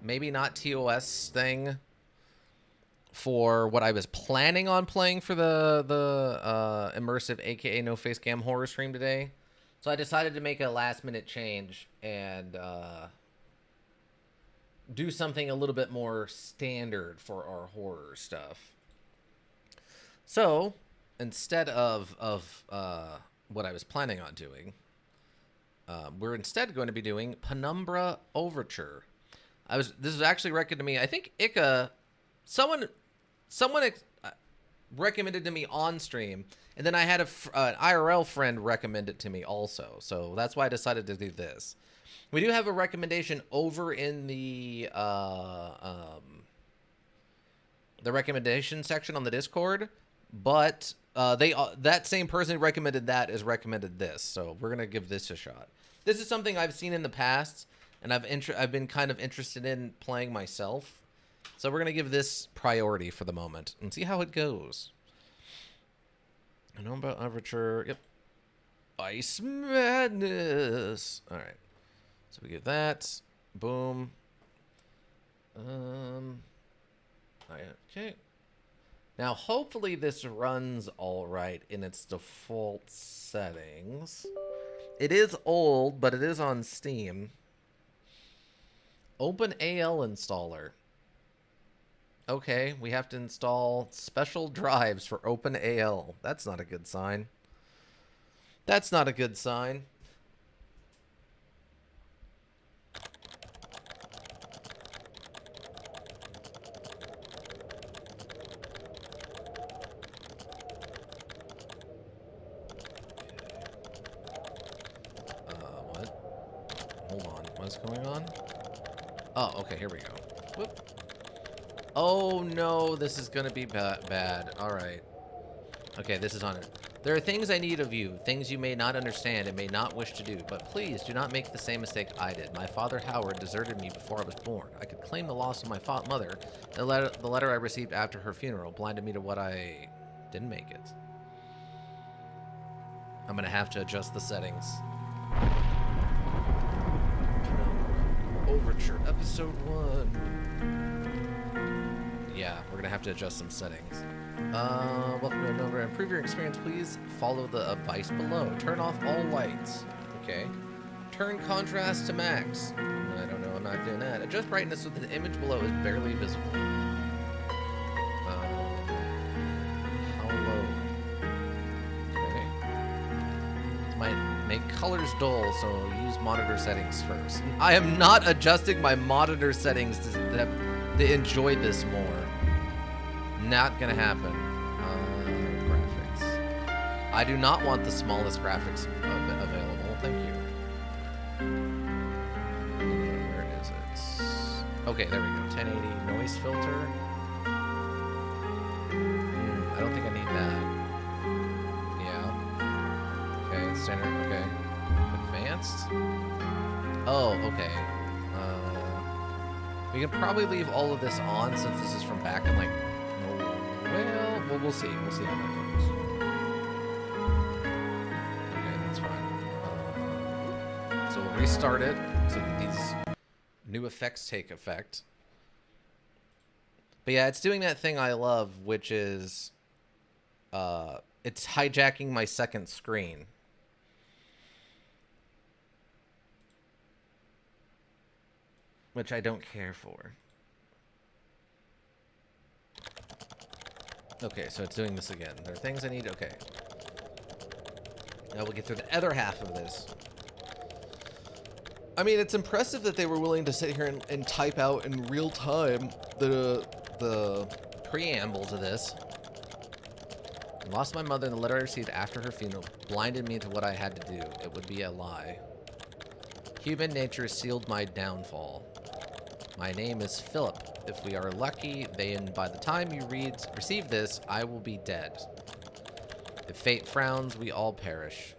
maybe not TOS thing for what I was planning on playing for the immersive, aka no face cam horror stream today. So I decided to make a last minute change and do something a little bit more standard for our horror stuff. So instead of what I was planning on doing, we're instead going to be doing Penumbra Overture. This was actually recommended to me. I think someone recommended to me on stream, and then I had an IRL friend recommend it to me also. So that's why I decided to do this. We do have a recommendation over in the recommendation section on the Discord, but that same person who recommended that is recommended this. So we're gonna give this a shot. This is something I've seen in the past, and I've been kind of interested in playing myself. So we're going to give this priority for the moment and see how it goes. I know about Overture. Yep. Ice Madness. All right. So we get that. Boom. Okay. Now, hopefully this runs all right in its default settings. It is old, but it is on Steam. Open AL installer. Okay, we have to install special drives for OpenAL. That's not a good sign. That's not a good sign. What? Hold on. What's going on? Oh, okay, here we go. Whoop. Oh no, this is gonna be bad. Alright. Okay, this is on it. There are things I need of you, things you may not understand and may not wish to do, but please do not make the same mistake I did. My father, Howard, deserted me before I was born. I could claim the loss of my mother. The letter I received after her funeral blinded me to what I didn't make it. I'm gonna have to adjust the settings. Overture, episode 1. Yeah, we're gonna have to adjust some settings. Welcome to Penumbra. Improve your experience, please follow the advice below. Turn off all lights. Okay. Turn contrast to max. I don't know, I'm not doing that. Adjust brightness so that the image below is barely visible. How low? Okay. Might make colors dull, so use monitor settings first. I am not adjusting my monitor settings to enjoy this more. Not gonna happen. Graphics. I do not want the smallest graphics available. Thank you. Where is it? Okay, there we go. 1080 noise filter. I don't think I need that. Yeah. Okay, standard. Okay. Advanced. Oh, okay. We can probably leave all of this on since this is from back in like, well, we'll see. We'll see how that goes. Okay, that's fine. So we'll restart it so that these new effects take effect. But yeah, it's doing that thing I love, which is it's hijacking my second screen. Which I don't care for. Okay, so it's doing this again. There are things I need. Okay. Now we'll get through the other half of this. I mean, it's impressive that they were willing to sit here and type out in real time the preamble to this. I lost my mother, and the letter I received after her funeral blinded me to what I had to do. It would be a lie. Human nature sealed my downfall. My name is Philip. If we are lucky, then by the time you receive this, I will be dead. If fate frowns, we all perish.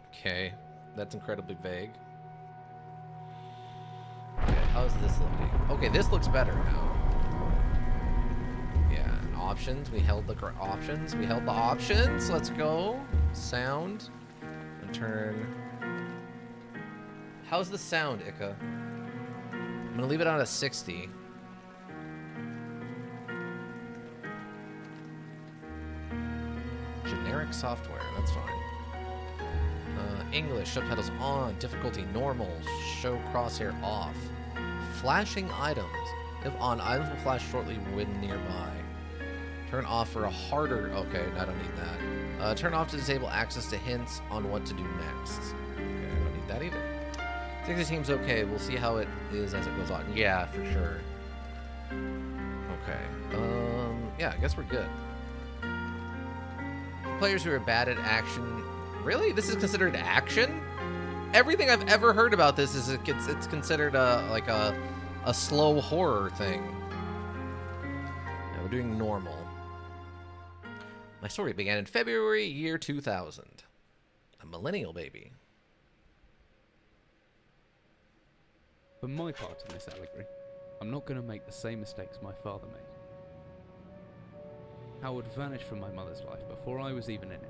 Okay, that's incredibly vague. Okay, how's this looking? Okay, this looks better now. Yeah, options. We held the options. We held the options. Let's go. Sound. And turn. How's the sound, Ika? I'm gonna leave it on a 60. Generic software, that's fine. English, subtitles on, difficulty normal, show crosshair off. Flashing items. If on, items will flash shortly when nearby. Turn off for a harder, okay, I don't need that. Turn off to disable access to hints on what to do next. Okay, I don't need that either. 60 seems okay, we'll see how it is as it goes on. Yeah, for sure. Okay, yeah, I guess we're good. Players who are bad at action. Really? This is considered action? Everything I've ever heard about this is it's considered like a slow horror thing. Yeah, we're doing normal. My story began in February, year 2000. A millennial baby. For my part in this allegory, I'm not going to make the same mistakes my father made. Howard vanished from my mother's life before I was even in it.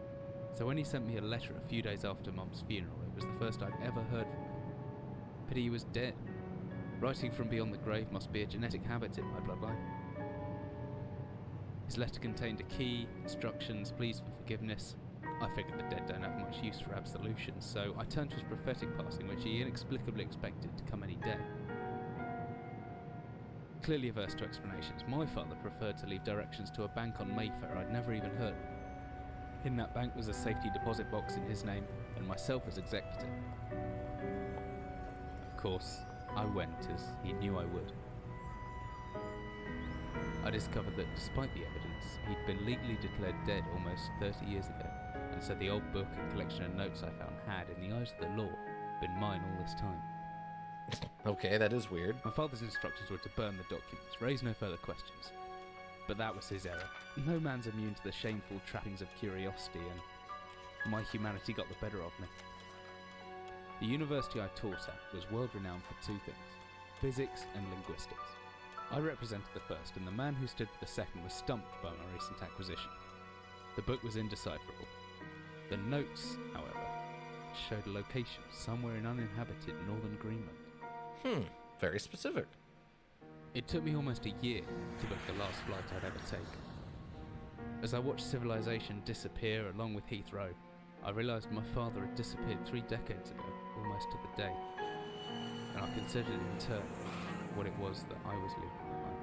So when he sent me a letter a few days after Mum's funeral, it was the first I'd ever heard from him. Pity he was dead. Writing from beyond the grave must be a genetic habit in my bloodline. His letter contained a key, instructions, pleas for forgiveness. I figured the dead don't have much use for absolutions, so I turned to his prophetic passing, which he inexplicably expected to come any day. Clearly averse to explanations, my father preferred to leave directions to a bank on Mayfair I'd never even heard of. In that bank was a safety deposit box in his name, and myself as executor. Of course, I went as he knew I would. I discovered that despite the evidence, he'd been legally declared dead almost 30 years ago, and so the old book and collection of notes I found had, in the eyes of the law, been mine all this time. Okay, that is weird. My father's instructions were to burn the documents, raise no further questions. But that was his error. No man's immune to the shameful trappings of curiosity, and my humanity got the better of me. The university I taught at was world-renowned for two things: physics and linguistics. I represented the first, and the man who stood for the second was stumped by my recent acquisition. The book was indecipherable. The notes, however, showed a location somewhere in uninhabited northern Greenland. Very specific. It took me almost a year to book the last flight I'd ever take. As I watched civilization disappear along with Heathrow, I realised my father had disappeared 3 decades ago, almost to the day, and I considered in turn what it was that I was leaving behind.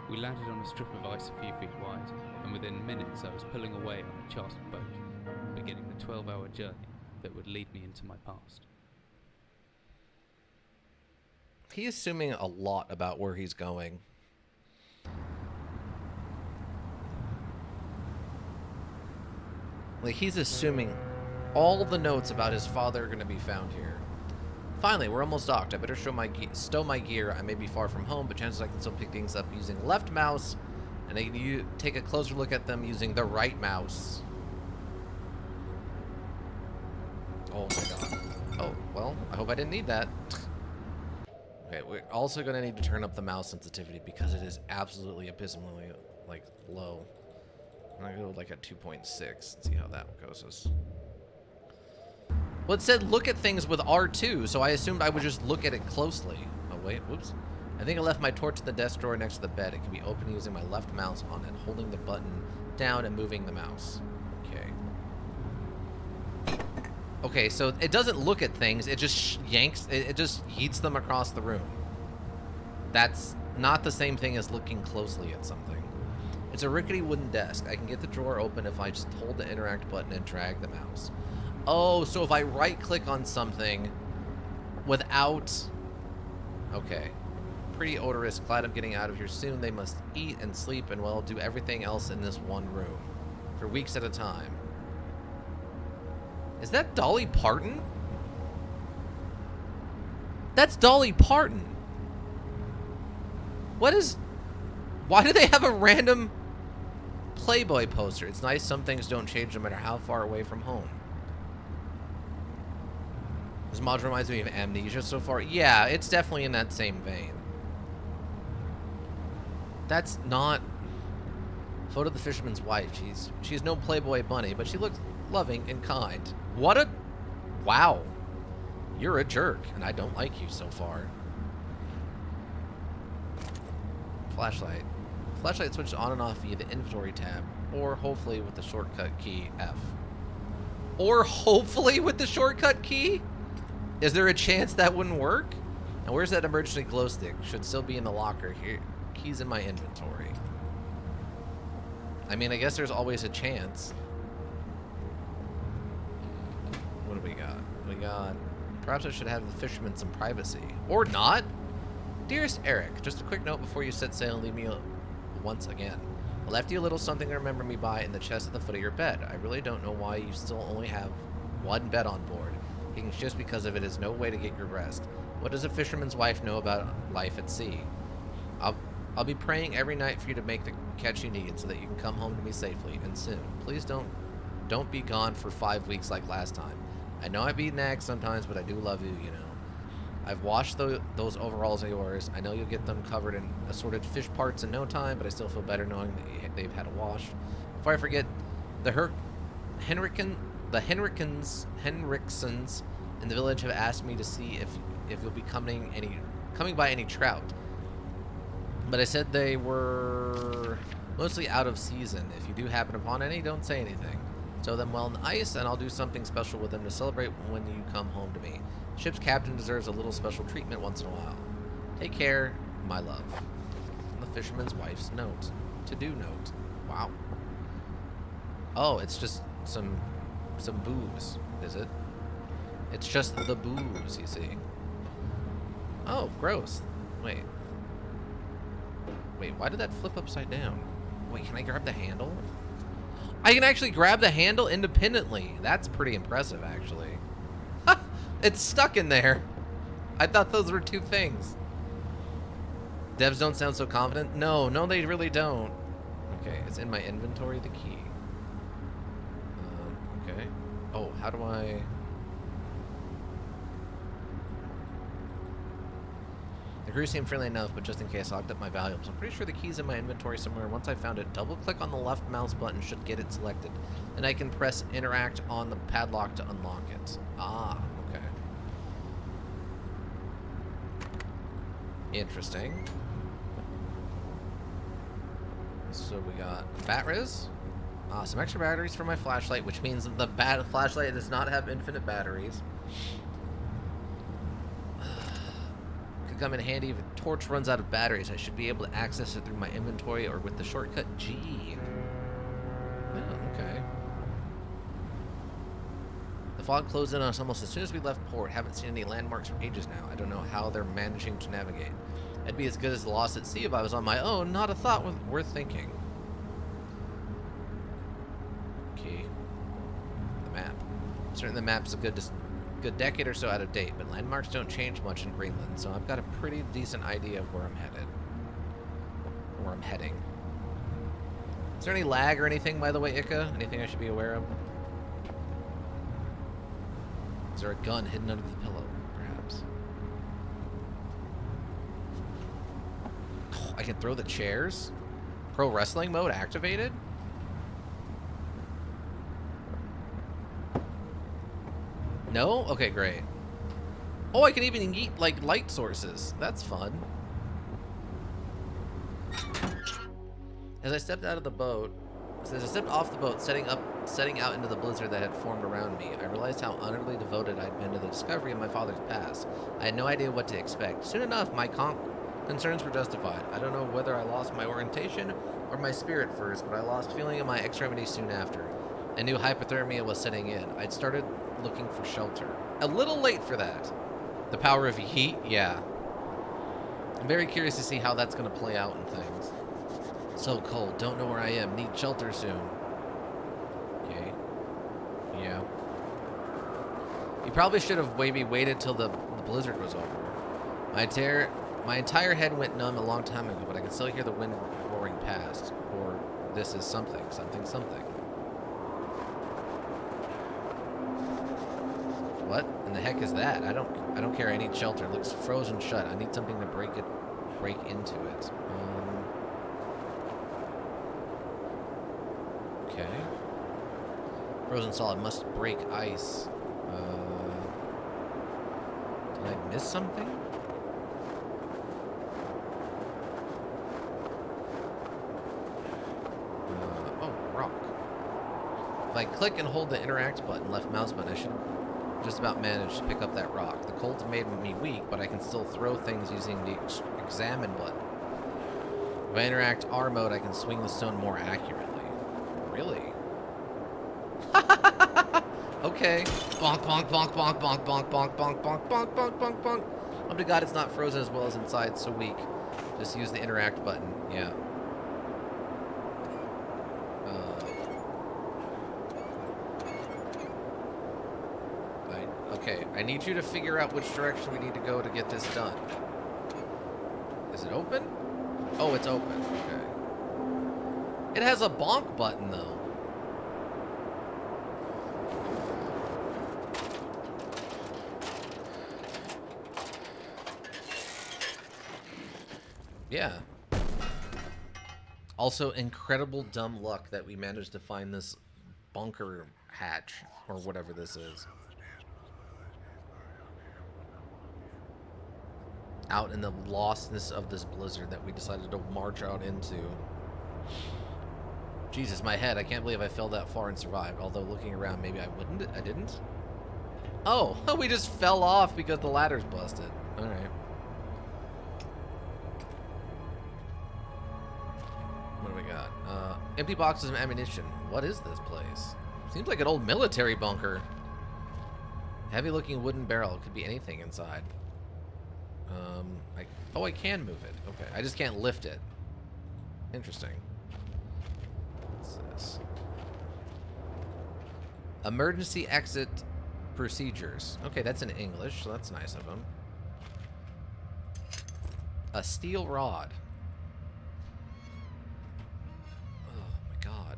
We landed on a strip of ice a few feet wide, and within minutes I was pulling away on a chartered boat, beginning the 12-hour journey that would lead me into my past. He's assuming a lot about where he's going. Like, he's assuming all the notes about his father are going to be found here. Finally, we're almost docked. I better stow my gear. I may be far from home, but chances I can still pick things up using left mouse, and I can take a closer look at them using the right mouse. Oh my god. Oh, well, I hope I didn't need that. Okay, we're also going to need to turn up the mouse sensitivity because it is absolutely abysmally, like, low. I'm going to go, like, at 2.6 and see how that goes. Well, it said look at things with R2, so I assumed I would just look at it closely. Oh, wait, whoops. I think I left my torch in the desk drawer next to the bed. It can be opened using my left mouse on it, holding the button down and moving the mouse. Okay. Okay, so it doesn't look at things, it just yanks, it just yeets them across the room. That's not the same thing as looking closely at something. It's a rickety wooden desk. I can get the drawer open if I just hold the interact button and drag the mouse. Oh, so if I right-click on something without... Okay. Pretty odorous, glad I'm getting out of here soon. They must eat and sleep and, well, do everything else in this one room. For weeks at a time. Is that Dolly Parton? That's Dolly Parton. What is... Why do they have a random Playboy poster? It's nice some things don't change no matter how far away from home. This mod reminds me of Amnesia so far. Yeah, it's definitely in that same vein. That's not... Photo of the fisherman's wife. She's no Playboy bunny, but she looks loving and kind. What a... Wow. You're a jerk, and I don't like you so far. flashlight. Flashlight switches on and off via the inventory tab, or hopefully with the shortcut key F. Or hopefully with the shortcut key? Is there a chance that wouldn't work? And where's that emergency glow stick? Should still be in the locker here. Keys in my inventory. I mean, I guess there's always a chance. What do we got? We got... Perhaps I should have the fisherman some privacy. Or not? Dearest Eric, just a quick note before you set sail and leave me once again. I left you a little something to remember me by in the chest at the foot of your bed. I really don't know why you still only have one bed on board. I think it's just because of it is no way to get your rest. What does a fisherman's wife know about life at sea? I'll be praying every night for you to make the catch you need so that you can come home to me safely and soon. Please don't be gone for 5 weeks like last time. I know I beat nags sometimes, but I do love you, you know. I've washed those overalls of yours. I know you'll get them covered in assorted fish parts in no time, but I still feel better knowing that they've had a wash. Before I forget, the Henriksons in the village have asked me to see if you'll be coming by any trout. But I said they were mostly out of season. If you do happen upon any, don't say anything. Sow them well in the ice, and I'll do something special with them to celebrate when you come home to me. Ship's captain deserves a little special treatment once in a while. Take care, my love. And the fisherman's wife's note. To-do note. Wow. Oh, it's just some booze, is it? It's just the booze, you see. Oh, gross. Wait, why did that flip upside down? Wait, can I grab the handle? I can actually grab the handle independently. That's pretty impressive, actually. It's stuck in there. I thought those were two things. Devs don't sound so confident. No, they really don't. Okay, it's in my inventory, the key. Okay. Oh, how do I... The crew seemed friendly enough, but just in case I locked up my valuables. I'm pretty sure the key's in my inventory somewhere. Once I found it, double-click on the left mouse button should get it selected. Then I can press interact on the padlock to unlock it. Ah, okay. Interesting. So we got Bat-Riz. Some extra batteries for my flashlight, which means the flashlight does not have infinite batteries. Come in handy if a torch runs out of batteries. I should be able to access it through my inventory or with the shortcut G. Oh, okay. The fog closed in on us almost as soon as we left port. Haven't seen any landmarks for ages now. I don't know how they're managing to navigate. I'd be as good as lost at sea if I was on my own. Not a thought worth thinking. Okay. The map. Certainly the map's a good decade or so out of date, but landmarks don't change much in Greenland, so I've got a pretty decent idea of where I'm headed. Where I'm heading. Is there any lag or anything, by the way, Ika? Anything I should be aware of? Is there a gun hidden under the pillow, perhaps? Oh, I can throw the chairs? Pro wrestling mode activated? No? Okay, great. Oh, I can even eat, like, light sources. That's fun. As I stepped off the boat, setting out into the blizzard that had formed around me, I realized how utterly devoted I'd been to the discovery of my father's past. I had no idea what to expect. Soon enough, my concerns were justified. I don't know whether I lost my orientation or my spirit first, but I lost feeling in my extremities soon after. I knew hypothermia was setting in. I'd started looking for shelter. A little late for that. The power of heat, yeah. I'm very curious to see how that's going to play out in things. So cold, don't know where I am, need shelter soon. Okay. Yeah. You probably should have maybe waited till the blizzard was over. My entire head went numb a long time ago, but I can still hear the wind roaring past. Or this is something. What in the heck is that? I don't care. I need shelter. It looks frozen shut. I need something to break into it. Okay. Frozen solid must break ice. Did I miss something? If I click and hold the interact button, left mouse button, I should just about manage to pick up that rock. The cold's made me weak, but I can still throw things using the examine button. If I interact R mode, I can swing the stone more accurately. Really? Okay. Bonk, bonk, bonk, bonk, bonk, bonk, bonk, bonk, bonk, bonk, bonk, bonk, bonk. Hope to God it's not frozen as well as inside. It's so weak. Just use the interact button. Yeah. Okay, I need you to figure out which direction we need to go to get this done. Is it open? Oh, it's open. Okay. It has a bonk button, though. Yeah. Also, incredible dumb luck that we managed to find this bunker hatch, or whatever this is. Out in the lostness of this blizzard that we decided to march out into. Jesus, my head. I can't believe I fell that far and survived. Although looking around, maybe I wouldn't. I didn't. Oh, we just fell off because the ladder's busted. All right. What do we got? Empty boxes of ammunition. What is this place? Seems like an old military bunker. Heavy-looking wooden barrel. Could be anything inside. Oh, I can move it. Okay, I just can't lift it. Interesting. What's this? Emergency exit procedures. Okay, that's in English, so that's nice of them. A steel rod. Oh my god.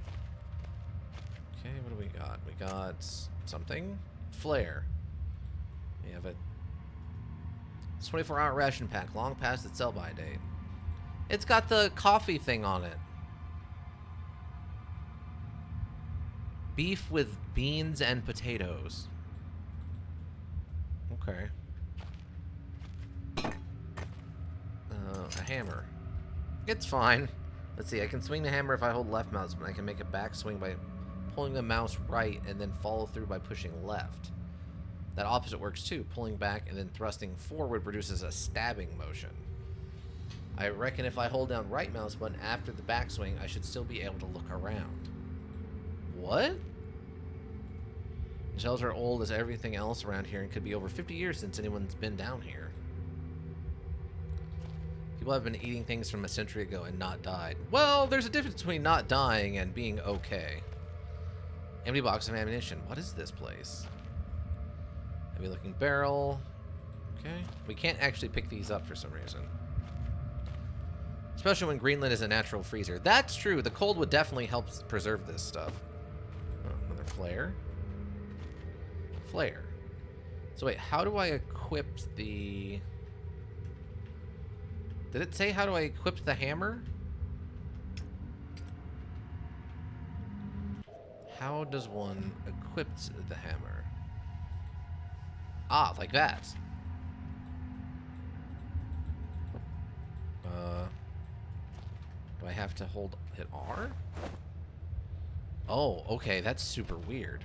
Okay, what do we got? We got something. Flare. We have it. It's 24-hour ration pack, long past its sell-by date. It's got the coffee thing on it. Beef with beans and potatoes. Okay. A hammer. It's fine. Let's see, I can swing the hammer if I hold left mouse, but I can make a back swing by pulling the mouse right and then follow through by pushing left. That opposite works too. Pulling back and then thrusting forward produces a stabbing motion. I reckon if I hold down right mouse button after the backswing, I should still be able to look around. What? The shells are old as everything else around here and could be over 50 years since anyone's been down here. People have been eating things from a century ago and not died. Well, there's a difference between not dying and being okay. Empty box of ammunition. What is this place? Heavy looking barrel. Okay. We can't actually pick these up for some reason. Especially when Greenland is a natural freezer. That's true. The cold would definitely help preserve this stuff. Oh, another flare. Flare. So wait, how do I equip the... Did it say how do I equip the hammer? How does one equip the hammer? Ah, like that. Do I have to hit R? Oh, okay, that's super weird.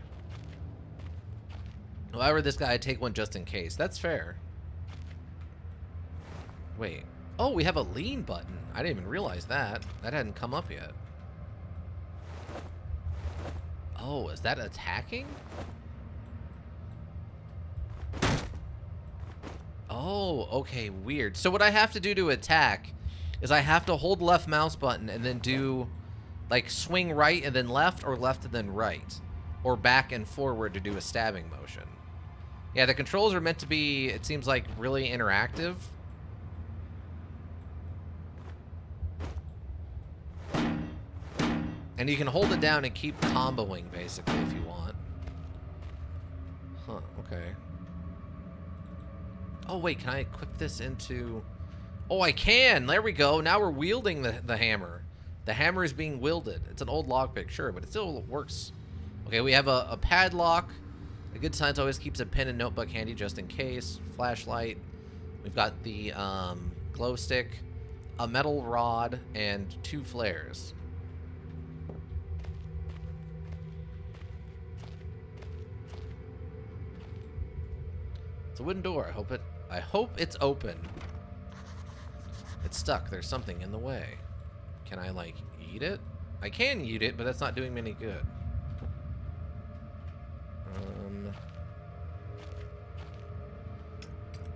If I were this guy, I'd take one just in case. That's fair. Wait. Oh, we have a lean button. I didn't even realize that. That hadn't come up yet. Oh, is that attacking? Oh, okay, weird. So what I have to do to attack is I have to hold left mouse button and then do, like, swing right and then left, or left and then right. Or back and forward to do a stabbing motion. Yeah, the controls are meant to be, it seems like, really interactive. And you can hold it down and keep comboing, basically, if you want. Huh, okay. Oh, wait, can I equip this into... Oh, I can! There we go! Now we're wielding the hammer. The hammer is being wielded. It's an old lockpick, sure, but it still works. Okay, we have a padlock. A good science always keeps a pen and notebook handy just in case. Flashlight. We've got the glow stick, a metal rod, and 2 flares. It's a wooden door. I hope it's open. It's stuck. There's something in the way. Can I, like, eat it? I can eat it, but that's not doing me any good. I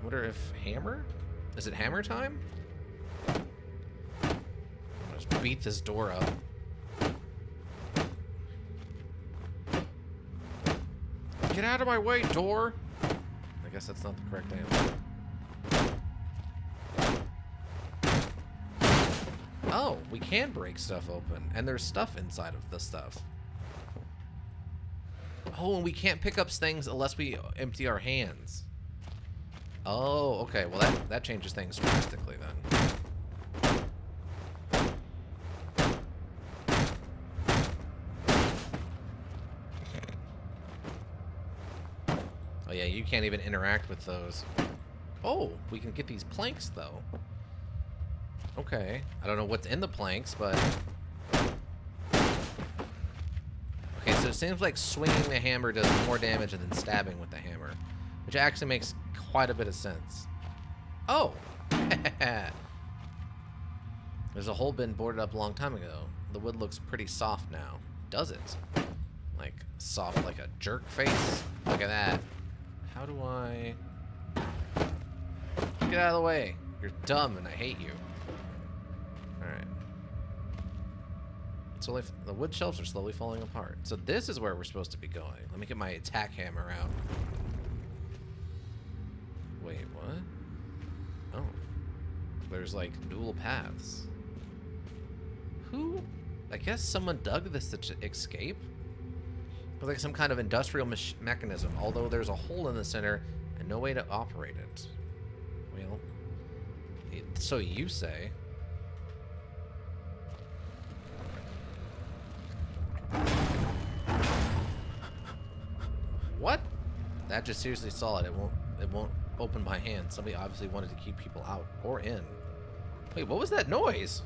wonder if hammer? Is it hammer time? I'll just beat this door up. Get out of my way, door! I guess that's not the correct answer. Oh, we can break stuff open, and there's stuff inside of the stuff. Oh, and we can't pick up things unless we empty our hands. Oh, okay. Well, that changes things drastically then. Oh yeah, you can't even interact with those. Oh, we can get these planks though. Okay. I don't know what's in the planks, but... Okay, so it seems like swinging the hammer does more damage than stabbing with the hammer, which actually makes quite a bit of sense. Oh! There's a hole been boarded up a long time ago. The wood looks pretty soft now. Does it? Like, soft like a jerk face? Look at that. How do I... Get out of the way. You're dumb and I hate you. Alright. So the wood shelves are slowly falling apart. So this is where we're supposed to be going. Let me get my attack hammer out. Wait, what? Oh. There's like dual paths. Who? I guess someone dug this to escape? It's like some kind of industrial mechanism, although there's a hole in the center and no way to operate it. Well, so you say. What? That just seriously solid. It won't open by hand. Somebody obviously wanted to keep people out or in. Wait, what was that noise?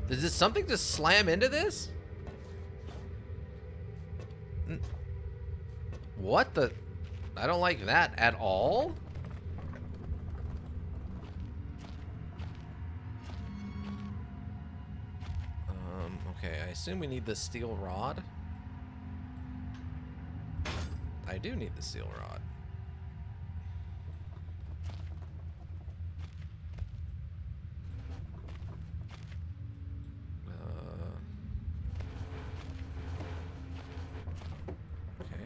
Did this something just slam into this? What the? I don't like that at all. Okay, I assume we need the steel rod. I do need the steel rod. Okay.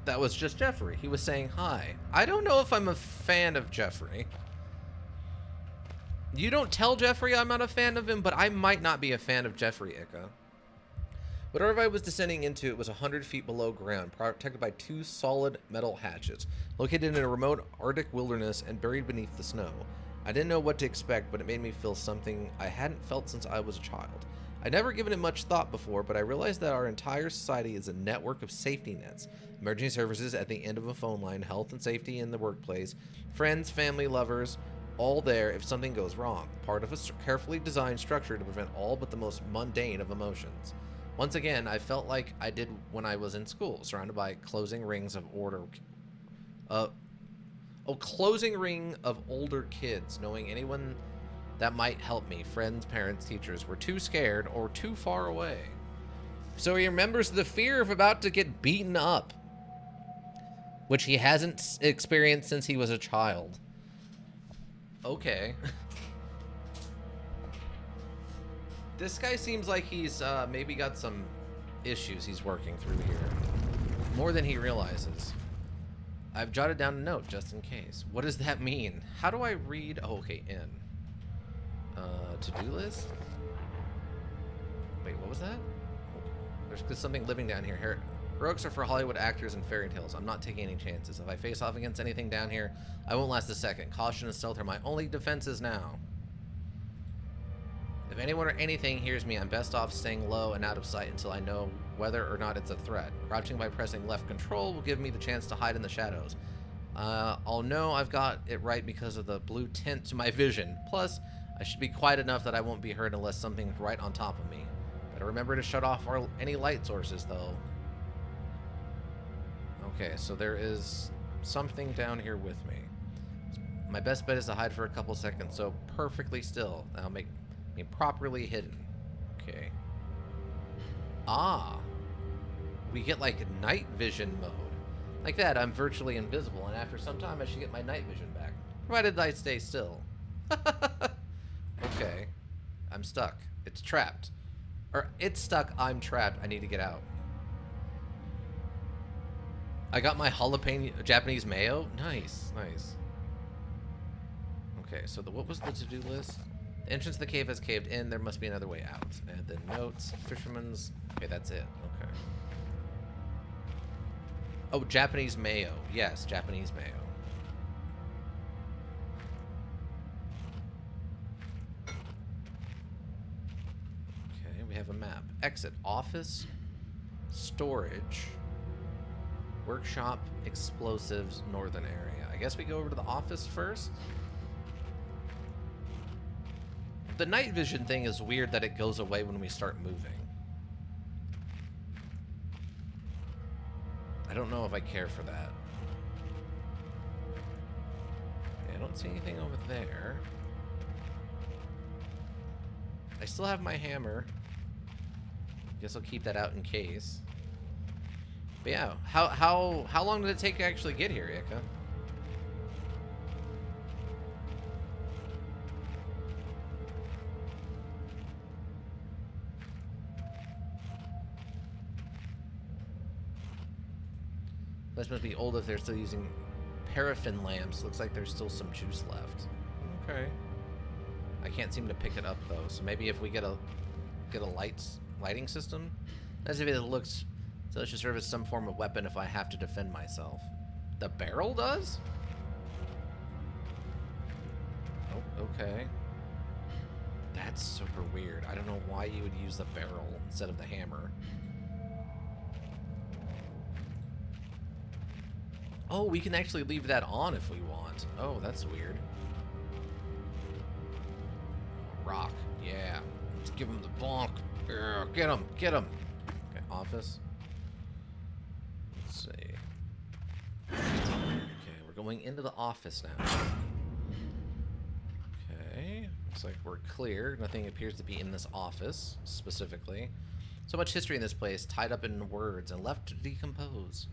That was just Jeffrey. He was saying hi. I don't know if I'm a fan of Jeffrey. You don't tell Jeffrey I'm not a fan of him, but I might not be a fan of Jeffrey, Ika. Whatever I was descending into, it was 100 feet below ground, protected by 2 solid metal hatches, located in a remote Arctic wilderness and buried beneath the snow. I didn't know what to expect, but it made me feel something I hadn't felt since I was a child. I'd never given it much thought before, but I realized that our entire society is a network of safety nets. Emergency services at the end of a phone line, health and safety in the workplace, friends, family, lovers, all there if something goes wrong. Part of a carefully designed structure to prevent all but the most mundane of emotions. Once again, I felt like I did when I was in school, surrounded by closing rings of closing ring of older kids, knowing anyone that might help me, friends, parents, teachers, were too scared or too far away. So he remembers the fear of about to get beaten up, which he hasn't experienced since he was a child. Okay. This guy seems like he's maybe got some issues he's working through here. More than he realizes. I've jotted down a note just in case. What does that mean? How do I read? Oh, okay, in. To-do list? Wait, what was that? There's something living down here. Heroics are for Hollywood actors and fairy tales. I'm not taking any chances. If I face off against anything down here, I won't last a second. Caution and stealth are my only defenses now. If anyone or anything hears me, I'm best off staying low and out of sight until I know whether or not it's a threat. Crouching by pressing left control will give me the chance to hide in the shadows. I'll know I've got it right because of the blue tint to my vision. Plus, I should be quiet enough that I won't be heard unless something's right on top of me. Better remember to shut off any light sources, though. Okay, so there is something down here with me. My best bet is to hide for a couple seconds, so perfectly still. That'll make me properly hidden. Okay. Ah. We get like night vision mode. Like that, I'm virtually invisible, and after some time I should get my night vision back. Provided I stay still. Okay. I'm stuck. It's trapped. Or, it's stuck, I'm trapped. I need to get out. I got my jalapeno Japanese mayo. Nice, nice. Okay, so what was the to-do list? The entrance to the cave has caved in. There must be another way out. And then notes, fisherman's. Okay, that's it. Okay. Oh, Japanese mayo. Yes, Japanese mayo. Okay, we have a map. Exit. Office. Storage. Workshop. Explosives. Northern area. I guess we go over to the office first. The night vision thing is weird that it goes away when we start moving. I don't know if I care for that. Okay, I don't see anything over there. I still have my hammer. Guess I'll keep that out in case. But yeah, how long did it take to actually get here, Ika? This must be old if they're still using paraffin lamps. Looks like there's still some juice left. Okay. I can't seem to pick it up though. So maybe if we get a lighting system, as if it looks so it should serve as some form of weapon if I have to defend myself. The barrel does? Oh, okay. That's super weird. I don't know why you would use the barrel instead of the hammer. Oh, we can actually leave that on if we want. Oh, that's weird. Rock. Yeah. Let's give him the bonk. Get him. Get him. Okay, office. Let's see. Okay, we're going into the office now. Okay. Looks like we're clear. Nothing appears to be in this office, specifically. So much history in this place, tied up in words and left to decompose.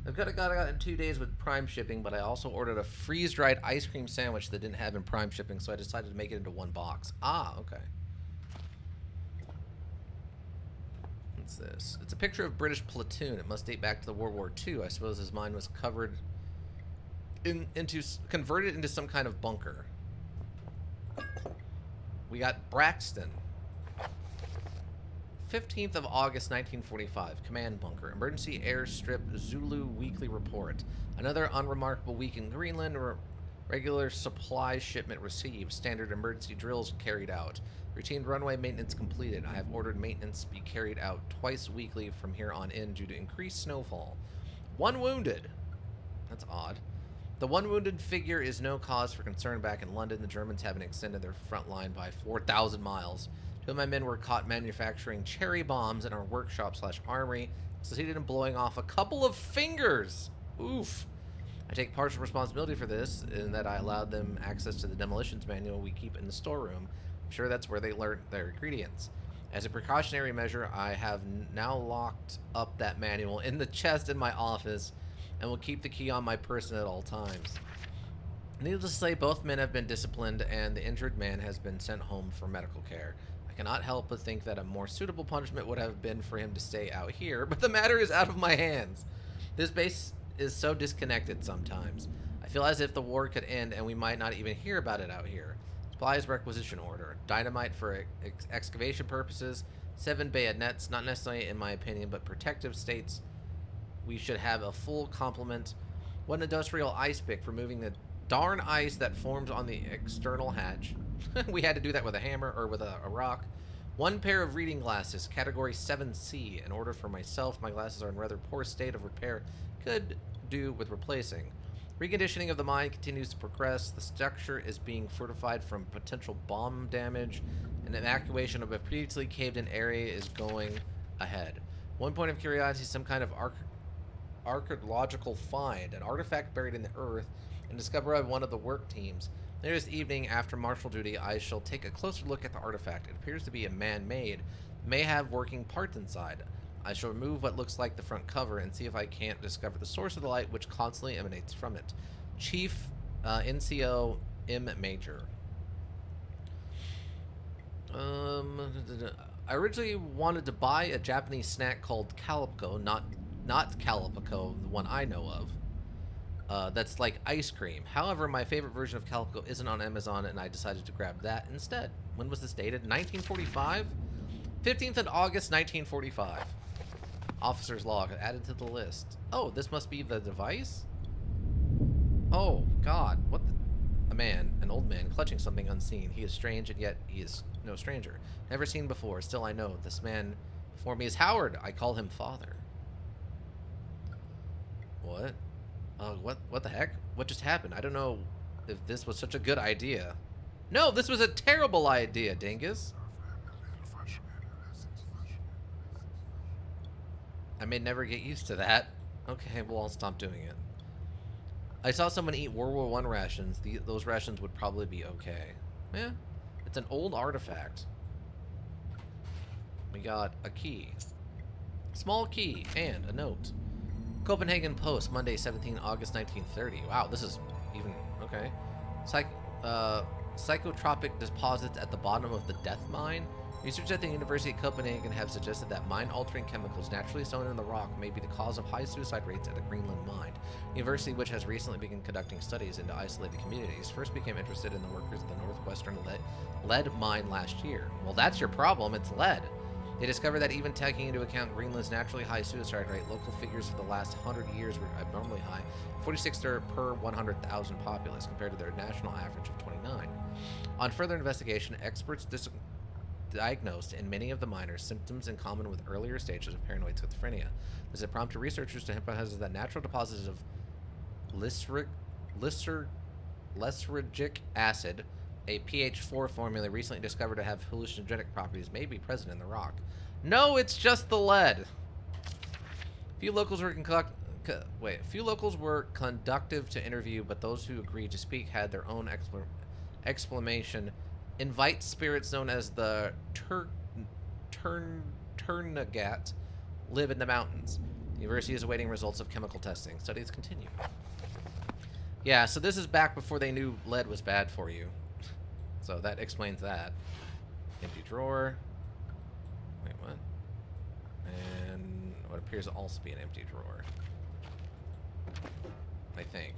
I've got it in 2 days with Prime shipping, but I also ordered a freeze-dried ice cream sandwich that didn't have in Prime shipping, so I decided to make it into one box. Ah, okay. What's this? It's a picture of British platoon. It must date back to the World War II. I suppose his mind was converted into some kind of bunker. We got Braxton. 15th of August, 1945. Command bunker. Emergency airstrip Zulu weekly report. Another unremarkable week in Greenland. Regular supply shipment received. Standard emergency drills carried out. Routine runway maintenance completed. I have ordered maintenance be carried out twice weekly from here on in due to increased snowfall. 1 wounded. That's odd. The 1 wounded figure is no cause for concern back in London. The Germans haven't extended their front line by 4,000 miles. 2 of my men were caught manufacturing cherry bombs in our workshop/armory. Succeeded in blowing off a couple of fingers. Oof. I take partial responsibility for this in that I allowed them access to the demolitions manual we keep in the storeroom. I'm sure that's where they learned their ingredients. As a precautionary measure, I have now locked up that manual in the chest in my office and will keep the key on my person at all times. Needless to say, both men have been disciplined and the injured man has been sent home for medical care. I cannot help but think that a more suitable punishment would have been for him to stay out here, but the matter is out of my hands. This base is so disconnected sometimes. I feel as if the war could end and we might not even hear about it out here. Supplies requisition order. Dynamite for excavation purposes. 7 bayonets, not necessarily in my opinion, but protective states. We should have a full complement. 1 industrial ice pick for moving the darn ice that forms on the external hatch. We had to do that with a hammer or with a rock. 1 pair of reading glasses, category 7C. In order for myself, my glasses are in rather poor state of repair. Could do with replacing. Reconditioning of the mine continues to progress. The structure is being fortified from potential bomb damage, and evacuation of a previously caved-in area is going ahead. 1 point of curiosity, some kind of archaeological find, an artifact buried in the earth and discovered by one of the work teams. Later this evening, after martial duty, I shall take a closer look at the artifact. It appears to be a man-made, may have working parts inside. I shall remove what looks like the front cover and see if I can't discover the source of the light which constantly emanates from it. Chief NCO M. Major. I originally wanted to buy a Japanese snack called Calico, not Calipico, the one I know of. That's like ice cream. However, my favorite version of Calico isn't on Amazon, and I decided to grab that instead. When was this dated? 1945? 15th of August, 1945. Officer's log added to the list. Oh, this must be the device? Oh, God. What the... A man, an old man, clutching something unseen. He is strange, and yet he is no stranger. Never seen before. Still, I know. This man before me is Howard. I call him father. What? What the heck? What just happened? I don't know if this was such a good idea. No, this was a terrible idea, dingus. I may never get used to that. Okay, well, I'll stop doing it. I saw someone eat World War I rations. Those rations would probably be okay. Yeah, it's an old artifact. We got a key. Small key and a note. Copenhagen Post, Monday, 17 August 1930. Wow, this is even... Okay. Psychotropic deposits at the bottom of the Death Mine. Researchers at the University of Copenhagen have suggested that mine-altering chemicals naturally sown in the rock may be the cause of high suicide rates at a Greenland mine. The university, which has recently begun conducting studies into isolated communities, first became interested in the workers of the northwestern lead mine last year. Well, that's your problem. It's lead. They discovered that even taking into account Greenland's naturally high suicide rate, local figures for the last 100 years were abnormally high, 46 per 100,000 populace compared to their national average of 29. On further investigation, experts diagnosed in many of the miners symptoms in common with earlier stages of paranoid schizophrenia. This has prompted researchers to hypothesize that natural deposits of lysergic acid, a pH4 formula recently discovered to have hallucinogenic properties, may be present in the rock. No, it's just the lead. Few locals were conductive to interview, but those who agreed to speak had their own explanation. Invite spirits known as the Turnagat live in the mountains. The university is awaiting results of chemical testing. Studies continue. Yeah, so this is back before they knew lead was bad for you. So that explains that. Empty drawer. Wait, what? And what appears to also be an empty drawer. I think.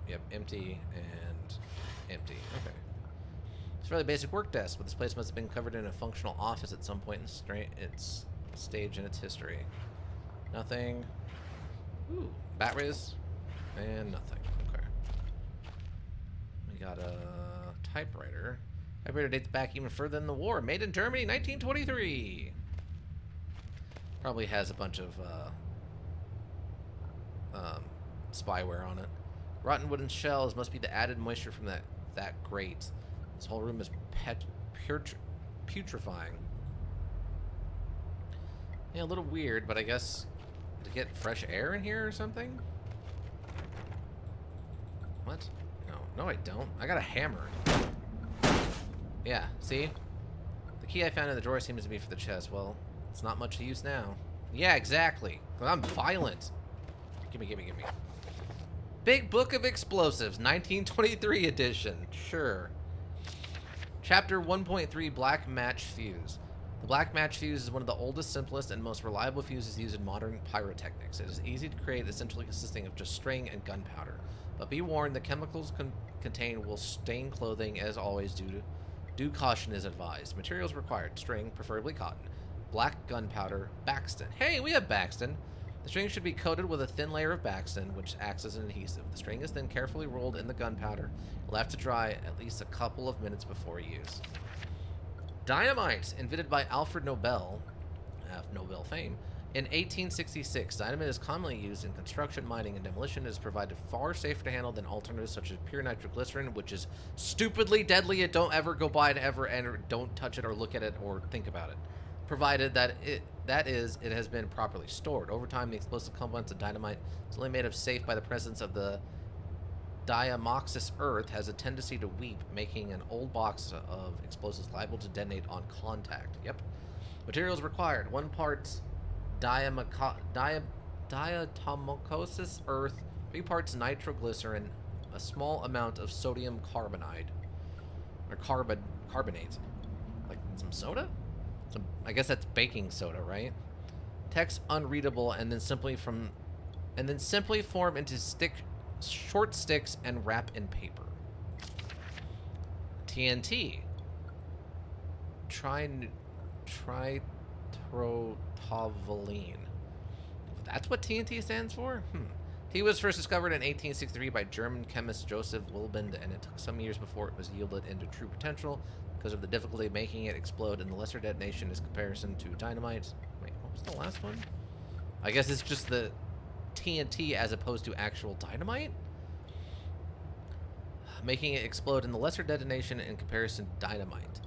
Yep, empty and empty. Okay. It's a fairly basic work desk, but this place must have been covered in a functional office at some point in its stage in its history. Nothing. Ooh, batteries. And nothing. Okay. We got a typewriter. Typewriter dates back even further than the war. Made in Germany, 1923. Probably has a bunch of spyware on it. Rotten wooden shells must be the added moisture from that grate. This whole room is putrefying. Yeah, a little weird, but I guess to get fresh air in here or something? What? No, I don't. I got a hammer. Yeah, see? The key I found in the drawer seems to be for the chest. Well, it's not much use now. Yeah, exactly. I'm violent. Gimme. Big Book of Explosives, 1923 edition. Sure. Chapter 1.3, Black Match Fuse. The black match fuse is one of the oldest, simplest, and most reliable fuses used in modern pyrotechnics. It is easy to create, essentially consisting of just string and gunpowder. But be warned, the chemicals contained will stain clothing, as always. Due caution is advised. Materials required: string, preferably cotton, black gunpowder, Baxton. Hey, we have Baxton. The string should be coated with a thin layer of Baxton, which acts as an adhesive. The string is then carefully rolled in the gunpowder, left to dry at least a couple of minutes before use. Dynamite, invented by Alfred Nobel, of Nobel fame, in 1866. Dynamite is commonly used in construction, mining, and demolition. It is provided far safer to handle than alternatives such as pure nitroglycerin, which is stupidly deadly and don't ever go by it ever, and don't touch it or look at it or think about it. Provided that That is, it has been properly stored. Over time, the explosive components of dynamite is only made of safe by the presence of the diamoxis earth has a tendency to weep, making an old box of explosives liable to detonate on contact. Yep. Materials required: 1 part diatomacosis earth, 3 parts nitroglycerin, a small amount of sodium carbonate, or carbonate, like some soda. I guess that's baking soda, right? Text unreadable, and then simply form into short sticks and wrap in paper. TNT. Tritrotovaline. That's what TNT stands for? T was first discovered in 1863 by German chemist Joseph Wilbend, and it took some years before it was yielded into true potential because of the difficulty of making it explode in the lesser detonation in comparison to dynamite. Wait, what was the last one? I guess it's just the TNT as opposed to actual dynamite? Making it explode in the lesser detonation in comparison to dynamite.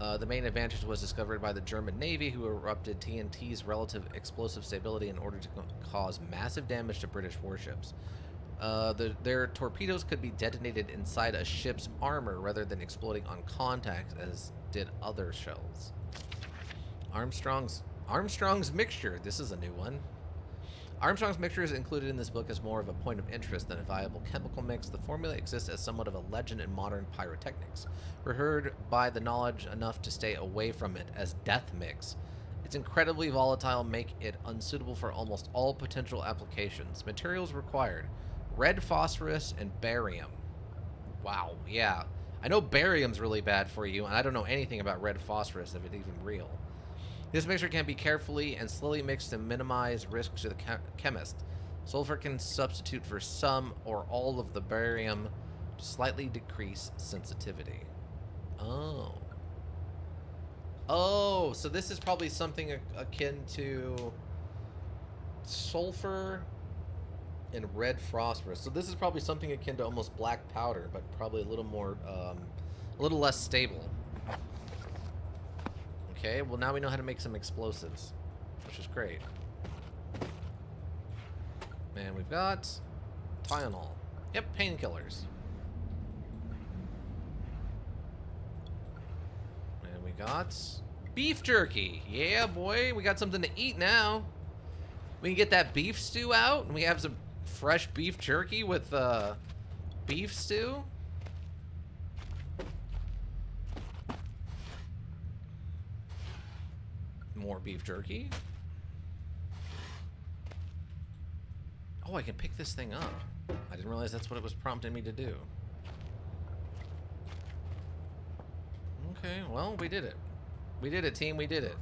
The main advantage was discovered by the German Navy, who erupted TNT's relative explosive stability in order to cause massive damage to British warships. Their torpedoes could be detonated inside a ship's armor rather than exploding on contact, as did other shells. Armstrong's mixture. This is a new one. Armstrong's mixture is included in this book as more of a point of interest than a viable chemical mix. The formula exists as somewhat of a legend in modern pyrotechnics. We're heard by the knowledge enough to stay away from it as death mix. It's incredibly volatile, make it unsuitable for almost all potential applications. Materials required: red phosphorus and barium. Wow, yeah. I know barium's really bad for you, and I don't know anything about red phosphorus, if it's even real. This mixture can be carefully and slowly mixed to minimize risks to the chemist. Sulfur can substitute for some or all of the barium to slightly decrease sensitivity. Oh. Oh, so this is probably something akin to sulfur and red phosphorus. So this is probably something akin to almost black powder, but probably a little more, a little less stable. Okay, well now we know how to make some explosives, which is great. And we've got Tylenol. Yep, painkillers. And we got beef jerky. Yeah, boy, we got something to eat now. We can get that beef stew out, and we have some fresh beef jerky with beef stew. More beef jerky. Oh, I can pick this thing up. I didn't realize that's what it was prompting me to do. Okay, well, we did it. We did it, team. We did it.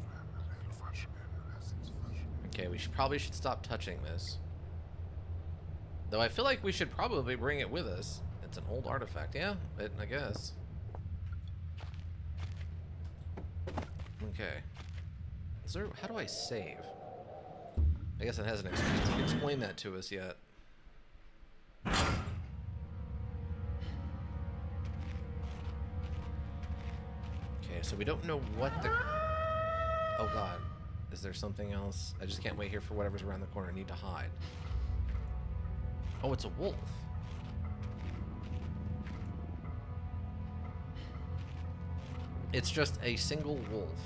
Okay, we probably should stop touching this. Though I feel like we should probably bring it with us. It's an old artifact. Yeah, I guess. Okay. Is there, how do I save? I guess it hasn't explained that to us yet. Okay, so we don't know what the... Oh god. Is there something else? I just can't wait here for whatever's around the corner. I need to hide. Oh, it's a wolf. It's just a single wolf.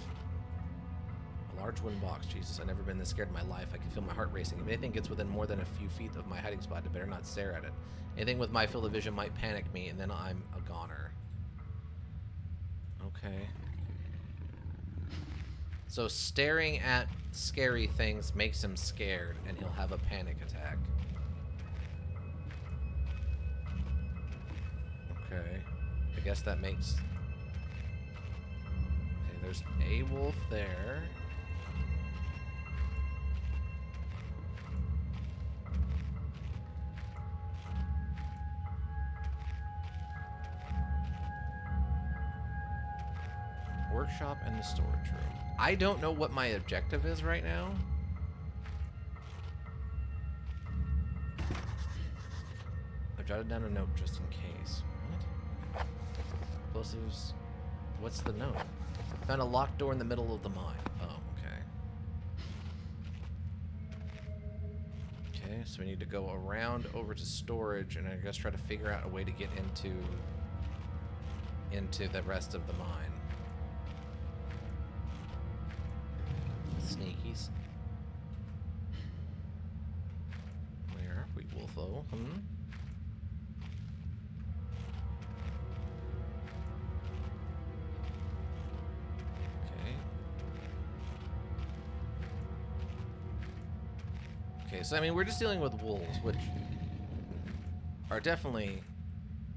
Large wooden box. Jesus, I've never been this scared in my life. I can feel my heart racing. If anything gets within more than a few feet of my hiding spot, I better not stare at it. Anything with my field of vision might panic me, and then I'm a goner. Okay. So staring at scary things makes him scared, and he'll have a panic attack. Okay. I guess that makes... Okay, there's a wolf there. Workshop and the storage room. I don't know what my objective is right now. I've jotted down a note just in case. What? Explosives. What's the note? Found a locked door in the middle of the mine. Oh, okay. so we need to go around over to storage, and I guess try to figure out a way to get into the rest of the mine. Sneakies. Where are we, Wolfo? Okay, so I mean, we're just dealing with wolves, which are definitely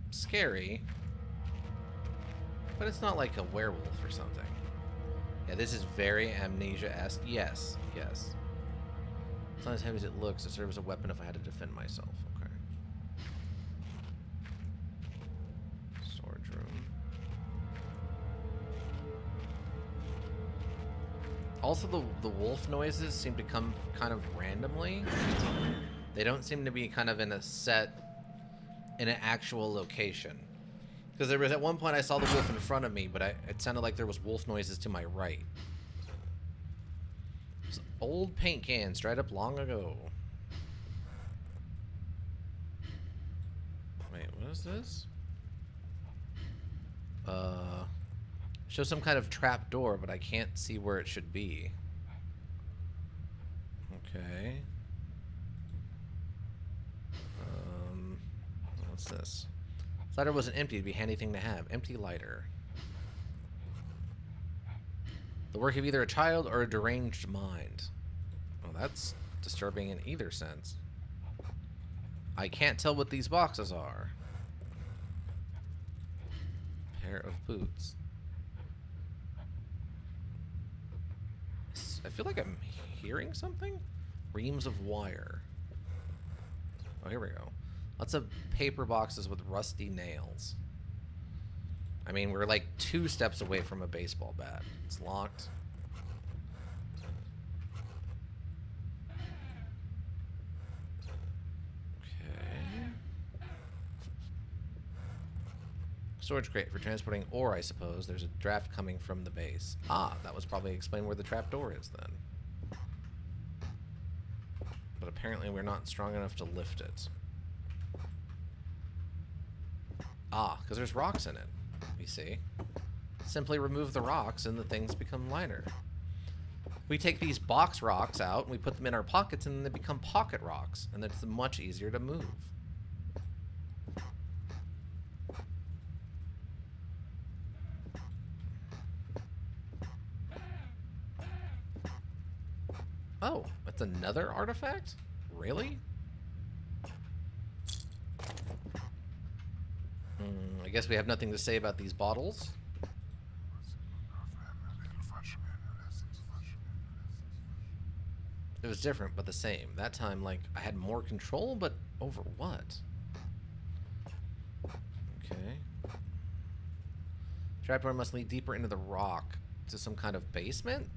scary, but it's not like a werewolf or something. Yeah, this is very Amnesia-esque. Yes, yes. It's not as heavy as it looks. It serves as a weapon if I had to defend myself. Okay. Storage room. Also, the wolf noises seem to come kind of randomly. They don't seem to be kind of in an actual location. Because there was at one point I saw the wolf in front of me, but it sounded like there was wolf noises to my right. This old paint can straight up long ago. Wait, what is this? Shows some kind of trap door, but I can't see where it should be. Okay. What's this? This lighter wasn't empty. It'd be a handy thing to have. Empty lighter. The work of either a child or a deranged mind. Well, that's disturbing in either sense. I can't tell what these boxes are. Pair of boots. I feel like I'm hearing something? Reams of wire. Oh, here we go. Lots of paper boxes with rusty nails. I mean, we're like 2 steps away from a baseball bat. It's locked. Okay. Storage crate for transporting ore, I suppose. There's a draft coming from the base. Ah, that was probably explain where the trap door is then. But apparently we're not strong enough to lift it. Ah, because there's rocks in it, you see. Simply remove the rocks and the things become lighter. We take these box rocks out and we put them in our pockets and then they become pocket rocks. And it's much easier to move. Oh, that's another artifact? Really? I guess we have nothing to say about these bottles. It was different, but the same. That time, like, I had more control, but over what? Okay. Trapdoor must lead deeper into the rock to some kind of basement?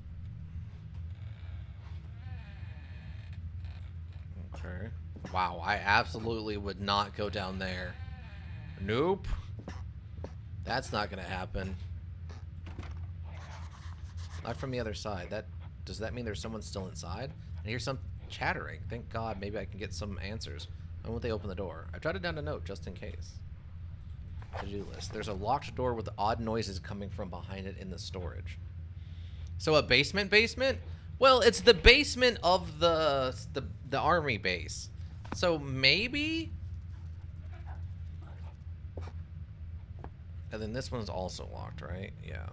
Okay. Wow, I absolutely would not go down there. Nope. That's not gonna happen. Not from the other side. Does that mean there's someone still inside? I hear some chattering. Thank God, maybe I can get some answers. When won't they open the door? I've jotted down a note just in case. To-do list. There's a locked door with odd noises coming from behind it in the storage. So a basement? Well, it's the basement of the army base. So maybe. And then this one's also locked, right? Yeah,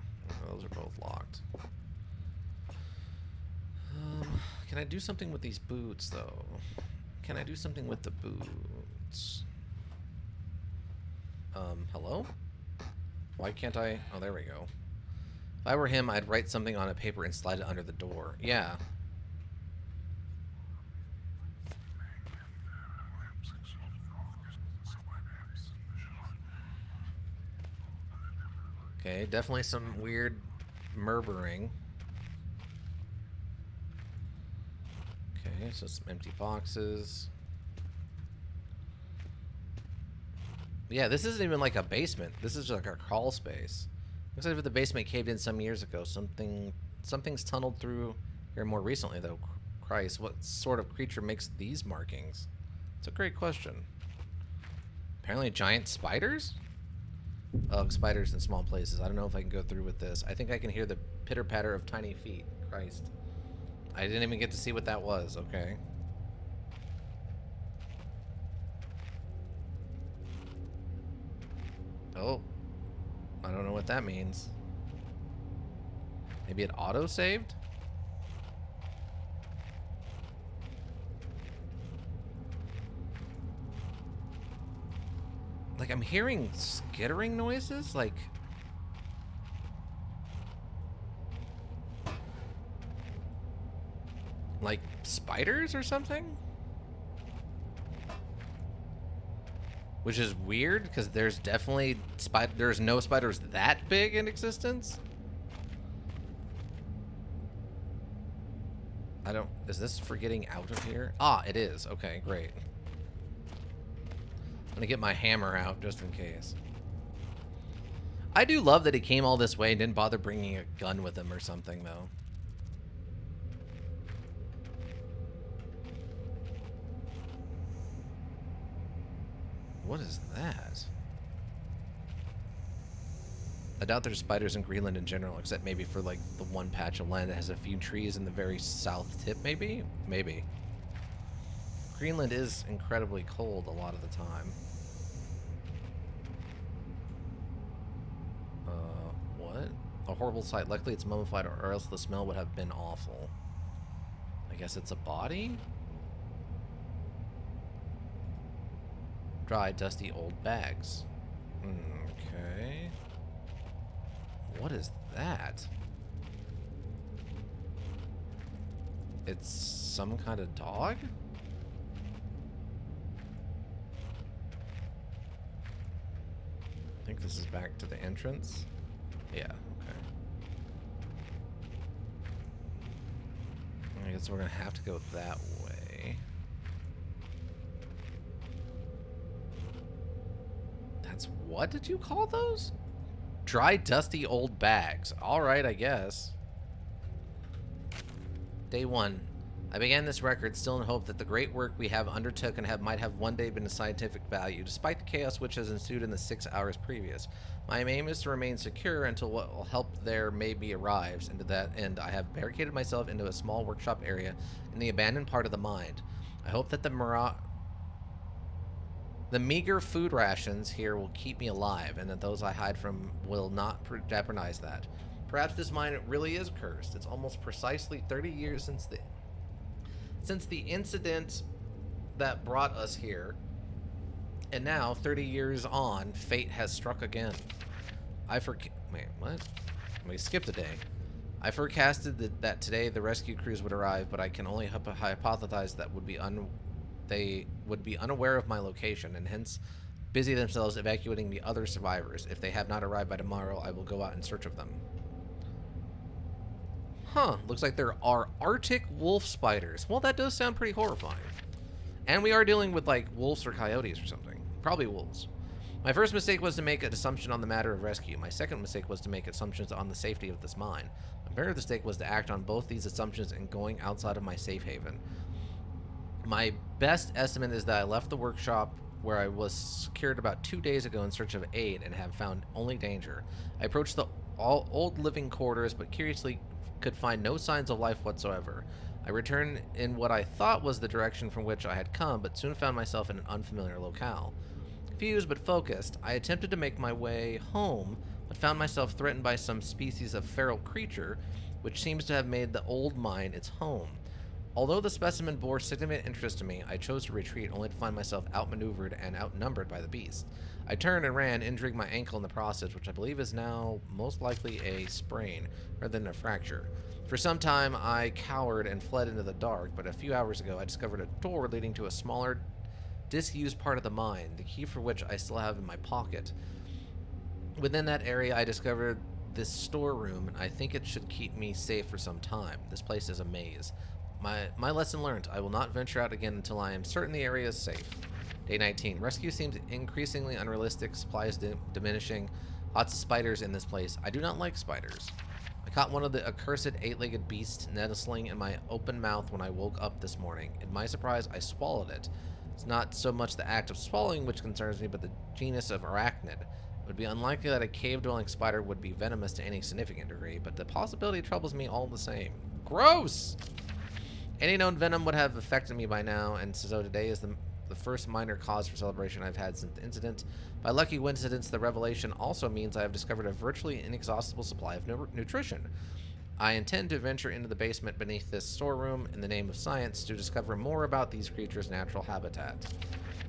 those are both locked. Can I do something with these boots, though? Can I do something with the boots? Hello? Why can't I? Oh, there we go. If I were him, I'd write something on a paper and slide it under the door. Yeah. Okay, definitely some weird murmuring. Okay, so some empty boxes. Yeah, this isn't even like a basement. This is just like a crawl space. Looks like if the basement caved in some years ago. Something's tunneled through here more recently, though. Christ, what sort of creature makes these markings? It's a great question. Apparently giant spiders? Ugh, spiders in small places. I don't know if I can go through with this. I think I can hear the pitter-patter of tiny feet. Christ. I didn't even get to see what that was, okay. Oh. I don't know what that means. Maybe it auto-saved? Like, I'm hearing skittering noises, like... Like spiders or something? Which is weird, because there's definitely... There's no spiders that big in existence? I don't... Is this for getting out of here? Ah, it is. Okay, great. I'm gonna get my hammer out just in case. I do love that he came all this way and didn't bother bringing a gun with him or something, though. What is that? I doubt there's spiders in Greenland in general, except maybe for like the one patch of land that has a few trees in the very south tip, maybe? Maybe. Greenland is incredibly cold a lot of the time. What? A horrible sight. Luckily it's mummified, or else the smell would have been awful. I guess it's a body? Dry, dusty old bags. Okay. What is that? It's some kind of dog? I think this is back to the entrance. Yeah, okay. I guess we're gonna have to go that way. That's what did you call those? Dry, dusty old bags. Alright, I guess. Day 1. I began this record still in hope that the great work we have undertook and might have one day been of scientific value, despite the chaos which has ensued in the 6 hours previous. My aim is to remain secure until what will help there maybe arrives, and to that end I have barricaded myself into a small workshop area in the abandoned part of the mine. I hope that the meager food rations here will keep me alive, and that those I hide from will not jeopardize that. Perhaps this mine really is cursed. It's almost precisely 30 years since the incident that brought us here, and now 30 years on, fate has struck again. Wait, what? We skipped a day. I forecasted that today the rescue crews would arrive, but I can only hypothesize that they would be unaware of my location, and hence busy themselves evacuating the other survivors. If they have not arrived by tomorrow, I will go out in search of them. Huh, looks like there are Arctic wolf spiders. Well, that does sound pretty horrifying. And we are dealing with, like, wolves or coyotes or something. Probably wolves. My first mistake was to make an assumption on the matter of rescue. My second mistake was to make assumptions on the safety of this mine. My third mistake was to act on both these assumptions and going outside of my safe haven. My best estimate is that I left the workshop where I was secured about 2 days ago in search of aid and have found only danger. I approached the old living quarters, but curiously could find no signs of life whatsoever. I returned in what I thought was the direction from which I had come, but soon found myself in an unfamiliar locale. Confused but focused, I attempted to make my way home, but found myself threatened by some species of feral creature, which seems to have made the old mine its home. Although the specimen bore significant interest to me, I chose to retreat, only to find myself outmaneuvered and outnumbered by the beast. I turned and ran, injuring my ankle in the process, which I believe is now most likely a sprain rather than a fracture. For some time, I cowered and fled into the dark, but a few hours ago, I discovered a door leading to a smaller, disused part of the mine, the key for which I still have in my pocket. Within that area, I discovered this storeroom, and I think it should keep me safe for some time. This place is a maze. My lesson learned. I will not venture out again until I am certain the area is safe. Day 19. Rescue seems increasingly unrealistic. Supplies diminishing. Lots of spiders in this place. I do not like spiders. I caught one of the accursed 8-legged beasts nestling in my open mouth when I woke up this morning. In my surprise, I swallowed it. It's not so much the act of swallowing which concerns me, but the genus of arachnid. It would be unlikely that a cave-dwelling spider would be venomous to any significant degree, but the possibility troubles me all the same. Gross! Any known venom would have affected me by now, and so today is the first minor cause for celebration I've had since the incident. By lucky coincidence, the revelation also means I have discovered a virtually inexhaustible supply of nutrition. I intend to venture into the basement beneath this storeroom in the name of science to discover more about these creatures' natural habitat.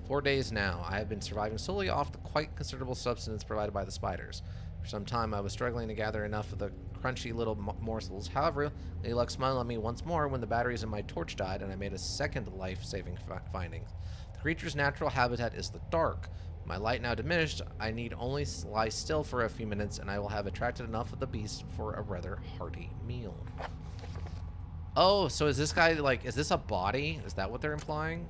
4 days now, I have been surviving solely off the quite considerable substance provided by the spiders. For some time, I was struggling to gather enough of the crunchy little morsels. However, Lady Luck smiled on me once more when the batteries in my torch died, and I made a second life-saving finding. The creature's natural habitat is the dark. With my light now diminished, I need only lie still for a few minutes, and I will have attracted enough of the beast for a rather hearty meal. Oh, so is this guy, like, is this a body? Is that what they're implying?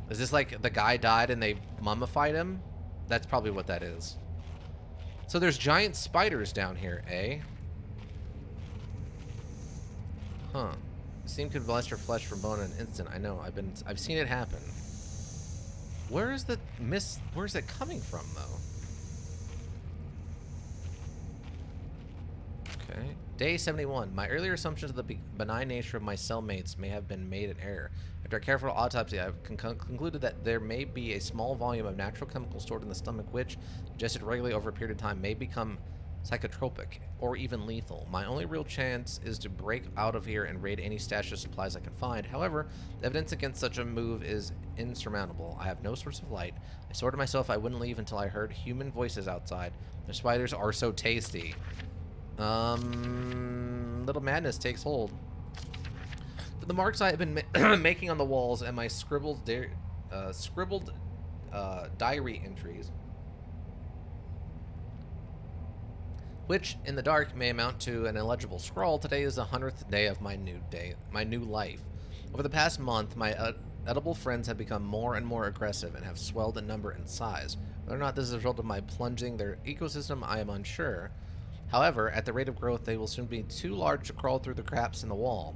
Is this like the guy died and they mummified him? That's probably what that is. So there's giant spiders down here, eh? Huh. Steam could blast your flesh from bone in an instant. I know. I've seen it happen. Where is the mist? Where's it coming from, though? Okay. Day 71. My earlier assumptions of the benign nature of my cellmates may have been made in error. After a careful autopsy, I've concluded that there may be a small volume of natural chemicals stored in the stomach which, ingested regularly over a period of time, may become psychotropic or even lethal. My only real chance is to break out of here and raid any stash of supplies I can find. However, the evidence against such a move is insurmountable. I have no source of light. I swore to myself I wouldn't leave until I heard human voices outside. The spiders are so tasty. Little madness takes hold. But the marks I have been making on the walls and my scribbled diary entries, which in the dark may amount to an illegible scrawl, today is the 100th day of my new life. Over the past month, my edible friends have become more and more aggressive and have swelled in number and size. Whether or not this is a result of my plunging their ecosystem, I am unsure. However, at the rate of growth, they will soon be too large to crawl through the cracks in the wall.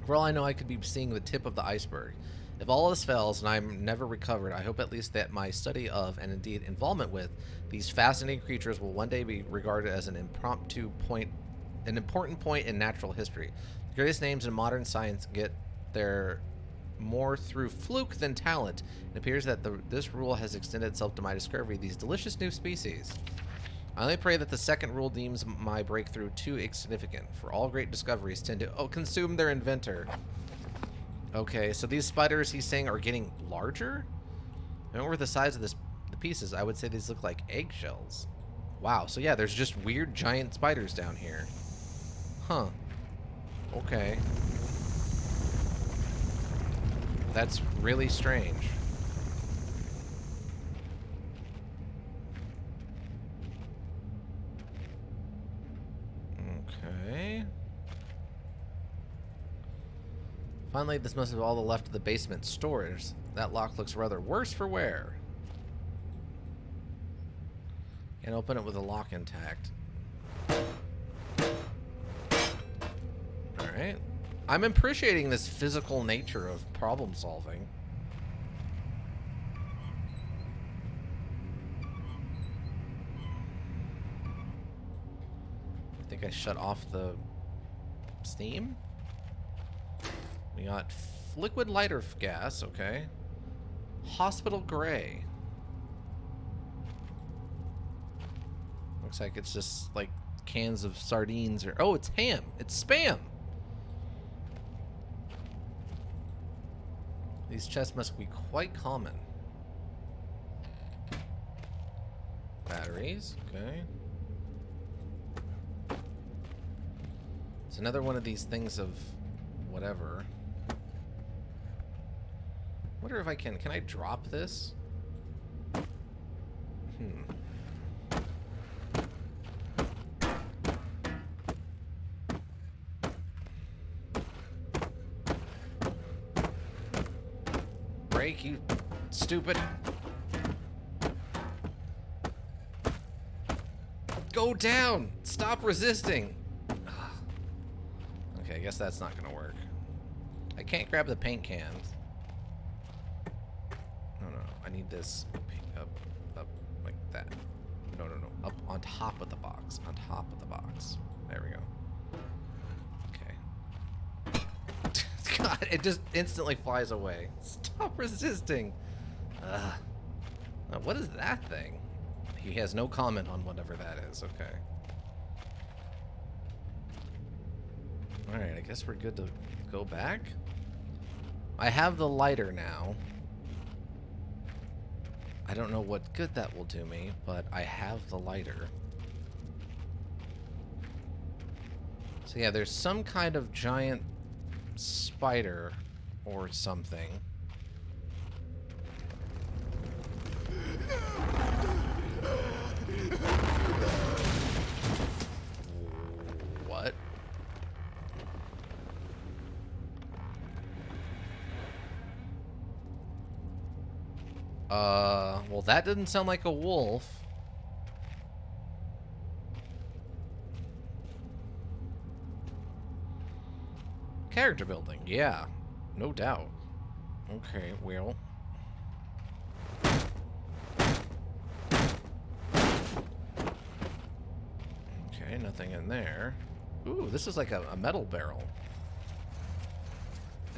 For all I know, I could be seeing the tip of the iceberg. If all this fails and I'm never recovered, I hope at least that my study of, and indeed involvement with, these fascinating creatures will one day be regarded as an important point in natural history. The greatest names in modern science get their more through fluke than talent. It appears that this rule has extended itself to my discovery of these delicious new species. I only pray that the second rule deems my breakthrough too insignificant, for all great discoveries tend to consume their inventor. Okay, so these spiders he's saying are getting larger? I don't know the size of the pieces. I would say these look like eggshells. Wow, so yeah, there's just weird giant spiders down here. Huh. Okay. That's really strange. Okay. Finally, this must have all the left of the basement storage. That lock looks rather worse for wear. Can't open it with a lock intact. Alright. I'm appreciating this physical nature of problem solving. I think I shut off the steam. We got liquid lighter gas, okay. Hospital gray. Looks like it's just like cans of sardines or... Oh, it's ham. It's Spam. These chests must be quite common. Batteries, okay. It's another one of these things of whatever. Wonder if I can I drop this? Break, you stupid. Go Go down! Stop resisting! Okay, I guess that's not gonna work. I can't grab the paint cans. No, I need this up, like that. No, up on top of the box. On top of the box. There we go. Okay. God, it just instantly flies away. Stop resisting! What is that thing? He has no comment on whatever that is. Okay. Alright, I guess we're good to go back. I have the lighter now. I don't know what good that will do me, but I have the lighter. So yeah, there's some kind of giant spider or something. What? Well, that didn't sound like a wolf. Character building, yeah, no doubt. Okay, well. Okay, nothing in there. Ooh, this is like a metal barrel.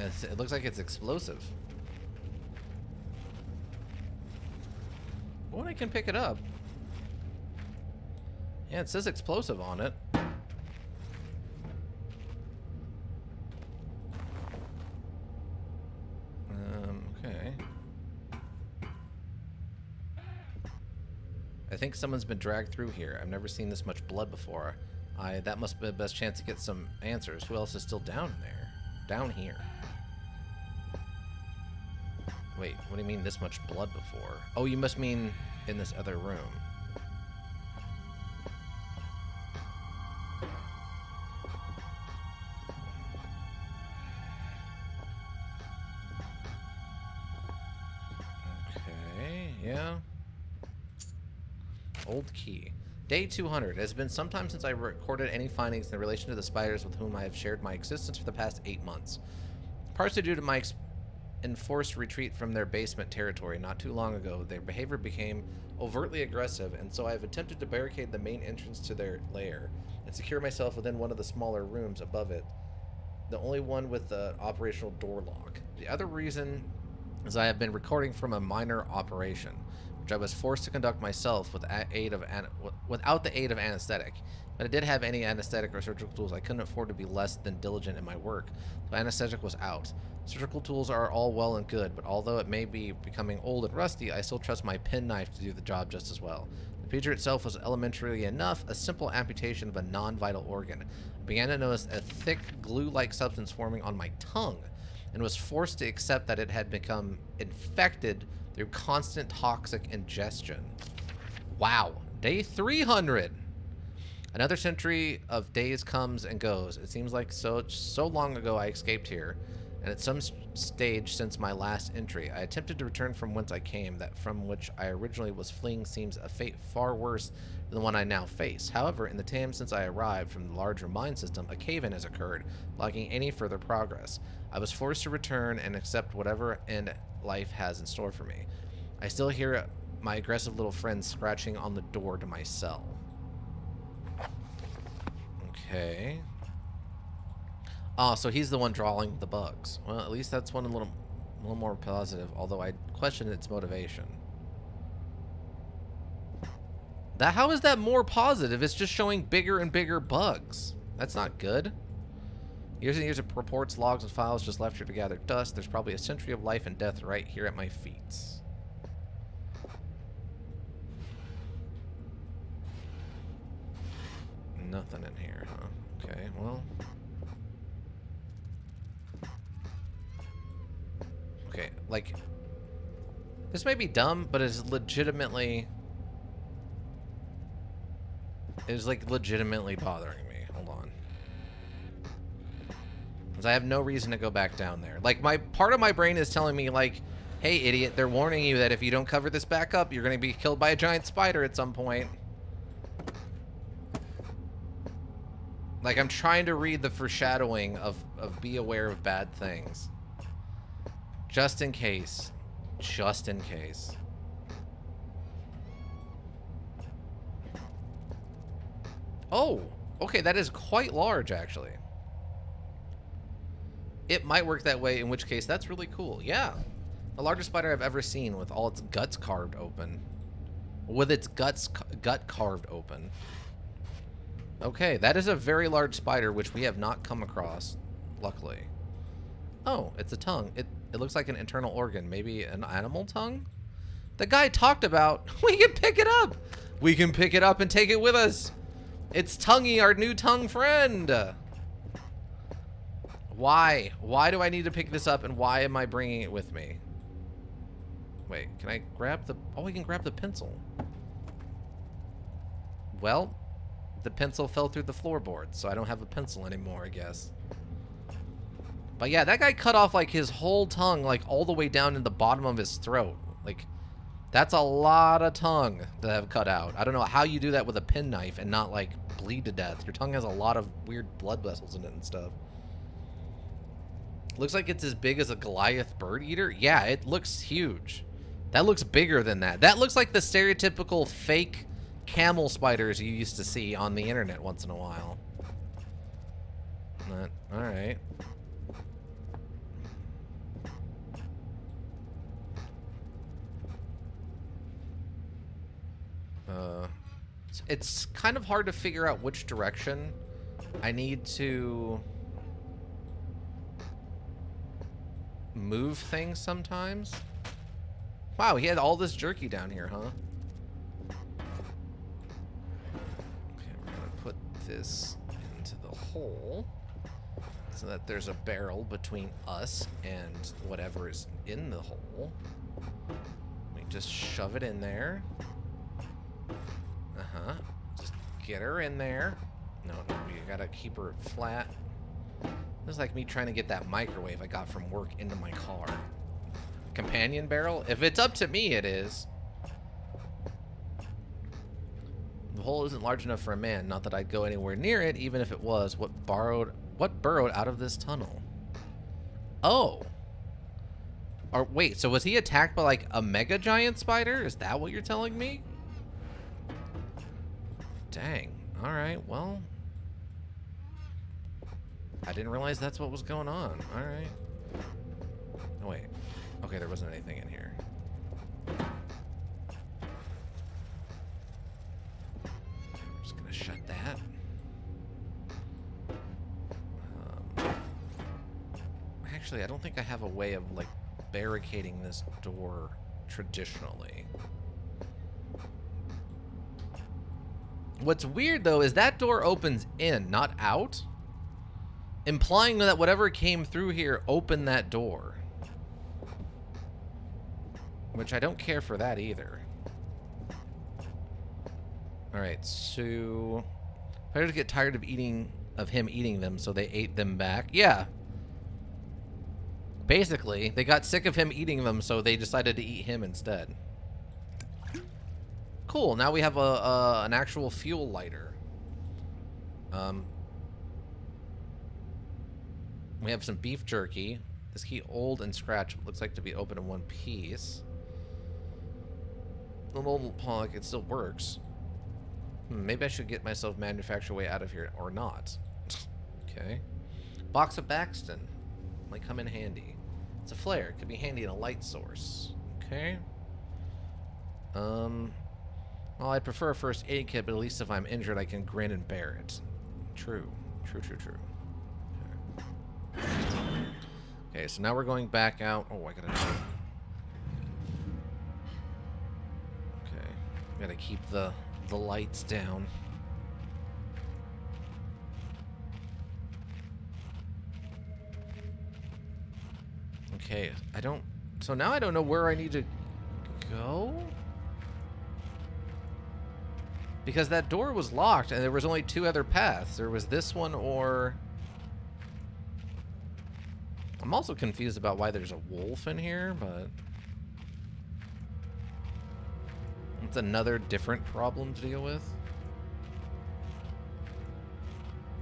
It looks like it's explosive. Well, I can pick it up. Yeah, it says explosive on it. Okay. I think someone's been dragged through here. I've never seen this much blood before. That must be the best chance to get some answers. Who else is still down there? Down here. Wait, what do you mean this much blood before? Oh, you must mean in this other room. Okay, yeah. Old key. Day 200. It has been some time since I recorded any findings in relation to the spiders with whom I have shared my existence for the past 8 months. Partially due to my enforced retreat from their basement territory not too long ago, their behavior became overtly aggressive, and so I have attempted to barricade the main entrance to their lair and secure myself within one of the smaller rooms above it, the only one with the operational door lock. The other reason is I have been recording from a minor operation, which I was forced to conduct myself without the aid of anesthetic. But I did have any anesthetic or surgical tools. I couldn't afford to be less than diligent in my work, so anesthetic was out. Surgical tools are all well and good, but although it may be becoming old and rusty, I still trust my penknife to do the job just as well. The procedure itself was elementary enough, a simple amputation of a non-vital organ. I began to notice a thick, glue-like substance forming on my tongue, and was forced to accept that it had become infected through constant toxic ingestion. Wow. Day 300! Another century of days comes and goes. It seems like so long ago I escaped here, and at some stage since my last entry, I attempted to return from whence I came. That from which I originally was fleeing seems a fate far worse than the one I now face. However, in the time since I arrived from the larger mine system, a cave-in has occurred, blocking any further progress. I was forced to return and accept whatever end life has in store for me. I still hear my aggressive little friend scratching on the door to my cell. Okay. Oh, so he's the one drawing the bugs. Well, at least that's one a little more positive, although I question its motivation. How is that more positive? It's just showing bigger and bigger bugs. That's not good. Years and years of reports, logs, and files just left here to gather dust. There's probably a century of life and death right here at my feet. Nothing in here, huh? Okay, well. Okay, like, this may be dumb, but it's legitimately, legitimately bothering me. Hold on. Because I have no reason to go back down there. Like, part of my brain is telling me, like, hey, idiot, they're warning you that if you don't cover this back up, you're going to be killed by a giant spider at some point. Like, I'm trying to read the foreshadowing of be aware of bad things. Just in case. Just in case. Oh, okay, that is quite large, actually. It might work that way, in which case, that's really cool. Yeah. The largest spider I've ever seen with all its guts carved open. With its gut carved open. Okay, that is a very large spider, which we have not come across, luckily. Oh, it's a tongue. It looks like an internal organ. Maybe an animal tongue? The guy talked about, we can pick it up! We can pick it up and take it with us! It's Tonguey, our new tongue friend! Why? Why do I need to pick this up, and why am I bringing it with me? Wait, can I grab the... Oh, I can grab the pencil. Well, the pencil fell through the floorboard, so I don't have a pencil anymore, I guess. But yeah, that guy cut off, like, his whole tongue, like, all the way down in the bottom of his throat. Like, that's a lot of tongue to have cut out. I don't know how you do that with a penknife and not, like, bleed to death. Your tongue has a lot of weird blood vessels in it and stuff. Looks like it's as big as a Goliath bird eater. Yeah, it looks huge. That looks bigger than that. That looks like the stereotypical fake camel spiders you used to see on the internet once in a while. All right. It's kind of hard to figure out which direction I need to move things sometimes. Wow, he had all this jerky down here, huh? Okay, we're gonna put this into the hole so that there's a barrel between us and whatever is in the hole. We just shove it in there. Uh-huh. Just get her in there. No, we gotta keep her flat. This is like me trying to get that microwave I got from work into my car. Companion barrel? If it's up to me, it is. The hole isn't large enough for a man. Not that I'd go anywhere near it, even if it was. What burrowed out of this tunnel? Oh. Or wait, so was he attacked by like a mega giant spider? Is that what you're telling me? Dang. All right, well. I didn't realize that's what was going on. All right. Oh, wait. Okay, there wasn't anything in here. I'm just gonna shut that. Actually, I don't think I have a way of, like, barricading this door traditionally. What's weird, though, is that door opens in, not out. Implying that whatever came through here opened that door. Which I don't care for that either. Alright, so... Players get tired of him eating them, so they ate them back. Yeah. Basically, they got sick of him eating them, so they decided to eat him instead. Cool, now we have an actual fuel lighter. We have some beef jerky. This key old and scratched, looks like to be open in one piece. A little like it still works. Maybe I should get myself manufactured way out of here, or not. Okay. Box of Baxton. Might come in handy. It's a flare. Could be handy in a light source. Okay. Well, I'd prefer a first aid kit, but at least if I'm injured, I can grin and bear it. True. True, true, true. Okay, so now we're going back out. Oh, I gotta... Okay. Gotta keep the lights down. Okay, I don't... So now I don't know where I need to go? Because that door was locked, and there was only two other paths. There was this one, or... I'm also confused about why there's a wolf in here, but... It's another different problem to deal with.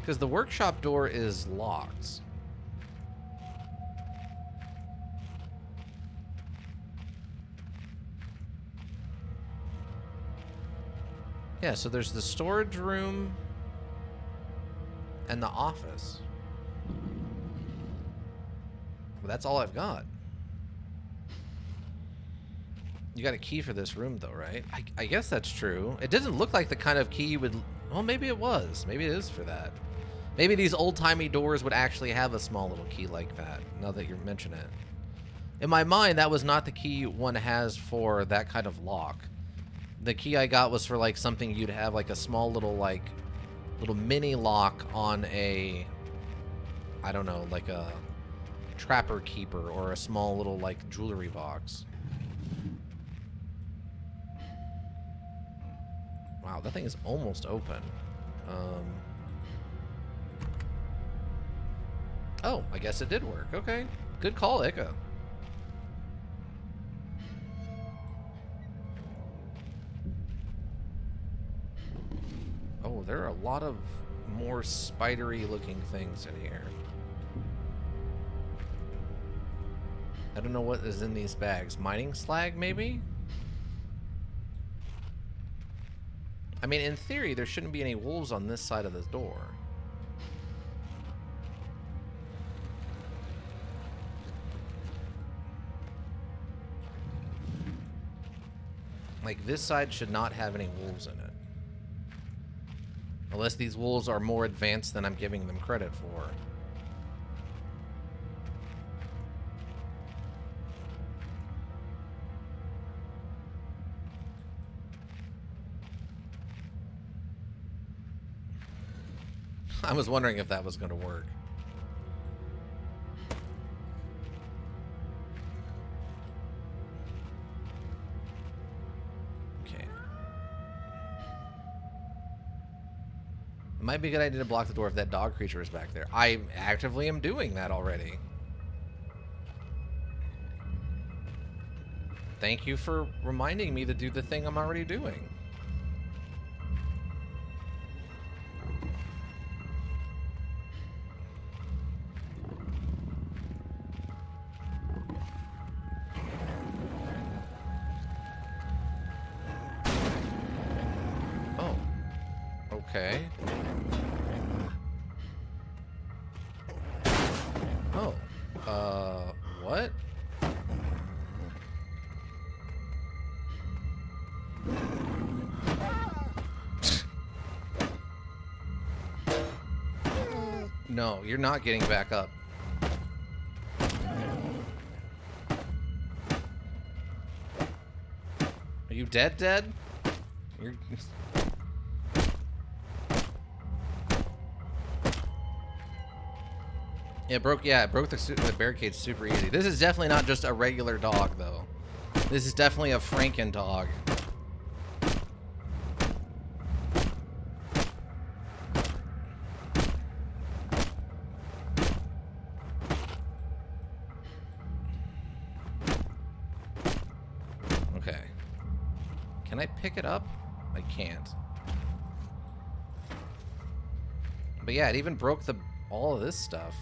Because the workshop door is locked. Yeah, so there's the storage room and the office. Well, that's all I've got. You got a key for this room, though, right? I guess that's true. It doesn't look like the kind of key you would... Well, maybe it was. Maybe it is for that. Maybe these old-timey doors would actually have a small little key like that, now that you mention it. In my mind, that was not the key one has for that kind of lock. The key I got was for, like, something you'd have, like, a small little, like, little mini lock on a... I don't know, like a trapper keeper or a small little, like, jewelry box. Wow, that thing is almost open. Oh, I guess it did work. Okay. Good call, Ika. Oh, there are a lot of more spidery looking things in here. I don't know what is in these bags. Mining slag, maybe? I mean, in theory, there shouldn't be any wolves on this side of the door. Like, this side should not have any wolves in it. Unless these wolves are more advanced than I'm giving them credit for. I was wondering if that was going to work. Okay. It might be a good idea to block the door if that dog creature is back there. I actively am doing that already. Thank you for reminding me to do the thing I'm already doing. Okay. Oh. What? No, you're not getting back up. Are you dead? You're... It broke the barricade super easy. This is definitely not just a regular dog, though. This is definitely a Franken dog. Okay. Can I pick it up? I can't. But yeah, it even broke all of this stuff.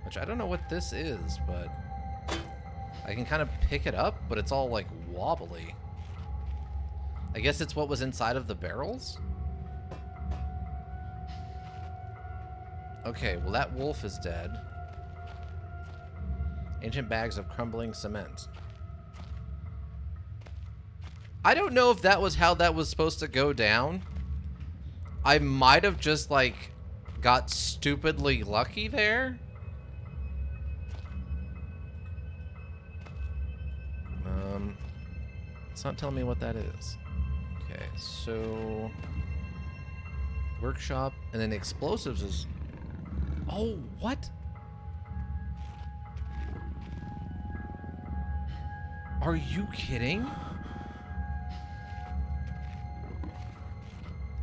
Which I don't know what this is, but I can kind of pick it up, but it's all like wobbly. I guess it's what was inside of the barrels? Okay, well that wolf is dead. Ancient bags of crumbling cement. I don't know if that was how that was supposed to go down. I might have just like got stupidly lucky there. It's not telling me what that is. Okay, so workshop, and then explosives is... Oh, what? Are you kidding?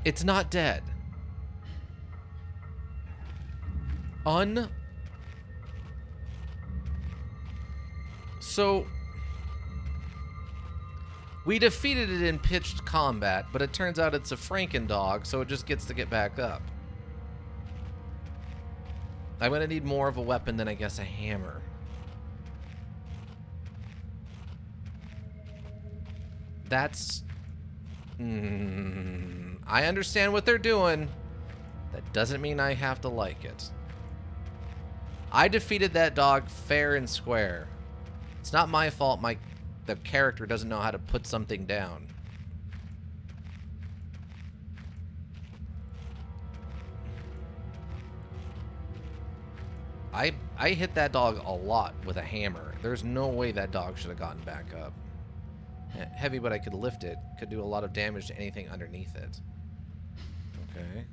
It's not dead. So We defeated it in pitched combat, but it turns out it's a Franken dog, so it just gets to get back up. I'm gonna need more of a weapon than, I guess, a hammer. That's... I understand what they're doing. That doesn't mean I have to like it. I defeated that dog fair and square. It's not my fault the character doesn't know how to put something down. I hit that dog a lot with a hammer. There's no way that dog should have gotten back up. Heavy, but I could lift it. Could do a lot of damage to anything underneath it. Okay.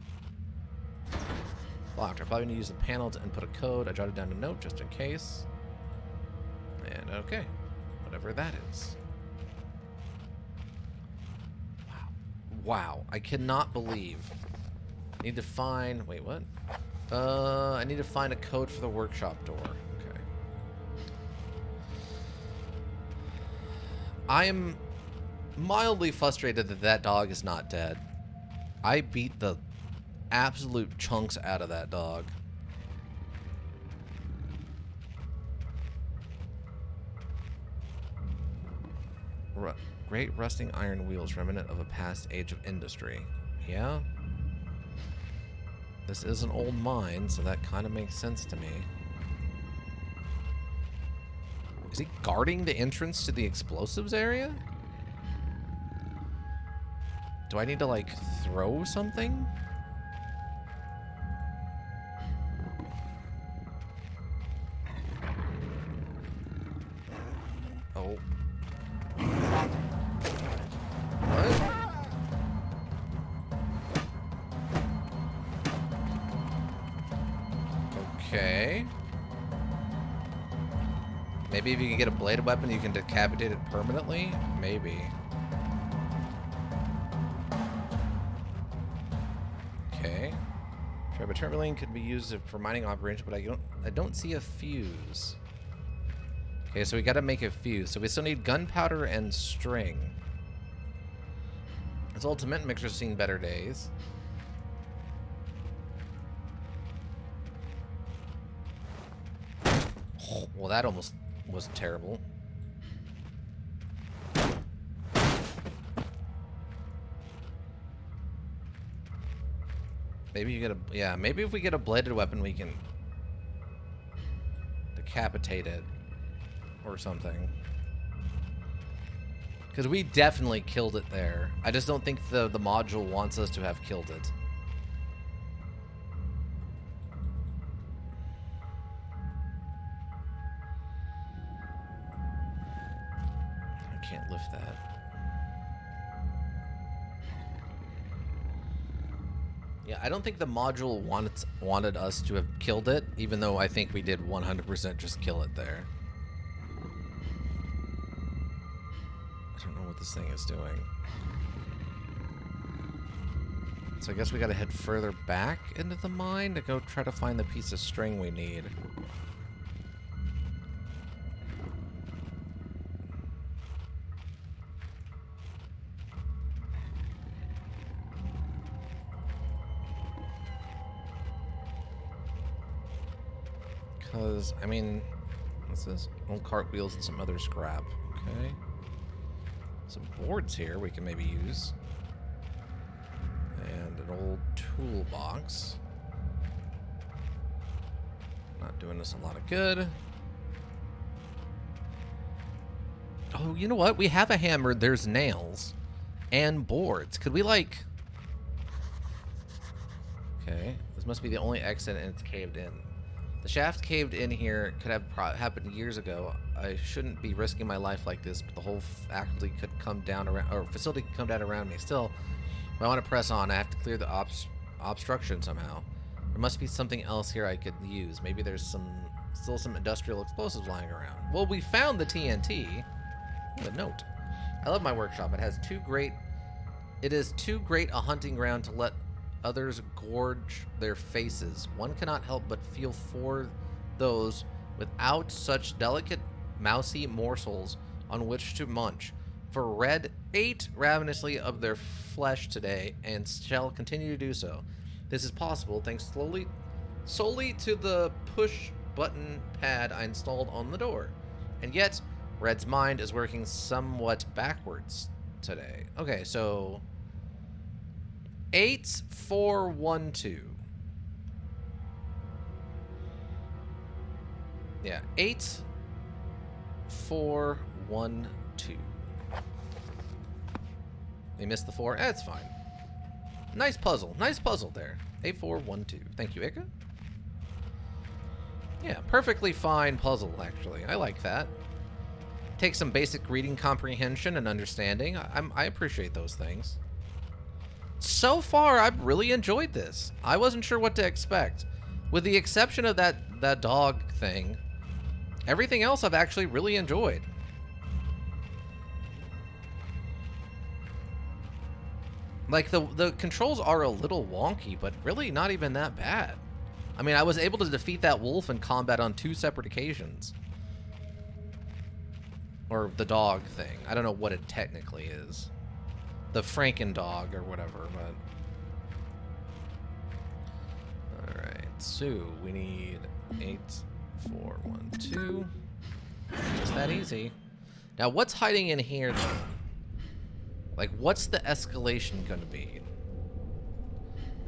Locked. I probably need to use the panel to input a code. I jotted down a note just in case. And okay. Whatever that is. Wow. Wow. I cannot believe. I need to find... Wait, what? I need to find a code for the workshop door. Okay. I am mildly frustrated that that dog is not dead. I beat the absolute chunks out of that dog. Great rusting iron wheels, remnant of a past age of industry. Yeah? This is an old mine, so that kind of makes sense to me. Is he guarding the entrance to the explosives area? Do I need to, like, throw something? Oh. What? Okay. Maybe if you can get a bladed weapon, you can decapitate it permanently? Maybe. Okay. Trabetermaline could be used for mining operation, but I don't see a fuse. Okay, so we gotta make a fuse. So we still need gunpowder and string. This ultimate mixer's seen better days. Oh, well, that almost was terrible. Maybe you get a... Yeah, maybe if we get a bladed weapon, we can decapitate it or something. Because we definitely killed it there. I just don't think the module wants us to have killed it. I can't lift that. Yeah, I don't think the module wanted us to have killed it, even though I think we did 100% just kill it there. I don't know what this thing is doing. So I guess we gotta head further back into the mine to go try to find the piece of string we need. Because, I mean, what's this? Old cartwheels and some other scrap. Okay. Some boards here we can maybe use. And an old toolbox. Not doing us a lot of good. Oh, you know what? We have a hammer. There's nails. And boards. Could we, like... Okay. This must be the only exit and it's caved in. The shaft caved in here. Could have happened years ago. I shouldn't be risking my life like this, but the whole faculty could come down around, or facility could come down around me. Still, if I want to press on, I have to clear the obstruction somehow. There must be something else here I could use. Maybe there's still some industrial explosives lying around. Well, we found the TNT. The note. I love my workshop. It is too great a hunting ground to let others gorge their faces. One cannot help but feel for those without such delicate, mousy morsels on which to munch. For red ate ravenously of their flesh today and shall continue to do so. This is possible thanks solely to the push button pad I installed on the door. And yet, Red's mind is working somewhat backwards today. Okay, so 8412. Yeah, 8412. They missed the 4. That's fine. Nice puzzle. Nice puzzle there. 8412. Thank you, Ika. Yeah, perfectly fine puzzle, actually. I like that. Takes some basic reading comprehension and understanding. I appreciate those things. So far, I've really enjoyed this. I wasn't sure what to expect. With the exception of that dog thing, everything else I've actually really enjoyed. Like, the controls are a little wonky, but really not even that bad. I mean, I was able to defeat that wolf in combat on 2 separate occasions. Or the dog thing. I don't know what it technically is. The Franken dog or whatever, but... Alright, so we need 8412. Just that easy. Now, what's hiding in here, though? Like, what's the escalation going to be?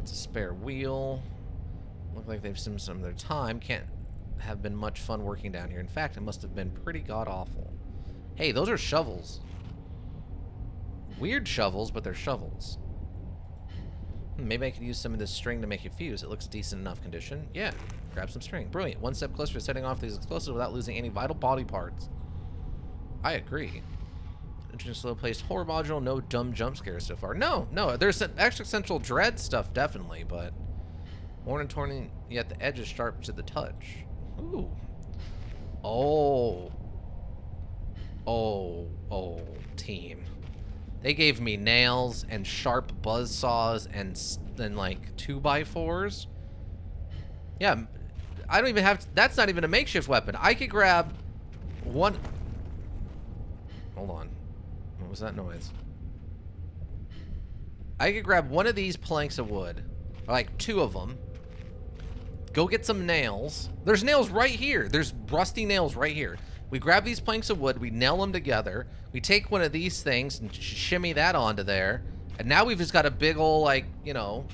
It's a spare wheel. Look like they've spent some of their time. Can't have been much fun working down here. In fact, it must have been pretty god-awful. Hey, those are shovels. Weird shovels, but they're shovels. Maybe I could use some of this string to make a fuse. It looks decent enough condition. Yeah, grab some string. Brilliant. One step closer to setting off these explosives without losing any vital body parts. I agree. Interesting slow-paced horror module. No dumb jump scares so far. No. There's some existential dread stuff, definitely, but worn and torn, yet the edge is sharp to the touch. Ooh. Oh, team. They gave me nails and sharp buzz saws and then like 2x4s. Yeah, I don't even have to, that's not even a makeshift weapon. I could grab one. Hold on. What was that noise? I could grab one of these planks of wood, or like 2 of them. Go get some nails. There's nails right here. There's rusty nails right here. We grab these planks of wood, we nail them together, we take one of these things and shimmy that onto there, and now we've just got a big ol', like, you know,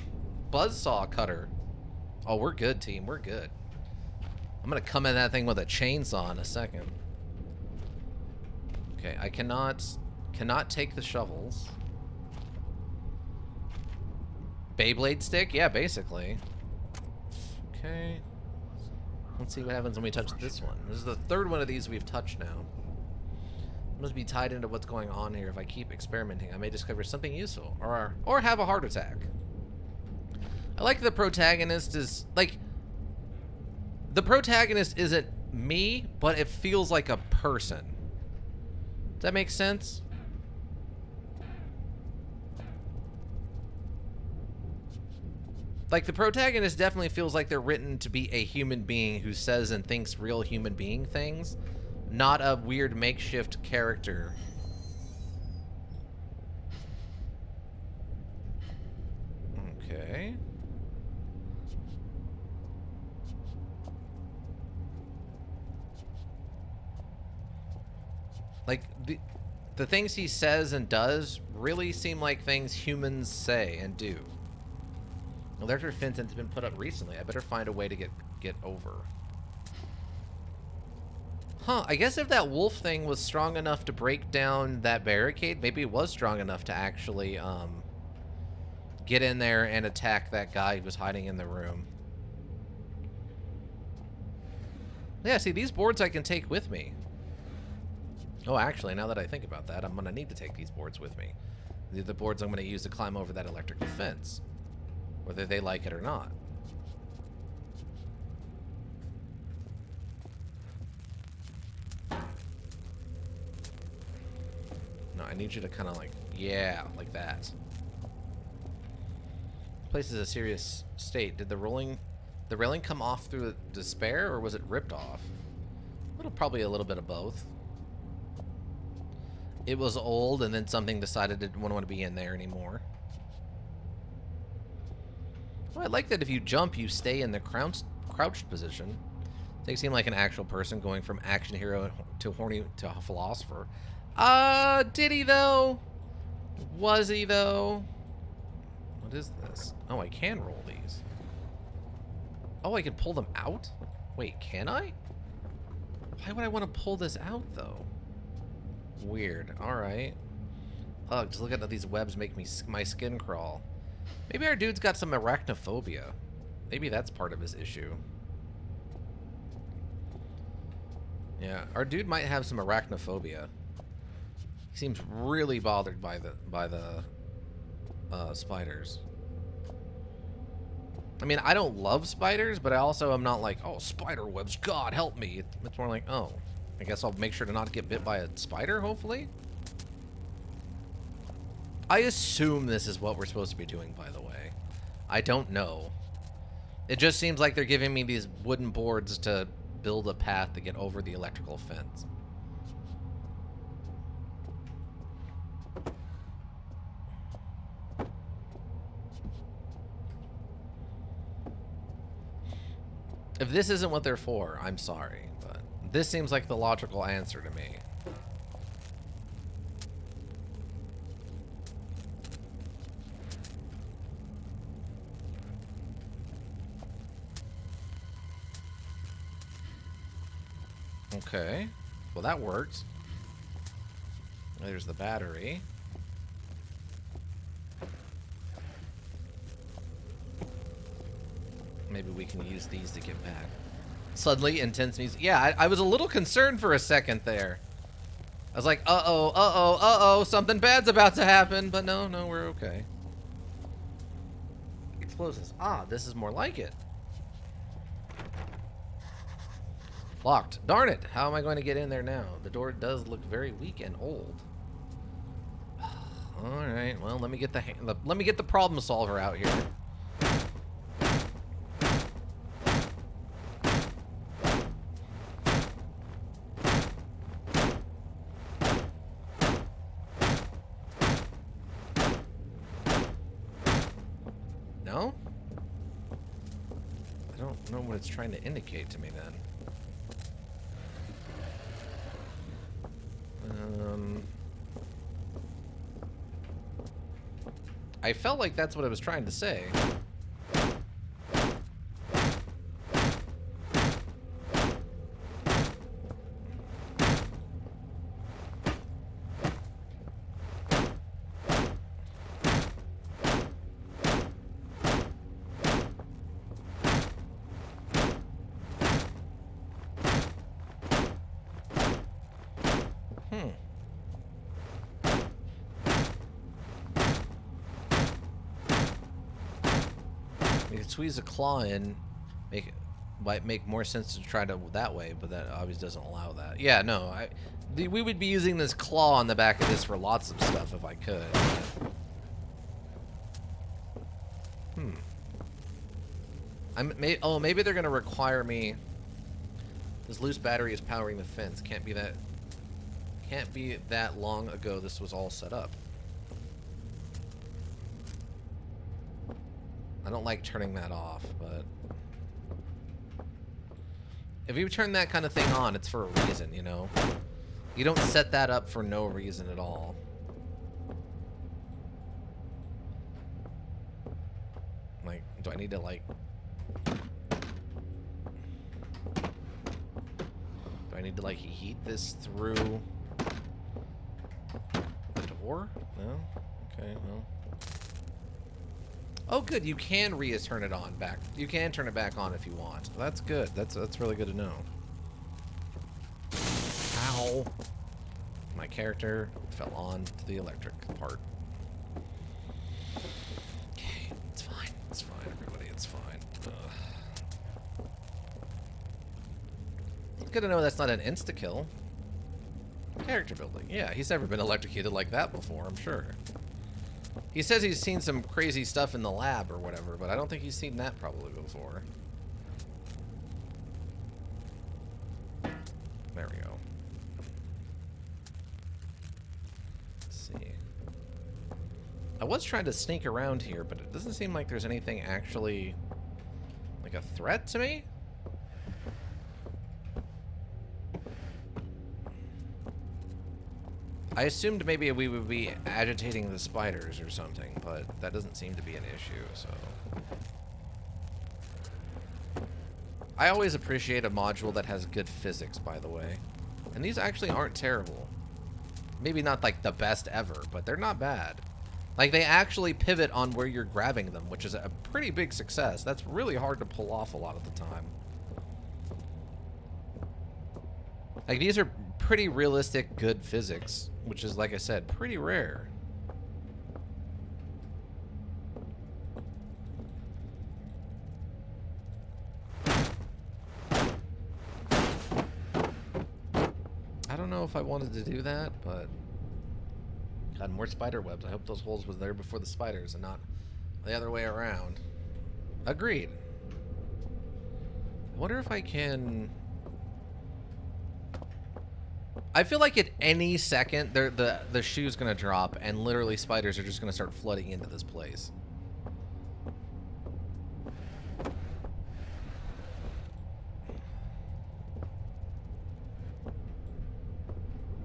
buzzsaw cutter. Oh, we're good, team. We're good. I'm gonna come in that thing with a chainsaw in a second. Okay, I cannot take the shovels. Beyblade stick? Yeah, basically. Okay. Let's see what happens when we touch this one. This is the 3rd one of these we've touched now. It must be tied into what's going on here. If I keep experimenting, I may discover something useful or have a heart attack. I like the protagonist is like the protagonist isn't me, but it feels like a person. Does that make sense? Like, the protagonist definitely feels like they're written to be a human being who says and thinks real human being things, not a weird makeshift character. Okay. Like, the things he says and does really seem like things humans say and do. Electric fence has been put up recently. I better find a way to get over. Huh, I guess if that wolf thing was strong enough to break down that barricade, maybe it was strong enough to actually get in there and attack that guy who was hiding in the room. Yeah, see, these boards I can take with me. Oh, actually, now that I think about that, I'm going to need to take these boards with me. These are the boards I'm going to use to climb over that electrical fence, whether they like it or not. No, I need you to kind of like, yeah, like that. This place is a serious state. Did the railing come off through despair, or was it ripped off? Probably a little bit of both. It was old, and then something decided it wouldn't want to be in there anymore. Well, I like that if you jump, you stay in the crouched position. They seem like an actual person going from action hero to horny to a philosopher. Did he though? Was he though? What is this? Oh, I can roll these. Oh, I can pull them out? Wait, can I? Why would I want to pull this out though? Weird. All right. Ugh, just look at these webs make me my skin crawl. Maybe our dude's got some arachnophobia. Maybe that's part of his issue. Yeah, our dude might have some arachnophobia. He seems really bothered by the spiders. I mean, I don't love spiders, but I also am not like, oh, spider webs, God help me. It's more like, oh, I guess I'll make sure to not get bit by a spider, hopefully. I assume this is what we're supposed to be doing, by the way. I don't know. It just seems like they're giving me these wooden boards to build a path to get over the electrical fence. If this isn't what they're for, I'm sorry, but this seems like the logical answer to me. Okay, well that works. There's the battery. Maybe we can use these to get back. Suddenly, intense music. Yeah, I was a little concerned for a second there. I was like, uh-oh, uh-oh, uh-oh, something bad's about to happen. But no, we're okay. Explosives. Ah, this is more like it. Locked. Darn it. How am I going to get in there now? The door does look very weak and old. All right. Well, let me get the problem solver out here. No? I don't know what it's trying to indicate to me then. I felt like that's what I was trying to say. You can squeeze a claw in, might make more sense to try to that way, but that obviously doesn't allow that. Yeah, no, we would be using this claw on the back of this for lots of stuff if I could. Oh, maybe they're gonna require me. This loose battery is powering the fence. Can't be that long ago this was all set up. I don't like turning that off, but if you turn that kind of thing on, it's for a reason, you know? You don't set that up for no reason at all. Like, do I need to, like... Do I need to, like, heat this through the door? No? Okay, well... Oh, good. You can turn it on back. You can turn it back on if you want. That's good. That's really good to know. Ow. My character fell on to the electric part. Okay, it's fine. It's fine, everybody. It's fine. It's good to know that's not an insta-kill. Character building. Yeah, he's never been electrocuted like that before, I'm sure. He says he's seen some crazy stuff in the lab or whatever, but I don't think he's seen that probably before. There we go. I was trying to sneak around here, but it doesn't seem like there's anything actually like a threat to me. I assumed maybe we would be agitating the spiders or something, but that doesn't seem to be an issue, so. I always appreciate a module that has good physics, by the way. And these actually aren't terrible. Maybe not like the best ever, but they're not bad. Like, they actually pivot on where you're grabbing them, which is a pretty big success. That's really hard to pull off a lot of the time. Like, these are pretty realistic, good physics, which is, like I said, pretty rare. I don't know if I wanted to do that, but... God, more spider webs. I hope those holes was there before the spiders and not the other way around. Agreed. I wonder if I can... I feel like at any second, the shoe's gonna drop, and literally spiders are just gonna start flooding into this place.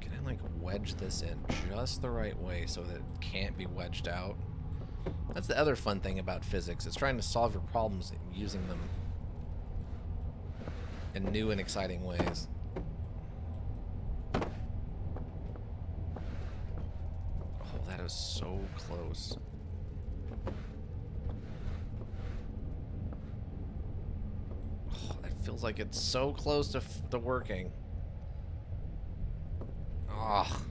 Can I, like, wedge this in just the right way so that it can't be wedged out? That's the other fun thing about physics. It's trying to solve your problems using them in new and exciting ways. That is so close. Oh, that feels like it's so close to working. Ah.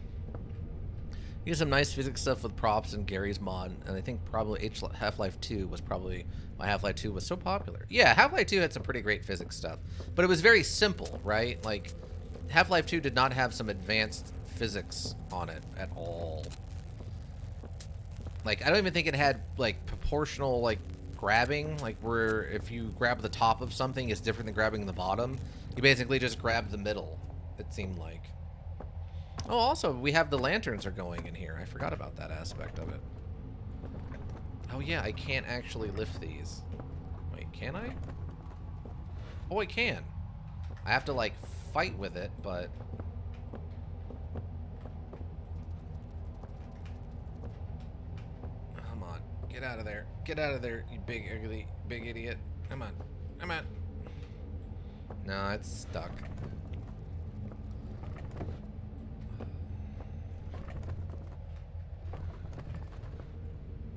He has some nice physics stuff with props in Gary's mod, and I think probably Half-Life 2 was probably why Half-Life 2 was so popular. Yeah, Half-Life 2 had some pretty great physics stuff, but it was very simple, right? Like, Half-Life 2 did not have some advanced physics on it at all. Like, I don't even think it had, like, proportional, like, grabbing. Like, where if you grab the top of something, it's different than grabbing the bottom. You basically just grab the middle, it seemed like. Oh, also, we have the lanterns are going in here. I forgot about that aspect of it. Oh, yeah, I can't actually lift these. Wait, can I? Oh, I can. I have to, like, fight with it, but... Get out of there. Get out of there, you big, ugly, big idiot. Come on. Come on. No, it's stuck.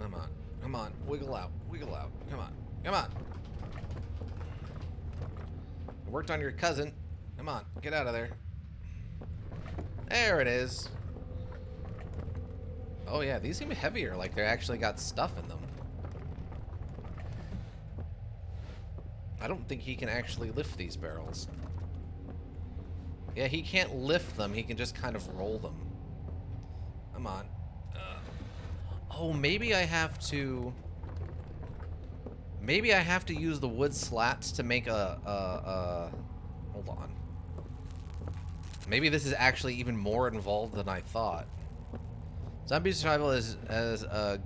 Come on. Come on. Wiggle out. Wiggle out. Come on. Come on. I worked on your cousin. Come on. Get out of there. There it is. Oh yeah, these seem heavier, like they actually got stuff in them. I don't think he can actually lift these barrels. Yeah, he can't lift them, he can just kind of roll them. Come on. Oh, maybe I have to... Maybe I have to use the wood slats to make hold on. Maybe this is actually even more involved than I thought. Zombie survival as a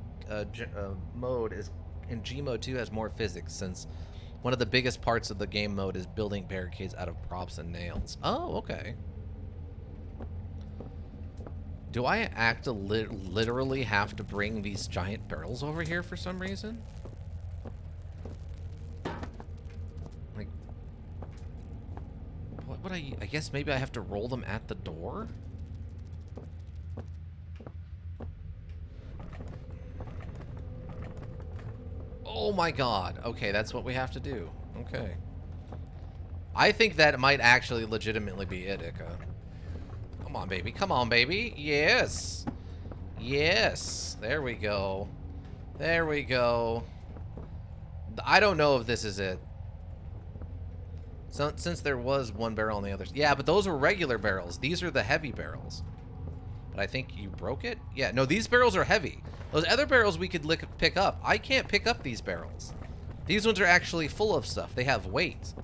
mode is in G mode 2 has more physics, since one of the biggest parts of the game mode is building barricades out of props and nails. Oh, okay. Do I literally have to bring these giant barrels over here for some reason? Like, what would I guess maybe I have to roll them at the door? Oh my god. Okay, that's what we have to do. Okay. I think that might actually legitimately be it, Ika. Come on, baby. Come on, baby. Yes. Yes. There we go. There we go. I don't know if this is it. So, since there was one barrel on the other... Yeah, but those were regular barrels. These are the heavy barrels. But I think you broke it? Yeah, no, these barrels are heavy. Those other barrels we could pick up. I can't pick up these barrels. These ones are actually full of stuff. They have weight.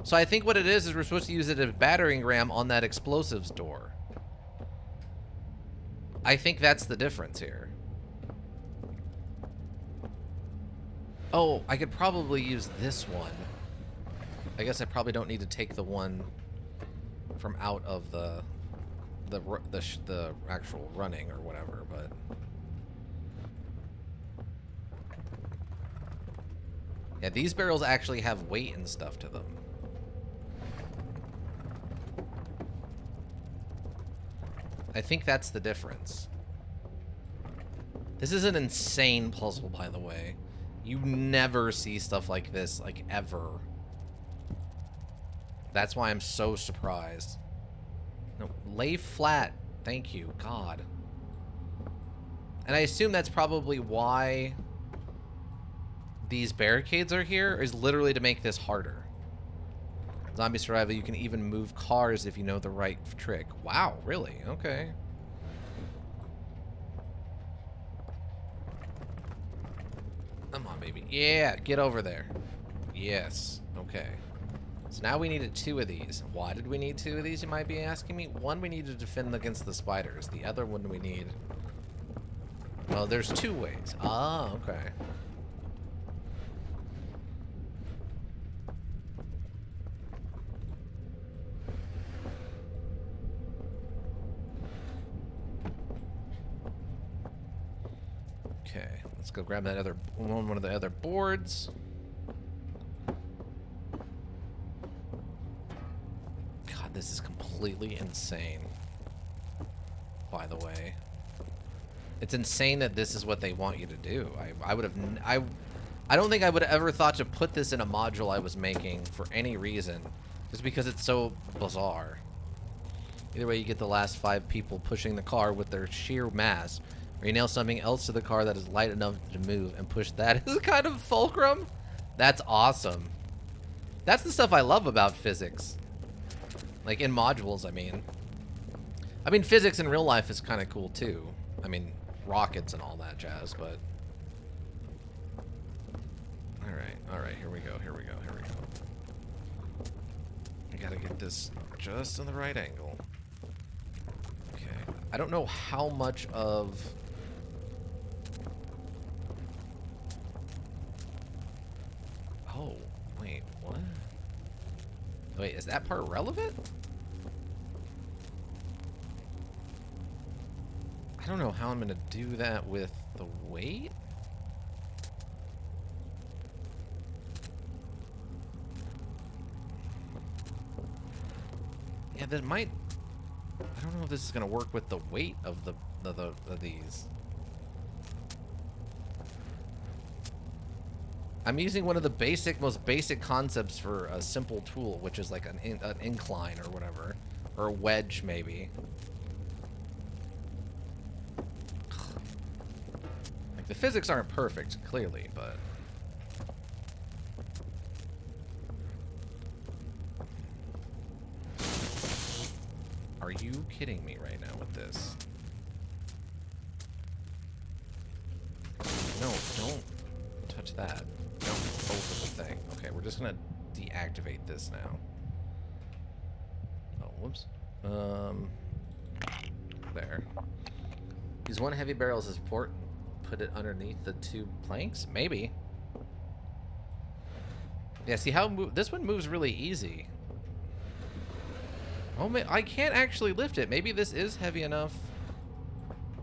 So I think what it is we're supposed to use it as a battering ram on that explosives door. I think that's the difference here. Oh, I could probably use this one. I guess I probably don't need to take the one from out of the actual running or whatever, but yeah, these barrels actually have weight and stuff to them. I think that's the difference. This is an insane puzzle, by the way. You never see stuff like this, like, ever. That's why I'm so surprised. No, lay flat. Thank you. God. And I assume that's probably why these barricades are here, is literally to make this harder. Zombie survival, you can even move cars if you know the right trick. Wow, really? Okay. Come on, baby. Yeah, get over there. Yes. Okay. So now we needed 2 of these. Why did we need 2 of these, you might be asking me? One, we need to defend against the spiders. The other one we need... Well, there's 2 ways. Ah, okay. Okay, let's go grab that other one of the other boards. God, this is completely insane. By the way, it's insane that this is what they want you to do. I would have I don't think I would have ever thought to put this in a module I was making for any reason, just because it's so bizarre. Either way, you get the last 5 people pushing the car with their sheer mass. Or you nail something else to the car that is light enough to move and push that as a kind of fulcrum? That's awesome. That's the stuff I love about physics. Like, in modules, I mean. I mean, physics in real life is kind of cool, too. I mean, rockets and all that jazz, but... Alright, here we go, here we go, here we go. I gotta get this just in the right angle. Okay. I don't know how much of... Oh, wait, what? Wait, is that part relevant? I don't know how I'm gonna do that with the weight. Yeah, that might... I don't know if this is gonna work with the weight of of these. I'm using one of the most basic concepts for a simple tool, which is like an incline or whatever. Or a wedge, maybe. Like, the physics aren't perfect, clearly, but... Are you kidding me right now with this? No, don't touch that. Don't open the thing. Okay, we're just gonna deactivate this now. Oh, whoops. There. Use 1 heavy barrel as a support. Put it underneath the 2 planks? Maybe. Yeah, see how this one moves really easy. Oh, I can't actually lift it. Maybe this is heavy enough.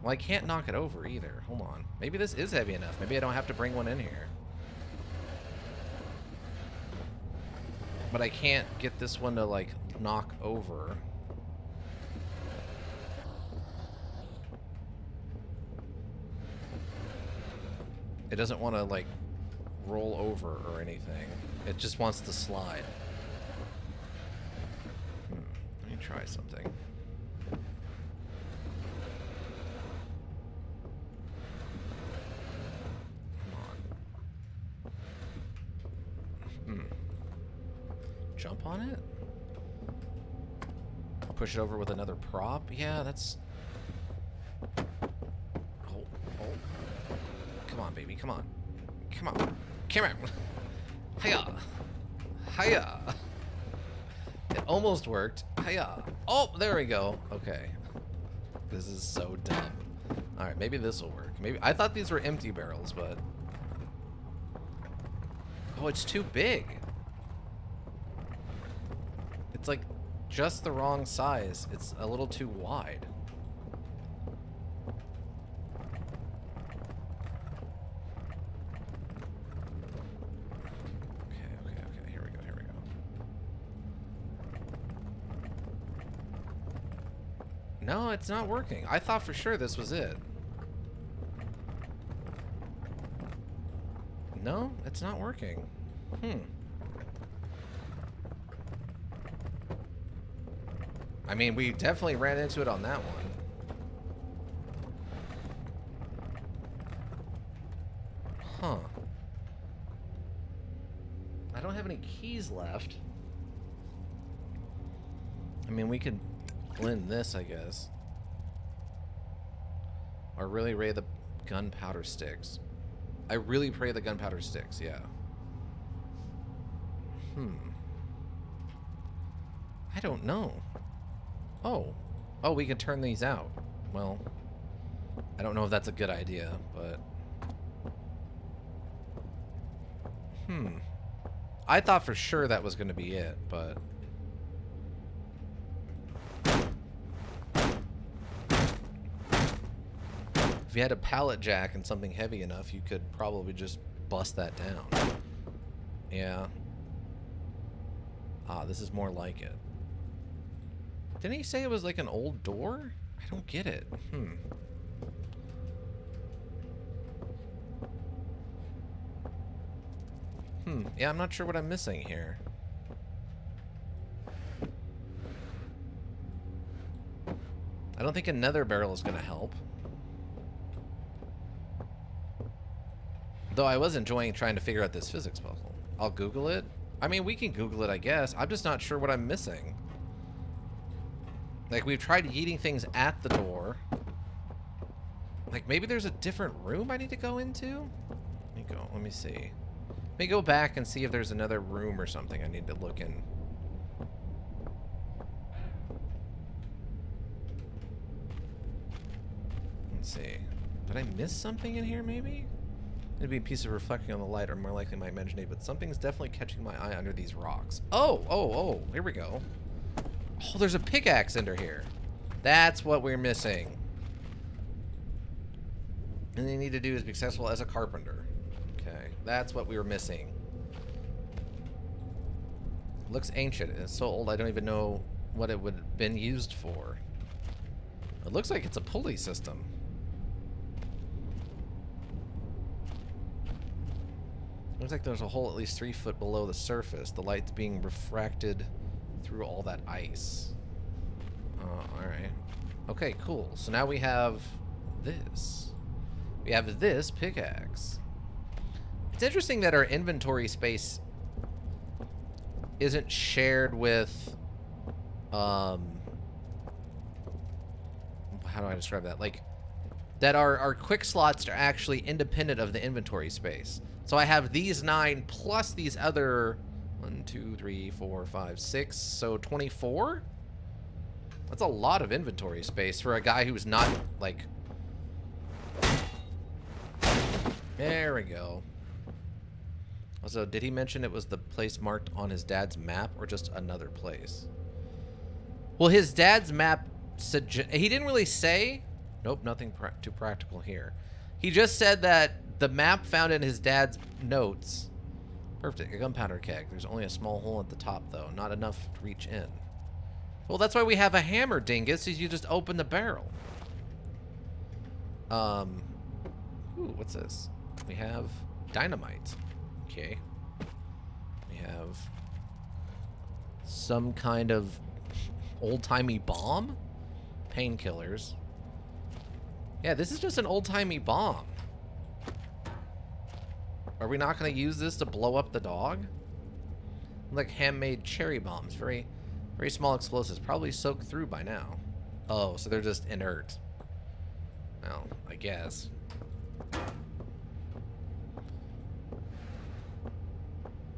Well, I can't knock it over either. Hold on. Maybe this is heavy enough. Maybe I don't have to bring one in here. But I can't get this one to, like, knock over. It doesn't want to, like, roll over or anything. It just wants to slide. Let me try something. Come on. Jump on it? Push it over with another prop? Yeah, that's... Oh. Come on, baby, come on. Come on. Come on. Hiya. Hiya. It almost worked. Hiya. Oh, there we go. Okay. This is so dumb. Alright, maybe this will work. Maybe I thought these were empty barrels, but... Oh, it's too big. It's like just the wrong size. It's a little too wide. Okay, here we go. No, it's not working. I thought for sure this was it. No, it's not working. I mean, we definitely ran into it on that one. Huh. I don't have any keys left. I mean, we could blend this, I guess. Or really ray the gunpowder sticks. I really pray the gunpowder sticks, yeah. I don't know. Oh, we can turn these out. Well, I don't know if that's a good idea, but... I thought for sure that was going to be it, but... If you had a pallet jack and something heavy enough, you could probably just bust that down. Yeah. Ah, this is more like it. Didn't he say it was like an old door? I don't get it. Yeah, I'm not sure what I'm missing here. I don't think a nether barrel is going to help. Though I was enjoying trying to figure out this physics puzzle. I'll Google it. I mean, we can Google it, I guess. I'm just not sure what I'm missing. Like, we've tried yeeting things at the door. Like, maybe there's a different room I need to go into? Let me see. Let me go back and see if there's another room or something I need to look in. Let's see. Did I miss something in here, maybe? It'd be a piece of reflecting on the light, or more likely my imagination, but something's definitely catching my eye under these rocks. Oh, here we go. Oh, there's a pickaxe under here. That's what we're missing. And they need to do is be successful as a carpenter. Okay, that's what we were missing. Looks ancient. It's so old I don't even know what it would have been used for. It looks like it's a pulley system. Looks like there's a hole at least 3 foot below the surface. The light's being refracted through all that ice. Alright. Okay, cool. So now we have this. We have this pickaxe. It's interesting that our inventory space isn't shared with, how do I describe that? Like, that our quick slots are actually independent of the inventory space. So I have these 9 plus these other 1, 2, 3, 4, 5, 6, so 24? That's a lot of inventory space for a guy who's not, like... There we go. Also, did he mention it was the place marked on his dad's map, or just another place? Well, his dad's map he didn't really say... Nope, nothing too practical here. He just said that the map found in his dad's notes... Perfect, a gunpowder keg. There's only a small hole at the top, though. Not enough to reach in. Well, that's why we have a hammer, dingus, is you just open the barrel. Ooh, what's this? We have dynamite. Okay. We have some kind of old-timey bomb? Painkillers. Yeah, this is just an old-timey bomb. Are we not going to use this to blow up the dog? Like handmade cherry bombs. Very, very small explosives. Probably soaked through by now. Oh, so they're just inert. Well, I guess.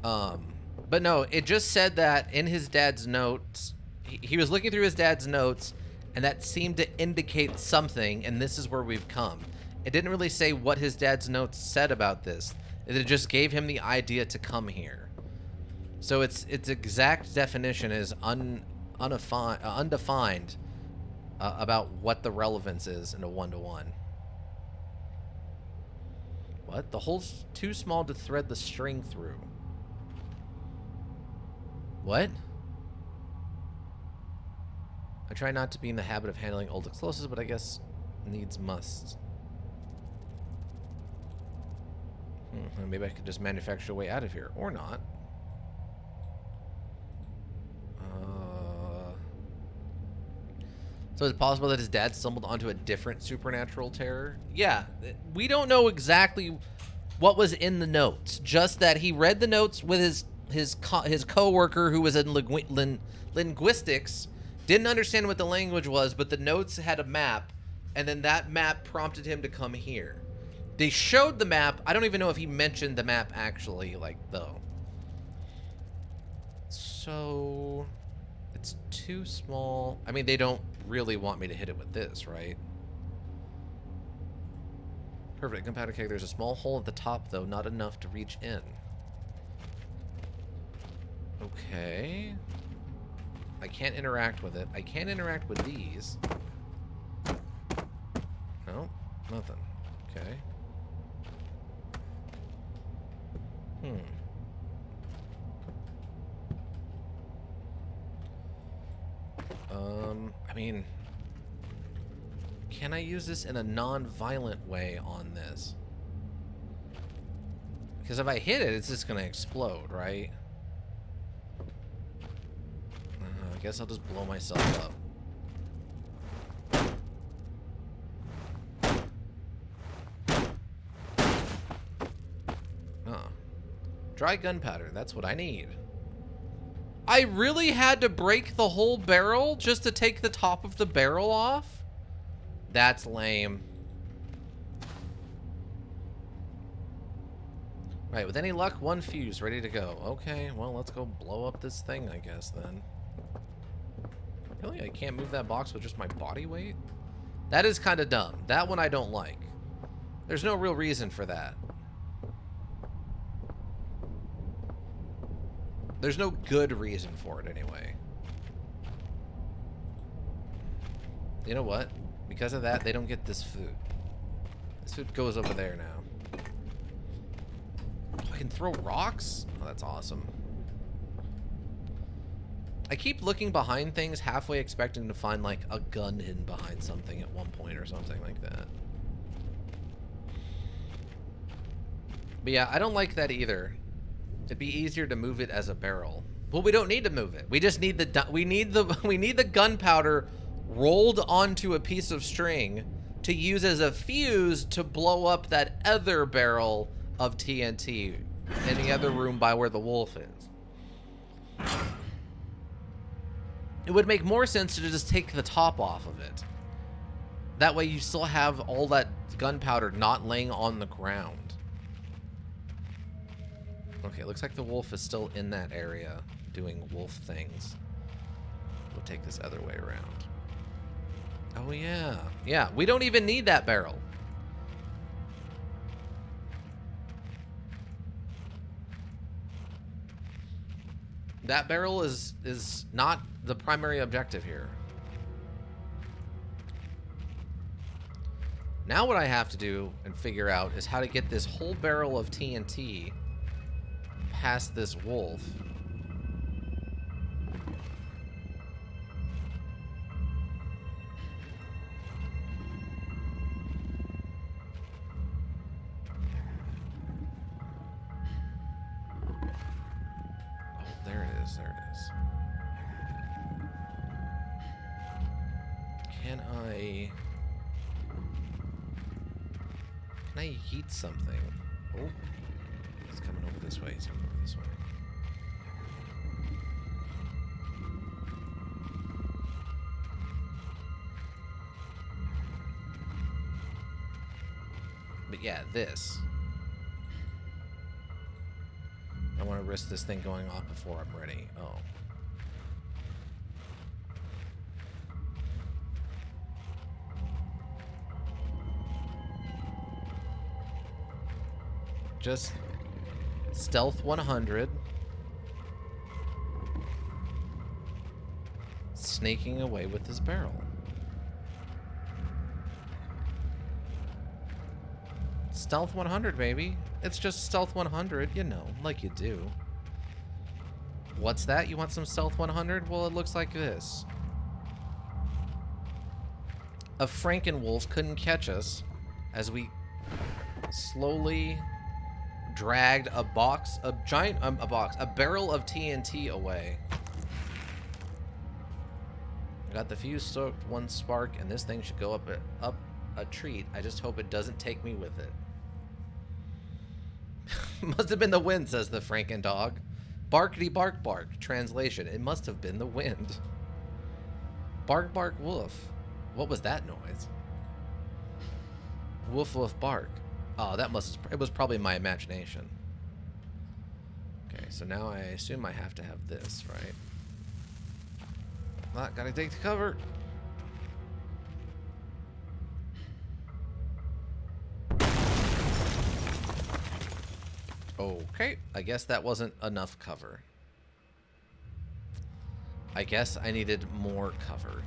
But no, it just said that in his dad's notes, he was looking through his dad's notes, and that seemed to indicate something, and this is where we've come. It didn't really say what his dad's notes said about this. It just gave him the idea to come here. So its exact definition is undefined about what the relevance is in a one-to-one. What? The hole's too small to thread the string through. What? I try not to be in the habit of handling old explosives, but I guess needs must. Maybe I could just manufacture a way out of here. Or not. So it's possible that his dad stumbled onto a different supernatural terror? Yeah. We don't know exactly what was in the notes. Just that he read the notes with his co-worker who was in linguistics, didn't understand what the language was, but the notes had a map, and then that map prompted him to come here. They showed the map. I don't even know if he mentioned the map actually, like, though. So it's too small. I mean, they don't really want me to hit it with this, right? Perfect. Gunpowder keg. There's a small hole at the top, though, not enough to reach in. Okay. I can't interact with it. I can't interact with these. No, nothing. Okay. I mean, can I use this in a non-violent way on this? Because if I hit it, it's just gonna explode, right? I guess I'll just blow myself up. Dry gunpowder, that's what I need. I really had to break the whole barrel just to take the top of the barrel off? That's lame. Right, with any luck, one fuse ready to go. Okay, well, let's go blow up this thing, I guess, then. Really? I can't move that box with just my body weight? That is kind of dumb. That one I don't like. There's no real reason for that. There's no good reason for it, anyway. You know what? Because of that, they don't get this food. This food goes over there now. Oh, I can throw rocks? Oh, that's awesome. I keep looking behind things, halfway expecting to find, like, a gun hidden behind something at one point or something like that. But yeah, I don't like that either. It'd be easier to move it as a barrel. Well, we don't need to move it. We just need the we need the gunpowder rolled onto a piece of string to use as a fuse to blow up that other barrel of TNT in the other room by where the wolf is. It would make more sense to just take the top off of it. That way you still have all that gunpowder not laying on the ground. Okay, looks like the wolf is still in that area doing wolf things. We'll take this other way around. Oh, yeah. Yeah, we don't even need that barrel. That barrel is not the primary objective here. Now what I have to do and figure out is how to get this whole barrel of TNT past this wolf. Oh, there it is, there it is. Can I yeet something? Oh, it's coming over this way, it's coming over this way. But yeah, this. I want to risk this thing going off before I'm ready. Oh. Just Stealth 100. Snaking away with his barrel. Stealth 100, baby. It's just Stealth 100, you know, like you do. What's that? You want some Stealth 100? Well, it looks like this. A Frakin-wolf couldn't catch us as we slowly dragged a barrel of TNT away. I got the fuse soaked, one spark, and this thing should go up a treat. I just hope it doesn't take me with it. Must have been the wind, says the Franken dog. Barkity bark bark. Translation, it must have been the wind. Bark bark woof. What was that noise? Woof woof bark. Oh, it was probably my imagination. Okay, so now I assume I have to have this, right? Ah, gotta take the cover. Okay, I guess that wasn't enough cover. I guess I needed more cover.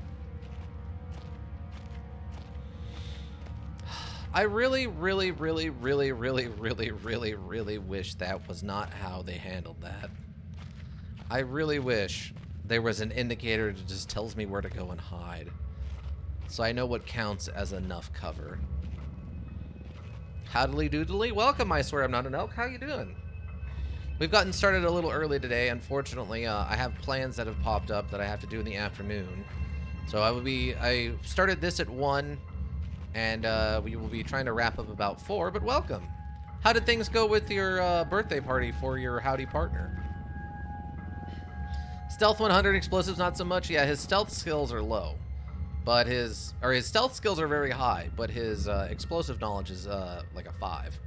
I really wish that was not how they handled that. I really wish there was an indicator that just tells me where to go and hide, so I know what counts as enough cover. Howdly doodly, welcome, I swear I'm not an elk. How you doing? We've gotten started a little early today. Unfortunately, I have plans that have popped up that I have to do in the afternoon. So I started this at 1, and we will be trying to wrap up about 4, but welcome. How did things go with your birthday party for your howdy partner? Stealth 100, explosives not so much. Yeah, his stealth skills are low. But his stealth skills are very high, but his explosive knowledge is like a 5.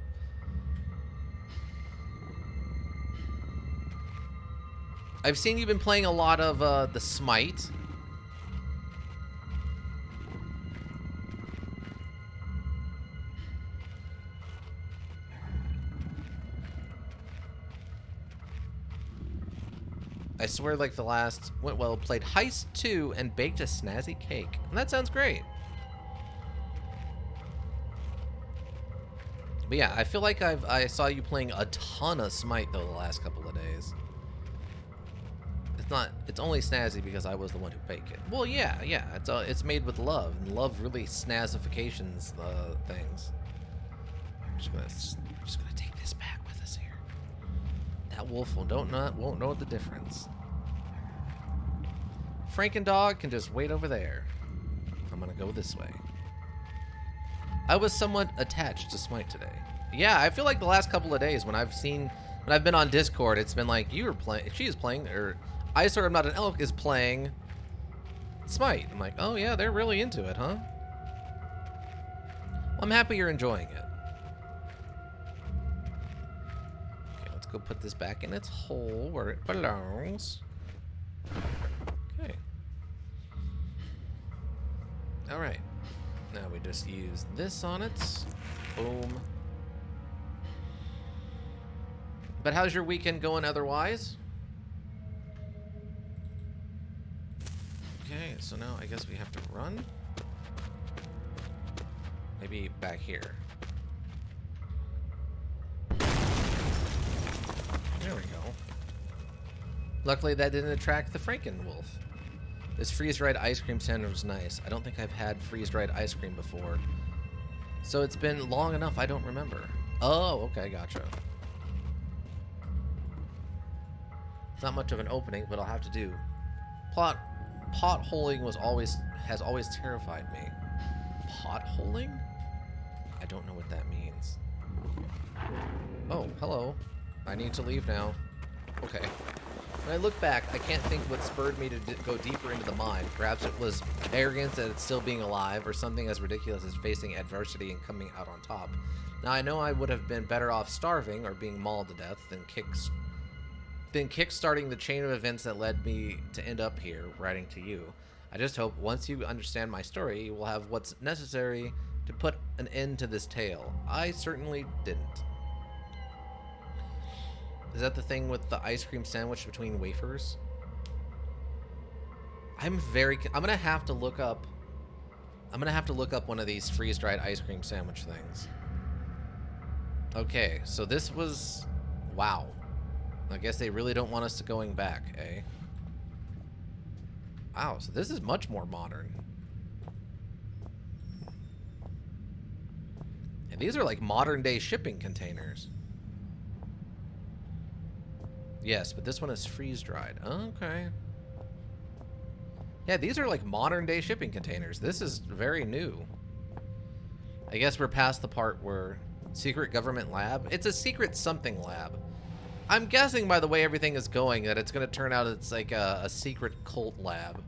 I've seen you've been playing a lot of the Smite. I swear, like the last went well. Played Heist 2 and baked a snazzy cake. And that sounds great. But yeah, I feel like I saw you playing a ton of Smite though the last couple of days. It's only snazzy because I was the one who baked it. Well, yeah, it's made with love, and love really snazzifications things. I'm just gonna take this back with us here. That wolf won't know the difference. Franken dog can just wait over there. I'm gonna go this way. I was somewhat attached to Smite today. Yeah, I feel like the last couple of days when I've been on Discord, it's been like you were playing, she is playing, or I sort of not an elk is playing Smite. I'm like, oh yeah, they're really into it, huh? Well, I'm happy you're enjoying it. Okay, let's go put this back in its hole where it belongs. Okay. All right. Now we just use this on it. Boom. But how's your weekend going otherwise? Okay, so now I guess we have to run. Maybe back here. There we go. Luckily that didn't attract the Frakin-wolf. This freeze-dried ice cream sandwich was nice. I don't think I've had freeze-dried ice cream before. So it's been long enough I don't remember. Oh, okay, gotcha. It's not much of an opening, but I'll have to do. Potholing has always terrified me. Potholing? I don't know what that means. Oh, hello. I need to leave now. Okay. When I look back, I can't think what spurred me to go deeper into the mine. Perhaps it was arrogance at it still being alive, or something as ridiculous as facing adversity and coming out on top. Now, I know I would have been better off starving or being mauled to death than kick-starting the chain of events that led me to end up here, writing to you. I just hope once you understand my story, you will have what's necessary to put an end to this tale. I certainly didn't. Is that the thing with the ice cream sandwich between wafers? I'm gonna have to look up. I'm gonna have to look up one of these freeze-dried ice cream sandwich things. Okay, so this was... Wow. I guess they really don't want us to going back, eh? Wow, so this is much more modern. And these are like modern-day shipping containers. Yes, but this one is freeze-dried. Okay. Yeah, these are like modern-day shipping containers. This is very new. I guess we're past the part where... Secret government lab? It's a secret something lab. I'm guessing by the way everything is going that it's going to turn out it's like a secret cult lab.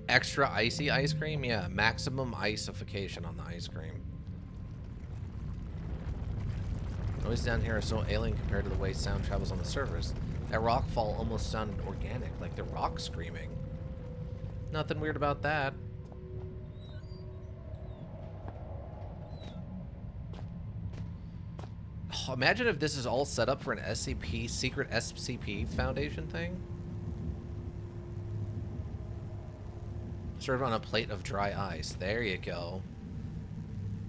Extra icy ice cream? Yeah, maximum icification on the ice cream. Noise down here are so alien compared to the way sound travels on the surface. That rock fall almost sounded organic, like the rock screaming. Nothing weird about that. Oh, imagine if this is all set up for an SCP, secret SCP Foundation thing. Served on a plate of dry ice. There you go.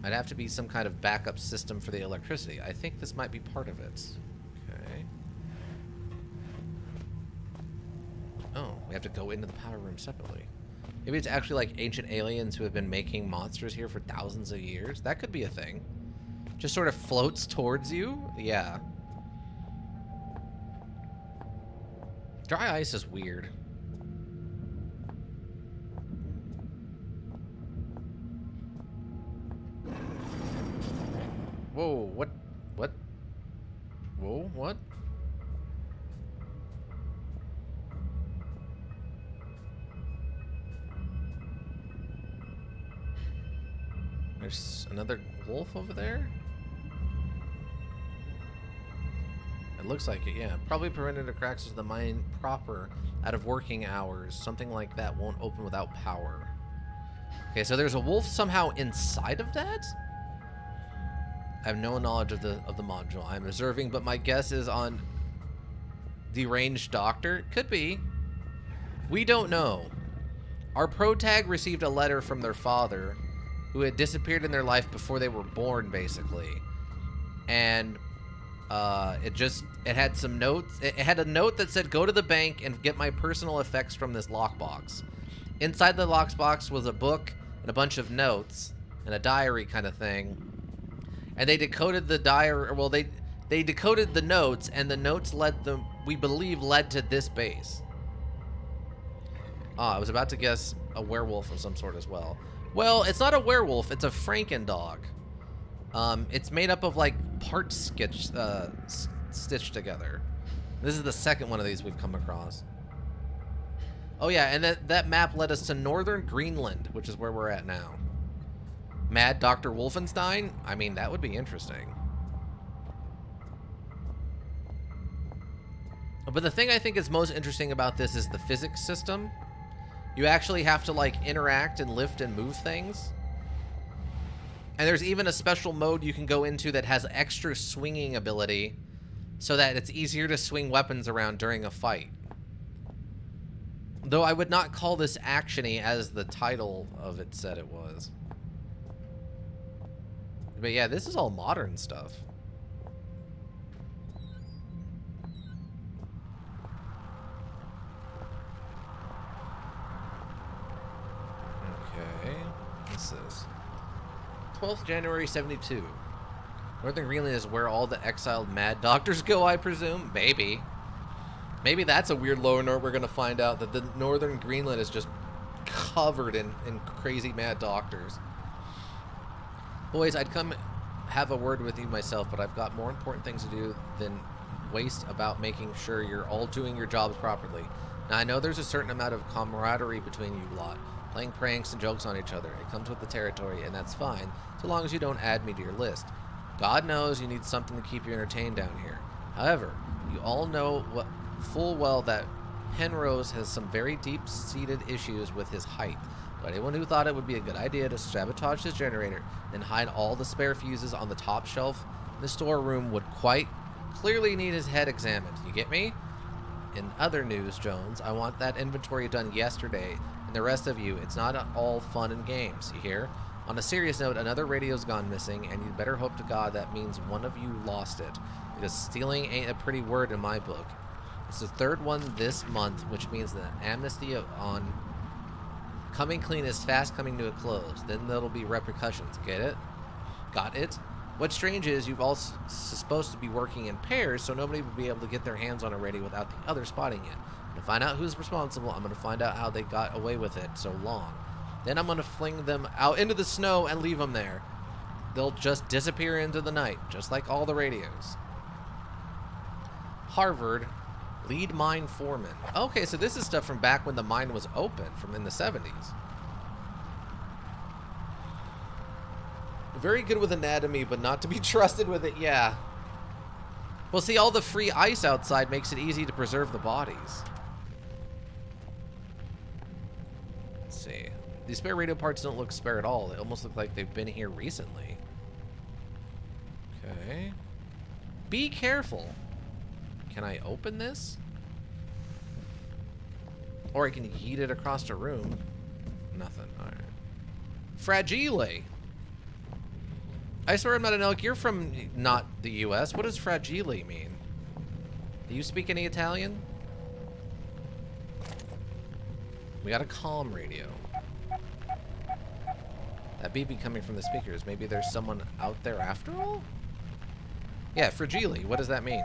I'd have to be some kind of backup system for the electricity. I think this might be part of it. Okay. Oh, we have to go into the power room separately. Maybe it's actually like ancient aliens who have been making monsters here for thousands of years. That could be a thing. Just sort of floats towards you? Yeah. Dry ice is weird. Whoa, what? What? Whoa, what? There's another wolf over there? It looks like it, yeah. Probably prevented the cracks of the mine proper out of working hours. Something like that won't open without power. Okay, so there's a wolf somehow inside of that? I have no knowledge of the module. I'm observing, but my guess is on deranged doctor. Could be. We don't know. Our protag received a letter from their father, who had disappeared in their life before they were born, basically. And it had some notes. It had a note that said, go to the bank and get my personal effects from this lockbox. Inside the lockbox was a book and a bunch of notes and a diary kind of thing. And they decoded the diary, well, they decoded the notes, and the notes we believe led to this base. I was about to guess a werewolf of some sort as well. Well, it's not a werewolf, it's a Franken dog. It's made up of like parts stitched together. This is the second one of these we've come across. Oh yeah, and that map led us to northern Greenland, which is where we're at now. Mad Dr. Wolfenstein? I mean, that would be interesting. But the thing I think is most interesting about this is the physics system. You actually have to like interact and lift and move things. And there's even a special mode you can go into that has extra swinging ability so that it's easier to swing weapons around during a fight. Though I would not call this action-y as the title of it said it was. But yeah, this is all modern stuff. Okay, what's this? 12th January 72. Northern Greenland is where all the exiled mad doctors go, I presume? Maybe. Maybe that's a weird lower note we're going to find out, that the Northern Greenland is just covered in crazy mad doctors. Boys, I'd come have a word with you myself, but I've got more important things to do than waste about making sure you're all doing your jobs properly. Now, I know there's a certain amount of camaraderie between you lot, playing pranks and jokes on each other. It comes with the territory, and that's fine, so long as you don't add me to your list. God knows you need something to keep you entertained down here. However, you all know full well that Penrose has some very deep-seated issues with his height. But anyone who thought it would be a good idea to sabotage this generator and hide all the spare fuses on the top shelf in the storeroom would quite clearly need his head examined. You get me? In other news, Jones, I want that inventory done yesterday. And the rest of you, it's not all fun and games, you hear? On a serious note, another radio's gone missing, and you'd better hope to God that means one of you lost it. Because stealing ain't a pretty word in my book. It's the third one this month, which means the amnesty on coming clean is fast coming to a close. Then there'll be repercussions. Get it? Got it? What's strange is you've all supposed to be working in pairs, so nobody would be able to get their hands on a radio without the other spotting it. To find out who's responsible, I'm going to find out how they got away with it so long. Then I'm going to fling them out into the snow and leave them there. They'll just disappear into the night, just like all the radios. Harvard, lead mine foreman. Okay, so this is stuff from back when the mine was open, from in the 70s. Very good with anatomy, but not to be trusted with it, yeah. Well, see, all the free ice outside makes it easy to preserve the bodies. Let's see. These spare radio parts don't look spare at all. They almost look like they've been here recently. Okay. Be careful. Can I open this? Or I can yeet it across the room. Nothing. All right. Fragile. I swear I'm not an elk. You're from not the U.S. What does fragile mean? Do you speak any Italian? We got a comm radio. That beeping coming from the speakers. Maybe there's someone out there after all? Yeah, fragile. What does that mean?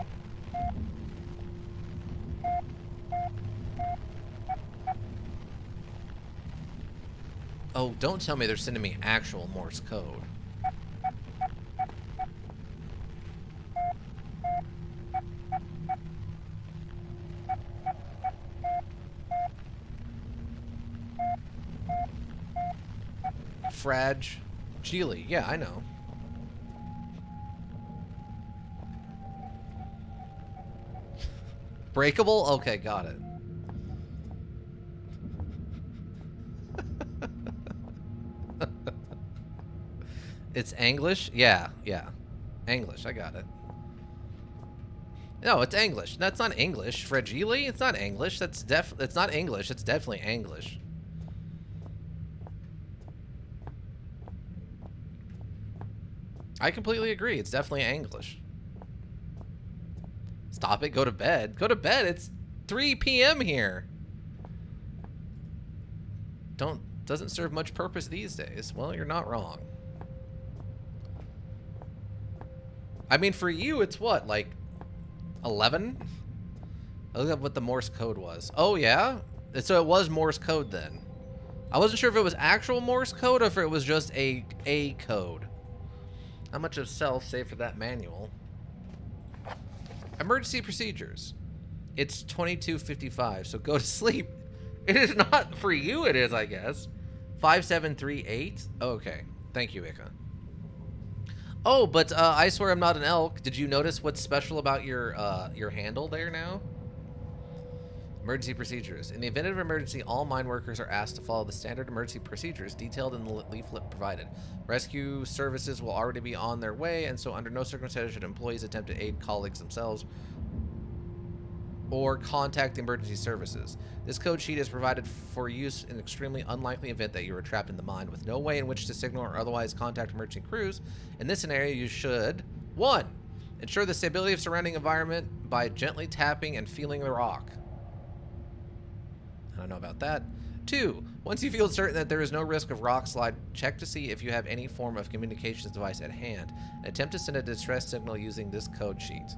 Oh, don't tell me they're sending me actual Morse code. Fragile. Yeah, I know. Breakable? Okay, got it. It's English? Yeah. English, I got it. No, it's English. That's not English. Fragile? It's not English. It's not English. It's definitely English. I completely agree. It's definitely English. Stop it. Go to bed. Go to bed. It's 3 p.m. here. Doesn't serve much purpose these days. Well, you're not wrong. I mean, for you, it's what, like 11? I looked up what the Morse code was. Oh, yeah? So it was Morse code then. I wasn't sure if it was actual Morse code or if it was just a code. How much of self save for that manual? Emergency procedures. It's 22:55, so go to sleep. It is not for you, it is, I guess. 5738. Okay. Thank you, Ika. Oh, but I swear I'm not an elk. Did you notice what's special about your handle there now? Emergency procedures. In the event of an emergency, all mine workers are asked to follow the standard emergency procedures detailed in the leaflet provided. Rescue services will already be on their way, and so under no circumstances should employees attempt to aid colleagues themselves or contact the emergency services. This code sheet is provided for use in extremely unlikely event that you are trapped in the mine with no way in which to signal or otherwise contact emergency crews. In this scenario, you should 1. Ensure the stability of surrounding environment by gently tapping and feeling the rock. I don't know about that. 2. Once you feel certain that there is no risk of rock slide, check to see if you have any form of communications device at hand and attempt to send a distress signal using this code sheet.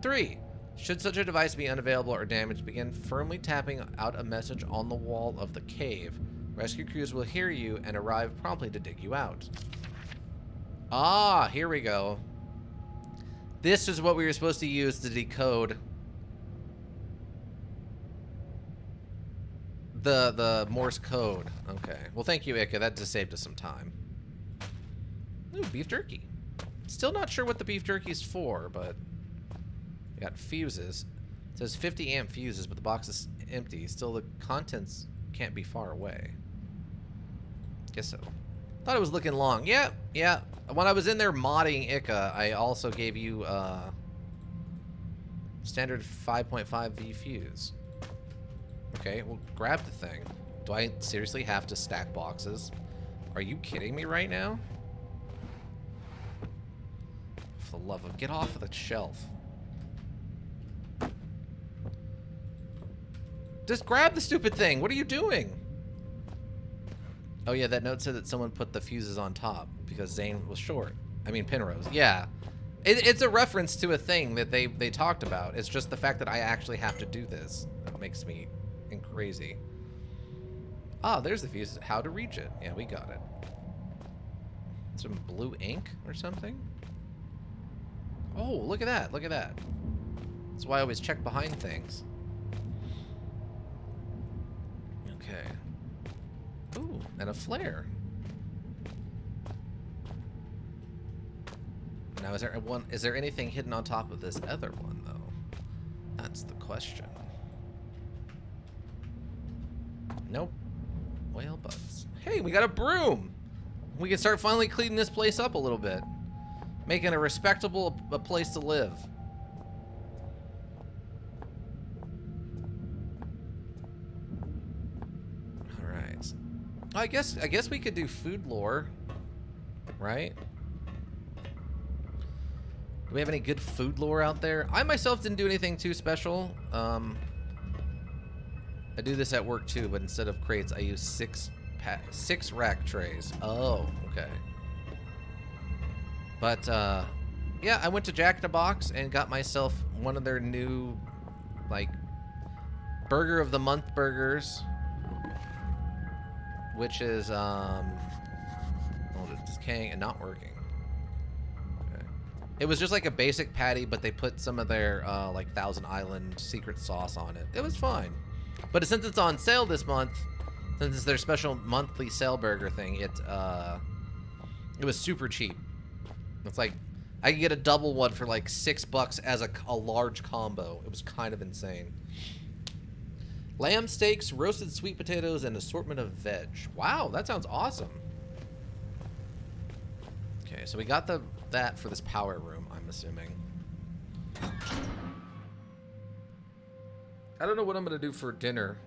3. Should such a device be unavailable or damaged, begin firmly tapping out a message on the wall of the cave. Rescue crews will hear you and arrive promptly to dig you out. Ah, here we go. This is what we were supposed to use to decode the Morse code. Okay. Well, thank you, Ika. That just saved us some time. Ooh, beef jerky. Still not sure what the beef jerky is for, but we got fuses. It says 50 amp fuses, but the box is empty. Still, the contents can't be far away. Guess so. Thought it was looking long. Yeah, yeah. When I was in there modding Ica, I also gave you standard 5.5 V fuse. Okay, well, grab the thing. Do I seriously have to stack boxes? Are you kidding me right now? For the love of... Get off of the shelf. Just grab the stupid thing. What are you doing? Oh yeah, that note said that someone put the fuses on top because Zane was short. I mean, Penrose. Yeah. It's a reference to a thing that they talked about. It's just the fact that I actually have to do this that makes me crazy. Ah, there's the fuse. How to reach it. Yeah, we got it. Some blue ink or something? Oh, look at that. Look at that. That's why I always check behind things. Okay. Ooh, and a flare. Now, is there anything hidden on top of this other one, though? That's the question. Nope. Whale buds. Hey, we got a broom! We can start finally cleaning this place up a little bit. Making a respectable place to live. Alright. I guess we could do food lore. Right? Do we have any good food lore out there? I myself didn't do anything too special. I do this at work too, but instead of crates, I use six rack trays. Oh, okay. But yeah, I went to Jack in the Box and got myself one of their new, like, Burger of the Month burgers, which is oh, it's decaying and not working. Okay. It was just like a basic patty, but they put some of their like Thousand Island secret sauce on it. It was fine. But since it's on sale this month, since it's their special monthly sale burger thing, it was super cheap. It's like I could get a double one for like $6 as a large combo. It was kind of insane. Lamb steaks, roasted sweet potatoes, and assortment of veg. Wow, that sounds awesome. Okay, so we got that for this power room, I'm assuming. I don't know what I'm going to do for dinner.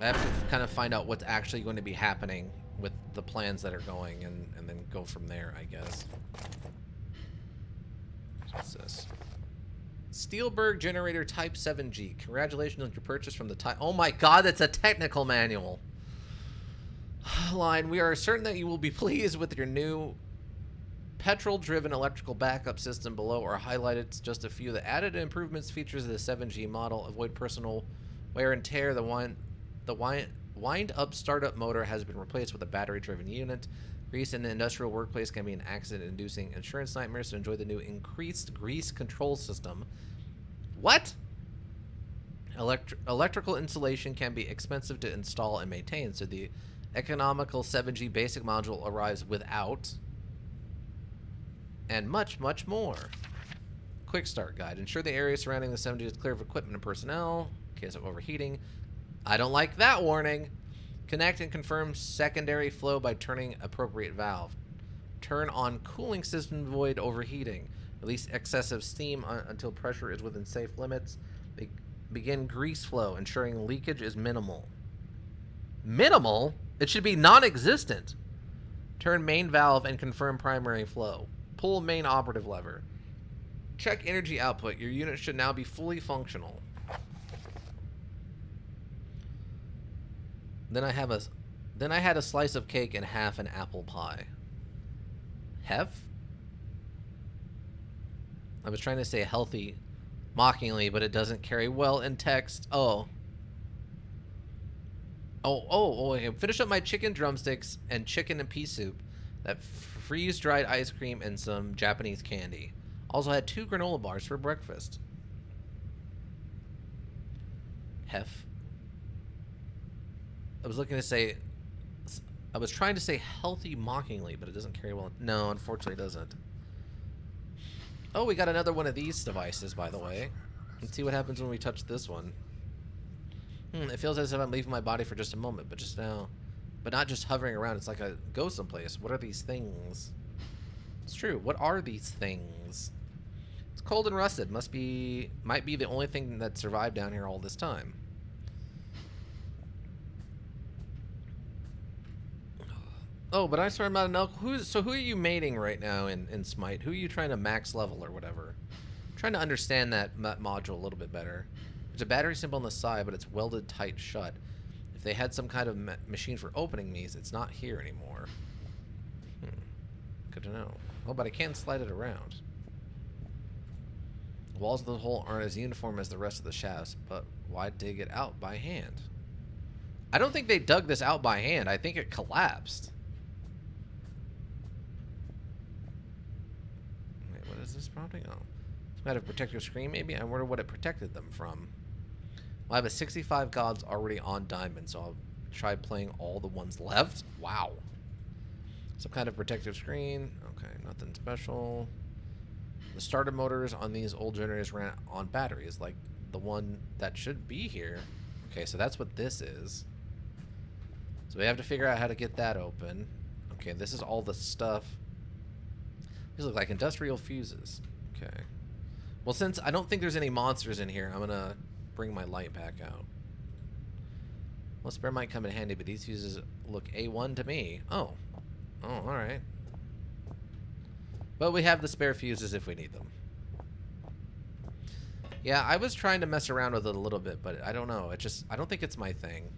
I have to kind of find out what's actually going to be happening with the plans that are going and then go from there, I guess. What's this? Steelberg Generator Type 7G. Congratulations on your purchase from the Type... Oh my god, it's a technical manual. Line, we are certain that you will be pleased with your new petrol-driven electrical backup system. Below are highlighted just a few of the added improvements, features of the 7G model. Avoid personal wear and tear. The wind-up startup motor has been replaced with a battery-driven unit. Grease in the industrial workplace can be an accident-inducing insurance nightmare, so enjoy the new increased grease control system. What? Electrical installation can be expensive to install and maintain, so the economical 7G basic module arrives without... and much, much more. Quick start guide. Ensure the area surrounding the 7G is clear of equipment and personnel in case of overheating. I don't like that warning. Connect and confirm secondary flow by turning appropriate valve. Turn on cooling system to avoid overheating. Release excessive steam until pressure is within safe limits. Begin grease flow, ensuring leakage is minimal. Minimal? It should be non-existent. Turn main valve and confirm primary flow. Pull main operative lever. Check energy output. Your unit should now be fully functional. Then I had a slice of cake and half an apple pie. Hef? I was trying to say healthy mockingly, but it doesn't carry well in text. Oh. Okay. Finish up my chicken drumsticks and chicken and pea soup. That freeze-dried ice cream and some Japanese candy. Also had 2 granola bars for breakfast. Hef. I was trying to say healthy mockingly, but it doesn't carry well. No, unfortunately it doesn't. Oh, we got another one of these devices, by the way. Let's see what happens when we touch this one. It feels as if I'm leaving my body for just a moment, but just now, But not just hovering around. It's like a go someplace. What are these things? It's true. What are these things? It's cold and rusted. Might be the only thing that survived down here all this time. Oh, but I swear I'm not an elk. Who are you mating right now in Smite? Who are you trying to max level or whatever? I'm trying to understand that module a little bit better. There's a battery symbol on the side, but it's welded tight shut. If they had some kind of machine for opening these, it's not here anymore. Good to know. Oh, but I can slide it around. The walls of the hole aren't as uniform as the rest of the shafts, but why dig it out by hand? I don't think they dug this out by hand. I think it collapsed. Wait, what is this prompting? Oh. Some kind of protective screen, maybe? I wonder what it protected them from. Well, I have a 65 gods already on diamond, so I'll try playing all the ones left. Wow. Some kind of protective screen. Okay, nothing special. The starter motors on these old generators ran on batteries, like the one that should be here. Okay, so that's what this is. So we have to figure out how to get that open. Okay, this is all the stuff. These look like industrial fuses. Okay. Well, since I don't think there's any monsters in here, I'm going to bring my light back out. Well, spare might come in handy, but these fuses look A1 to me. Oh. Oh, alright. But we have the spare fuses if we need them. Yeah, I was trying to mess around with it a little bit, but I don't know. I don't think it's my thing.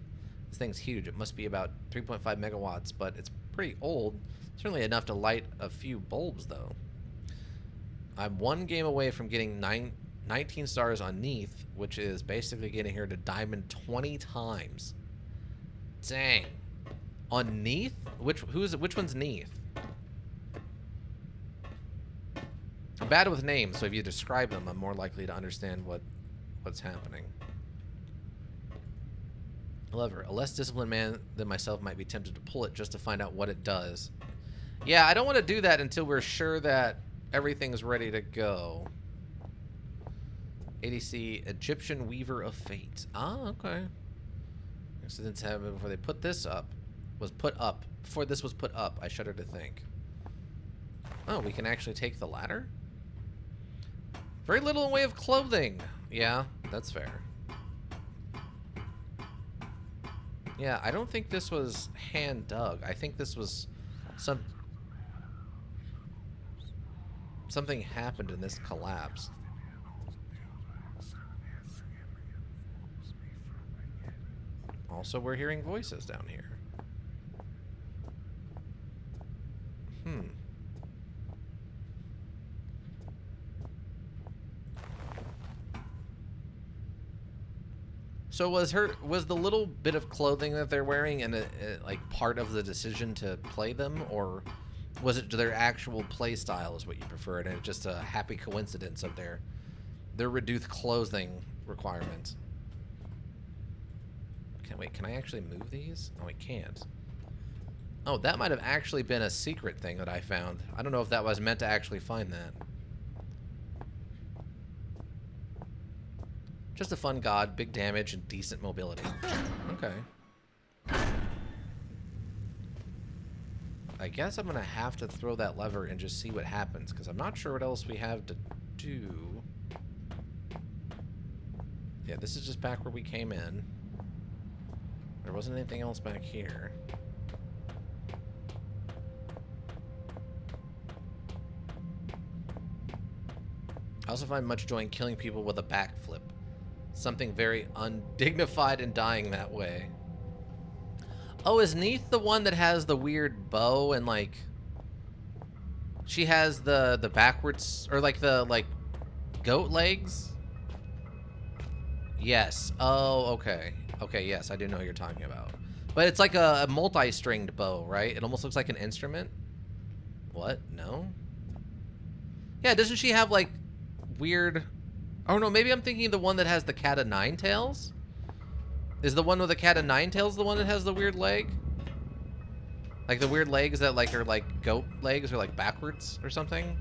This thing's huge. It must be about 3.5 megawatts, but it's pretty old. Certainly enough to light a few bulbs, though. I'm one game away from getting 19 stars on Neath, which is basically getting here to diamond 20 times. Dang. On Neath? Which one's Neath? I'm bad with names, so if you describe them, I'm more likely to understand what's happening. However, a less disciplined man than myself might be tempted to pull it just to find out what it does. Yeah, I don't want to do that until we're sure that everything's ready to go. ADC, Egyptian Weaver of Fate. Ah, okay. Accidents happened before they put this up. Before this was put up, I shudder to think. Oh, we can actually take the ladder? Very little in way of clothing. Yeah, that's fair. Yeah, I don't think this was hand dug. I think this was something happened and this collapsed. Also, we're hearing voices down here. So was the little bit of clothing that they're wearing and like part of the decision to play them, or was it their actual play style is what you preferred, and it's just a happy coincidence of their reduced clothing requirements? Can I actually move these? Oh, I can't. Oh, that might have actually been a secret thing that I found. I don't know if that was meant to actually find that. Just a fun god, big damage, and decent mobility. Okay. I guess I'm gonna have to throw that lever and just see what happens, because I'm not sure what else we have to do. Yeah, this is just back where we came in. There wasn't anything else back here. I also find much joy in killing people with a backflip. Something very undignified in dying that way. Oh, is Neath the one that has the weird bow and like she has the backwards or like the goat legs? Yes. Oh, okay. Okay, yes, I do know what you're talking about. But it's like a multi-stringed bow, right? It almost looks like an instrument. What? No? Yeah, doesn't she have like weird... Oh no, maybe I'm thinking the one that has the cat of nine tails? Is the one with the cat of nine tails the one that has the weird leg? Like the weird legs that like are like goat legs or like backwards or something?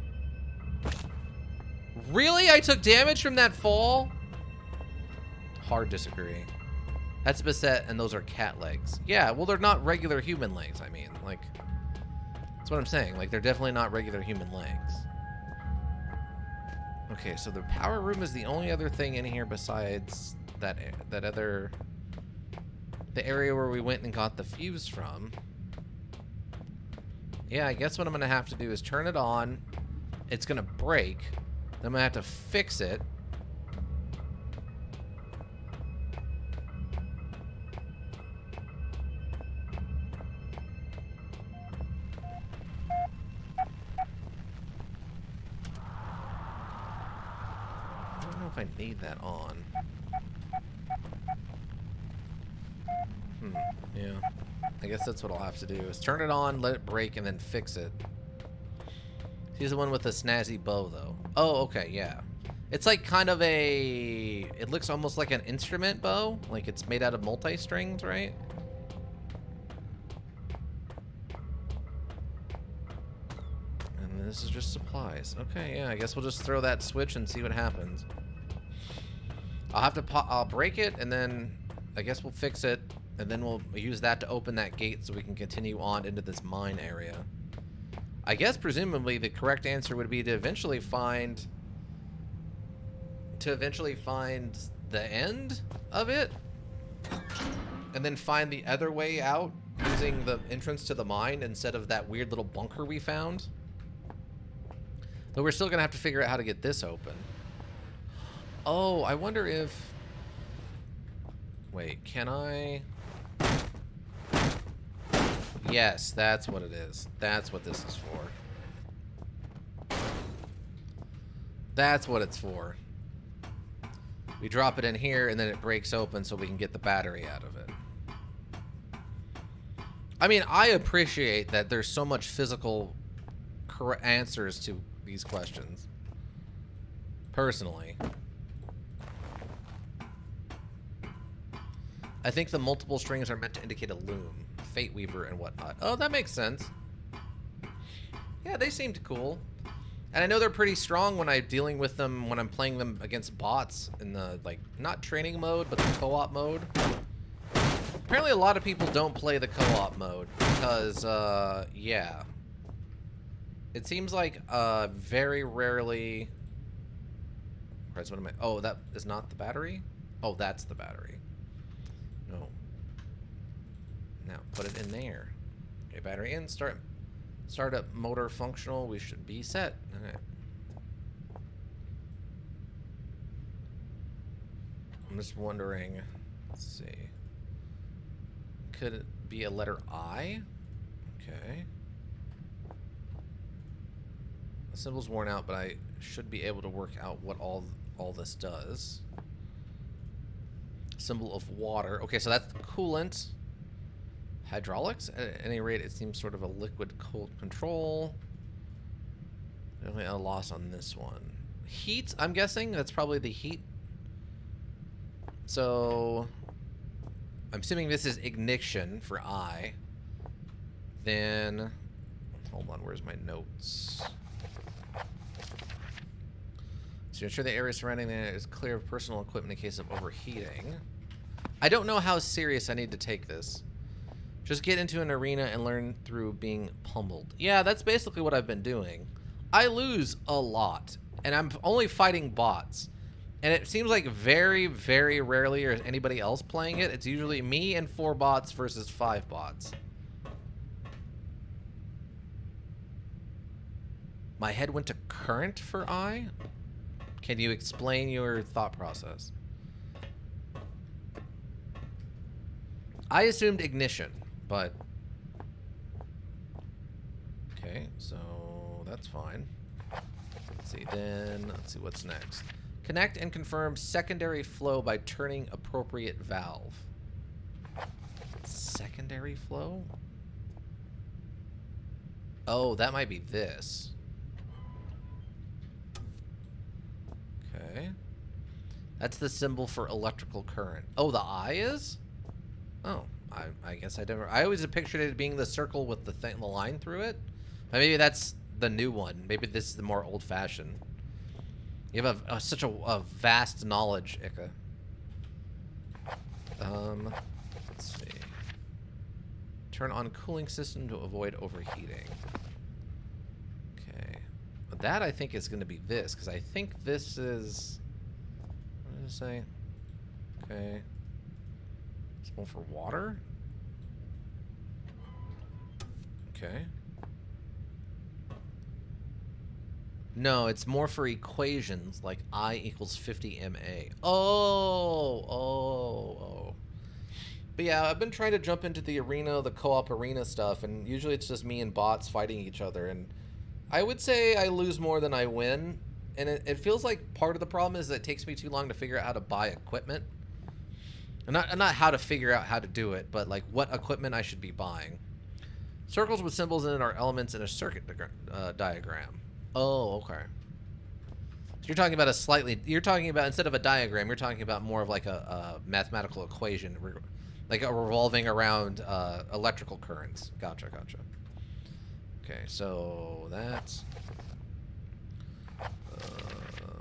Really? I took damage from that fall? Hard disagree. That's Beset, and those are cat legs. Yeah, well, they're not regular human legs, I mean. Like, that's what I'm saying. Like, they're definitely not regular human legs. Okay, so the power room is the only other thing in here besides that other... the area where we went and got the fuse from. Yeah, I guess what I'm going to have to do is turn it on. It's going to break. Then I'm going to have to fix it. I don't know if I need that on. Yeah. I guess that's what I'll have to do, is turn it on, let it break, and then fix it. He's the one with the snazzy bow, though. Oh, okay, yeah. It's like kind of a... it looks almost like an instrument bow. Like it's made out of multi-strings, right? And this is just supplies. Okay, yeah, I guess we'll just throw that switch and see what happens. I'll have to I'll break it, and then I guess we'll fix it. And then we'll use that to open that gate so we can continue on into this mine area. I guess presumably the correct answer would be to eventually find the end of it, and then find the other way out using the entrance to the mine instead of that weird little bunker we found. Though we're still gonna have to figure out how to get this open. Oh, I wonder if... wait, can I... yes, that's what it is. That's what this is for. That's what it's for. We drop it in here, and then it breaks open so we can get the battery out of it. I mean, I appreciate that there's so much physical answers to these questions. Personally. I think the multiple strings are meant to indicate a loom, Fate Weaver, and whatnot. Oh, that makes sense. Yeah, they seemed cool. And I know they're pretty strong when I'm dealing with them, when I'm playing them against bots in the, like, not training mode, but the co-op mode. Apparently a lot of people don't play the co-op mode because, yeah. It seems like, very rarely... Christ, what am I... oh, that is not the battery? Oh, that's the battery. No. Now, put it in there. Okay, battery in, startup motor functional. We should be set. All right. I'm just wondering, let's see. Could it be a letter I? Okay. The symbol's worn out, but I should be able to work out what all this does. Symbol of water. Okay, so that's the coolant. Hydraulics? At any rate, it seems sort of a liquid cold control. Definitely a loss on this one. Heat, I'm guessing? That's probably the heat. So, I'm assuming this is ignition for I. Then, hold on, where's my notes? To ensure the area surrounding it is clear of personal equipment in case of overheating. I don't know how serious I need to take this. Just get into an arena and learn through being pummeled. Yeah, that's basically what I've been doing. I lose a lot, and I'm only fighting bots. And it seems like very, very rarely is anybody else playing it. It's usually me and 4 bots versus 5 bots. My head went to current for I? Can you explain your thought process? I assumed ignition, but... okay, so that's fine. Let's see, then let's see what's next. Connect and confirm secondary flow by turning appropriate valve. Secondary flow? Oh, that might be this. Okay. That's the symbol for electrical current. Oh, the I is? Oh, I guess I never... I always pictured it being the circle with the line through it. But maybe that's the new one. Maybe this is the more old-fashioned. You have such a vast knowledge, Ika. Let's see. Turn on cooling system to avoid overheating. Okay. But that I think is going to be this, because I think this is... What did it say? Okay. It's one for water? Okay. No, it's more for equations, like I equals 50 MA. Oh. But yeah, I've been trying to jump into the arena, the co-op arena stuff, and usually it's just me and bots fighting each other, and I would say I lose more than I win, and it feels like part of the problem is that it takes me too long to figure out how to buy equipment. And not how to figure out how to do it, but like what equipment I should be buying. Circles with symbols in it are elements in a circuit diagram. Oh, okay. So you're talking about instead of a diagram, you're talking about more of like a mathematical equation, like a revolving around electrical currents. Gotcha. Okay, so that's...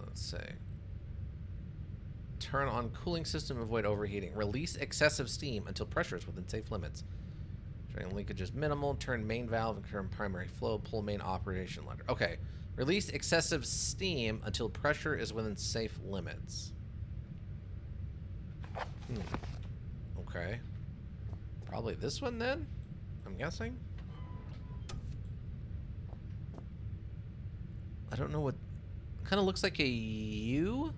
let's say... Turn on cooling system, avoid overheating. Release excessive steam until pressure is within safe limits. Drain leakage is minimal. Turn main valve and turn primary flow. Pull main operation lever. Okay. Release excessive steam until pressure is within safe limits. Okay. Probably this one then? I'm guessing. I don't know what... Kind of looks like a U?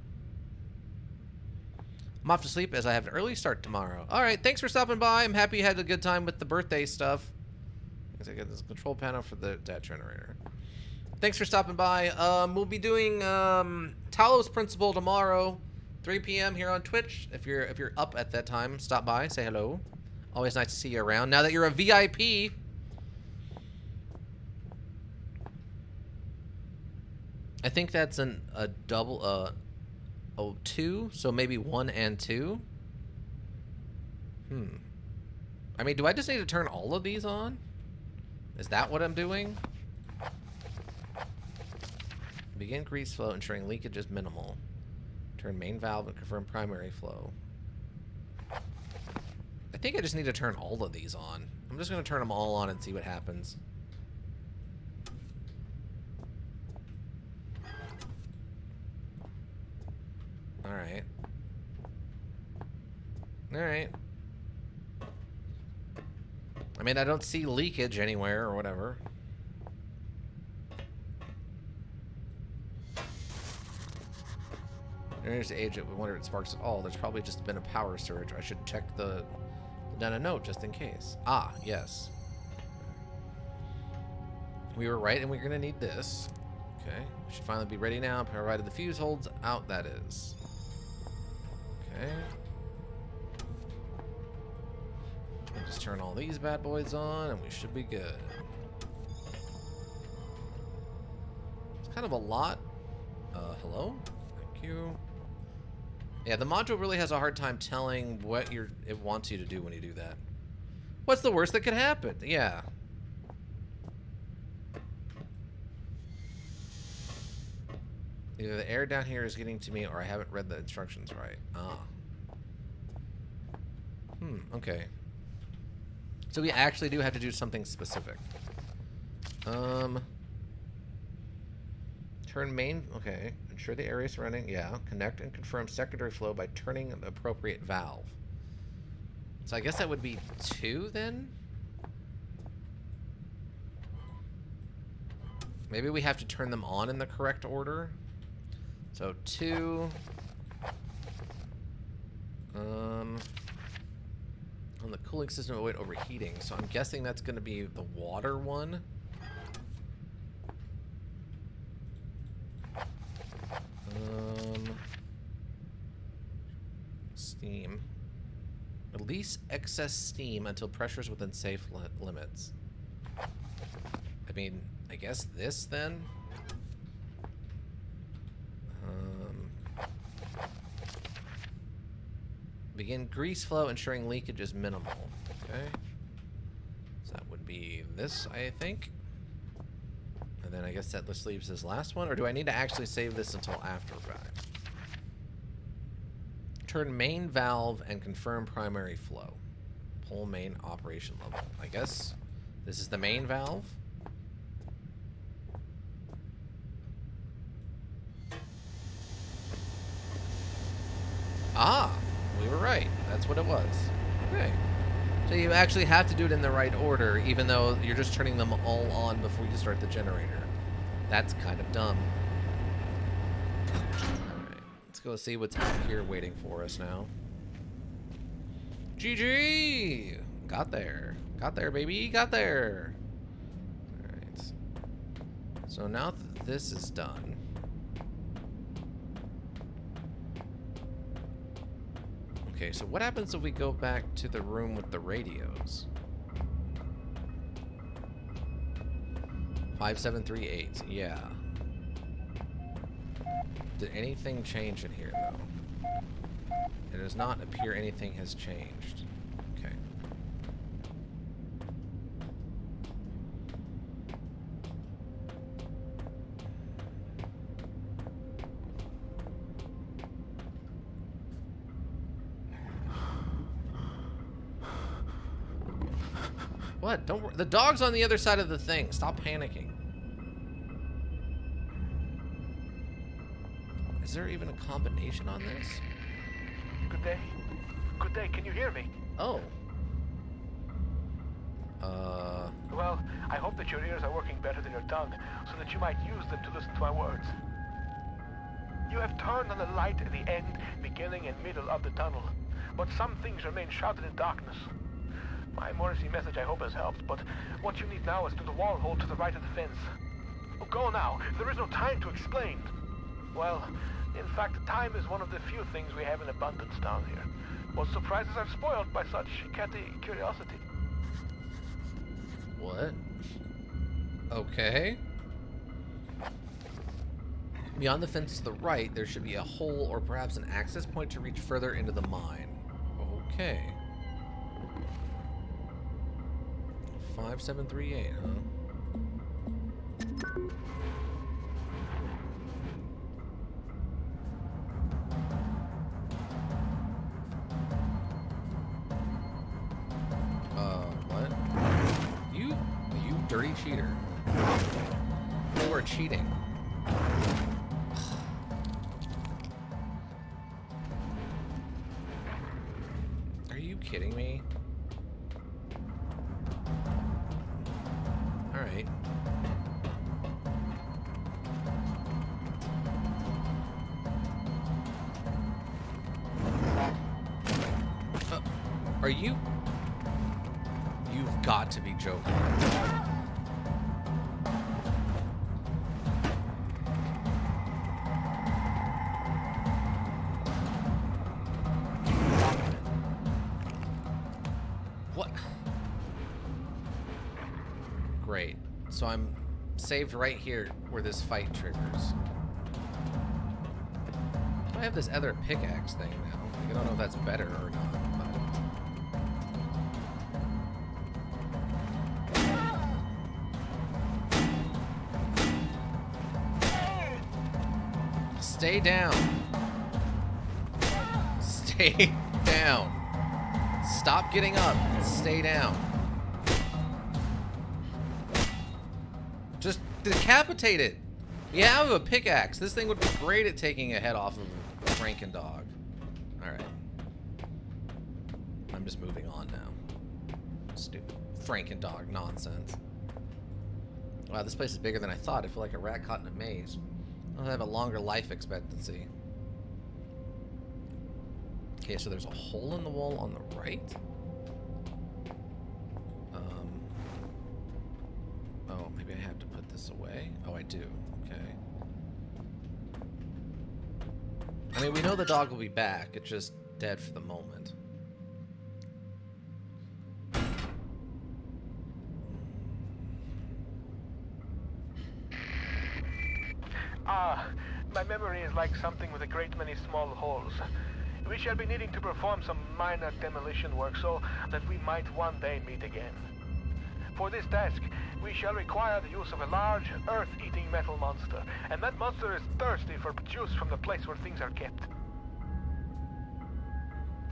I'm off to sleep as I have an early start tomorrow. Alright, thanks for stopping by. I'm happy you had a good time with the birthday stuff. I get this control panel for that generator. Thanks for stopping by. We'll be doing Talos Principle tomorrow, 3 p.m. here on Twitch. If you're up at that time, stop by, say hello. Always nice to see you around. Now that you're a VIP, I think that's a double 2, so maybe 1 and 2. I mean, do I just need to turn all of these on? Is that what I'm doing? Begin grease flow, ensuring leakage is minimal. Turn main valve and confirm primary flow. I think I just need to turn all of these on. I'm just going to turn them all on and see what happens. Alright. Alright. I mean, I don't see leakage anywhere or whatever. There's the age. We wonder if it sparks at all. There's probably just been a power surge. I should check down a note just in case. Ah, yes. We were right, and we're going to need this. Okay. We should finally be ready now, provided the fuse holds out, that is. Okay. And just turn all these bad boys on, and we should be good. It's kind of a lot. Hello? Thank you. Yeah, the module really has a hard time telling what it wants you to do when you do that. What's the worst that could happen? Yeah. Either the air down here is getting to me or I haven't read the instructions right. Ah. Okay. So we actually do have to do something specific. Turn main... Okay. Ensure the area is running. Yeah. Connect and confirm secondary flow by turning the appropriate valve. So I guess that would be 2 then? Maybe we have to turn them on in the correct order. So 2... on the cooling system, avoid overheating. So I'm guessing that's going to be the water one. Steam. Release excess steam until pressure is within safe limits. I mean, I guess this then? Begin grease flow, ensuring leakage is minimal. Okay. So that would be this, I think. And then I guess that just leaves this last one. Or do I need to actually save this until after fact? turn main valve and confirm primary flow. Pull main operation level. I guess this is the main valve. Ah, we were right. That's what it was. Okay. So you actually have to do it in the right order, even though you're just turning them all on before you start the generator. That's kind of dumb. Alright, let's go see what's out here waiting for us now. GG! Got there. Got there, baby. Got there. Alright. So now that this is done... Okay, so what happens if we go back to the room with the radios? 5738, yeah. Did anything change in here, though? It does not appear anything has changed. Okay. What? Don't worry. The dog's on the other side of the thing. Stop panicking. Is there even a combination on this? Good day. Good day. Can you hear me? Oh. Well, I hope that your ears are working better than your tongue, so that you might use them to listen to my words. You have turned on the light at the end, beginning, and middle of the tunnel, but some things remain shrouded in darkness. My emergency message, I hope, has helped, but what you need now is to the wall hole to the right of the fence. Oh, go now. There is no time to explain. Well, in fact, time is one of the few things we have in abundance down here. Most surprises are spoiled by such catty curiosity. What? Okay. Beyond the fence to the right, there should be a hole or perhaps an access point to reach further into the mine. Okay. 5738, huh? What? You dirty cheater. You are cheating. Are you kidding me? Alright. Are you... You've got to be joking. What? Great. So I'm saved right here where this fight triggers. I have this other pickaxe thing now. Like, I don't know if that's better or not. But... Stay down. Stay down. Stop getting up. Stay down. Just decapitate it. You have a pickaxe. This thing would be great at taking a head off of a Franken dog. Alright. I'm just moving on now. Stupid Franken dog nonsense. Wow, this place is bigger than I thought. I feel like a rat caught in a maze. I'll have a longer life expectancy. Okay, so there's a hole in the wall on the right. Oh, maybe I have to put this away. Oh, I do. Okay. I mean, we know the dog will be back. It's just dead for the moment. My memory is like something with a great many small holes. We shall be needing to perform some minor demolition work so that we might one day meet again. For this task, we shall require the use of a large, earth-eating metal monster, and that monster is thirsty for juice from the place where things are kept.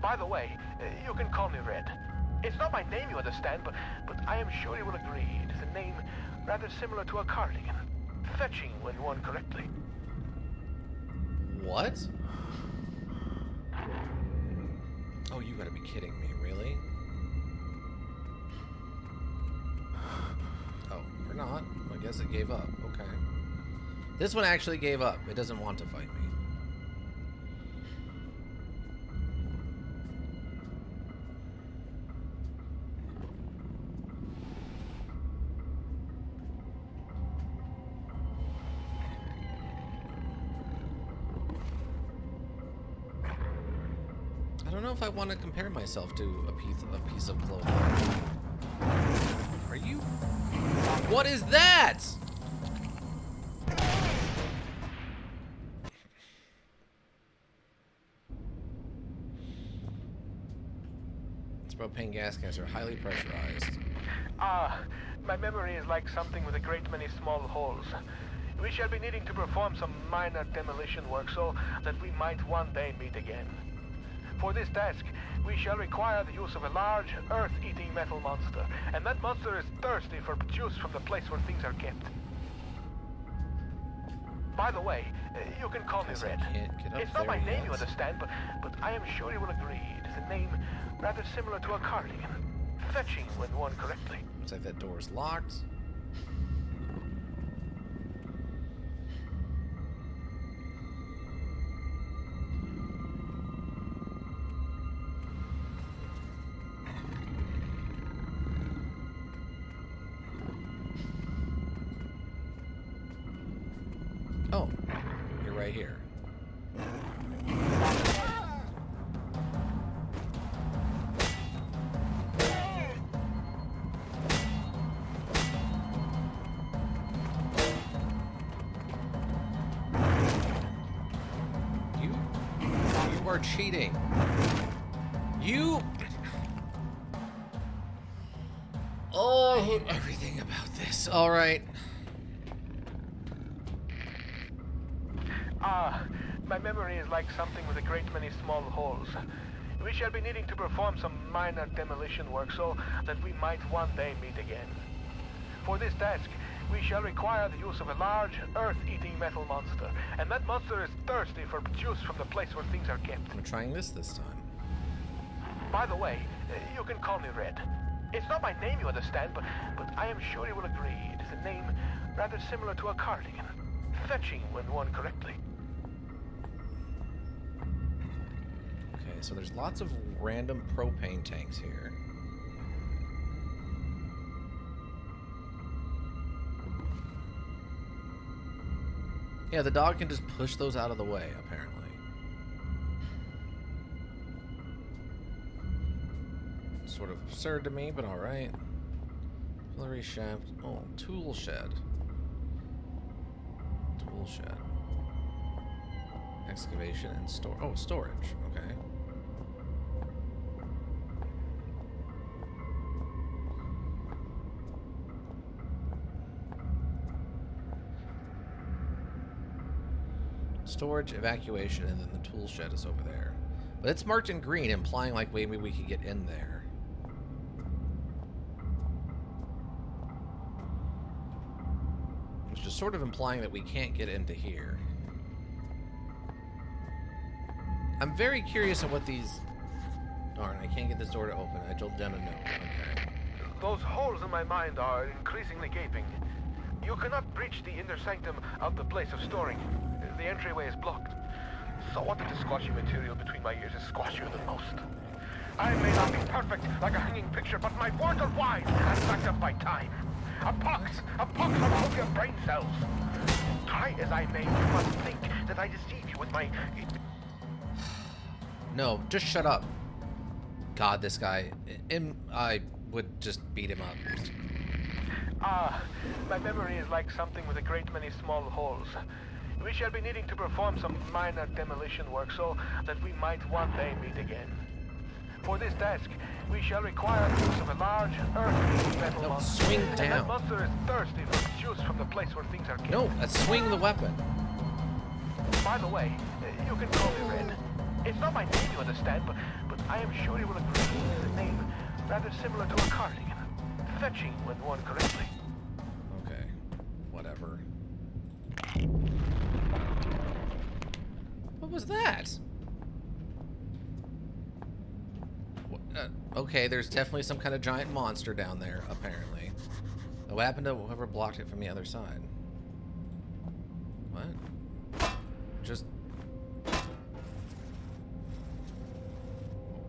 By the way, you can call me Red. It's not my name, you understand, but I am sure you will agree it is a name rather similar to a cardigan. Fetching when worn correctly. What? Oh, you gotta be kidding me, really? Oh, or not. I guess it gave up. Okay. This one actually gave up. It doesn't want to fight me. I don't know if I want to compare myself to a piece of clothing. Are you? What is that? It's propane gas cans are highly pressurized. My memory is like something with a great many small holes. We shall be needing to perform some minor demolition work so that we might one day meet again. For this task, we shall require the use of a large, earth-eating metal monster, and that monster is thirsty for juice from the place where things are kept. By the way, you can call me Red. It's not my name, you understand, but I am sure you will agree it is a name rather similar to a cardigan. Fetching when worn correctly. Looks like that door is locked. Oh, you're right here. You are cheating. You. Oh, I hate everything about this. All right. My memory is like something with a great many small holes. We shall be needing to perform some minor demolition work so that we might one day meet again. For this task, we shall require the use of a large, earth-eating metal monster, and that monster is thirsty for juice from the place where things are kept. I'm trying this time. By the way, you can call me Red. It's not my name, you understand, but I am sure you will agree it is a name rather similar to a cardigan. Fetching when worn correctly. Okay, so there's lots of random propane tanks here. Yeah, the dog can just push those out of the way, apparently. Sort of absurd to me, but alright. Artillery shaft. Oh, tool shed. Tool shed. Excavation and store. Oh, storage. Okay. Storage, evacuation, and then the tool shed is over there. But it's marked in green, implying like maybe we could get in there. Which is sort of implying that we can't get into here. I'm very curious of what these... Darn, I can't get this door to open. I told Jenna no. Okay. Those holes in my mind are increasingly gaping. You cannot breach the inner sanctum of the place of storing. The entryway is blocked. So what did the squashy material between my ears is squashier than most? I may not be perfect like a hanging picture, but my words are wise and backed up by time. A pox on all your brain cells. Try as I may, you must think that I deceive you with my... No, just shut up. God, this guy... I would just beat him up. My memory is like something with a great many small holes. We shall be needing to perform some minor demolition work so that we might one day meet again. For this task, we shall require the use of a large, earth-eating metal monster. Swing And down. that monster is thirsty for juice from the place where things are kept. No, swing the weapon. By the way, you can call me Red. It's not my name, you understand, but I am sure you will agree it is a name rather similar to a cardigan. Fetching when worn correctly. Okay, whatever. What was that? Okay, there's definitely some kind of giant monster down there, apparently. What happened to whoever blocked it from the other side? What? Just...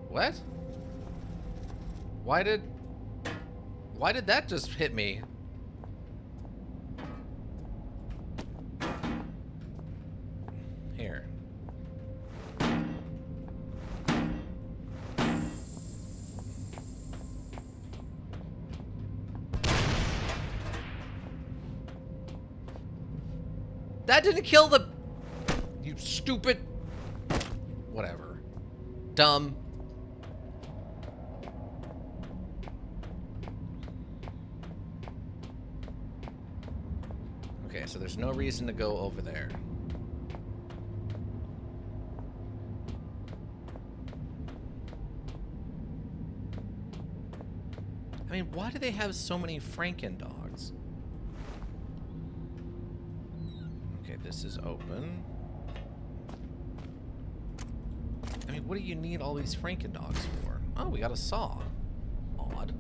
What? Why did that just hit me? Here. That didn't kill the... You stupid... Whatever. Dumb. Okay, so there's no reason to go over there. I mean, why do they have so many Franken dogs? Okay, this is open. I mean, what do you need all these Franken dogs for? Oh, we got a saw. Odd.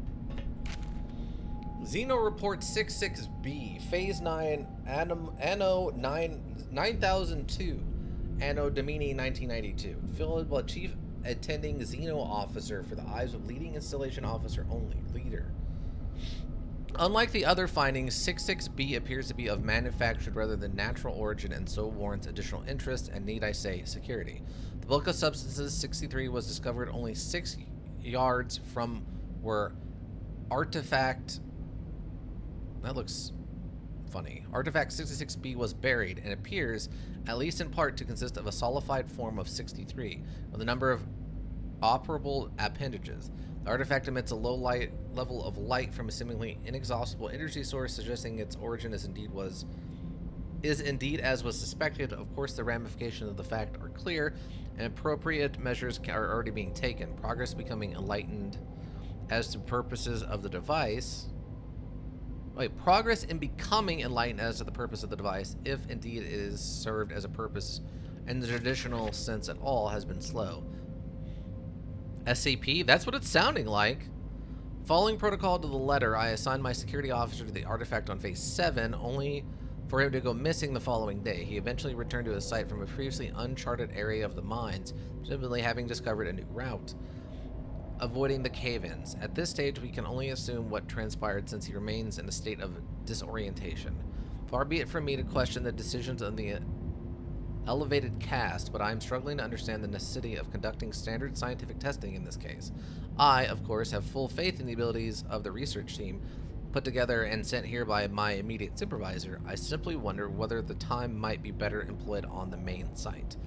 Xeno Report 66B, Phase 9, Anno 9002, Anno Domini 1992. Filled by Chief Attending Xeno Officer for the eyes of Leading Installation Officer only. Leader. Unlike the other findings, 66B appears to be of manufactured rather than natural origin and so warrants additional interest and, need I say, security. The bulk of substances 63 was discovered only 6 yards from where artifact... That looks funny. Artifact 66B was buried and appears, at least in part, to consist of a solidified form of 63, with a number of operable appendages. The artifact emits a low light level of light from a seemingly inexhaustible energy source, suggesting its origin is indeed as was suspected. Of course, the ramifications of the fact are clear, and appropriate measures are already being taken. Progress becoming enlightened as to purposes of the device. Wait, progress in becoming enlightened as to the purpose of the device, if indeed it is served as a purpose in the traditional sense at all, has been slow. SCP? That's what it's sounding like. Following protocol to the letter, I assigned my security officer to the artifact on Phase 7, only for him to go missing the following day. He eventually returned to his site from a previously uncharted area of the mines, presumably having discovered a new route, avoiding the cave-ins. At this stage, we can only assume what transpired since he remains in a state of disorientation. Far be it from me to question the decisions of the elevated caste, but I am struggling to understand the necessity of conducting standard scientific testing in this case. I, of course, have full faith in the abilities of the research team put together and sent here by my immediate supervisor. I simply wonder whether the time might be better employed on the main site.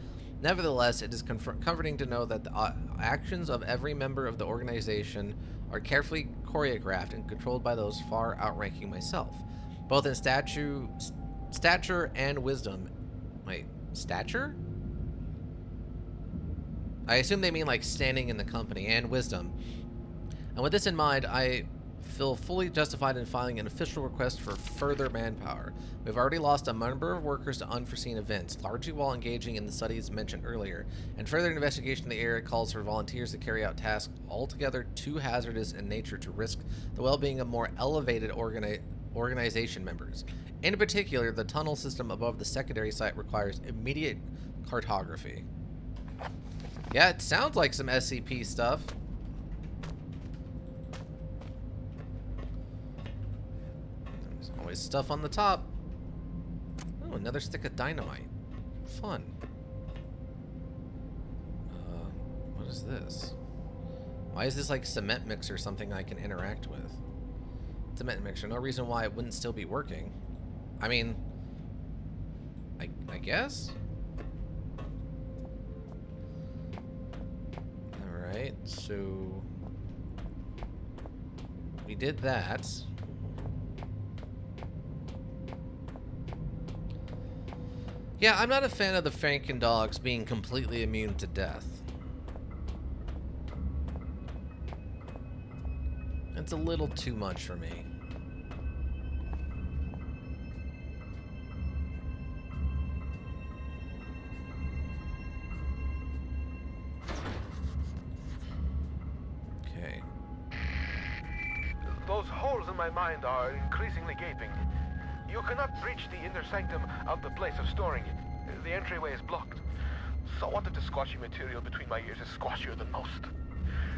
Nevertheless, it is comforting to know that the actions of every member of the organization are carefully choreographed and controlled by those far outranking myself, both in stature and wisdom. Wait, stature? I assume they mean like standing in the company, and wisdom. And with this in mind, I feel fully justified in filing an official request for further manpower. We've already lost a number of workers to unforeseen events, largely while engaging in the studies mentioned earlier, and further investigation of the area calls for volunteers to carry out tasks altogether too hazardous in nature to risk the well-being of more elevated organization members. In particular, the tunnel system above the secondary site requires immediate cartography. Yeah, it sounds like some SCP stuff. There's always stuff on the top. Oh, another stick of dynamite. Fun. What is this? Why is this like cement mixer something I can interact with? Cement mixer. No reason why it wouldn't still be working. I mean, I guess? Alright, so we did that. Yeah, I'm not a fan of the Franken dogs being completely immune to death. That's a little too much for me. Okay. Those holes in my mind are increasingly gaping. You cannot breach the inner sanctum of the place of storing it. The entryway is blocked. So what if the squashy material between my ears is squashier than most?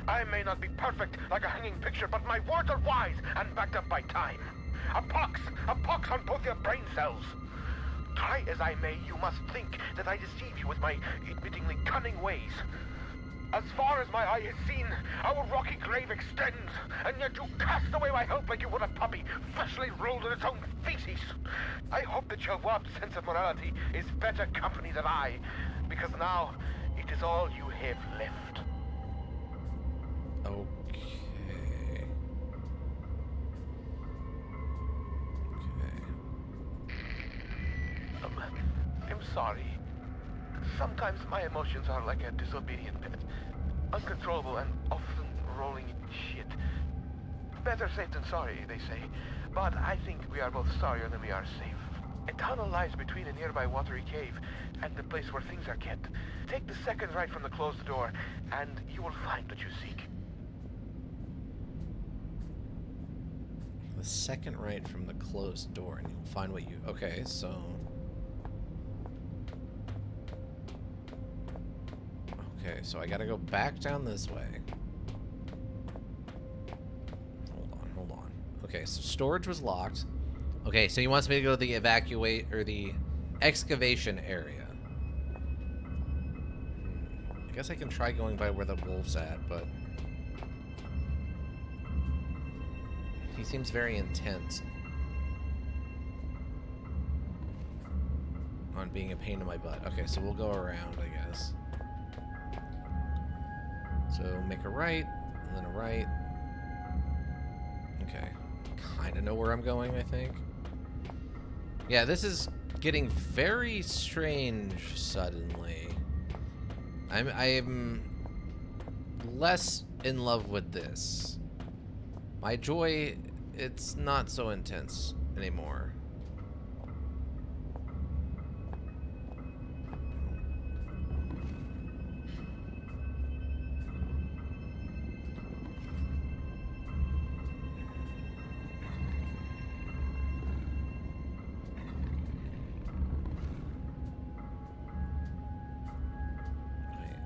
I may not be perfect like a hanging picture, but my words are wise and backed up by time. A pox on both your brain cells. Try as I may, you must think that I deceive you with my admittingly cunning ways. As far as my eye has seen, our rocky grave extends, and yet you cast away my hope like you would a puppy freshly rolled in its own feces. I hope that your warped sense of morality is better company than I, because now it is all you have left. Okay. I'm sorry. Sometimes my emotions are like a disobedient pet. Uncontrollable and often rolling in shit. Better safe than sorry, they say. But I think we are both sorrier than we are safe. A tunnel lies between a nearby watery cave and the place where things are kept. Take the second right from the closed door, and you will find what you seek. The second right from the closed door, and you'll find what you... Okay, so... Okay, so I gotta go back down this way. Hold on. Okay, so storage was locked. Okay, so he wants me to go to the evacuate, or the excavation area. I guess I can try going by where the wolf's at, but... He seems very intense on being a pain in my butt. Okay, so we'll go around, I guess. So make a right, and then a right. Okay. Kinda know where I'm going, I think. Yeah, this is getting very strange suddenly. I'm less in love with this. My joy, it's not so intense anymore.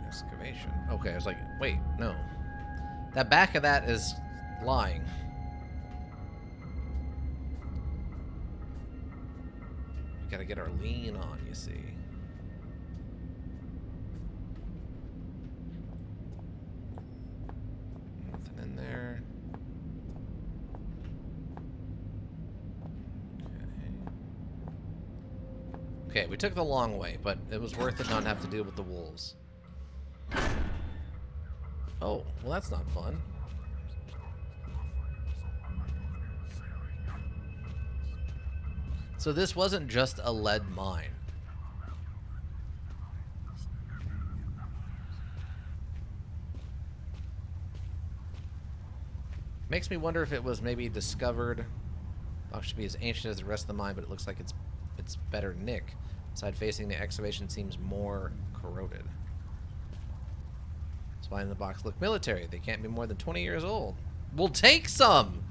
Excavation. Okay, I was like, wait, no. That back of that is lying. We gotta get our lean on, you see. Nothing in there. Okay, we took the long way, but it was worth it not have to deal with the wolves. Oh, well that's not fun. So this wasn't just a lead mine. Makes me wonder if it was maybe discovered. It should be as ancient as the rest of the mine, but it looks like it's better nick. Side facing the excavation seems more corroded. Spine in the box look military. They can't be more than 20 years old. We'll take some!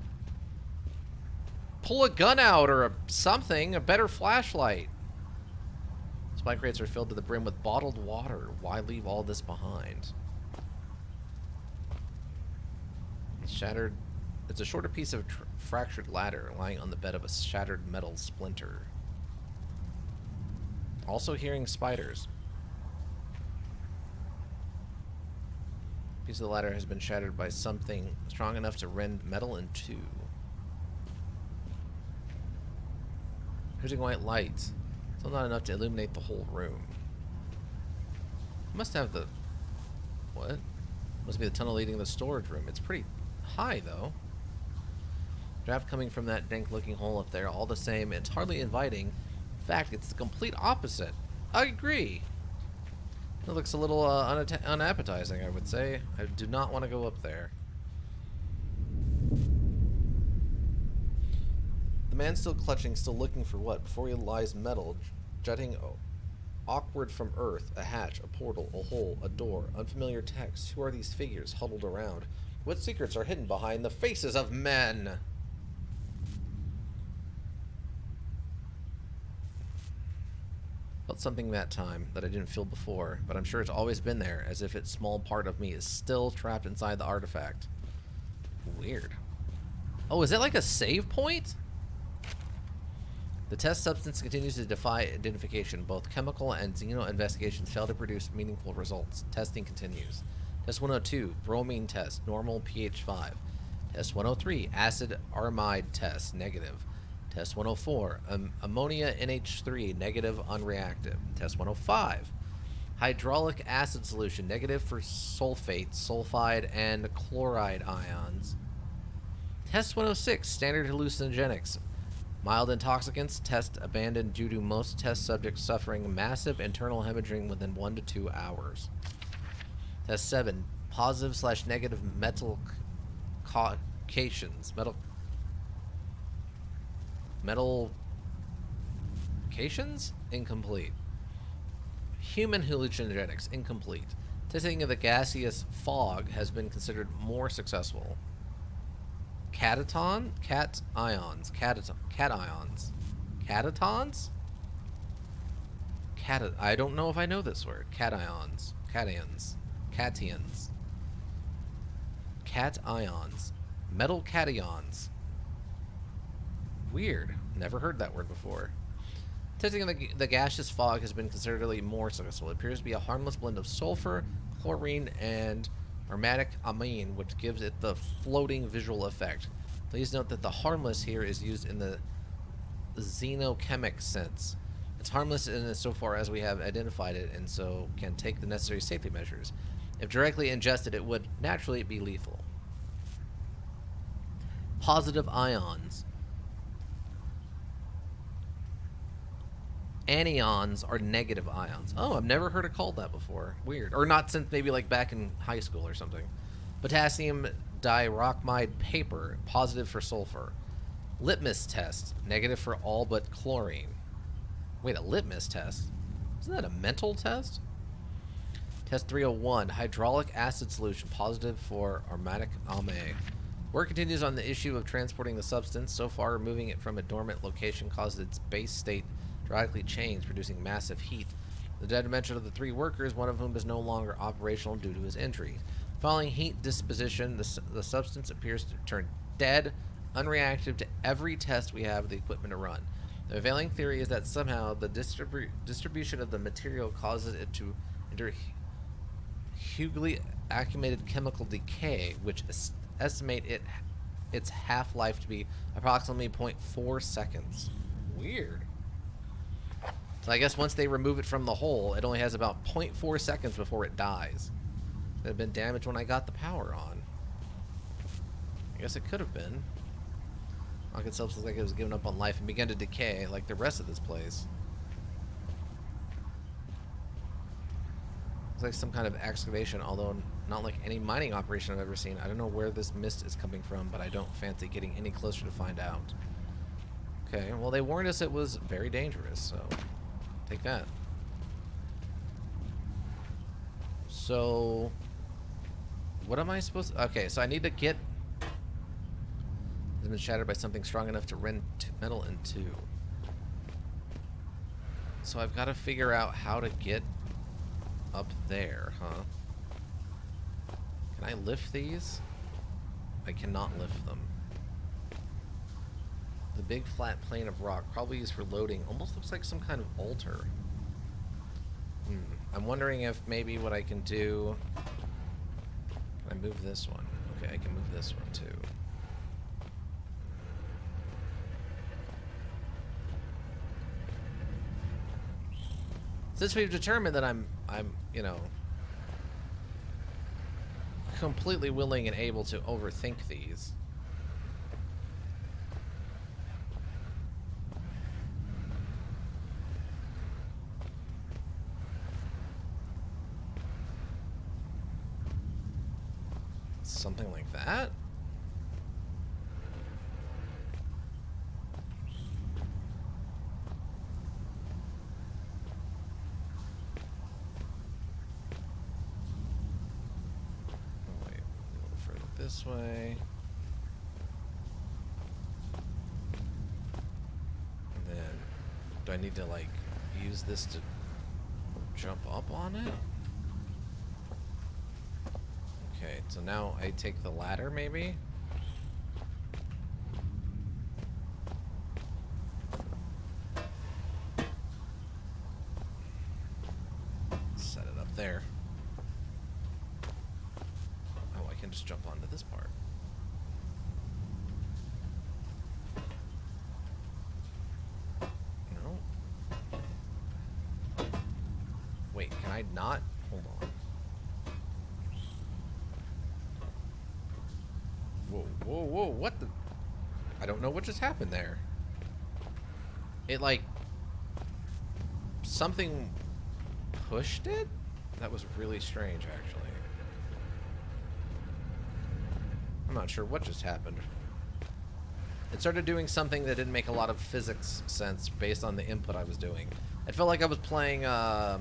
Pull a gun out or something. A better flashlight. Supply crates are filled to the brim with bottled water. Why leave all this behind? It's shattered. It's a shorter piece of fractured ladder lying on the bed of a shattered metal splinter. Also hearing spiders. Piece of the ladder has been shattered by something strong enough to rend metal in two. Using white lights. Still not enough to illuminate the whole room. Must have the... What? Must be the tunnel leading to the storage room. It's pretty high, though. Draft coming from that dank-looking hole up there. All the same, it's hardly inviting. In fact, it's the complete opposite. I agree. It looks a little unappetizing, I would say. I do not want to go up there. man still clutching, still looking for what? Before he lies metal, jutting awkward from earth, a hatch, a portal, a hole, a door, unfamiliar text. Who are these figures huddled around? What secrets are hidden behind the faces of men? Felt something that time that I didn't feel before, but I'm sure it's always been there, as if its small part of me is still trapped inside the artifact. Weird. Oh, is that like a save point? The test substance continues to defy identification. Both chemical and xeno investigations fail to produce meaningful results. Testing continues. Test 102, bromine test, normal pH 5. Test 103, acid armide test, negative. Test 104, ammonia NH3, negative, unreactive. Test 105, hydraulic acid solution, negative for sulfate, sulfide, and chloride ions. Test 106, standard hallucinogenics. Mild intoxicants, test abandoned due to most test subjects suffering massive internal hemorrhaging within 1 to 2 hours. Test 7, positive/negative metal cations. Metal cations? Incomplete. Human hallucinogenics, incomplete. Testing of the gaseous fog has been considered more successful. Catatons? Cations. I don't know if I know this word. Cations. Metal cations. Weird. Never heard that word before. Testing of the gaseous fog has been considerably more successful. It appears to be a harmless blend of sulfur, chlorine, and aromatic amine, which gives it the floating visual effect. Please note that the harmless here is used in the xenochemic sense. It's harmless insofar as we have identified it and so can take the necessary safety measures. If directly ingested, it would naturally be lethal. Positive ions. Anions are negative ions. Oh, I've never heard it called that before. Weird. Or not since maybe like back in high school or something. Potassium dirochmide paper, positive for sulfur. Litmus test, negative for all but chlorine. Wait, a litmus test? Isn't that a mental test? Test 301, hydraulic acid solution, positive for aromatic amine. Work continues on the issue of transporting the substance. So far, removing it from a dormant location causes its base state radically changed, producing massive heat. The dead mention of the 3 workers, one of whom is no longer operational due to his injury. Following heat disposition, the substance appears to turn dead, unreactive to every test we have the equipment to run. The prevailing theory is that somehow the distribution of the material causes it to enter hugely accumulated chemical decay, which estimate its half-life to be approximately 0.4 seconds. Weird. So I guess once they remove it from the hole, it only has about 0.4 seconds before it dies. It had been damaged when I got the power on. I guess it could have been. Rock itself looks like it was given up on life and began to decay like the rest of this place. Looks like some kind of excavation, although not like any mining operation I've ever seen. I don't know where this mist is coming from, but I don't fancy getting any closer to find out. Okay, well they warned us it was very dangerous, so take that. So, what am I supposed to... Okay, so I need to get... It's been shattered by something strong enough to rend metal in two. So I've got to figure out how to get up there, huh? Can I lift these? I cannot lift them. The big flat plane of rock, probably used for loading, almost looks like some kind of altar. I'm wondering if maybe what I can do... Can I move this one? Okay, I can move this one too. Since we've determined that I'm, you know, completely willing and able to overthink these. Something like that. this way. And then, do I need to, like, use this to jump up on it? Okay, so now I take the ladder, maybe? Set it up there. Oh, I can just jump onto this part. No. Wait, can I not? Hold on. Whoa, whoa, whoa, what the? I don't know what just happened there. It, like, something pushed it? That was really strange, actually. I'm not sure what just happened. It started doing something that didn't make a lot of physics sense based on the input I was doing. It felt like I was playing, what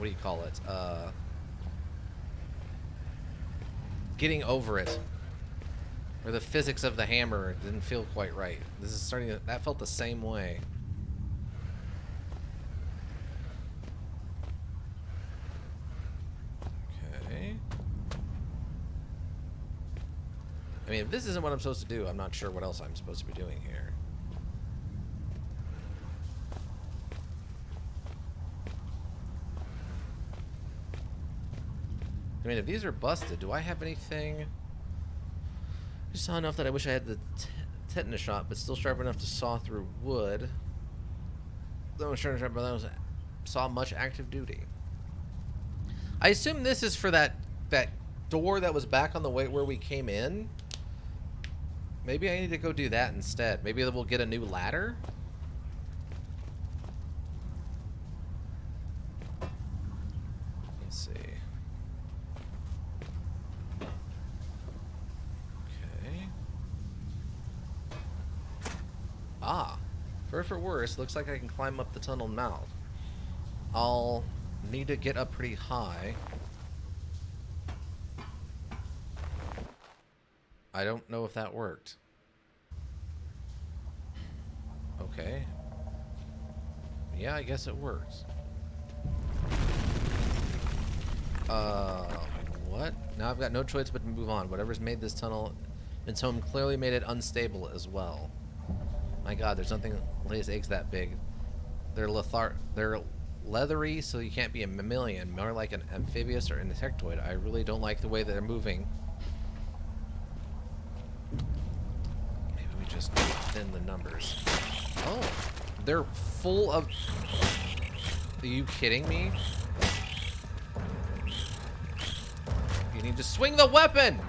do you call it? Getting over it. Or the physics of the hammer didn't feel quite right. This is starting to, that felt the same way. Okay. I mean, if this isn't what I'm supposed to do, I'm not sure what else I'm supposed to be doing here. I mean, if these are busted, do I have anything? I just saw enough that I wish I had the tetanus shot, but still sharp enough to saw through wood. Though I'm sure I saw much active duty. I assume this is for that door that was back on the way where we came in. Maybe I need to go do that instead. Maybe we'll get a new ladder. Let's see. Okay. Ah. For worse, looks like I can climb up the tunnel mouth. I'll need to get up pretty high. I don't know if that worked. Okay. Yeah, I guess it works. What? Now I've got no choice but to move on. Whatever's made this tunnel its home clearly made it unstable as well. My god, there's nothing lays eggs that big. They're leathery, so you can't be a mammalian. More like an amphibious or an insectoid. I really don't like the way they're moving. Maybe we just thin the numbers. Oh, they're full of... Are you kidding me? You need to swing the weapon!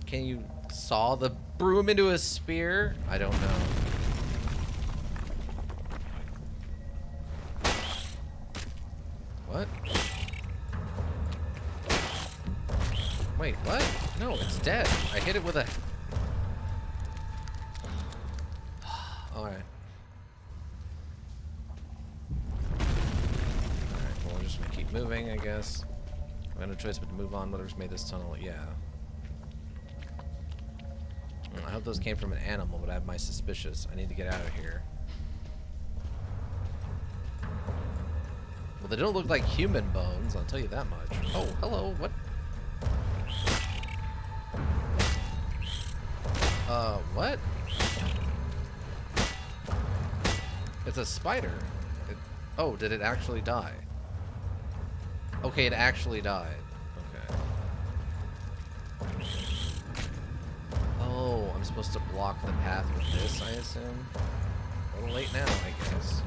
Can you saw the broom into a spear? I don't know. What? Wait, what? No, it's dead. I hit it with a... Alright. Alright, well, we're just gonna keep moving, I guess. I have no choice but to move on. Whatever's made this tunnel, yeah. I hope those came from an animal, but I have my suspicions. I need to get out of here. Well, they don't look like human bones, I'll tell you that much. Oh, hello, what? What? It's a spider. Oh, did it actually die? Okay, it actually died. Okay. Oh, I'm supposed to block the path with this, I assume? A little late now, I guess.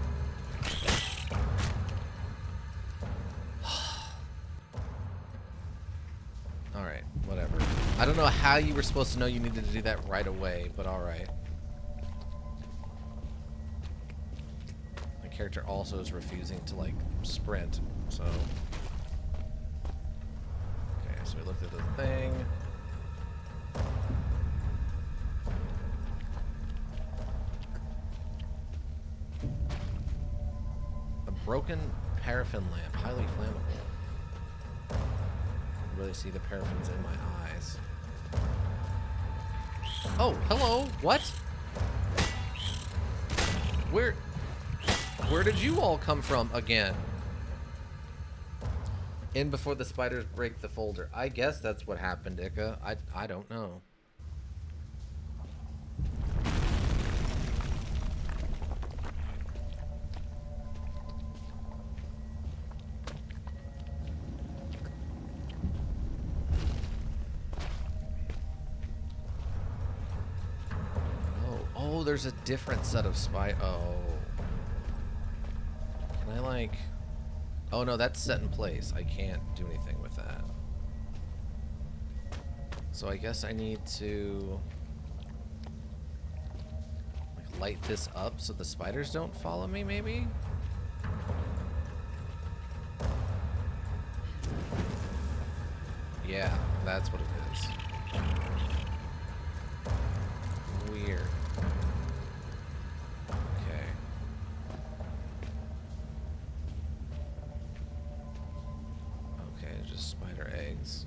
Alright, whatever. I don't know how you were supposed to know you needed to do that right away, but alright. My character also is refusing to, like, sprint, so... Okay, so we looked at the thing. A broken paraffin lamp, highly flammable. really see the paraffins in my eyes. Oh, hello. What? Where did you all come from again? In before the spiders break the folder. I guess that's what happened, Ika. I don't know. Oh, there's a different set of Oh. Can I, like... Oh, no, that's set in place. I can't do anything with that. So I guess I need to... like, light this up so the spiders don't follow me, maybe? Yeah, that's what it is. Weird. Okay. Okay, just spider eggs.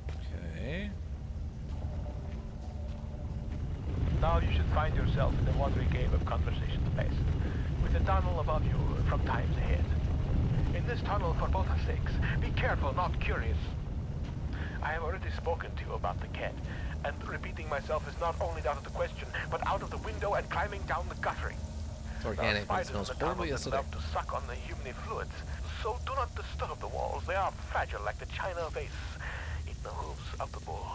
Okay. Now you should find yourself in the watery game of conversation space, with a tunnel above you from times ahead. In this tunnel, for both our sakes, be careful, not curious. I have already spoken to you about the cat, and repeating myself is not only out of the question, but out of the window and climbing down the guttering. It's organic, but it smells horribly acidic. Love to suck on the humany fluids, so do not disturb the walls. They are fragile like the china vase in the hooves of the bull.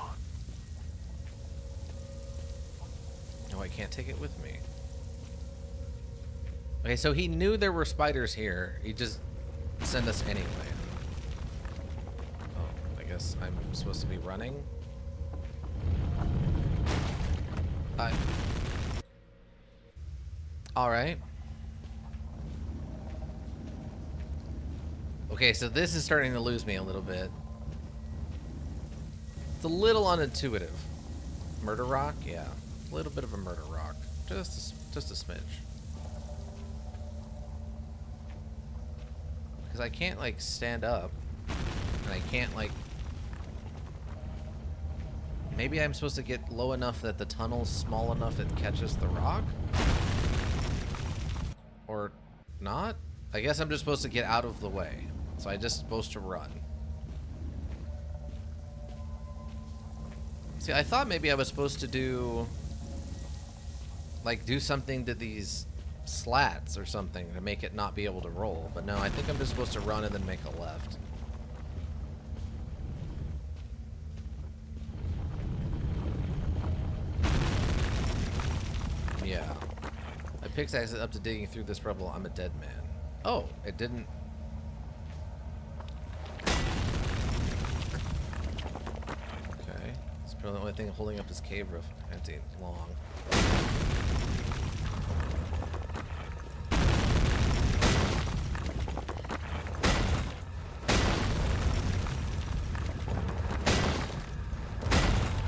No, I can't take it with me. Okay, so he knew there were spiders here. He just sent us anyway. Oh, I guess I'm supposed to be running. Alright. Okay, so this is starting to lose me a little bit. It's a little unintuitive. Murder rock? Yeah. A little bit of a murder rock. Just a smidge. Because I can't, like, stand up. And I can't, like... Maybe I'm supposed to get low enough that the tunnel's small enough it catches the rock? Or not? I guess I'm just supposed to get out of the way. So I'm just supposed to run. See, I thought maybe I was supposed to do... like, do something to these slats or something to make it not be able to roll. But no, I think I'm just supposed to run and then make a left. Yeah. I pickaxe it up to digging through this rubble. I'm a dead man. Oh, it didn't... Okay. It's probably the only thing holding up this cave roof. It ain't long.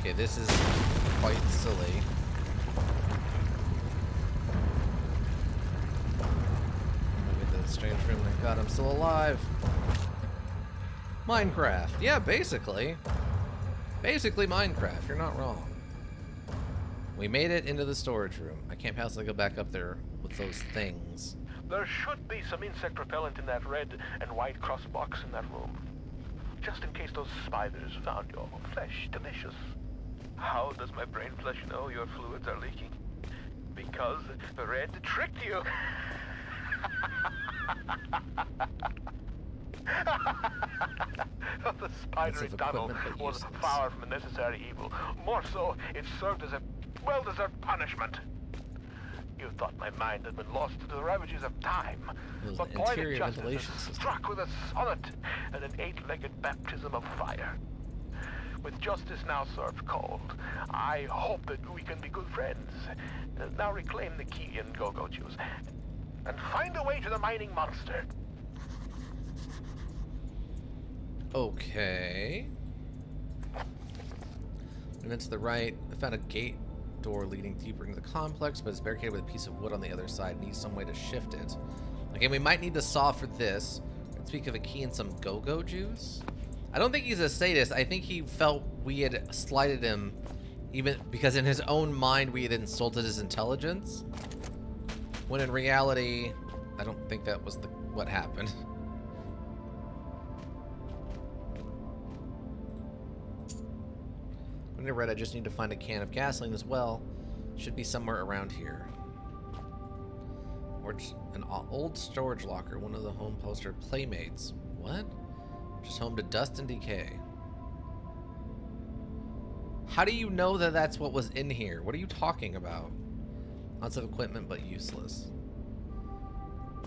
Okay, this is quite silly. Look at the strange room. Thank God I'm still alive. Minecraft. Yeah, basically. Basically Minecraft. You're not wrong. We made it into the storage room. I can't possibly go back up there with those things. There should be some insect repellent in that red and white cross box in that room. Just in case those spiders found your flesh delicious. How does my brain flesh know your fluids are leaking? Because the red tricked you. The spidery tunnel was far from a necessary evil. More so, it served as a well-deserved punishment. You thought my mind had been lost to the ravages of time. But poetic justice struck with a sonnet and an 8-legged baptism of fire. With justice now served cold, I hope that we can be good friends. Now reclaim the key and go-go juice. And find a way to the mining monster. Okay. And then to the right, I found a gate door leading deeper into the complex, but it's barricaded with a piece of wood on the other side. Need some way to shift it. Okay, we might need the saw for this. Let's speak of a key and some go-go juice. I don't think he's a sadist. I think he felt we had slighted him, even because in his own mind we had insulted his intelligence. When in reality, I don't think that was what happened. When I read, I just need to find a can of gasoline as well. Should be somewhere around here. Or just an old storage locker, one of the home poster playmates. What? Just home to dust and decay. How do you know that that's what was in here? What are you talking about? Lots of equipment, but useless.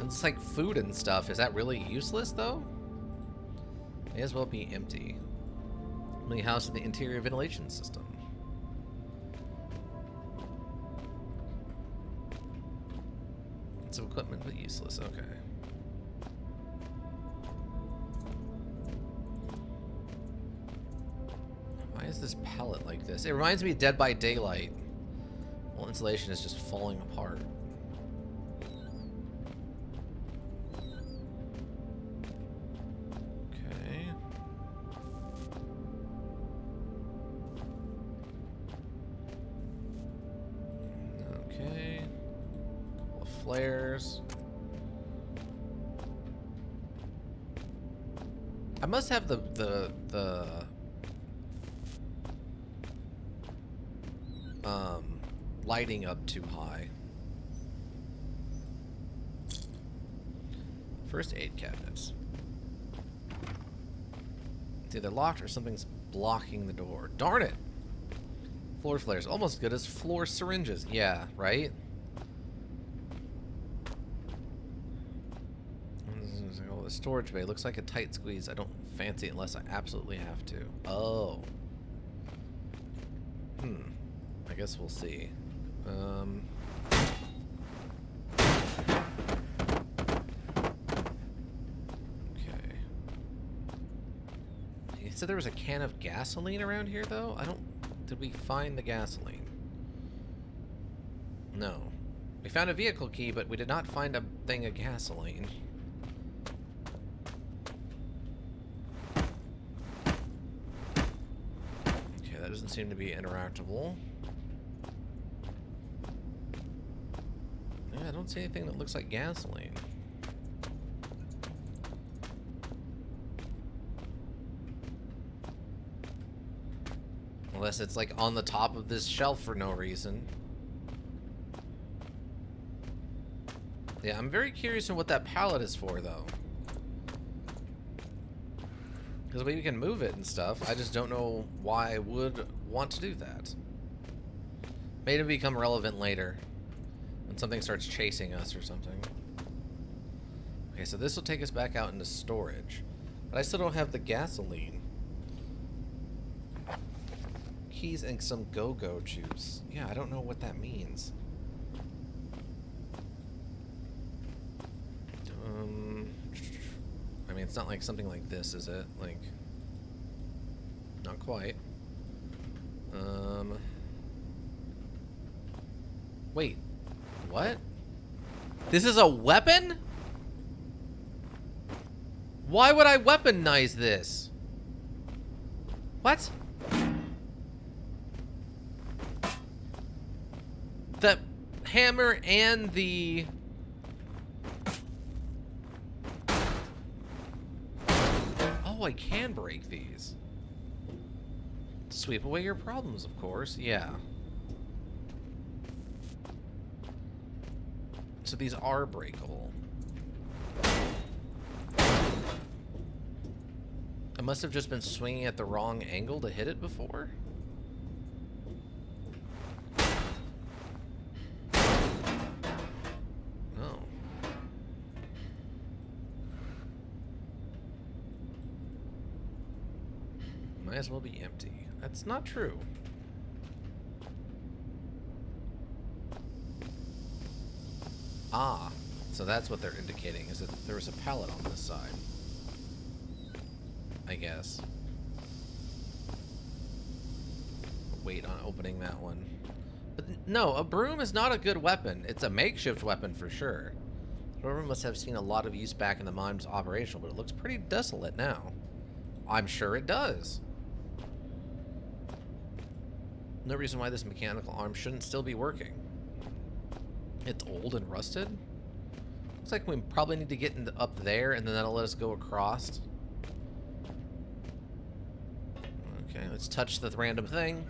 It's like food and stuff. Is that really useless, though? May as well be empty. Only house in the interior ventilation system. Lots of equipment, but useless. Okay. Why is this pallet like this? It reminds me of Dead by Daylight. Well, insulation is just falling apart. Okay. Okay. Well, flares. I must have the lighting up too high. First aid cabinets. It's either locked or something's blocking the door. Darn it! Floor flares. Almost as good as floor syringes. Yeah, right? Oh, the storage bay looks like a tight squeeze. I don't fancy it unless I absolutely have to. Oh. I guess we'll see. Okay. You said there was a can of gasoline around here, though? Did we find the gasoline? No. We found a vehicle key, but we did not find a thing of gasoline. Okay, that doesn't seem to be interactable. Yeah, I don't see anything that looks like gasoline. Unless it's like on the top of this shelf for no reason. Yeah, I'm very curious on what that pallet is for, though. Because we can move it and stuff. I just don't know why I would want to do that. May it become relevant later. When something starts chasing us or something. Okay, so this will take us back out into storage. But I still don't have the gasoline. Keys and some go-go juice. Yeah, I don't know what that means. I mean, it's not like something like this, is it? Like, not quite. Wait. What? This is a weapon? Why would I weaponize this? What? The hammer and the... Oh, I can break these. Sweep away your problems, of course. Yeah. So these are breakable. I must have just been swinging at the wrong angle to hit it before. Oh. Might as well be empty. That's not true. Ah, so that's what they're indicating, is that there was a pallet on this side. I guess. Wait on opening that one. But no, a broom is not a good weapon. It's a makeshift weapon for sure. Whoever must have seen a lot of use back in the mine's operational, but it looks pretty desolate now. I'm sure it does. No reason why this mechanical arm shouldn't still be working. It's old and rusted. Looks like we probably need to get up there, and then that'll let us go across. Okay, let's touch the random thing.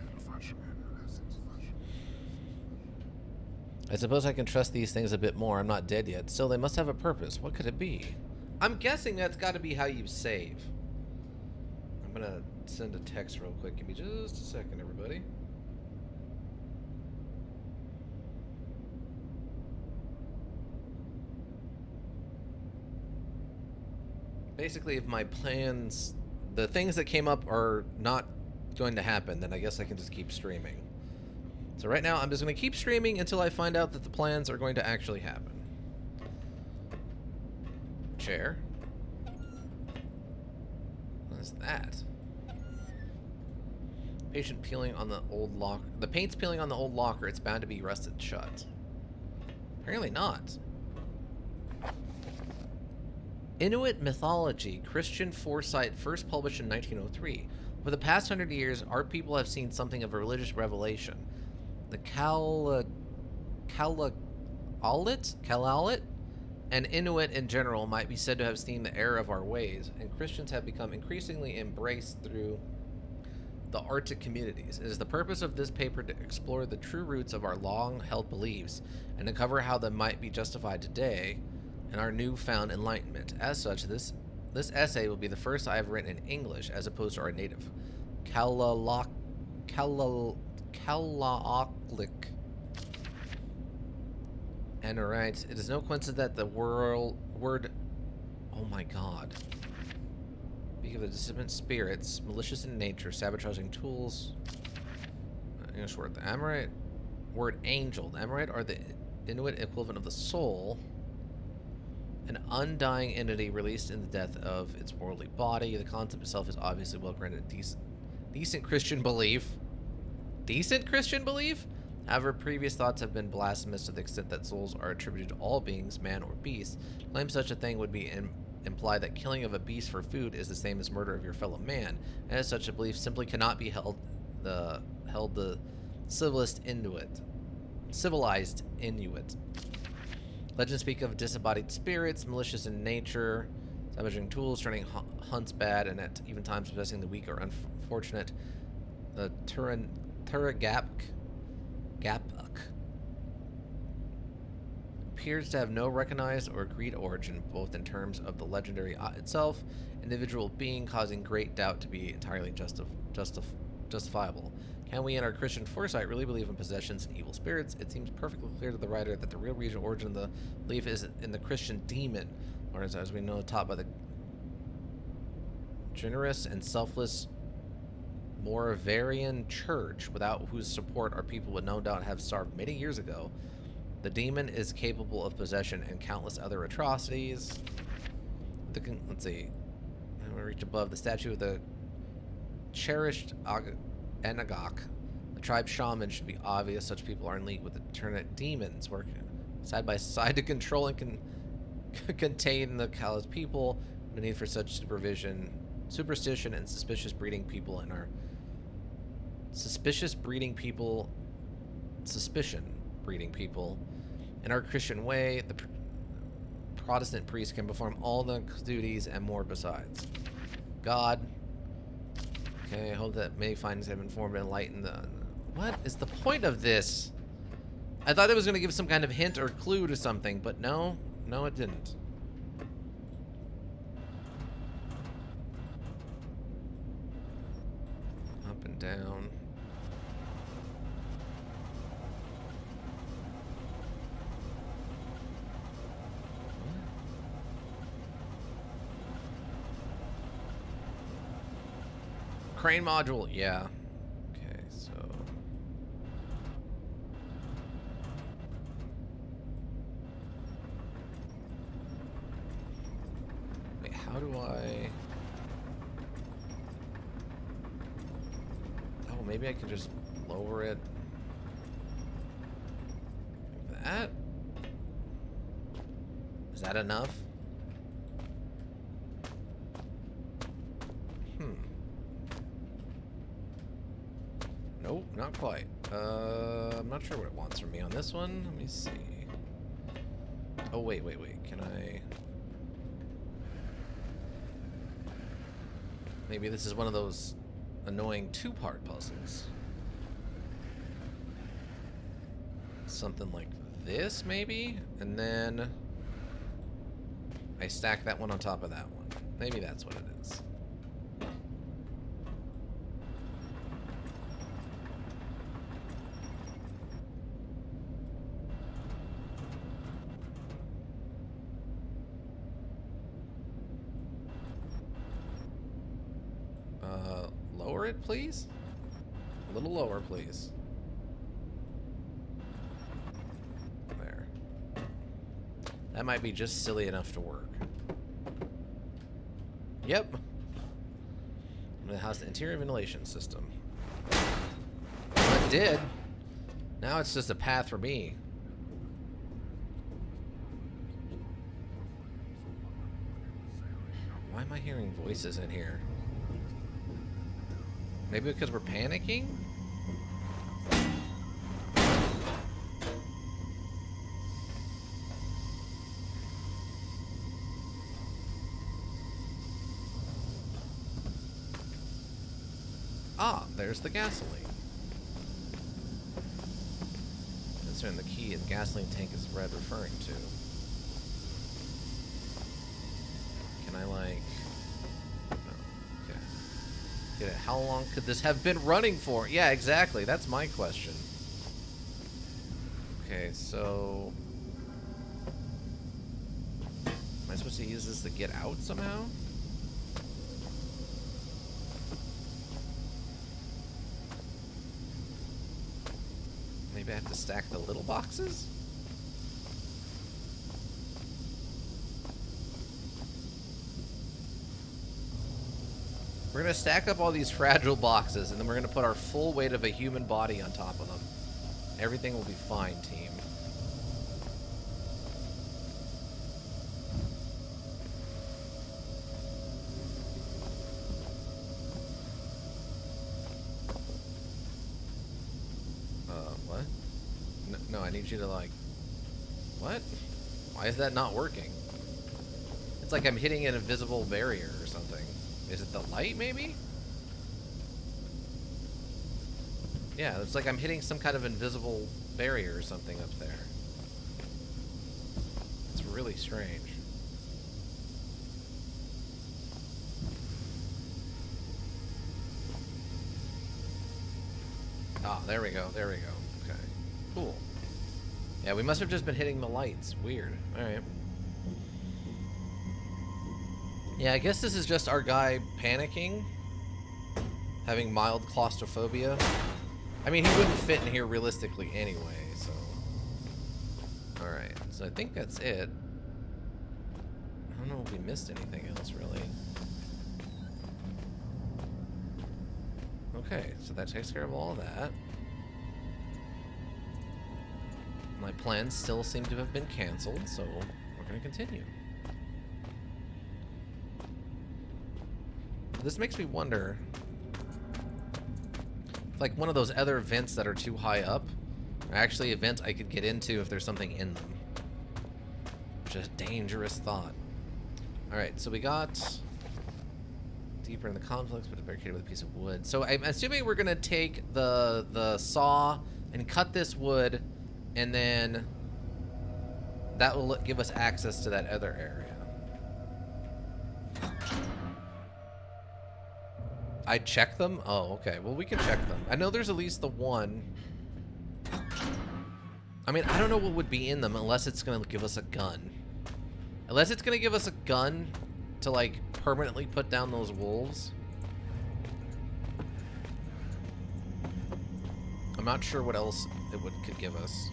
I suppose I can trust these things a bit more. I'm not dead yet. Still, they must have a purpose. What could it be? I'm guessing that's got to be how you save. I'm gonna send a text real quick. Give me just a second, everybody. Basically, if my plans, the things that came up are not going to happen, then I guess I can just keep streaming. So right now, I'm just going to keep streaming until I find out that the plans are going to actually happen. Chair. What is that? Patient peeling on the old locker. The paint's peeling on the old locker. It's bound to be rusted shut. Apparently not. Inuit mythology, Christian foresight, first published in 1903. For the past 100 years, our people have seen something of a religious revelation. The Kalalit and Inuit in general might be said to have seen the error of our ways, and Christians have become increasingly embraced through the Arctic communities. It is the purpose of this paper to explore the true roots of our long-held beliefs and to cover how they might be justified today in our newfound enlightenment. As such, this essay will be the first I have written in English as opposed to our native Kalaalleq. And it writes, it is no coincidence that the word, oh my god, speak of the dissonant spirits, malicious in nature, sabotaging tools. English word, the Amorite word angel. The Amorite are the Inuit equivalent of the soul, an undying entity released in the death of its worldly body. The concept itself is obviously well granted decent Christian belief. Decent Christian belief? However, previous thoughts have been blasphemous to the extent that souls are attributed to all beings, man or beast. To claim such a thing would be imply that killing of a beast for food is the same as murder of your fellow man, and as such a belief simply cannot be held the civilized Inuit. Legends speak of disembodied spirits, malicious in nature, sabotaging tools, turning hunts bad, and at even times possessing the weak or unfortunate. The Turagapk appears to have no recognized or agreed origin, both in terms of the legendary itself, individual being causing great doubt to be entirely justifiable. Can we in our Christian foresight really believe in possessions and evil spirits? It seems perfectly clear to the writer that the real regional origin of the belief is in the Christian demon, or as we know, taught by the generous and selfless Moravian Church, without whose support our people would no doubt have starved many years ago. The demon is capable of possession and countless other atrocities. Let's see. I'm gonna reach above the statue of the cherished Anagok. The tribe shaman should be obvious. Such people are in league with the Ternate demons, working side by side to control and contain the Kala's people. The need for such superstition, and suspicious breeding people in our in our Christian way. The Protestant priest can perform all the duties and more besides. God. Okay, I hope that many findings have informed and enlightened. What is the point of this? I thought it was going to give some kind of hint or clue to something, but no, it didn't. Up and down. Crane module, yeah. Okay, so wait, how do I? Oh, maybe I can just lower it. Like that. Is that enough? Nope, not quite. I'm not sure what it wants from me on this one. Let me see. Oh, wait. Can I... Maybe this is one of those annoying two-part puzzles. Something like this, maybe? And then I stack that one on top of that one. Maybe that's what it is. Lower it, please? A little lower, please. There. That might be just silly enough to work. Yep. It has the interior ventilation system. Well, it did. Now it's just a path for me. Why am I hearing voices in here? Maybe because we're panicking? Ah, there's the gasoline. Concerning the key the gasoline tank is red referring to. Can I, like... How long could this have been running for? Yeah, exactly. That's my question. Okay, so... Am I supposed to use this to get out somehow? Maybe I have to stack the little boxes? We're going to stack up all these fragile boxes, and then we're going to put our full weight of a human body on top of them. Everything will be fine, team. What? No, I need you to, like... What? Why is that not working? It's like I'm hitting an invisible barrier or something. Is it the light, maybe? Yeah, it's like I'm hitting some kind of invisible barrier or something up there. It's really strange. Ah, there we go, there we go. Okay, cool. Yeah, we must have just been hitting the lights. Weird. Alright. Yeah, I guess this is just our guy panicking, having mild claustrophobia. I mean, he wouldn't fit in here realistically anyway, so... Alright, so I think that's it. I don't know if we missed anything else, really. Okay, so that takes care of all that. My plans still seem to have been canceled, so we're going to continue. This makes me wonder if, like, one of those other vents that are too high up are actually a vent I could get into if there's something in them. Which is a dangerous thought. Alright, so we got deeper in the complex, but barricaded with a piece of wood. So I'm assuming we're gonna take the saw and cut this wood, and then that will give us access to that other area. I'd check them? Oh, okay. Well, we can check them. I know there's at least the one. I mean, I don't know what would be in them unless it's going to give us a gun. Unless it's going to give us a gun to, like, permanently put down those wolves. I'm not sure what else it could give us.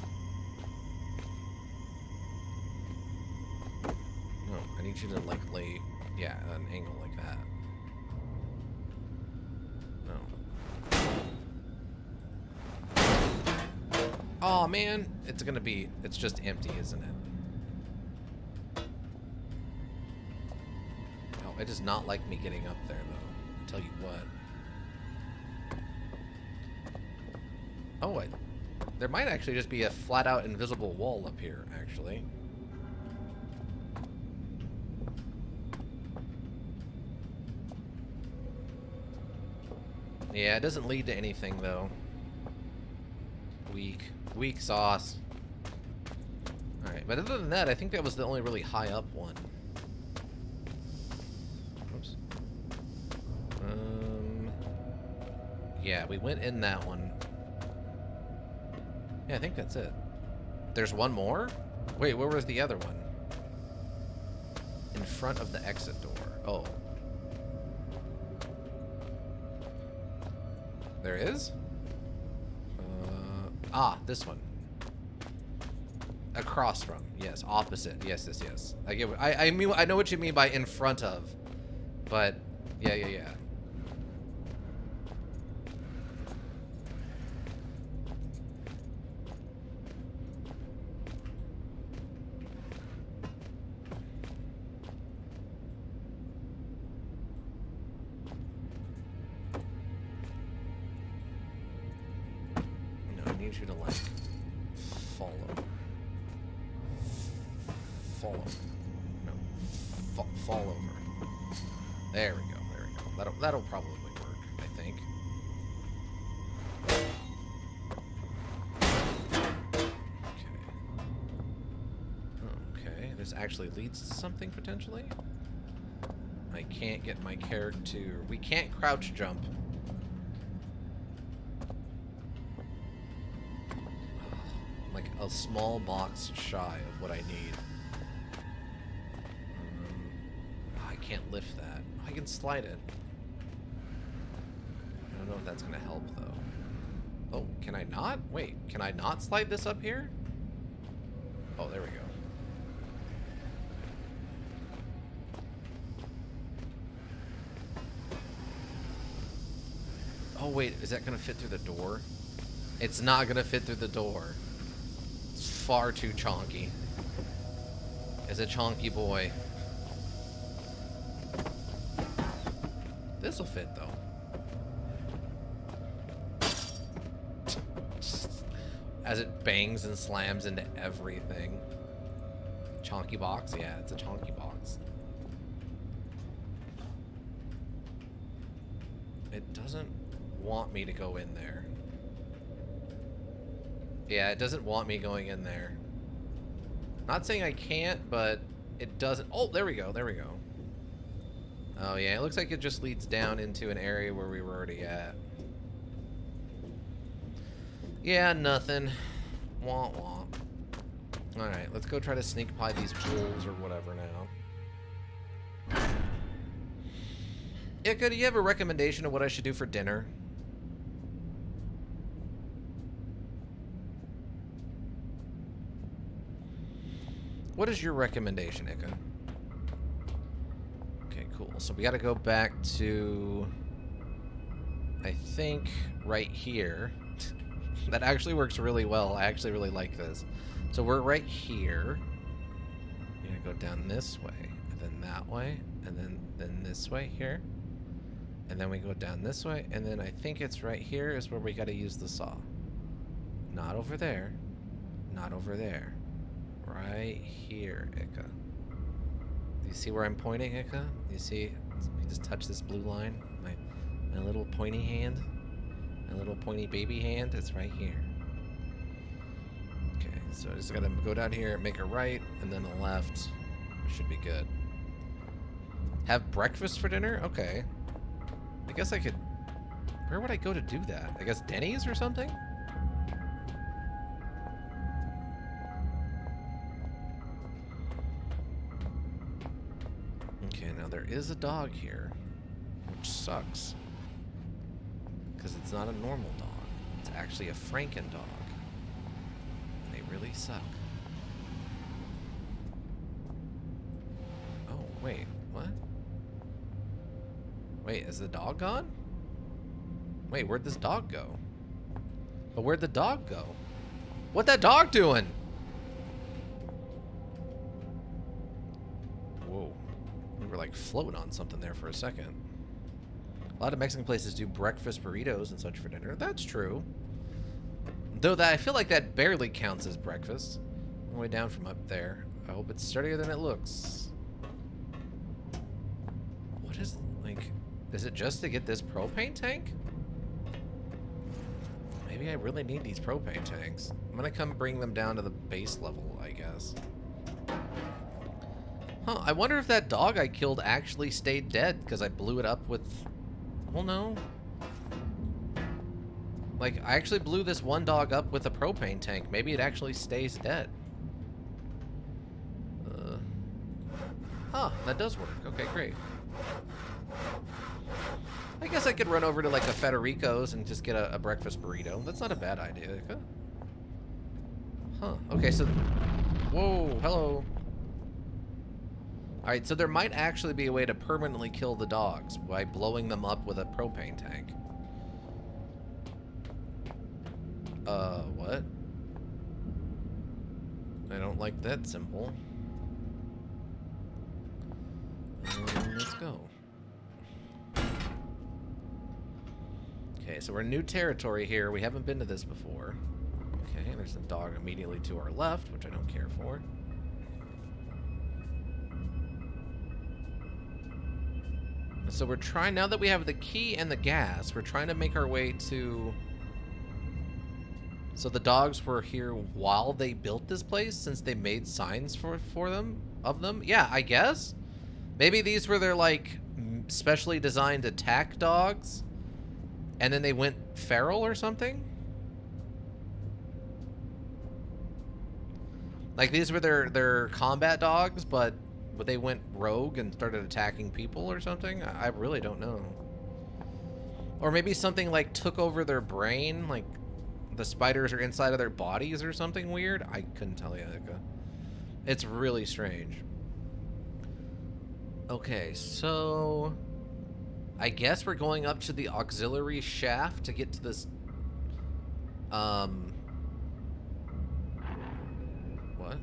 No, I need you to, like, lay, yeah, an angle like that. Oh man, it's just empty, isn't it? It does not like me getting up there, though. I'll tell you what. Oh, there might actually just be a flat-out invisible wall up here, actually. Yeah, it doesn't lead to anything, though. Weak. Weak sauce. Alright, but other than that, I think that was the only really high up one. Oops. Yeah, we went in that one. Yeah, I think that's it. There's one more? Wait, where was the other one? In front of the exit door. Oh. There is? This one. Across from. Yes, opposite. Yes, yes, yes. I get what, I mean, I know what you mean by in front of. But, yeah. You to like fall over. Fall over. There we go. That'll probably work, I think. Okay, this actually leads to something potentially. I can't get my character. We can't crouch jump. Like a small box shy of what I need. I can't lift that. I can slide it. I don't know if that's gonna help though. Oh, can I not? Wait, can I not slide this up here? Oh, there we go. Oh wait, is that gonna fit through the door? It's not gonna fit through the door. Far too chonky. Is a chonky boy. This'll fit though. As it bangs and slams into everything. Chonky box? Yeah, it's a chonky box. It doesn't want me to go in there. Yeah, it doesn't want me going in there. Not saying I can't, but it doesn't. Oh, there we go. Oh, yeah, it looks like it just leads down into an area where we were already at. Yeah, nothing. Wah, wah. Alright, let's go try to sneak by these wolves or whatever now. Ika, do you have a recommendation of what I should do for dinner? What is your recommendation, Ika? Okay, cool. So we got to go back to, I think, right here. That actually works really well. I actually really like this. So we're right here. We're going to go down this way, and then that way, and then this way here. And then we go down this way, and then I think it's right here is where we got to use the saw. Not over there. Not over there. Right here, Ika. Do you see where I'm pointing, Ika? Do you see? You just touch this blue line. My little pointy hand. My little pointy baby hand. It's right here. Okay, so I just gotta go down here, make a right, and then a left. Should be good. Have breakfast for dinner? Okay. I guess I could... Where would I go to do that? I guess Denny's or something? Okay, now there is a dog here, which sucks. Because it's not a normal dog. It's actually a Franken dog. And they really suck. Oh, wait, what? Wait, is the dog gone? Wait, where'd this dog go? But where'd the dog go? What that dog doing? Whoa. We were like like floating on something there for a second. A lot of Mexican places do breakfast burritos and such for dinner. That's true. Though that I feel like that barely counts as breakfast. All the way down from up there. I hope it's sturdier than it looks. What is, like, is it just to get this propane tank? Maybe I really need these propane tanks. I'm gonna come bring them down to the base level, I guess. Huh, I wonder if that dog I killed actually stayed dead because I blew it up with... Well, no. Like, I actually blew this one dog up with a propane tank. Maybe it actually stays dead. Huh, that does work. Okay, great. I guess I could run over to, like, a Federico's and just get a breakfast burrito. That's not a bad idea. Huh, okay, so... Whoa, hello. Alright, so there might actually be a way to permanently kill the dogs by blowing them up with a propane tank. What? I don't like that symbol. Let's go. Okay, so we're in new territory here. We haven't been to this before. Okay, there's a dog immediately to our left, which I don't care for. So we're trying, now that we have the key and the gas, we're trying to make our way to... So the dogs were here while they built this place, since they made signs for them, of them? Yeah, I guess? Maybe these were their, like, specially designed attack dogs, and then they went feral or something? Like, these were their combat dogs, but they went rogue and started attacking people or something? I really don't know. Or maybe something, like, took over their brain, like, the spiders are inside of their bodies or something weird? I couldn't tell you. It's really strange. Okay, so... I guess we're going up to the auxiliary shaft to get to this... What?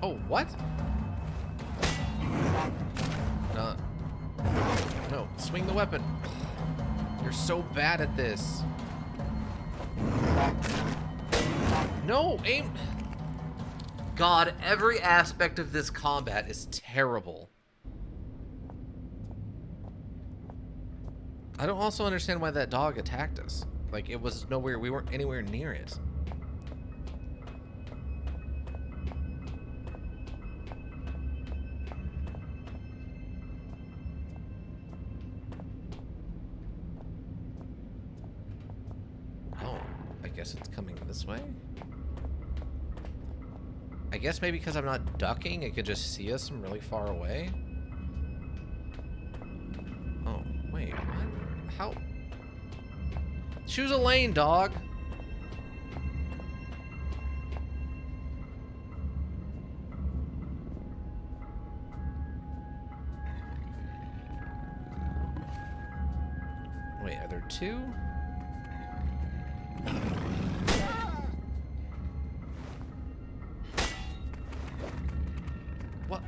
Oh, what? No, swing the weapon. You're so bad at this. No, aim. God, every aspect of this combat is terrible. I don't also understand why that dog attacked us. Like, it was nowhere, we weren't anywhere near it. Oh, I guess it's coming this way? I guess maybe because I'm not ducking, it could just see us from really far away? Oh, wait, what? How? Choose a lane, dog. Wait, are there two? What?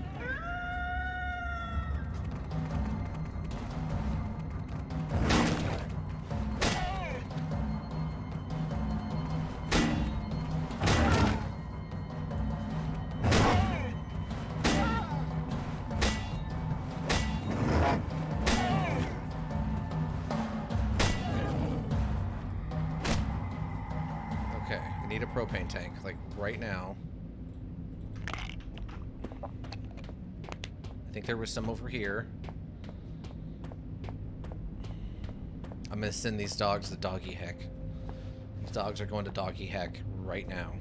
Okay, I need a propane tank, like, right now. I think there was some over here. I'm gonna send these dogs to doggy heck. These dogs are going to doggy heck right now.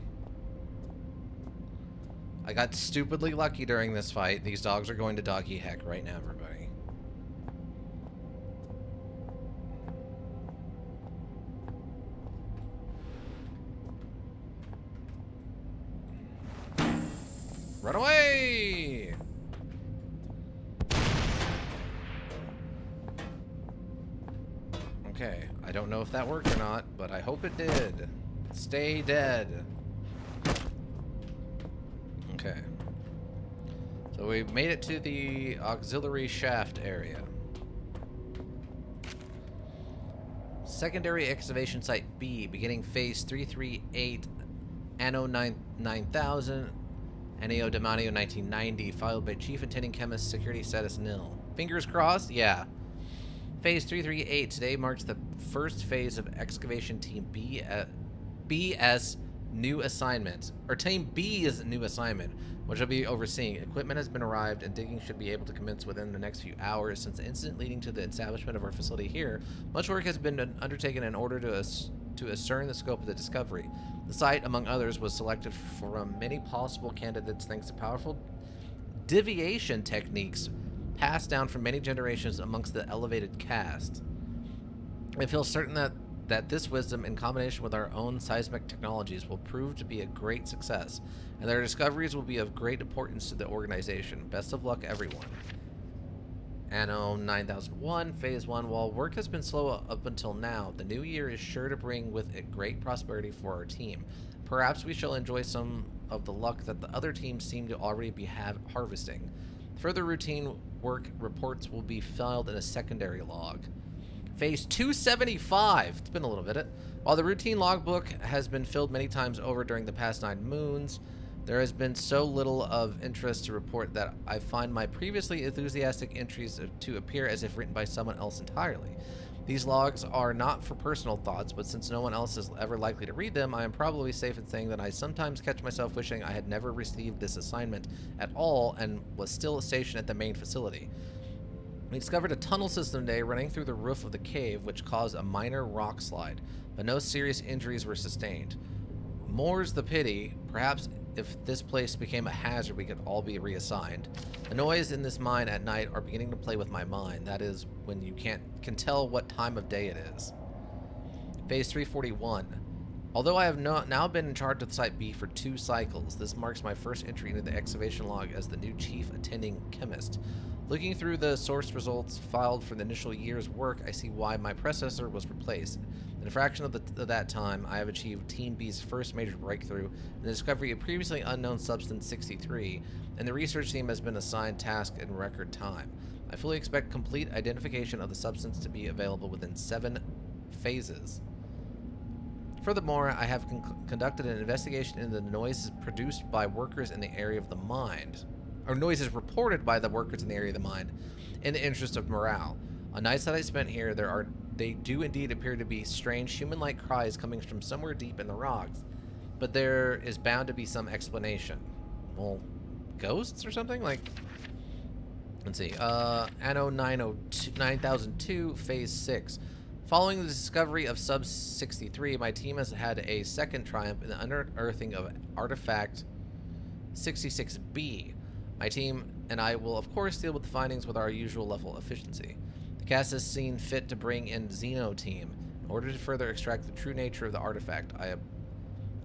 I got stupidly lucky during this fight. These dogs are going to doggy heck right now, everybody. Run away! Okay, I don't know if that worked or not, but I hope it did. Stay dead. Okay. So we made it to the auxiliary shaft area. Secondary excavation site B, beginning phase 338, Anno 9000, NAO Demanio 1990, filed by Chief Attending Chemist, security status nil. Fingers crossed? Yeah. Phase 338 today marks the first phase of excavation team B as new assignment, or team B's new assignment, which I'll be overseeing. Equipment has been arrived and digging should be able to commence within the next few hours. Since the incident leading to the establishment of our facility here, much work has been undertaken in order to ascertain the scope of the discovery. The site, among others, was selected from many possible candidates thanks to powerful deviation techniques passed down from many generations amongst the elevated caste. I feel certain that this wisdom, in combination with our own seismic technologies, will prove to be a great success, and their discoveries will be of great importance to the organization. Best of luck, everyone. Anno 9001, Phase 1. While work has been slow up until now, the new year is sure to bring with it great prosperity for our team. Perhaps we shall enjoy some of the luck that the other teams seem to already be harvesting. Further routine work reports will be filed in a secondary log. Phase 275. It's been a little bit. While the routine logbook has been filled many times over during the past 9 moons, there has been so little of interest to report that I find my previously enthusiastic entries to appear as if written by someone else entirely. These logs are not for personal thoughts, but since no one else is ever likely to read them, I am probably safe in saying that I sometimes catch myself wishing I had never received this assignment at all and was still stationed at the main facility. We discovered a tunnel system today running through the roof of the cave, which caused a minor rock slide, but no serious injuries were sustained. More's the pity. Perhaps if this place became a hazard, we could all be reassigned. The noise in this mine at night are beginning to play with my mind. That is, when you can tell what time of day it is. Phase 341. Although I have now been in charge of Site B for 2 cycles, this marks my first entry into the excavation log as the new Chief Attending Chemist. Looking through the source results filed for the initial year's work, I see why my predecessor was replaced. In a fraction of that time, I have achieved Team B's first major breakthrough in the discovery of previously unknown substance 63, and the research team has been assigned tasks in record time. I fully expect complete identification of the substance to be available within 7 phases. Furthermore, I have conducted an investigation into the noises produced by workers in the area of the mine, or noises reported by the workers in the area of the mine, in the interest of morale. On nights that I spent here, they do indeed appear to be strange human-like cries coming from somewhere deep in the rocks, but there is bound to be some explanation. Well, ghosts or something? Like, let's see. Anno 9002, Phase 6. Following the discovery of Sub-63, my team has had a second triumph in the unearthing of Artifact 66B. My team and I will, of course, deal with the findings with our usual level of efficiency. The cast has seen fit to bring in Xeno Team in order to further extract the true nature of the artifact.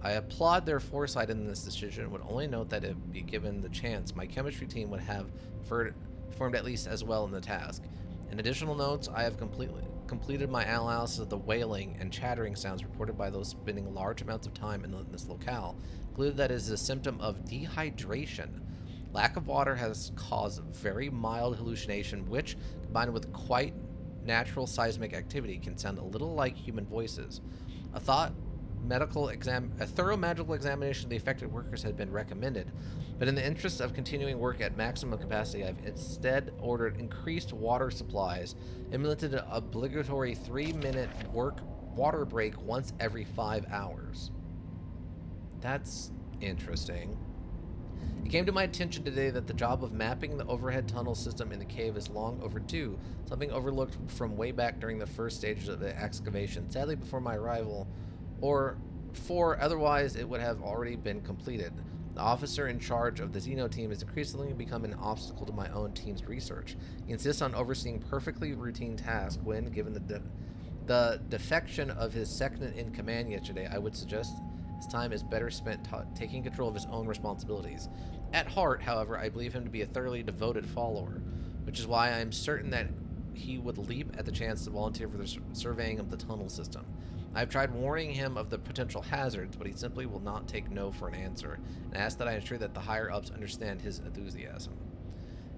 I applaud their foresight in this decision and would only note that if be given the chance, my chemistry team would have performed at least as well in the task. In additional notes, I have completed my analysis of the wailing and chattering sounds reported by those spending large amounts of time in this locale. Concluded that it is a symptom of dehydration. Lack of water has caused very mild hallucination, which, combined with quite natural seismic activity, can sound a little like human voices. A thorough medical examination of the affected workers had been recommended, but in the interest of continuing work at maximum capacity, I've instead ordered increased water supplies, implemented an obligatory 3-minute water break once every 5 hours. That's interesting. It came to my attention today that the job of mapping the overhead tunnel system in the cave is long overdue, something overlooked from way back during the first stages of the excavation, sadly before my arrival, otherwise it would have already been completed. The officer in charge of the Xeno team has increasingly become an obstacle to my own team's research. He insists on overseeing perfectly routine tasks when, given the defection of his second-in-command yesterday, I would suggest his time is better spent taking control of his own responsibilities. At heart, however, I believe him to be a thoroughly devoted follower, which is why I am certain that he would leap at the chance to volunteer for the surveying of the tunnel system. I have tried warning him of the potential hazards, but he simply will not take no for an answer, and ask that I ensure that the higher-ups understand his enthusiasm.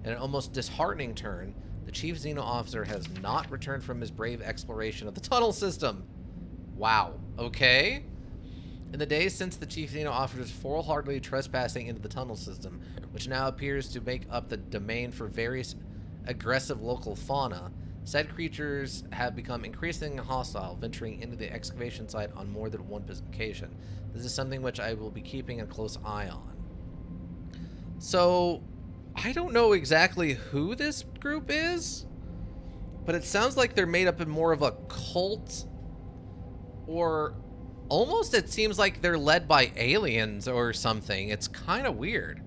In an almost disheartening turn, the Chief Xeno officer has not returned from his brave exploration of the tunnel system. Wow. Okay. In the days since the Chief Xeno officer's foolhardily trespassing into the tunnel system, which now appears to make up the domain for various aggressive local fauna, said creatures have become increasingly hostile, venturing into the excavation site on more than one occasion. This is something which I will be keeping a close eye on. So, I don't know exactly who this group is, but it sounds like they're made up in more of a cult, or almost it seems like they're led by aliens or something. It's kind of weird.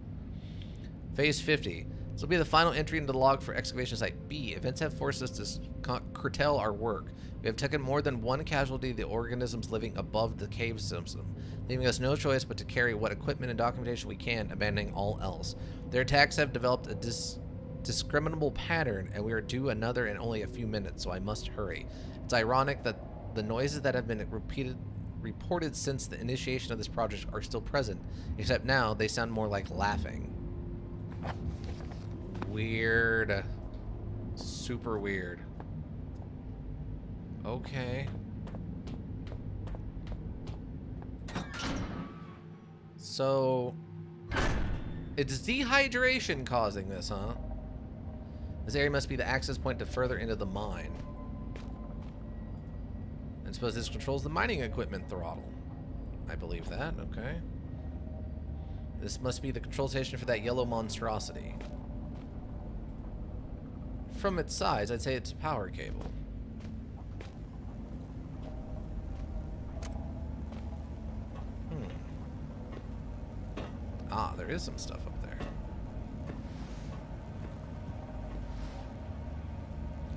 Phase 50. This will be the final entry into the log for excavation site B. Events have forced us to curtail our work. We have taken more than one casualty of the organisms living above the cave system, leaving us no choice but to carry what equipment and documentation we can, abandoning all else. Their attacks have developed a discriminable pattern, and we are due another in only a few minutes, so I must hurry. It's ironic that the noises that have been reported since the initiation of this project are still present, except now they sound more like laughing. Weird. Super weird. Okay. So, it's dehydration causing this, huh? This area must be the access point to further into the mine. I suppose this controls the mining equipment throttle. I believe that, okay. This must be the control station for that yellow monstrosity. From its size, I'd say it's a power cable. Ah, there is some stuff up there.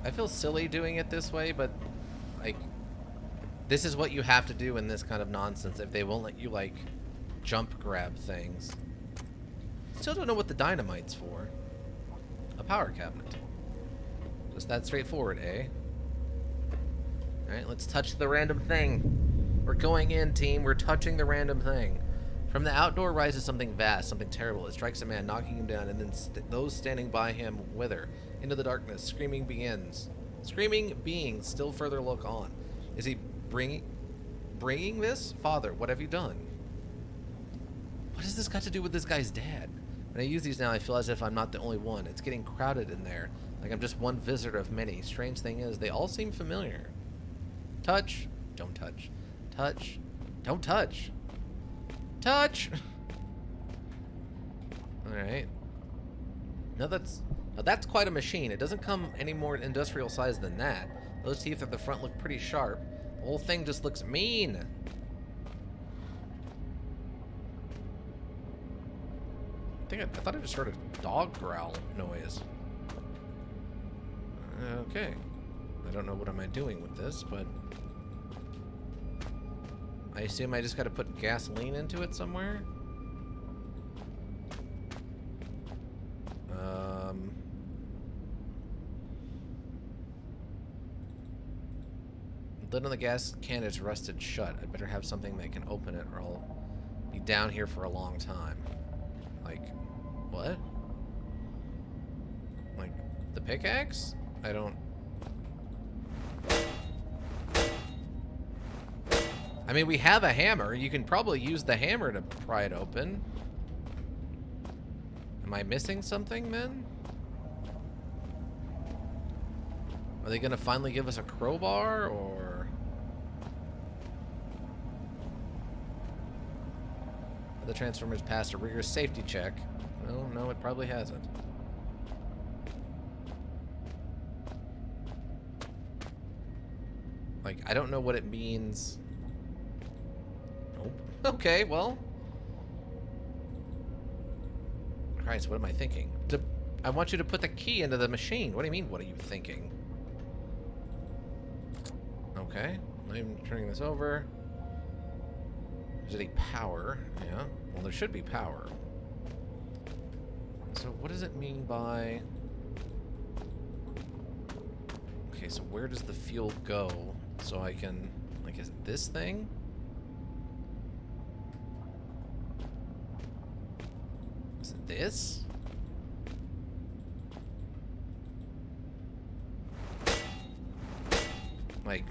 I feel silly doing it this way, but, like, this is what you have to do in this kind of nonsense if they won't let you, like, jump grab things. Still don't know what the dynamite's for. A power cabinet. Just that straightforward, eh? Alright, let's touch the random thing. We're going in, team. We're touching the random thing. From the outdoor rises something vast, something terrible. It strikes a man, knocking him down, and then those standing by him wither. Into the darkness, screaming begins. Screaming beings still further look on. Is he bringing this? Father, what have you done? What has this got to do with this guy's dad? When I use these now, I feel as if I'm not the only one. It's getting crowded in there, like I'm just one visitor of many. Strange thing is, they all seem familiar. Touch. Don't touch. Touch. Don't touch. Touch! Alright. Now that's quite a machine. It doesn't come any more industrial size than that. Those teeth at the front look pretty sharp. The whole thing just looks mean. I thought I just heard a dog growl noise. Okay. I don't know what am I doing with this, but I assume I just gotta put gasoline into it somewhere? The lid on the gas can is rusted shut. I better have something that can open it or I'll be down here for a long time. Like, what? Like, the pickaxe? I don't... I mean, we have a hammer. You can probably use the hammer to pry it open. Am I missing something, then? Are they gonna finally give us a crowbar, or... The transformer's passed a rigorous safety check. No, it probably hasn't. Like, I don't know what it means. Nope. Okay, well. Christ, what am I thinking? I want you to put the key into the machine. What do you mean, what are you thinking? Okay, I'm turning this over. Is it a power? Yeah, well, there should be power. So what does it mean by... Okay, so where does the fuel go? So I can... Like, is it this thing? Is it this? Like,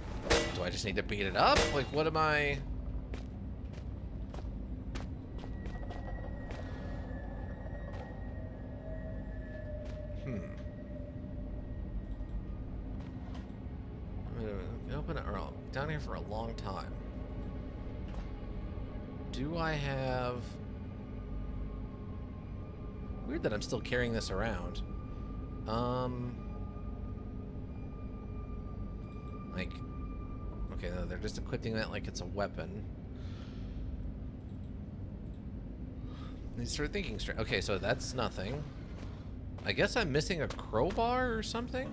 do I just need to beat it up? Like, what am I... I'm gonna open it down here for a long time. Do I have... Weird that I'm still carrying this around. Like... Okay, no, they're just equipping that like it's a weapon. They start thinking straight. Okay, so that's nothing. I guess I'm missing a crowbar or something?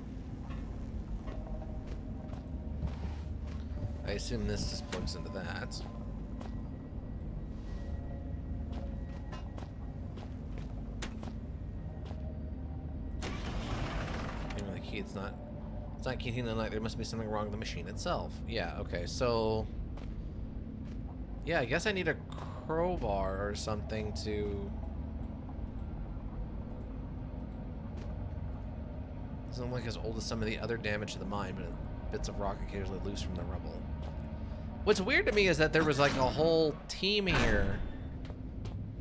I assume this just plugs into that. Maybe the key, it's not keying the light. There must be something wrong with the machine itself. Yeah, okay, so... Yeah, I guess I need a crowbar or something to... Doesn't look like as old as some of the other damage to the mine, but bits of rock occasionally loose from the rubble. What's weird to me is that there was like a whole team here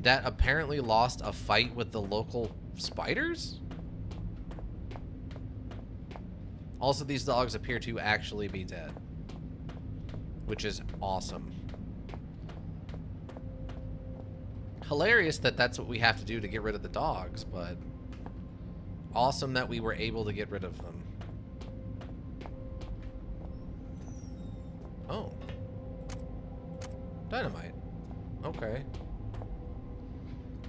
that apparently lost a fight with the local spiders? Also, these dogs appear to actually be dead, which is awesome. Hilarious that that's what we have to do to get rid of the dogs, but awesome that we were able to get rid of them. Oh. Dynamite. Okay.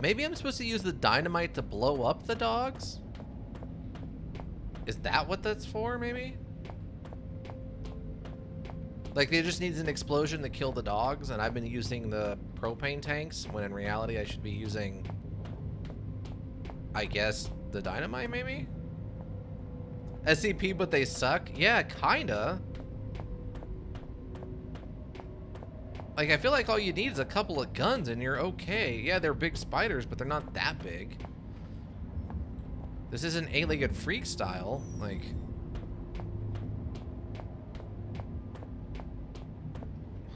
Maybe I'm supposed to use the dynamite to blow up the dogs? Is that what that's for, maybe? Like, it just needs an explosion to kill the dogs, and I've been using the propane tanks, when in reality I should be using, I guess, the dynamite, maybe? SCP, but they suck? Yeah, kinda. Like, I feel like all you need is a couple of guns and you're okay. Yeah, they're big spiders, but they're not that big. This isn't eight-legged freak style. Like...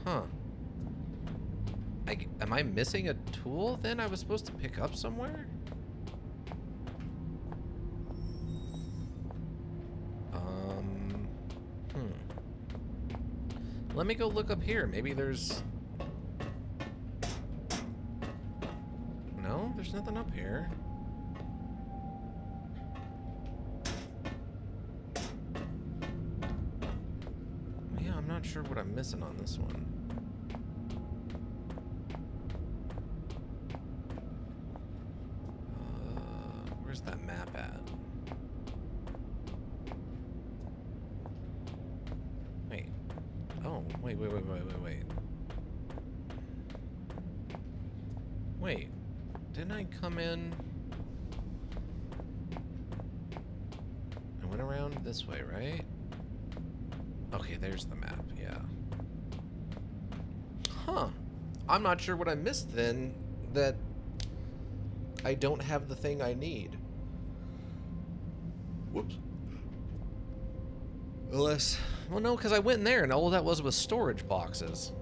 Huh. Am I missing a tool, then, I was supposed to pick up somewhere? Let me go look up here. Maybe there's... No, there's nothing up here. Yeah, I'm not sure what I'm missing on this one. Where's that map at? Wait. Oh, wait. Wait. Didn't I come in? I went around this way, right? Okay, there's the map, yeah. Huh. I'm not sure what I missed then, that I don't have the thing I need. Whoops. Unless... Well, no, because I went in there and all that was storage boxes.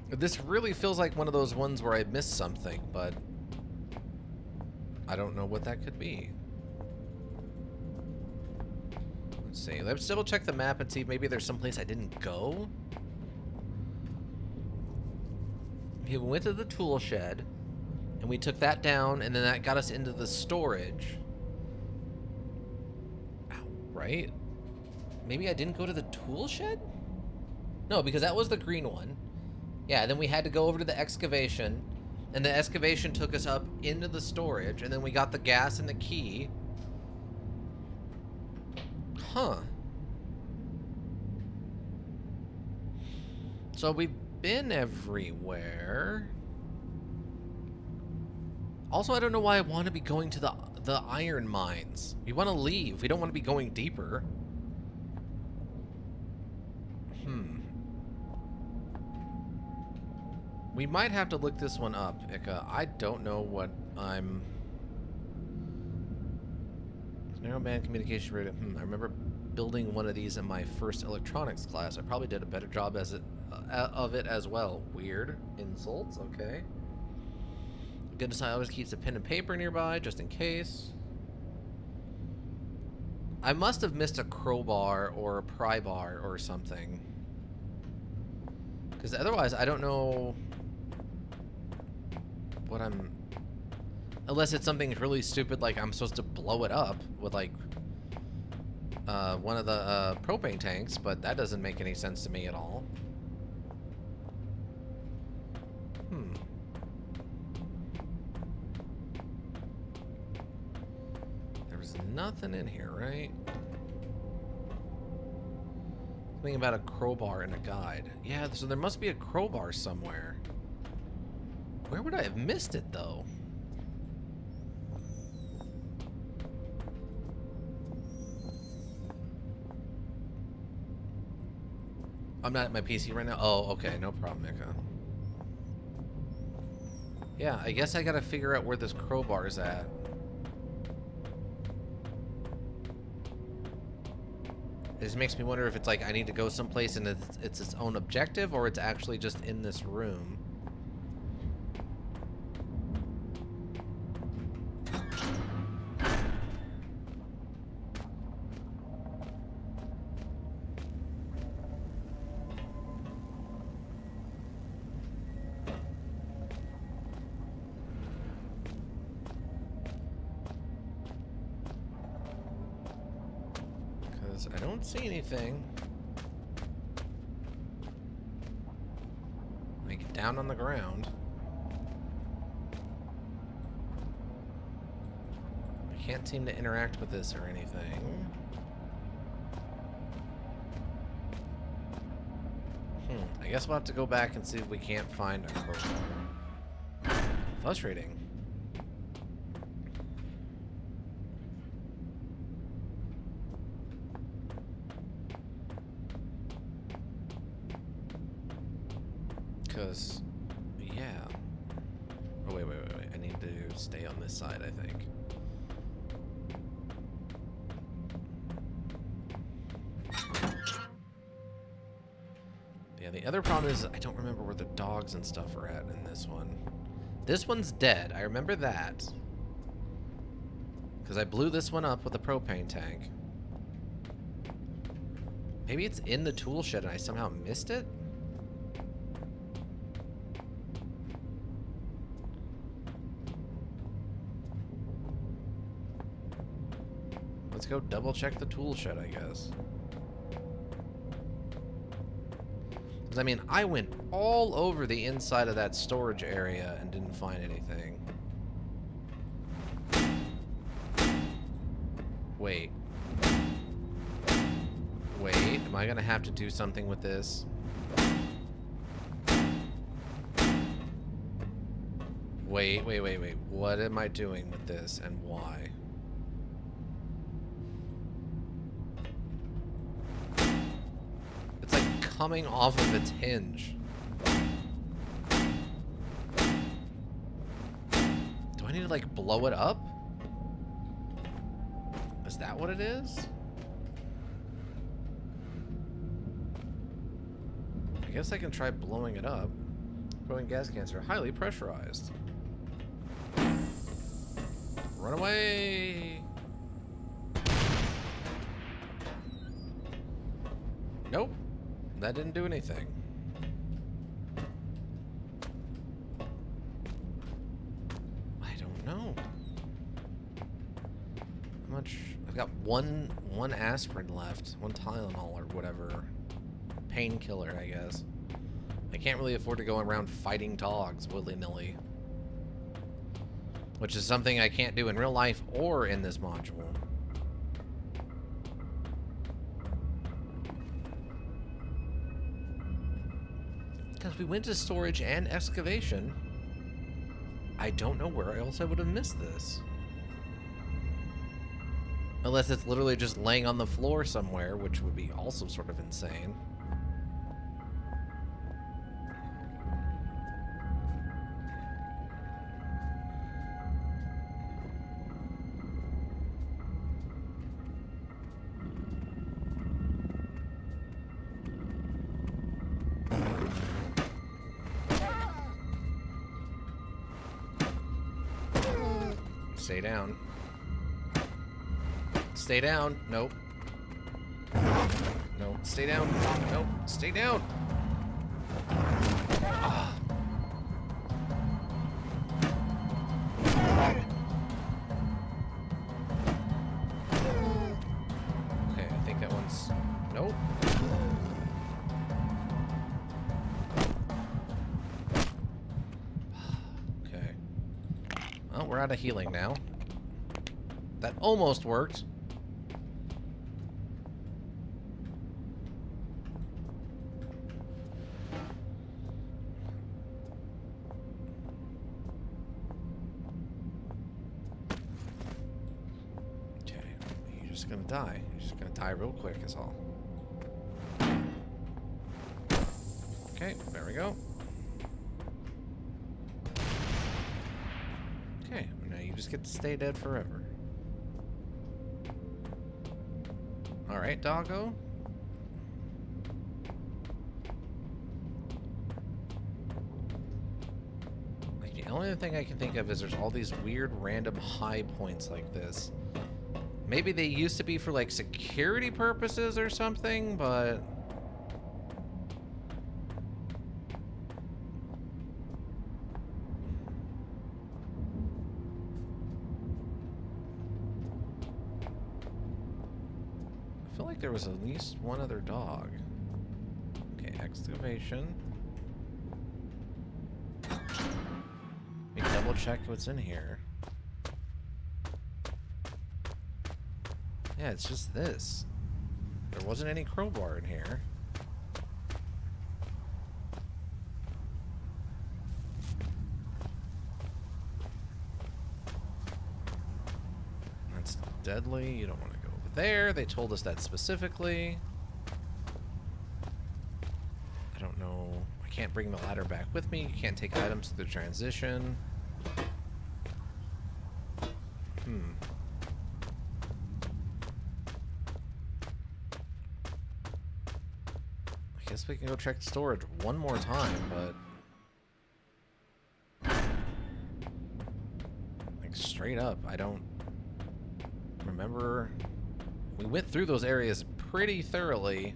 This really feels like one of those ones where I missed something, but I don't know what that could be. Let's see. Let's double check the map and see if maybe there's someplace I didn't go. Okay, we went to the tool shed, and we took that down, and then that got us into the storage. Ow, right? Maybe I didn't go to the tool shed? No, because that was the green one. Yeah, then we had to go over to the excavation, and the excavation took us up into the storage, and then we got the gas and the key. Huh. So we've been everywhere. Also, I don't know why I want to be going to the iron mines. We want to leave. We don't want to be going deeper. We might have to look this one up, Ika. I don't know what I'm Narrowband communication radio. I remember building one of these in my first electronics class. I probably did a better job of it as well. Weird. Insults, okay. Goodness, I always keeps a pen and paper nearby, just in case. I must have missed a crowbar or a pry bar or something. Because otherwise, I don't know what I'm... Unless it's something really stupid, like I'm supposed to blow it up with, like, one of the propane tanks, but that doesn't make any sense to me at all. There's nothing in here, right? Something about a crowbar in a guide. Yeah, so there must be a crowbar somewhere. Where would I have missed it, though? I'm not at my PC right now. Oh, okay, no problem, Mika. Yeah, I guess I gotta figure out where this crowbar is at. It just makes me wonder if it's like I need to go someplace and it's its own objective, or it's actually just in this room. I don't see anything. Like down on the ground. I can't seem to interact with this or anything. I guess we'll have to go back and see if we can't find a crowbar. Frustrating. Because, yeah. Oh, wait. I need to stay on this side, I think. Yeah, the other problem is I don't remember where the dogs and stuff are at in this one. This one's dead. I remember that. Because I blew this one up with a propane tank. Maybe it's in the tool shed and I somehow missed it? Let's go double check the tool shed, I guess. Because, I mean, I went all over the inside of that storage area and didn't find anything. Wait. Am I gonna have to do something with this? Wait. What am I doing with this and why? It's like coming off of its hinge. Do I need to like blow it up? Is that what it is? I guess I can try blowing it up. Growing gas cans are highly pressurized. Run away! Nope. That didn't do anything. I don't know. How much? I've got one aspirin left. One Tylenol or whatever. Painkiller, I guess. I can't really afford to go around fighting dogs willy-nilly. Which is something I can't do in real life or in this module. Because we went to storage and excavation. I don't know where else I would have missed this. Unless it's literally just laying on the floor somewhere, which would be also sort of insane. Stay down. Stay down. Nope. No. Stay down. Nope. Stay down. Ah. Okay, I think that one's... Nope. Okay. Well, we're out of healing now. That almost worked. Gonna die. You're just gonna die real quick is all. Okay, there we go. Okay, now you just get to stay dead forever. Alright, doggo. Like, the only other thing I can think of is there's all these weird random high points like this. Maybe they used to be for, like, security purposes or something, but... I feel like there was at least one other dog. Okay, excavation. Let me double check what's in here. Yeah, it's just this. There wasn't any crowbar in here. That's deadly. You don't want to go over there. They told us that specifically. I don't know. I can't bring the ladder back with me. You can't take items to the transition. I guess we can go check storage one more time, but... Like, straight up, I don't remember... We went through those areas pretty thoroughly.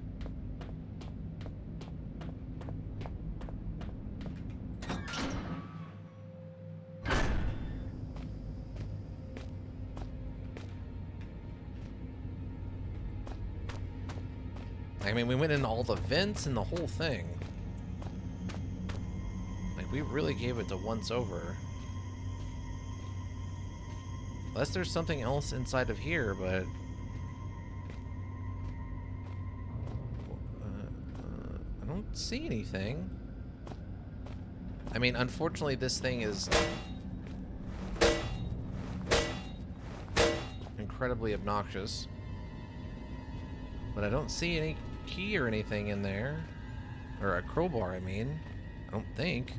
I mean, we went in all the vents and the whole thing. Like, we really gave it the once over. Unless there's something else inside of here, but... I don't see anything. I mean, unfortunately, this thing is... incredibly obnoxious. But I don't see any key or anything in there. Or a crowbar, I mean. I don't think.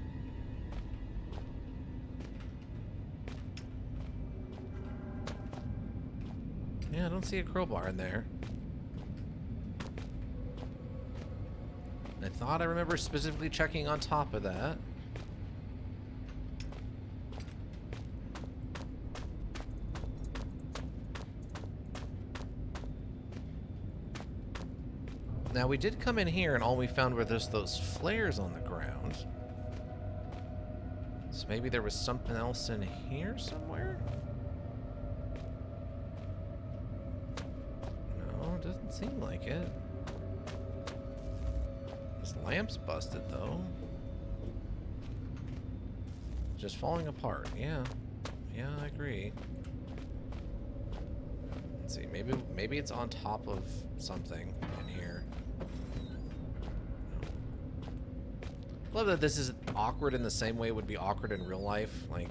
Yeah, I don't see a crowbar in there. I thought I remember specifically checking on top of that. Now, we did come in here, and all we found were just those flares on the ground. So maybe there was something else in here somewhere? No, it doesn't seem like it. This lamp's busted, though. Just falling apart, yeah. Yeah, I agree. Let's see, maybe it's on top of something in here. Love that this is awkward in the same way it would be awkward in real life, like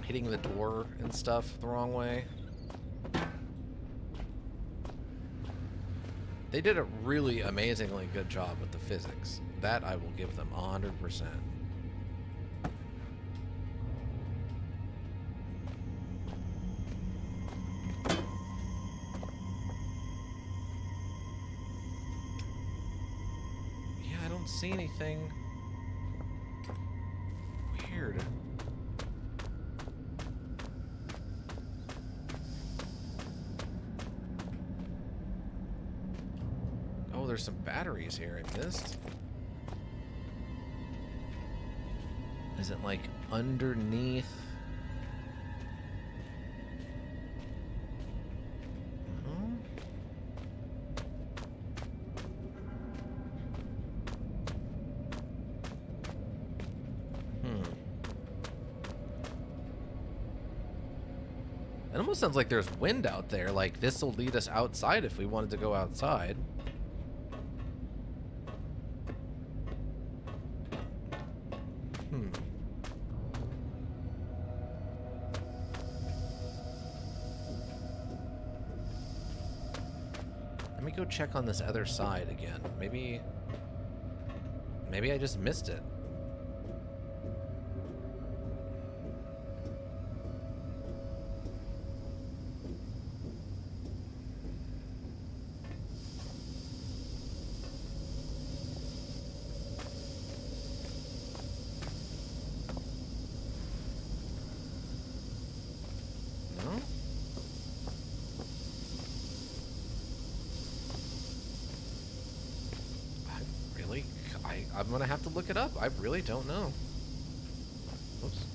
hitting the door and stuff the wrong way. They did a really amazingly good job with the physics. That I will give them 100%. See anything weird. there's some batteries here I missed. Is it like underneath? It almost sounds like there's wind out there. Like, this will lead us outside if we wanted to go outside. Let me go check on this other side again. Maybe I just missed it. I'm gonna have to look it up. I really don't know. Oops.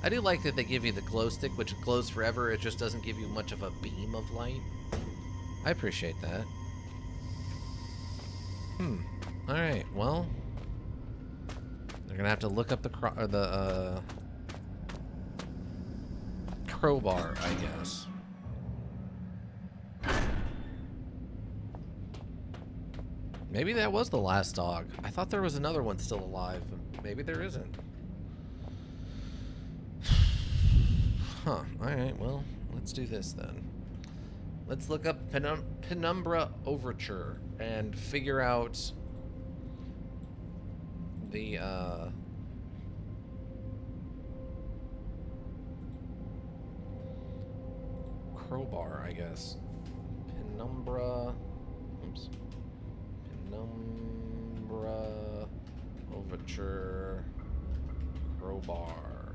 I do like that they give you the glow stick, which glows forever. It just doesn't give you much of a beam of light. I appreciate that. Alright, well... They're gonna have to look up the crowbar, I guess. Maybe that was the last dog. I thought there was another one still alive, but maybe there isn't. Huh. Alright, well, let's do this then. Let's look up Penumbra Overture and figure out the crowbar, I guess. Penumbra. Oops. Penumbra Overture crowbar.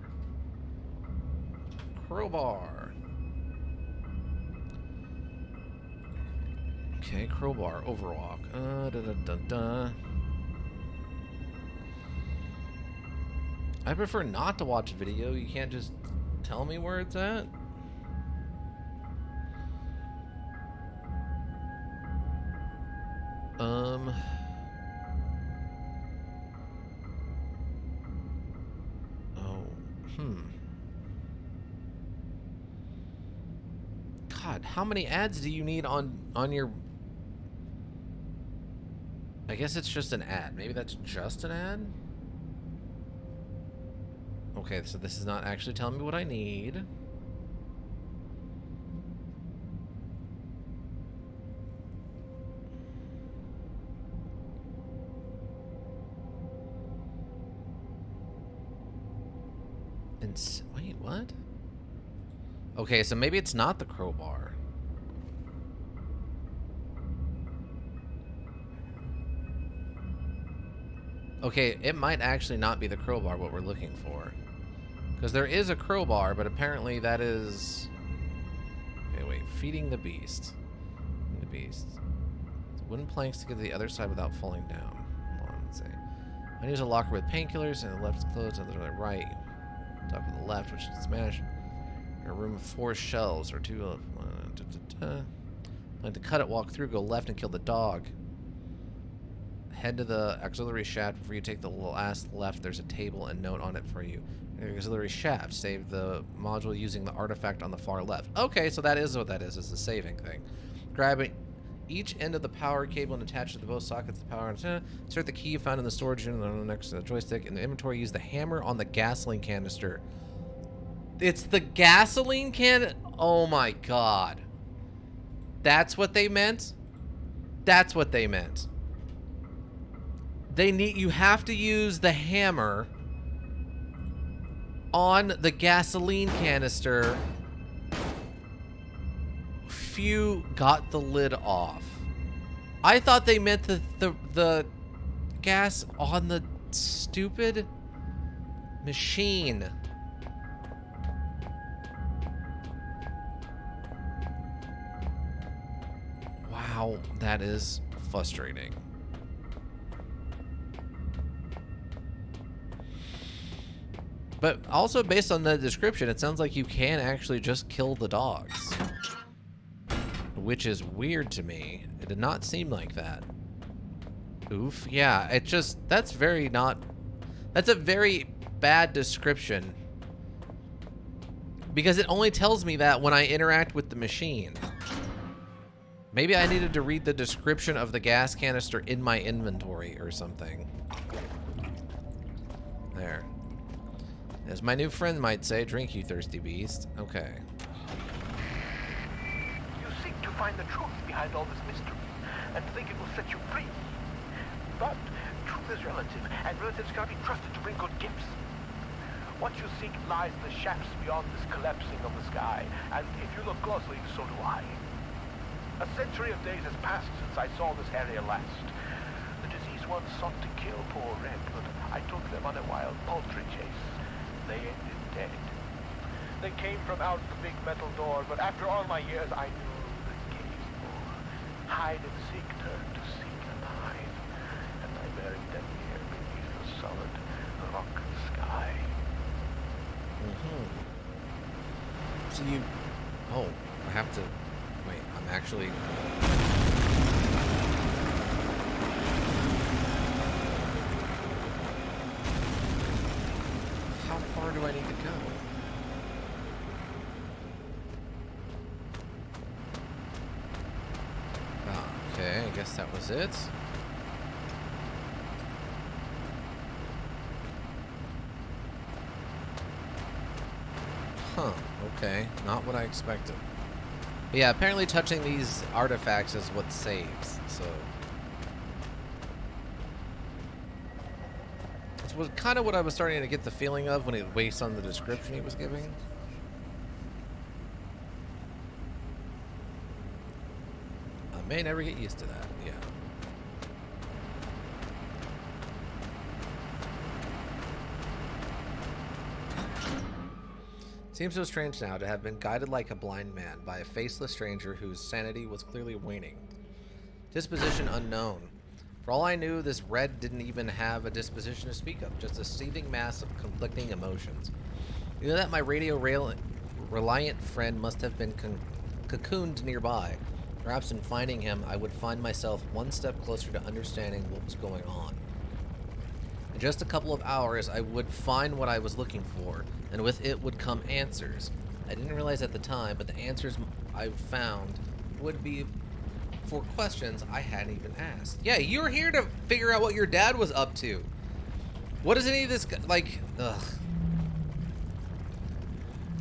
Crowbar. Okay, crowbar overwalk. I prefer not to watch video. You can't just tell me where it's at. God, how many ads do you need on your... I guess it's just an ad. Maybe that's just an ad? Okay, so this is not actually telling me what I need. And wait, what? Okay, so maybe it's not the crowbar. Okay, it might actually not be the crowbar what we're looking for. Because there is a crowbar, but apparently that is... Okay, wait. Feeding the beast. Feeding the beast. Wooden planks to get to the other side without falling down. Hold on, let's see. I use a locker with painkillers, and the left is closed, and the right. Top of the left, which is smashed. A room of 4 shelves, or 2... Plan to cut it, walk through, go left, and kill the dog. Head to the auxiliary shaft. Before you take the last left, there's a table and note on it for you. Auxiliary shaft. Save the module using the artifact on the far left. Okay, so that is what that is the saving thing. Grab each end of the power cable and attach it to both sockets of the power. Insert the key you found in the storage unit next to the joystick. In the inventory, use the hammer on the gasoline canister. It's the gasoline can... Oh my god. That's what they meant? That's what they meant. You have to use the hammer on the gasoline canister. Phew, got the lid off. I thought they meant the gas on the stupid machine. Wow, that is frustrating. But also based on the description, it sounds like you can actually just kill the dogs. Which is weird to me. It did not seem like that. Oof. Yeah, it just, that's a very bad description. Because it only tells me that when I interact with the machine. Maybe I needed to read the description of the gas canister in my inventory or something. There. As my new friend might say, drink, you thirsty beast. Okay. You seek to find the truth behind all this mystery, and think it will set you free. But truth is relative, and relatives cannot be trusted to bring good gifts. What you seek lies in the shafts beyond this collapsing of the sky, and if you look closely, so do I. A century of days has passed since I saw this area last. The disease once sought to kill poor Red, but I took them on a wild poultry chase. They ended dead. They came from out the big metal door, but after all my years, I knew the game. Hide and seek turned to seek and hide, and I buried them here beneath the solid rock sky. So you... Oh, I have to... Wait, I'm actually... How far do I need to go? Okay, I guess that was it. Huh, okay. Not what I expected. But yeah, apparently touching these artifacts is what saves, so... This was kind of what I was starting to get the feeling of when it based on the description he was giving. I may never get used to that, yeah. Seems so strange now to have been guided like a blind man by a faceless stranger whose sanity was clearly waning. Disposition unknown. For all I knew, this Red didn't even have a disposition to speak of, just a seething mass of conflicting emotions. You know that my radio-reliant friend must have been cocooned nearby. Perhaps in finding him, I would find myself one step closer to understanding what was going on. In just a couple of hours, I would find what I was looking for, and with it would come answers. I didn't realize at the time, but the answers I found would be for questions I hadn't even asked. Yeah, you're here to figure out what your dad was up to. What is any of this, like, ugh.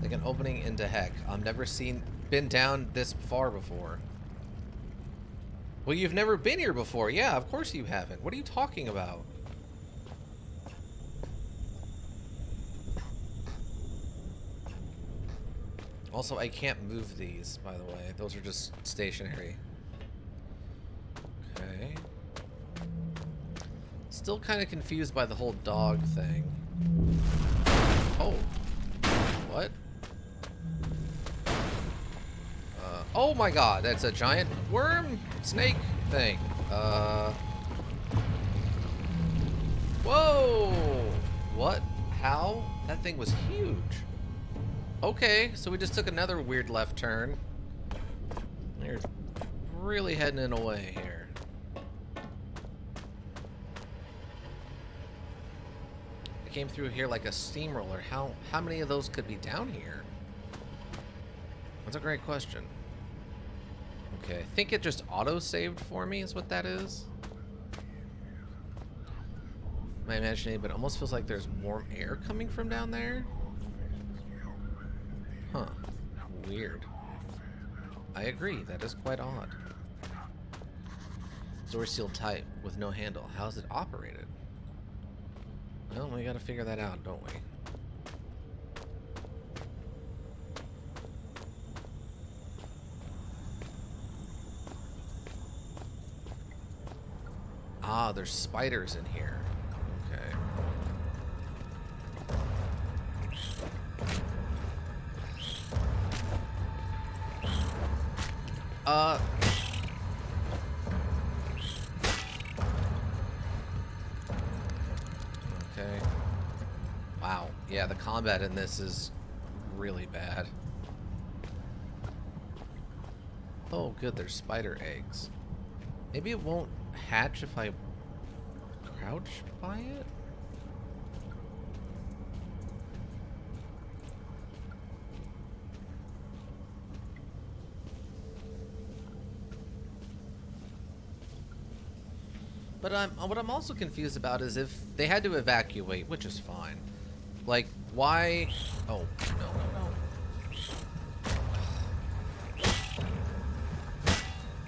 Like an opening into heck. I've never been down this far before. Well, you've never been here before. Yeah, of course you haven't. What are you talking about? Also, I can't move these, by the way. Those are just stationary. Okay. Still kind of confused by the whole dog thing. Oh. What? Oh my god, that's a giant worm snake thing. Whoa! What? How? That thing was huge. Okay, so we just took another weird left turn. You're really heading in a way here. I came through here like a steamroller. How many of those could be down here? That's a great question. Okay, I think it just auto-saved for me is what that is. My imagining, but it almost feels like there's warm air coming from down there. Huh. Weird. I agree, that is quite odd. Door sealed tight with no handle. How's it operated? Well, we gotta figure that out, don't we? Ah, there's spiders in here. Okay. Okay. Wow. Yeah, the combat in this is really bad. Oh, good. There's spider eggs. Maybe it won't hatch if I crouch by it? But what I'm also confused about is if they had to evacuate, which is fine. Like, why? Oh, no, no, no.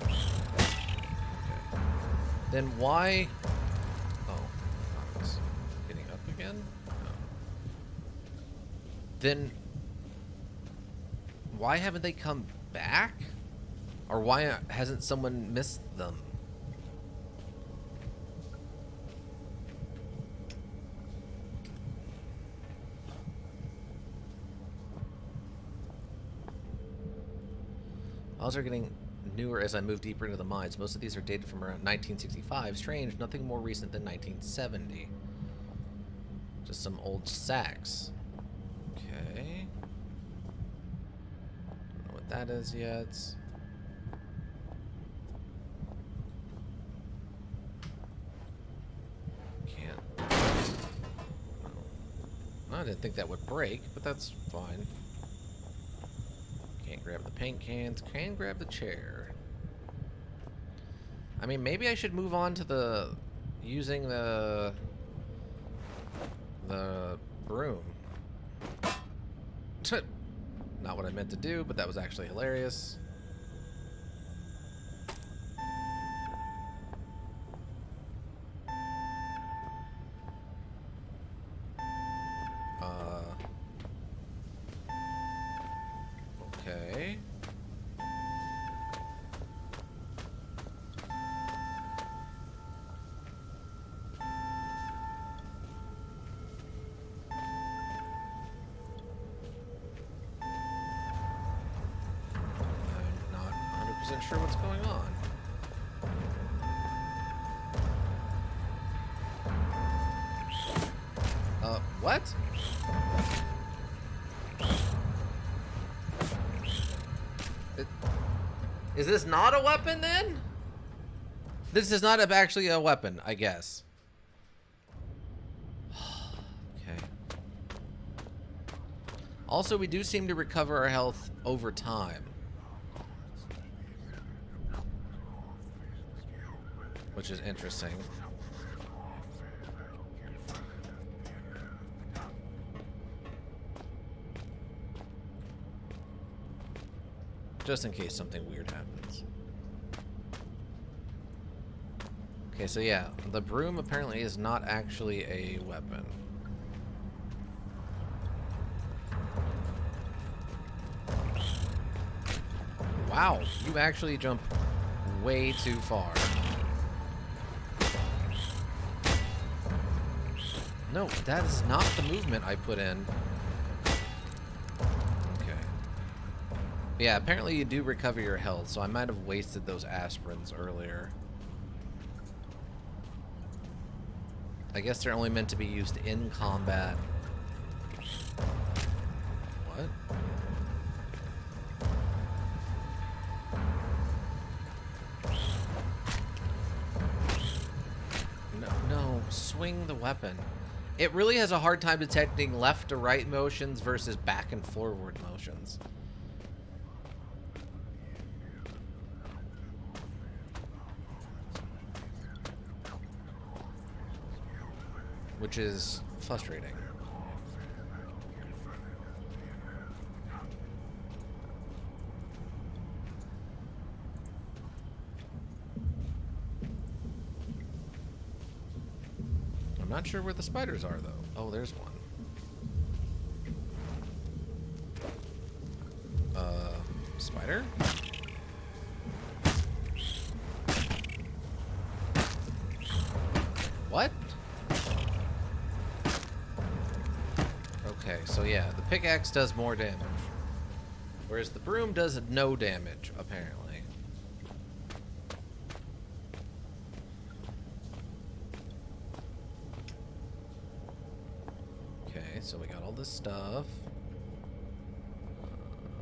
Okay. Then why? Oh, I was getting up again? No. Then why haven't they come back? Or why hasn't someone missed them? Files are getting newer as I move deeper into the mines. Most of these are dated from around 1965. Strange, nothing more recent than 1970. Just some old sacks. Okay. Don't know what that is yet. Can't. I didn't think that would break, but that's fine. Can't grab the paint cans. Can grab the chair. I mean, maybe I should move on to the using the broom. Not what I meant to do, but that was actually hilarious. Okay. I'm not 100% sure what's going on. What? Is this not a weapon then? This is not actually a weapon, I guess. Okay. Also, we do seem to recover our health over time. Which is interesting. Just in case something weird happens. Okay, so yeah, the broom apparently is not actually a weapon. Wow, you actually jump way too far. No, that is not the movement I put in. Yeah, apparently you do recover your health, so I might have wasted those aspirins earlier. I guess they're only meant to be used in combat. What? No, swing the weapon. It really has a hard time detecting left to right motions versus back and forward motions. Which is frustrating. I'm not sure where the spiders are, though. Oh, there's one. Spider? What? Okay, so yeah, the pickaxe does more damage. Whereas the broom does no damage, apparently. Okay, so we got all this stuff.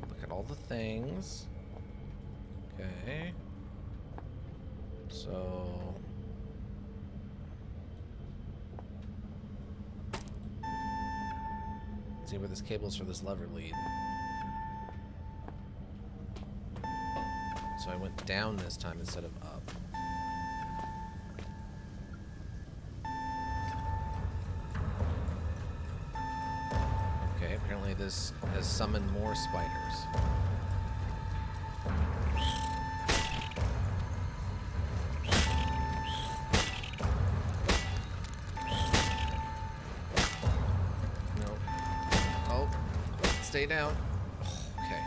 Look at all the things. Okay. So... let's see where this cables for this lever lead. So I went down this time instead of up. Okay, apparently this has summoned more spiders. No. Oh, stay down. Oh, okay.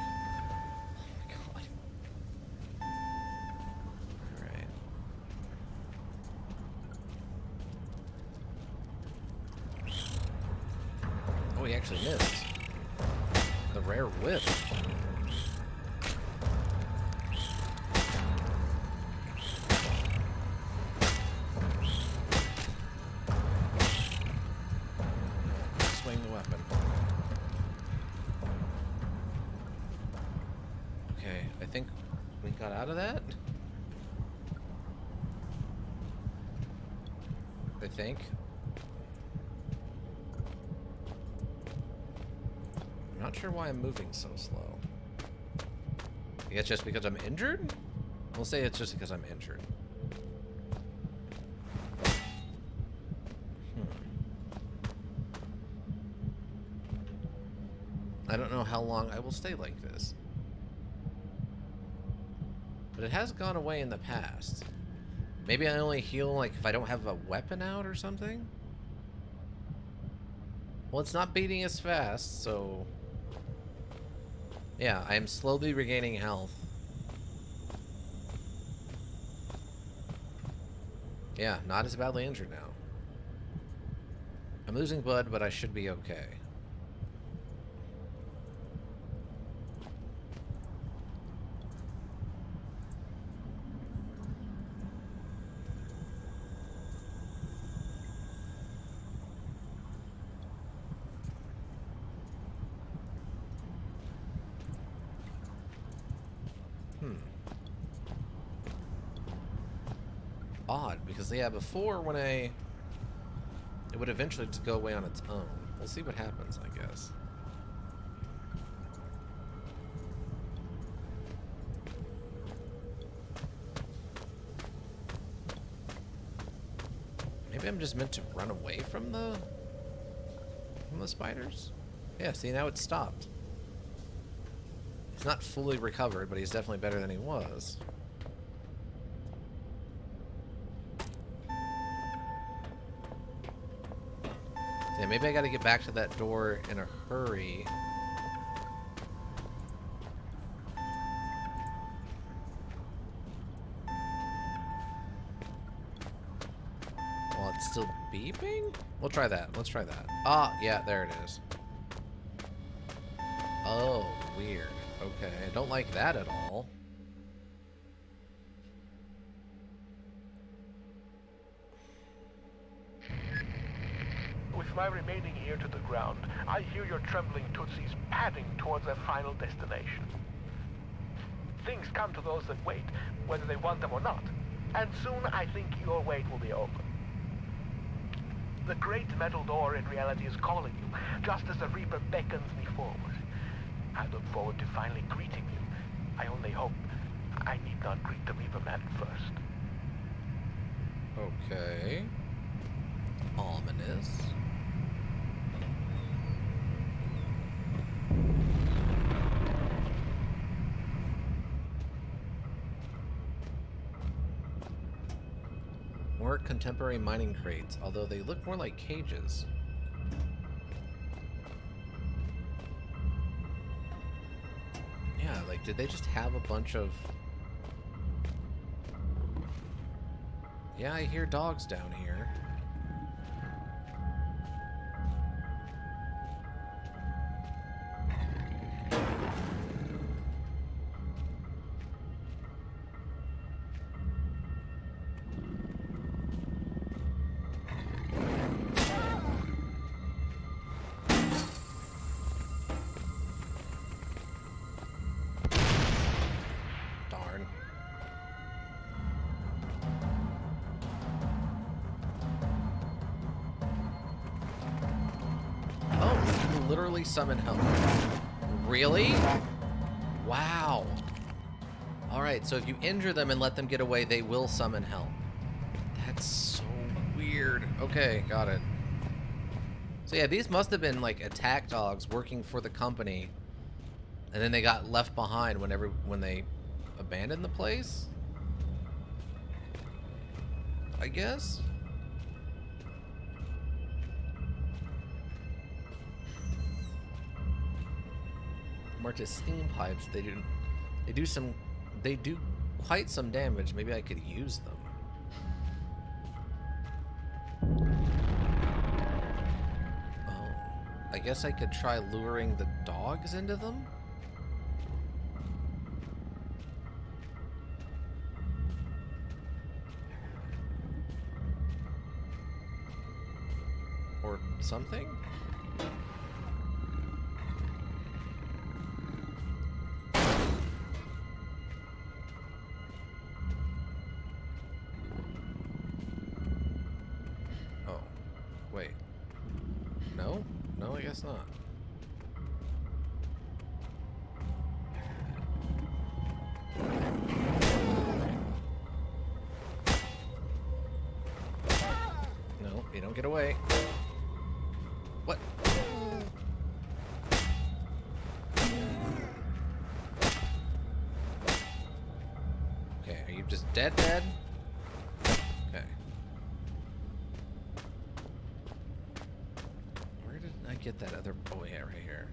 Oh my god. Alright. Oh, he actually missed. The rare whip. Swing the weapon. Okay, I think we got out of that. I think. I'm not sure why I'm moving so slow. I guess just because I'm injured? We'll say it's just because I'm injured. I don't know how long I will stay like this. But it has gone away in the past. Maybe I only heal like if I don't have a weapon out or something? Well, it's not beating as fast, so... yeah, I am slowly regaining health. Yeah, not as badly injured now. I'm losing blood, but I should be okay. Odd, because yeah, before when it would eventually just go away on its own. We'll see what happens, I guess. Maybe I'm just meant to run away from the spiders? Yeah, see, now it's stopped. He's not fully recovered, but he's definitely better than he was. Yeah, maybe I gotta get back to that door in a hurry. While it's still beeping? We'll try that. Let's try that. Ah, yeah, there it is. Oh, weird. Okay, I don't like that at all. With my remaining ear to the ground, I hear your trembling Tootsies padding towards their final destination. Things come to those that wait, whether they want them or not, and soon I think your wait will be over. The great metal door in reality is calling you, just as the Reaper beckons me forward. I look forward to finally greeting you. I only hope I need not greet the Reaper man first. Okay. Ominous. More contemporary mining crates, although they look more like cages. Yeah, like, did they just have a bunch of... yeah, I hear dogs down here. literally summon hell. Really? Wow. Alright, so if you injure them and let them get away, they will summon hell. That's so weird. Okay, got it. So yeah, these must have been like attack dogs working for the company, and then they got left behind when they abandoned the place, I guess. Marked as steam pipes. They do quite some damage. Maybe I could use them. I guess I could try luring the dogs into them? Or something? Oh. Wait. No? No, I guess not. No, you don't get away. What? Okay, are you just dead? Okay. Where did I get that other... Oh, yeah, right here.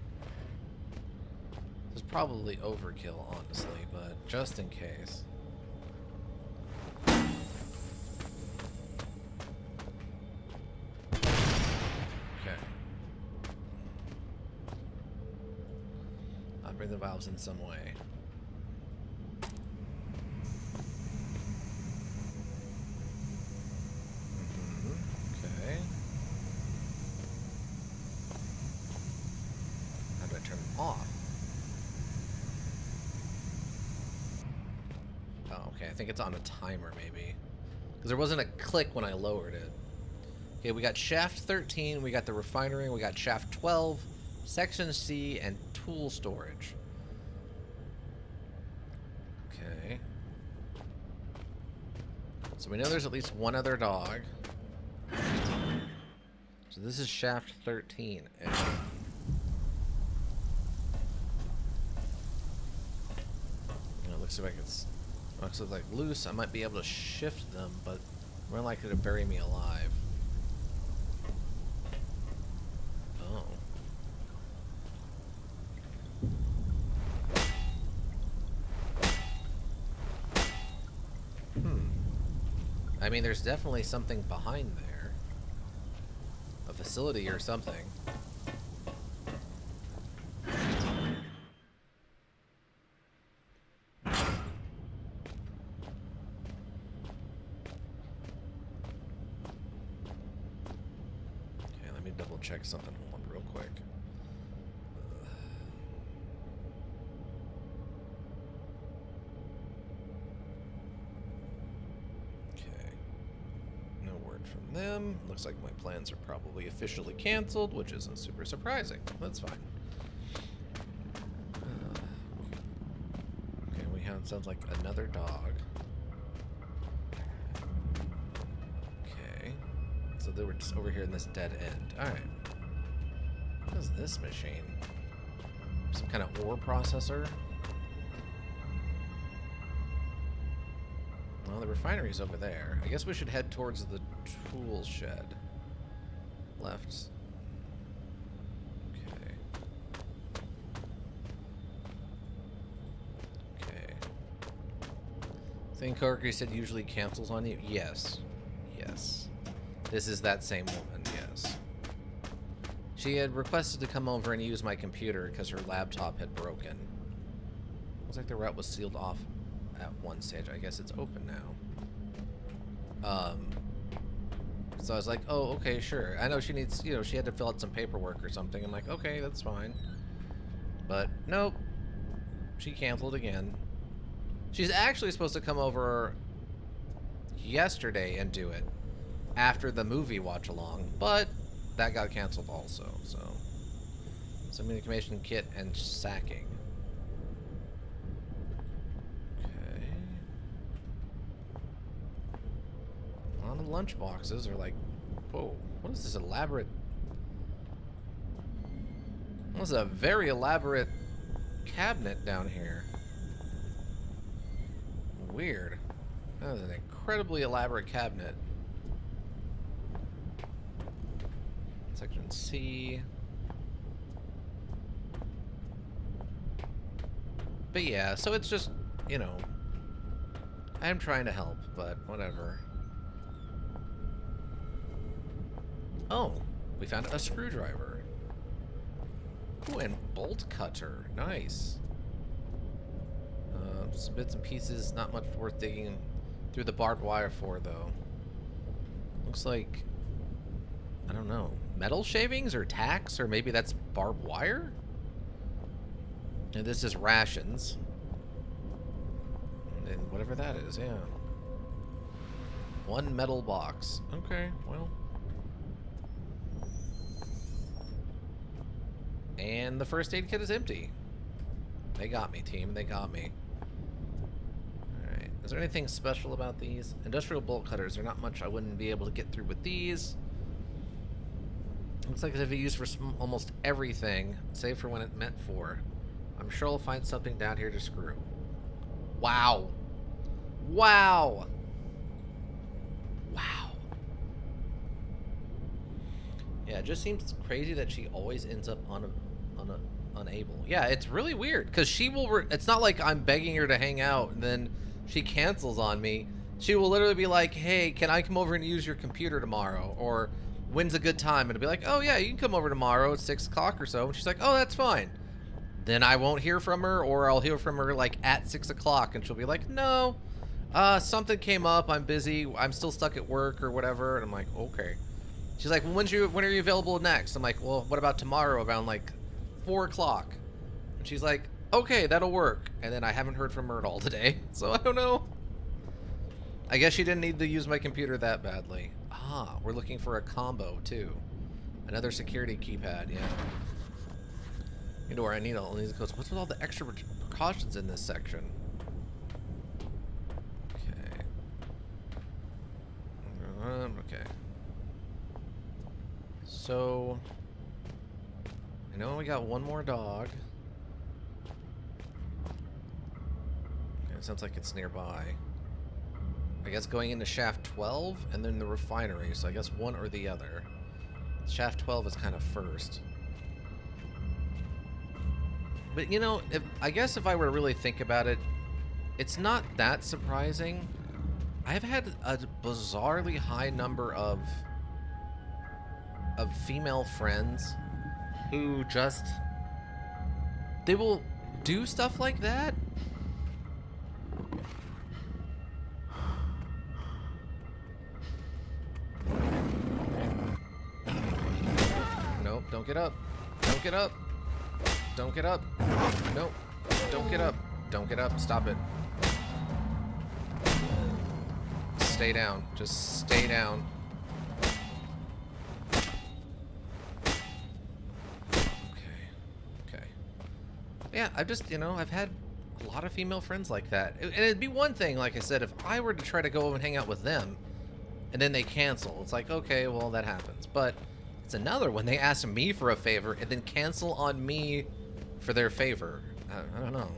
This is probably overkill, honestly, but just in case. Bring the valves in some way. Okay. How do I turn them off? Oh, okay. I think it's on a timer, maybe. Because there wasn't a click when I lowered it. Okay, we got shaft 13, we got the refinery, we got shaft 12, section C, and tool storage. Okay. So we know there's at least one other dog. So this is shaft 13. It looks like looks like loose. I might be able to shift them, but more likely to bury me alive. I mean, there's definitely something behind there. A facility or something. Okay, let me double check something real quick. From them. Looks like my plans are probably officially canceled, which isn't super surprising. That's fine. Okay, we have, sounds like another dog. Okay. So they were just over here in this dead end. Alright. What is this machine? Some kind of ore processor? Well, the refinery's over there. I guess we should head towards the tool shed. Left. Okay. Okay. Thing coworker said usually cancels on you? Yes. Yes. This is that same woman, yes. She had requested to come over and use my computer because her laptop had broken. Looks like the route was sealed off at one stage. I guess it's open now. So I was like, oh, okay, sure. I know she needs, you know, she had to fill out some paperwork or something. I'm like, okay, that's fine. But nope. She canceled again. She's actually supposed to come over yesterday and do it after the movie watch along, but that got canceled also, so Communication kit and sacking. Okay. A lot of lunch boxes are like, whoa, what is this elaborate? This is a very elaborate cabinet down here. Weird. That is an incredibly elaborate cabinet. Section C. But yeah, so it's just, you know, I'm trying to help, but whatever. Oh, we found a screwdriver. Ooh, and bolt cutter. Nice. Some bits and pieces, not much worth digging through the barbed wire for, though. Looks like, I don't know, metal shavings or tacks, or maybe that's barbed wire? And this is rations. And whatever that is, yeah. One metal box. Okay, well. And the first aid kit is empty. They got me, team. They got me. Alright. Is there anything special about these? Industrial bolt cutters. There's not much I wouldn't be able to get through with these. Looks like they've been used for almost everything, save for when it's meant for. I'm sure I'll find something down here to screw. Wow. Wow. Wow. Yeah, it just seems crazy that she always ends up unable. Yeah, it's really weird because she will. It's not like I'm begging her to hang out and then she cancels on me. She will literally be like, "Hey, can I come over and use your computer tomorrow?" Or "When's a good time?" And it'll be like, "Oh yeah, you can come over tomorrow at 6 o'clock or so." And she's like, "Oh, that's fine." Then I won't hear from her, or I'll hear from her like at 6 o'clock, and she'll be like, "No, something came up. I'm busy. I'm still stuck at work or whatever." And I'm like, "Okay." She's like, "Well, when are you available next?" I'm like, "Well, what about tomorrow around like 4 o'clock?" And she's like, "Okay, that'll work." And then I haven't heard from her at all today, so I don't know. I guess she didn't need to use my computer that badly. Ah, we're looking for a combo too. Another security keypad, yeah. You know where I need all these codes. What's with all the extra precautions in this section? Okay. Okay. So, I know we got one more dog. Okay, it sounds like it's nearby. I guess going into shaft 12 and then the refinery, so I guess one or the other. Shaft 12 is kind of first. But you know, I guess if I were to really think about it, it's not that surprising. I've had a bizarrely high number of female friends who just, they will do stuff like that. Nope, don't get up. Don't get up. Don't get up. Nope. Don't get up. Don't get up. Stop it. Stay down. Just stay down. Okay. Yeah, I've just, you know, I've had a lot of female friends like that. And it'd be one thing, like I said, if I were to try to go over and hang out with them, and then they cancel. It's like, okay, well, that happens. But it's another when they ask me for a favor and then cancel on me for their favor. I don't know.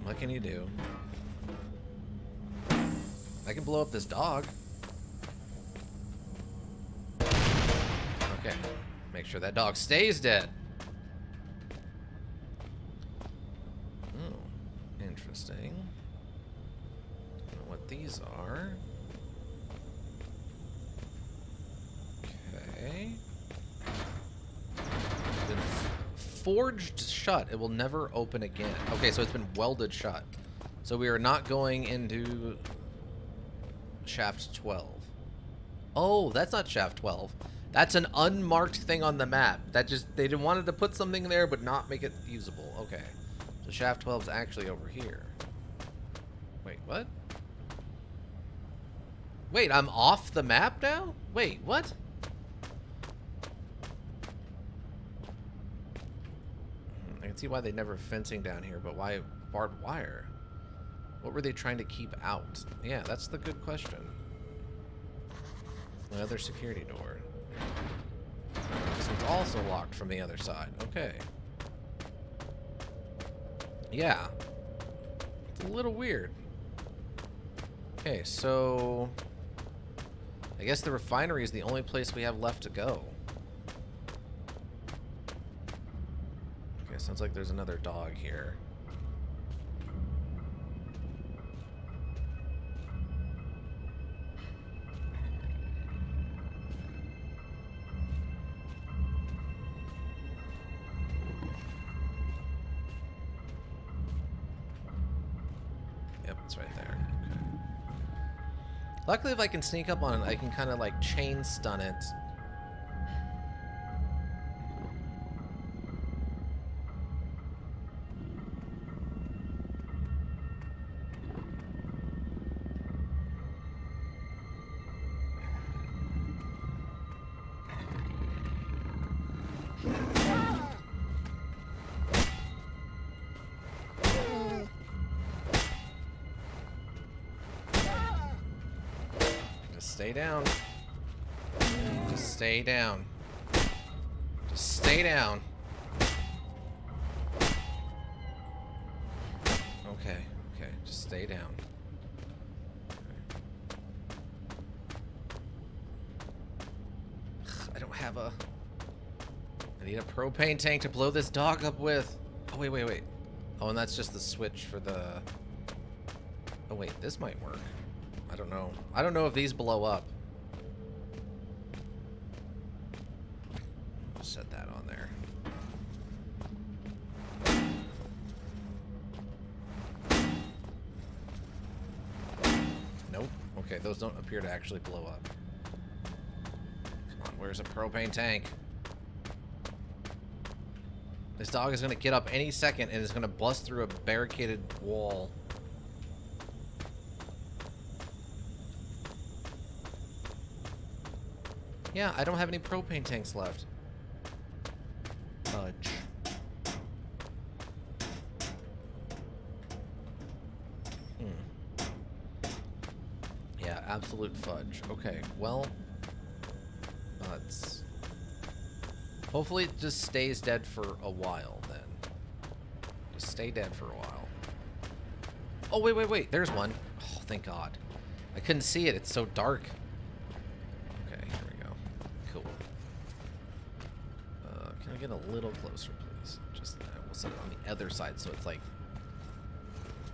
What can you do? I can blow up this dog. Okay. Make sure that dog stays dead. Oh, interesting. Don't know what these are. Okay. Been forged shut. It will never open again. Okay, so it's been welded shut. So we are not going into shaft 12. Oh, that's not shaft 12. That's an unmarked thing on the map. That just, they wanted to put something there but not make it usable. Okay. So shaft 12 is actually over here. Wait, what? Wait, I'm off the map now? Wait, what? can see why they never fencing down here, but why barbed wire? What were they trying to keep out? Yeah, that's the good question. Another security door. This one's also locked from the other side. Okay. Yeah. It's a little weird. Okay, so I guess the refinery is the only place we have left to go. Okay, sounds like there's another dog here. Yep, it's right there. Okay. Luckily, if I can sneak up on it, I can kind of like chain stun it. Stay down. Just stay down. Just stay down. Okay, okay, just stay down. Okay. I don't have a... I need a propane tank to blow this dog up with. Oh, wait, wait, wait. Oh, and that's just the switch for the... Oh, wait, this might work. I don't know. I don't know if these blow up. I'll set that on there. Nope. Okay, those don't appear to actually blow up. Come on, where's a propane tank? This dog is gonna get up any second and is gonna bust through a barricaded wall. Yeah, I don't have any propane tanks left. Fudge. Yeah, absolute fudge. Okay, well, let's... Hopefully it just stays dead for a while, then. Just stay dead for a while. Oh, wait, wait, wait. There's one. Oh, thank God. I couldn't see it. It's so dark. Get a little closer, please. Just we'll set it on the other side so it's like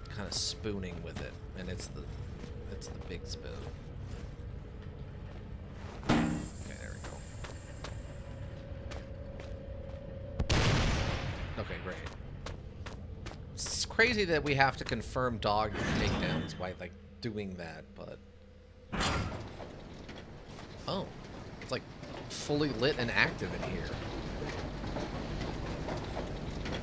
kind of spooning with it, and it's the big spoon. Okay, there we go. Okay, great. It's crazy that we have to confirm dog takedowns by like doing that, but oh, it's like fully lit and active in here.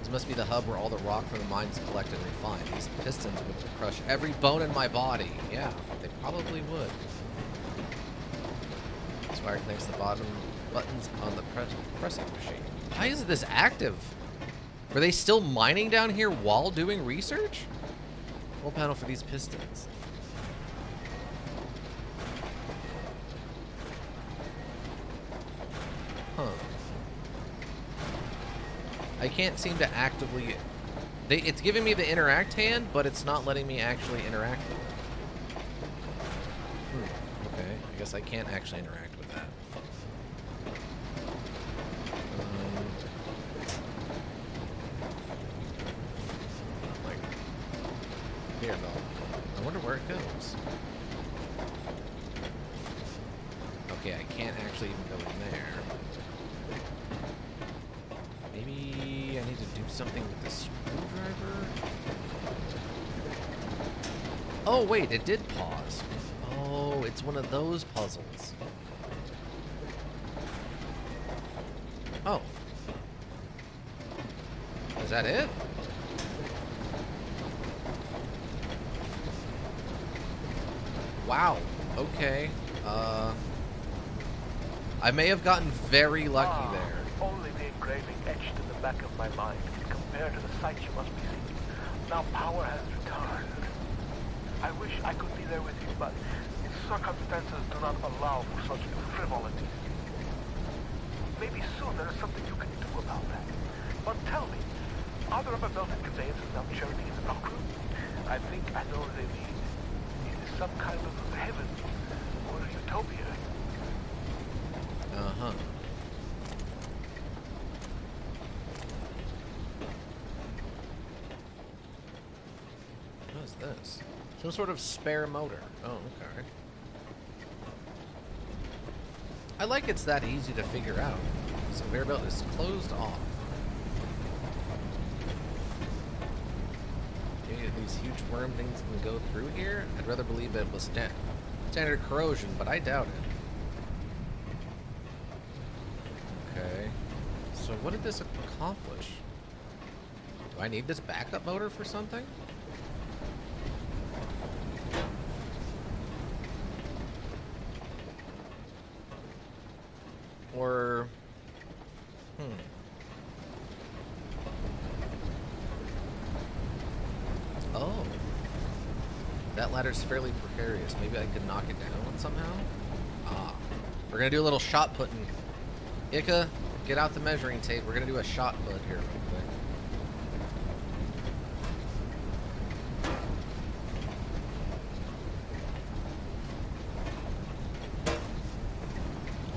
This must be the hub where all the rock from the mine is collected and refined. These pistons would crush every bone in my body. Yeah, they probably would. This wire connects the bottom buttons on the pressing machine. Why is this active? Were they still mining down here while doing research? Control panel for these pistons. Huh. I can't seem to actively... It's giving me the interact hand, but it's not letting me actually interact with it. Okay, I guess I can't actually interact with that. Like, here, though. I wonder where it goes. Okay, I can't actually even go in there. Maybe I need to do something with the screwdriver? Oh, wait, it did pause. Oh, it's one of those puzzles. Oh. Is that it? Wow. Okay. I may have gotten very lucky there. Only the engraving etched in the back of my mind can compared to the sights you must be seeing. Now power has returned. I wish I could be there with you, but circumstances do not allow for such frivolities. Maybe soon there is something you can do about that. But tell me, are there other belted conveyances now churning in the dock room? I think I know what they mean. It is some kind of heaven or utopia. Uh-huh. What is this? Some sort of spare motor. Oh, okay. I like it's that easy to figure out. This conveyor belt is closed off. Okay, these huge worm things can go through here. I'd rather believe it was standard corrosion, but I doubt it. Okay. So what did this accomplish? Do I need this backup motor for something? Or, Oh. That ladder's fairly precarious. Maybe I could knock it down somehow? Ah. We're gonna do a little shot putting. Ika, get out the measuring tape. We're gonna do a shot put here real quick.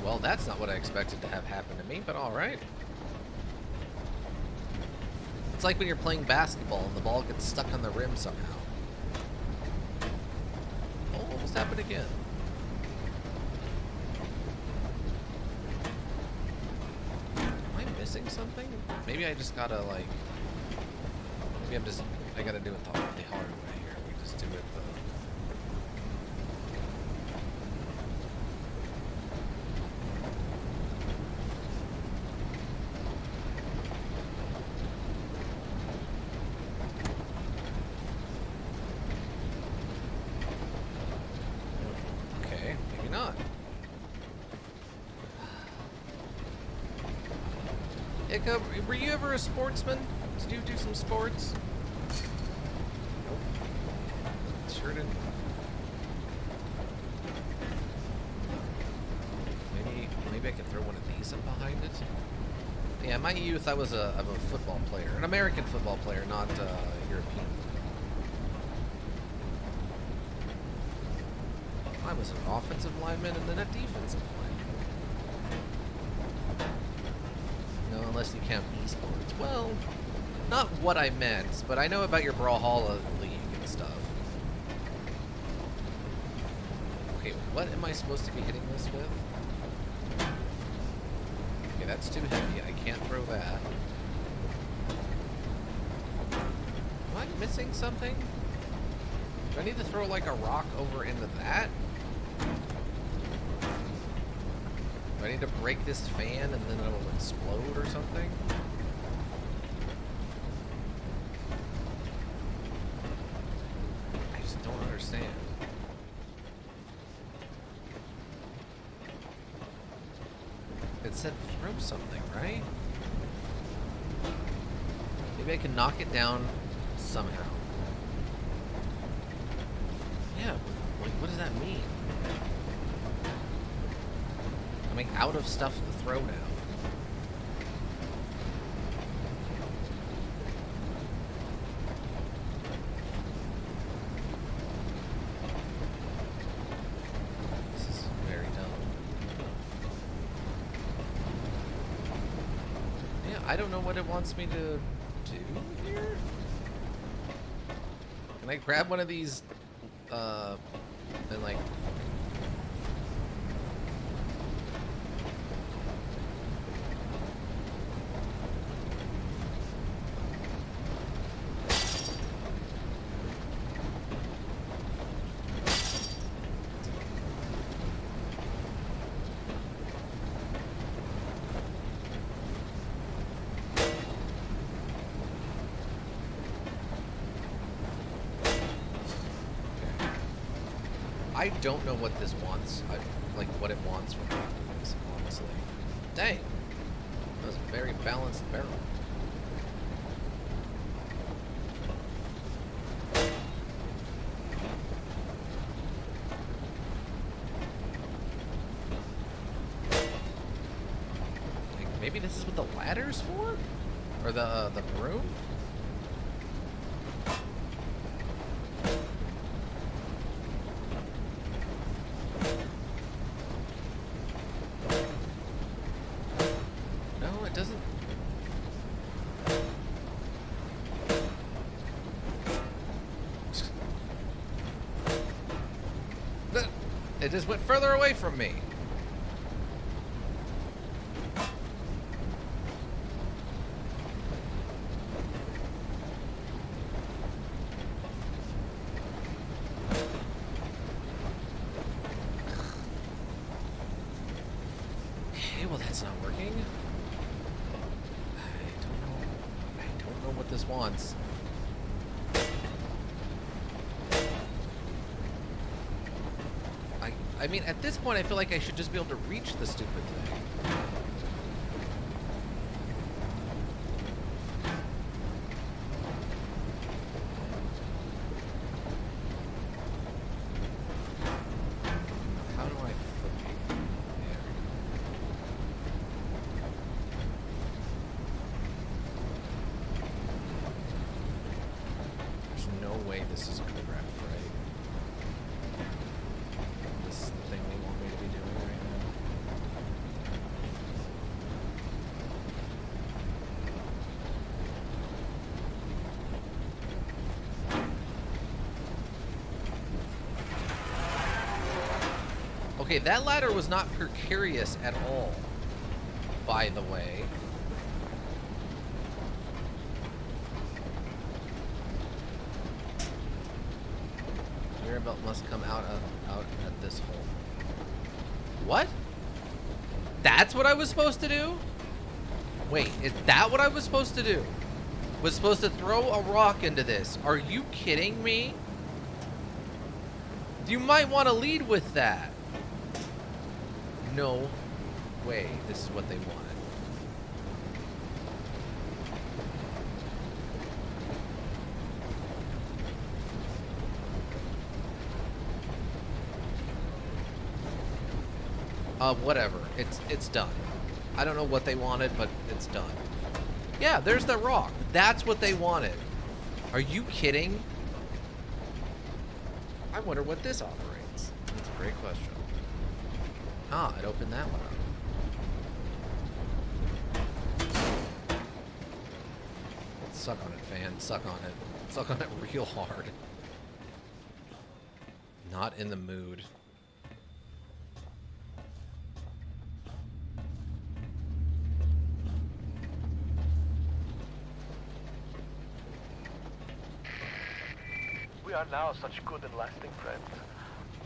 Well, that's not what I expected to have happen to me, but alright. It's like when you're playing basketball and the ball gets stuck on the rim somehow. Oh, almost happened again. Am I missing something? Maybe I just gotta, like... Maybe I gotta do it the hard way here. We just do it the... Not. Ika, were you ever a sportsman? Did you do some sports? Nope. Sure didn't. Maybe I could throw one of these up behind it. Yeah, in my youth I was a football player, an American football player, not European. I was an offensive lineman and then a defensive lineman. No, unless you count esports. Well, not what I meant, but I know about your Brawlhalla League and stuff. Okay, what am I supposed to be hitting this with? Okay, that's too heavy. I can't throw that. Am I missing something? Do I need to throw like a rock over into that? Do I need to break this fan and then it'll explode or something? I just don't understand. It said throw something, right? Maybe I can knock it down somehow. Yeah, like, what does that mean? I'm out of stuff to throw now. This is very dumb. Yeah, I don't know what it wants me to do here. Can I grab one of these, and like... I don't know what this wants. Like what it wants from me, honestly. Dang. That was a very balanced barrel. Maybe this is what the ladder's for? Or the broom? No, it doesn't. It just went further away from me. Okay, well that's not working. I don't know what this wants. I mean, at this point, I feel like I should just be able to reach the stupid thing. How do I flip there? There's no way this is correct, right? This is the thing they want me to be doing right now. Okay, that ladder was not precarious at all, by the way. Mirabelle must come out at this hole. What? That's what I was supposed to do? Wait, is that what I was supposed to do? Was supposed to throw a rock into this? Are you kidding me? You might want to lead with that. No way. This is what they wanted. Whatever. It's done. I don't know what they wanted, but it's done. Yeah, there's the rock. That's what they wanted. Are you kidding? I wonder what this operates. That's a great question. Ah, it opened that one up. Suck on it, fan. Suck on it. Suck on it real hard. Not in the mood. We are now such good and lasting friends.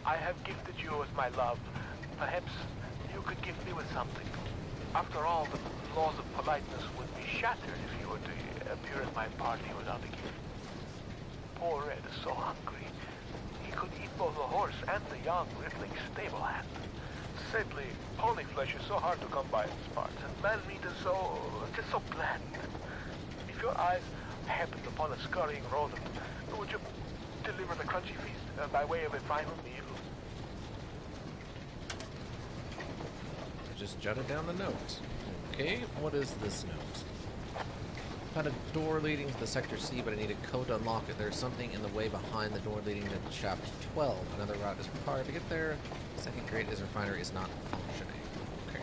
I have gifted you with my love. Perhaps you could gift me with something. After all, the laws of politeness would be shattered if you were to appear at my party without a gift. Poor Red is so hungry. He could eat both the horse and the young, rippling stable hand. Sadly, pony flesh is so hard to come by in these parts, and man meat is just so bland. If your eyes happened upon a scurrying rodent, would you deliver the crunchy feast by way of a final meal? I just jotted down the notes. Okay, what is this note? Found a door leading to the Sector C, but I need a code to unlock it. There's something in the way behind the door leading to shaft 12. Another route is required to get there. Second grade is refinery is not functioning. Okay.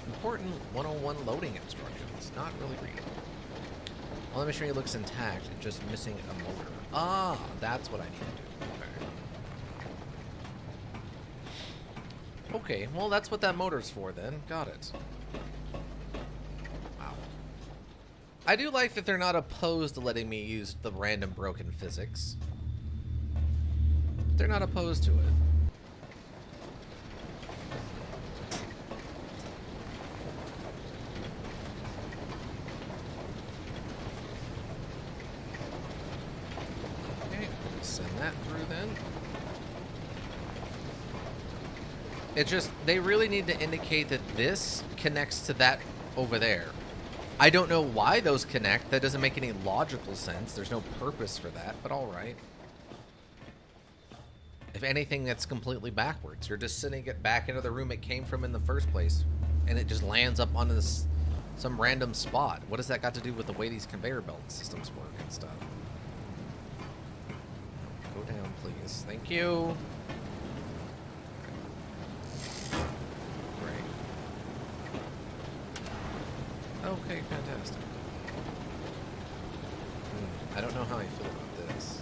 Important 101 loading instructions. Not really readable. All the machinery looks intact, just missing a motor. Ah, that's what I need to do. Okay, well that's what that motor's for then. Got it. Wow. I do like that they're not opposed to letting me use the random broken physics. They're not opposed to it. That through then. It's just they really need to indicate that this connects to that over there. I don't know why those connect. That doesn't make any logical sense. There's no purpose for that, but all right. If anything, that's completely backwards. You're just sending it back into the room it came from in the first place. and it just lands up on this some random spot. What does that got to do with the way these conveyor belt systems work and stuff? Go down, please. Thank you. Great. Okay, fantastic. I don't know how I feel about this.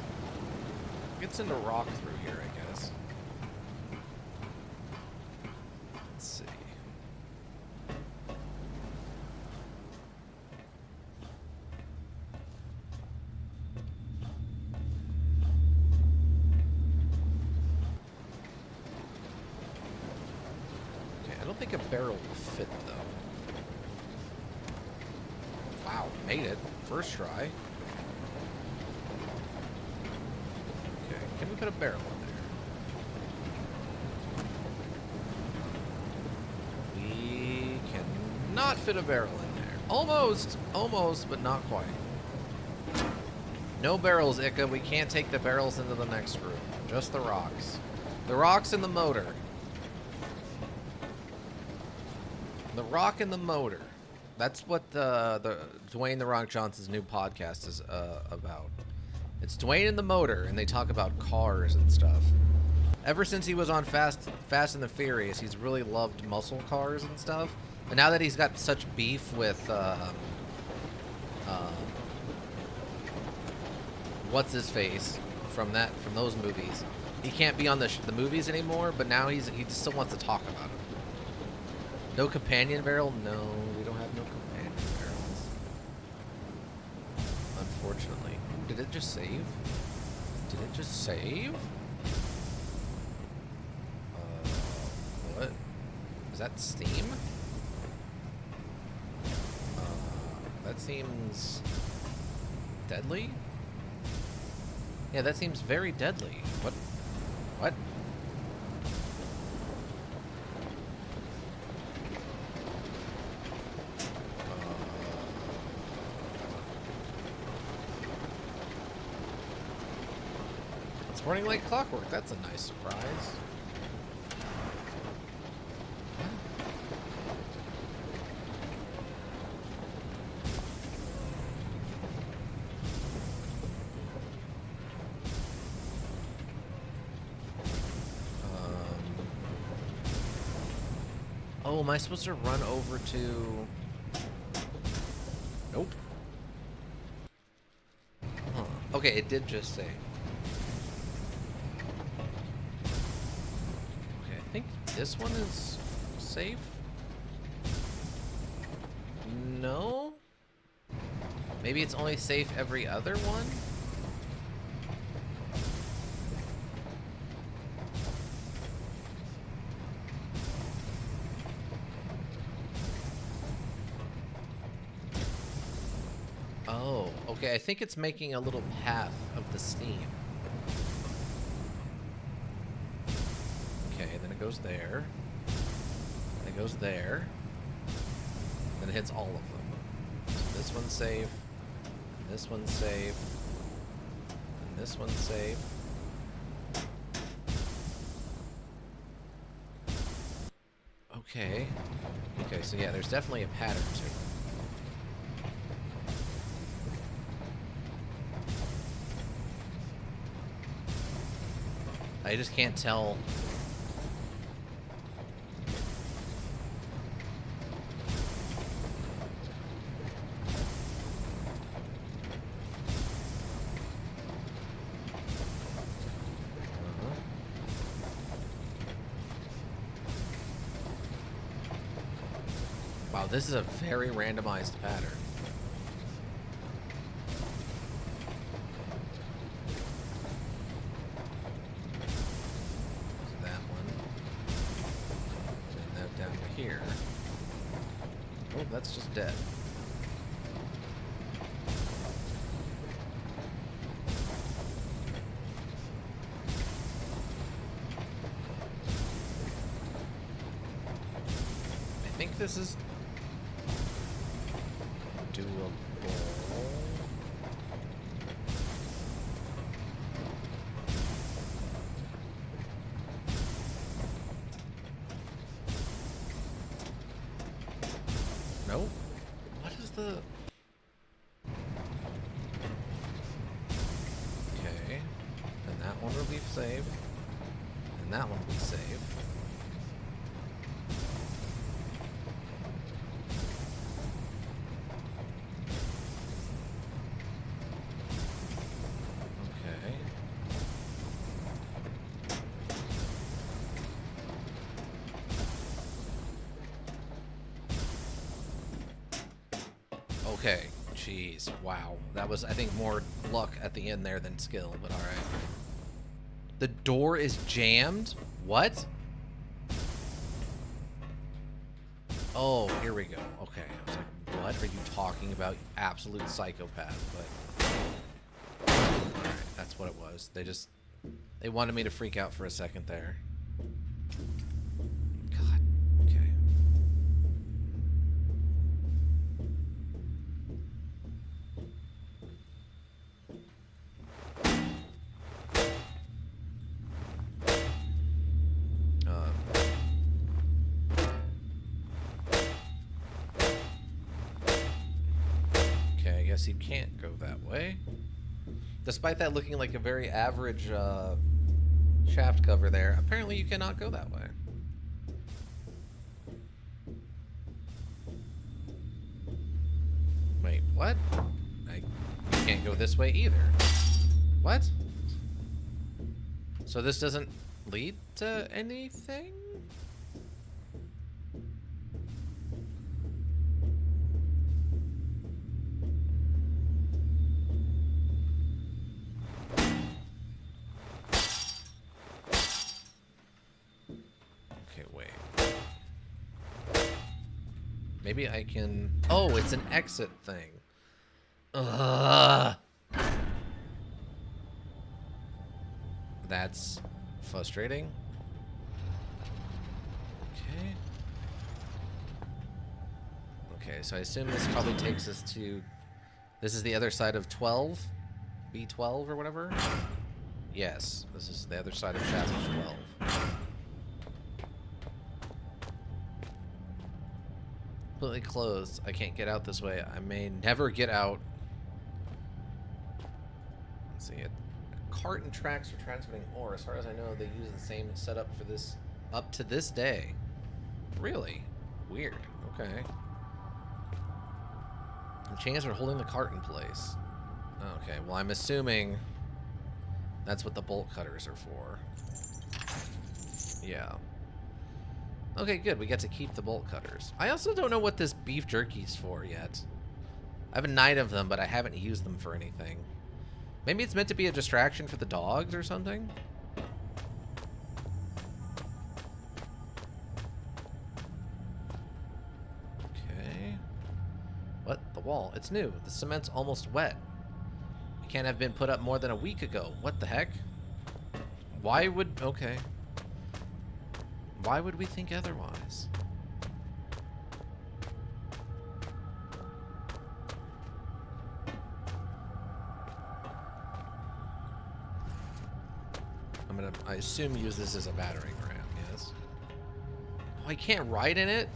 Gets into rock through here, I guess. Let's see. Okay, I don't think a barrel will fit, though. Wow, made it. First try. Okay, can we put a barrel in there? We cannot fit a barrel in there. Almost, but not quite. No barrels, Ika. We can't take the barrels into the next room. Just the rocks. The rocks and the motor. The rock and the motor. That's what the Dwayne "The Rock" Johnson's new podcast is about. It's Dwayne and the motor, and they talk about cars and stuff. Ever since he was on Fast and the Furious, he's really loved muscle cars and stuff. But now that he's got such beef with what's his face from those movies, he can't be on the movies anymore. But now he still wants to talk about it. No companion barrel? No, we don't have no companion barrels. Unfortunately. Ooh, did it just save? Did it just save? What? Is that Steam? That seems deadly? Yeah, that seems very deadly. What? What? It's running like clockwork. That's a nice surprise. Oh, am I supposed to run over to... Nope. Huh. Okay, it did just say. Okay, I think this one is safe. No? Maybe it's only safe every other one? Oh, okay, I think it's making a little path of the steam. Okay, then it goes there. Then it goes there. Then it hits all of them. So this one's safe. And this one's safe. And this one's safe. Okay. Okay, so yeah, there's definitely a pattern to it. I just can't tell. Wow, this is a very randomized pattern. Here. Oh, that's just dead. I think this is doable. Nope. What is the... Okay. And that one will be saved. And that one will be saved. Okay, jeez, wow. That was, I think, more luck at the end there than skill, but alright. The door is jammed? What? Oh, here we go. Okay, I was like, what are you talking about, you absolute psychopath? But, alright, that's what it was. They wanted me to freak out for a second there. God, okay. Okay, I guess you can't go that way. Despite that looking like a very average shaft cover there, apparently you cannot go that way. Wait, what? You can't go this way either. What? So this doesn't lead to anything? Maybe I can... Oh, it's an exit thing. Ugh. That's frustrating. Okay. Okay, so I assume this probably takes us to... This is the other side of 12? B12 or whatever? Yes, this is the other side of shaft 12. Completely closed. I can't get out this way. I may never get out. Let's see it. Cart and tracks for transmitting ore. As far as I know, they use the same setup for this up to this day. Really? Weird. Okay. The chains are holding the cart in place. Okay, well I'm assuming that's what the bolt cutters are for. Yeah. Okay, good. We get to keep the bolt cutters. I also don't know what this beef jerky's for yet. I have a 9 of them, but I haven't used them for anything. Maybe it's meant to be a distraction for the dogs or something? Okay. What? The wall. It's new. The cement's almost wet. It can't have been put up more than a week ago. What the heck? Why would... Okay. Why would we think otherwise? I assume, use this as a battering ram, yes? Oh, I can't ride in it?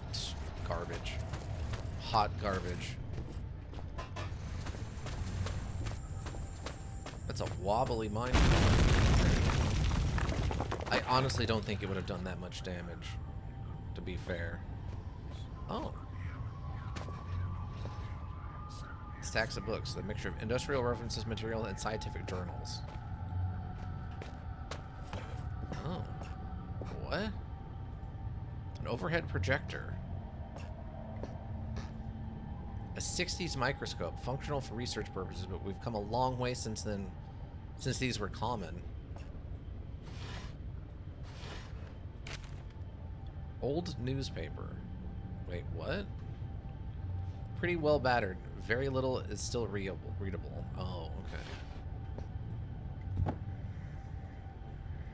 Garbage. Hot garbage. That's a wobbly mine. I honestly don't think it would have done that much damage, to be fair. Oh. Stacks of books, a mixture of industrial references, material, and scientific journals. Oh. What? An overhead projector. A 60s microscope, functional for research purposes, but we've come a long way since then, since these were common. Old newspaper. Wait, what? Pretty well battered. Very little is still readable. Oh, okay.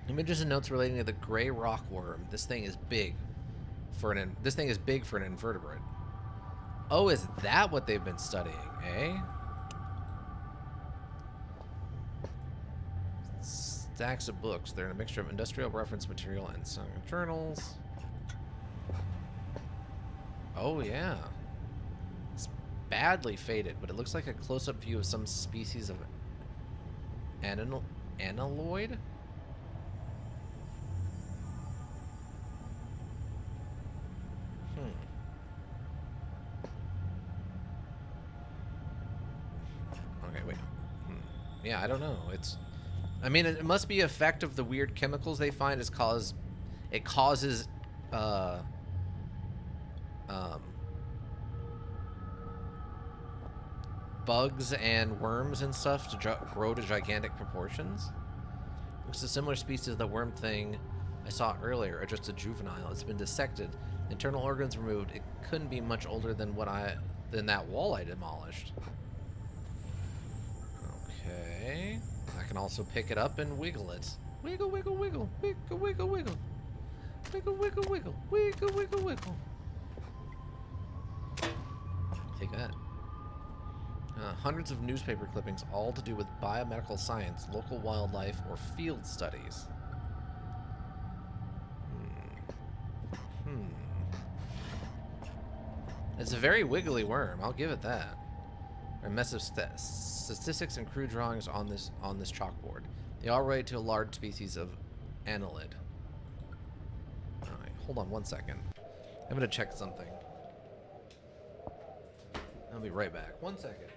Images and notes relating to the gray rockworm. This thing is big for an invertebrate. Oh, is that what they've been studying, eh? Stacks of books. They're a mixture of industrial reference material and some journals. Oh, yeah. badly faded, but it looks like a close-up view of some species of analoid? Okay, wait. Yeah, I don't know. I mean, it must be effect of the weird chemicals they find it causes bugs and worms and stuff to grow to gigantic proportions. It's a similar species of the worm thing I saw earlier, or just a juvenile. It's been dissected, internal organs removed. It couldn't be much older than that wall I demolished. Okay. I can also pick it up and wiggle it. Wiggle, wiggle, wiggle, wiggle, wiggle, wiggle. Wiggle, wiggle, wiggle, wiggle, wiggle, wiggle. Take that. Hundreds of newspaper clippings, all to do with biomedical science, local wildlife, or field studies. It's a very wiggly worm, I'll give it that. A mess of statistics and crude drawings on this chalkboard. They all relate to a large species of annelid. Alright, hold on one second. I'm gonna check something. I'll be right back. 1 second.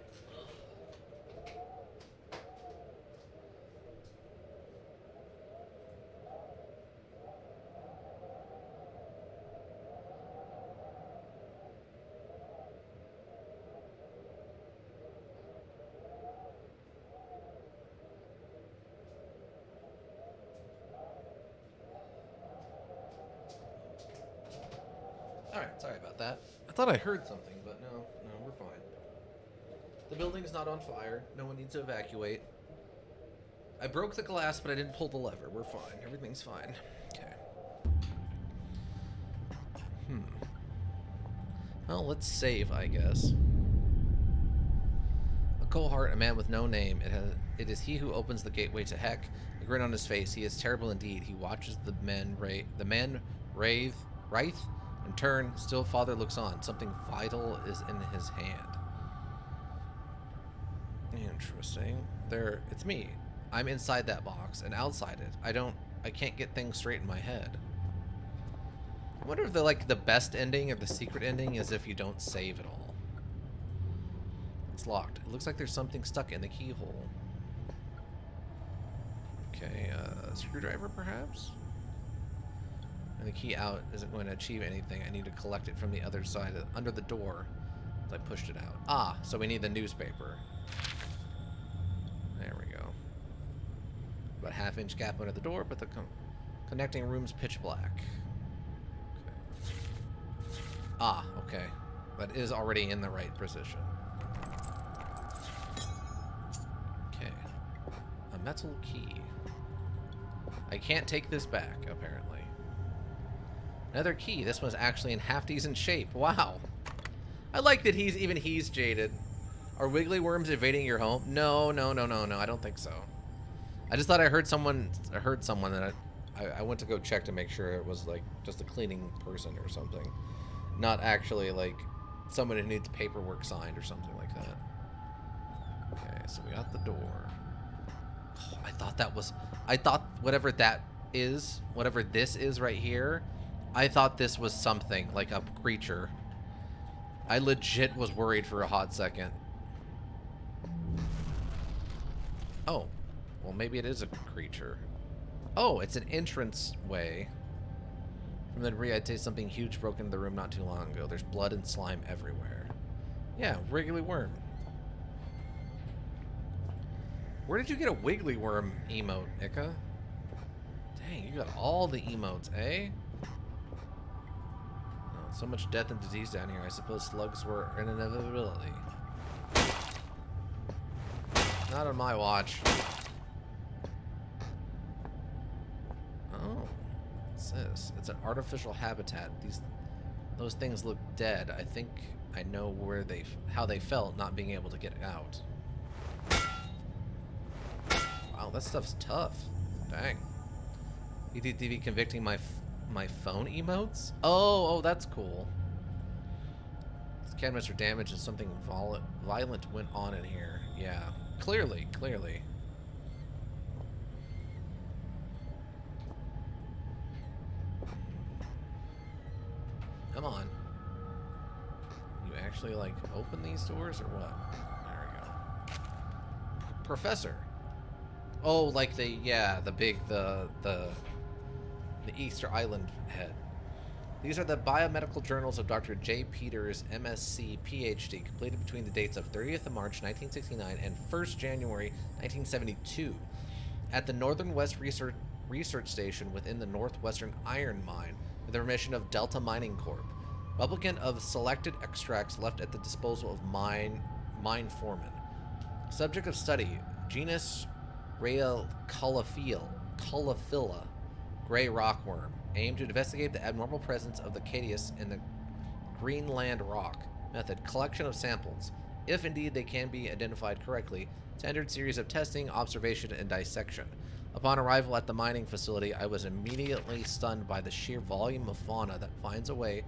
Alright, sorry about that. I thought I heard something, but no, we're fine. The building's not on fire. No one needs to evacuate. I broke the glass, but I didn't pull the lever. We're fine. Everything's fine. Okay. Well, let's save, I guess. A cohort, a man with no name. It is he who opens the gateway to heck. A grin on his face. He is terrible indeed. He watches the man writhe, and turn. Still, father looks on. Something vital is in his hand. Interesting. It's me. I'm inside that box and outside it. I can't get things straight in my head. I wonder if the best ending or the secret ending is if you don't save it all. It's locked. It looks like there's something stuck in the keyhole. Okay, screwdriver perhaps? And the key out isn't going to achieve anything. I need to collect it from the other side, under the door. I pushed it out. Ah, so we need the newspaper. There we go. About a half-inch gap under the door, but the connecting room's pitch black. Okay. Ah, okay. That is already in the right position. Okay. A metal key. I can't take this back, apparently. Another key. This one's actually in half decent shape. Wow. I like that he's jaded. Are wiggly worms invading your home? No. I don't think so. I just thought I heard someone that I went to go check to make sure it was like just a cleaning person or something. Not actually like someone who needs paperwork signed or something like that. Okay, so we got the door. Oh, I thought whatever this is right here, I thought this was something, like a creature. I legit was worried for a hot second. Oh. Well, maybe it is a creature. Oh, it's an entrance way. From the debris, I'd say something huge broke into the room not too long ago. There's blood and slime everywhere. Yeah, wiggly worm. Where did you get a wiggly worm emote, Ika? Dang, you got all the emotes, eh? So much death and disease down here. I suppose slugs were an inevitability. Not on my watch. Oh, what's this? It's an artificial habitat. Those things look dead. I think I know how they felt not being able to get out. Wow, that stuff's tough. Dang. ETTV convicting my phone emotes? Oh, that's cool. cabinets are damaged and something violent went on in here. Yeah. Clearly. Come on. You actually, like, open these doors or what? There we go. Professor. Oh, like the Easter Island head. These are the biomedical journals of Dr. J. Peters, MSc, PhD, completed between the dates of 30th of March, 1969 and 1st January, 1972, at the Northern West Research Station within the Northwestern Iron Mine, with the permission of Delta Mining Corp. Replicant of selected extracts left at the disposal of mine foreman. Subject of study, genus Rheaculophila, gray rockworm. Aim to investigate the abnormal presence of the cadius in the Greenland rock. Method, collection of samples. If indeed they can be identified correctly, standard series of testing, observation, and dissection. Upon arrival at the mining facility, I was immediately stunned by the sheer volume of fauna that finds a way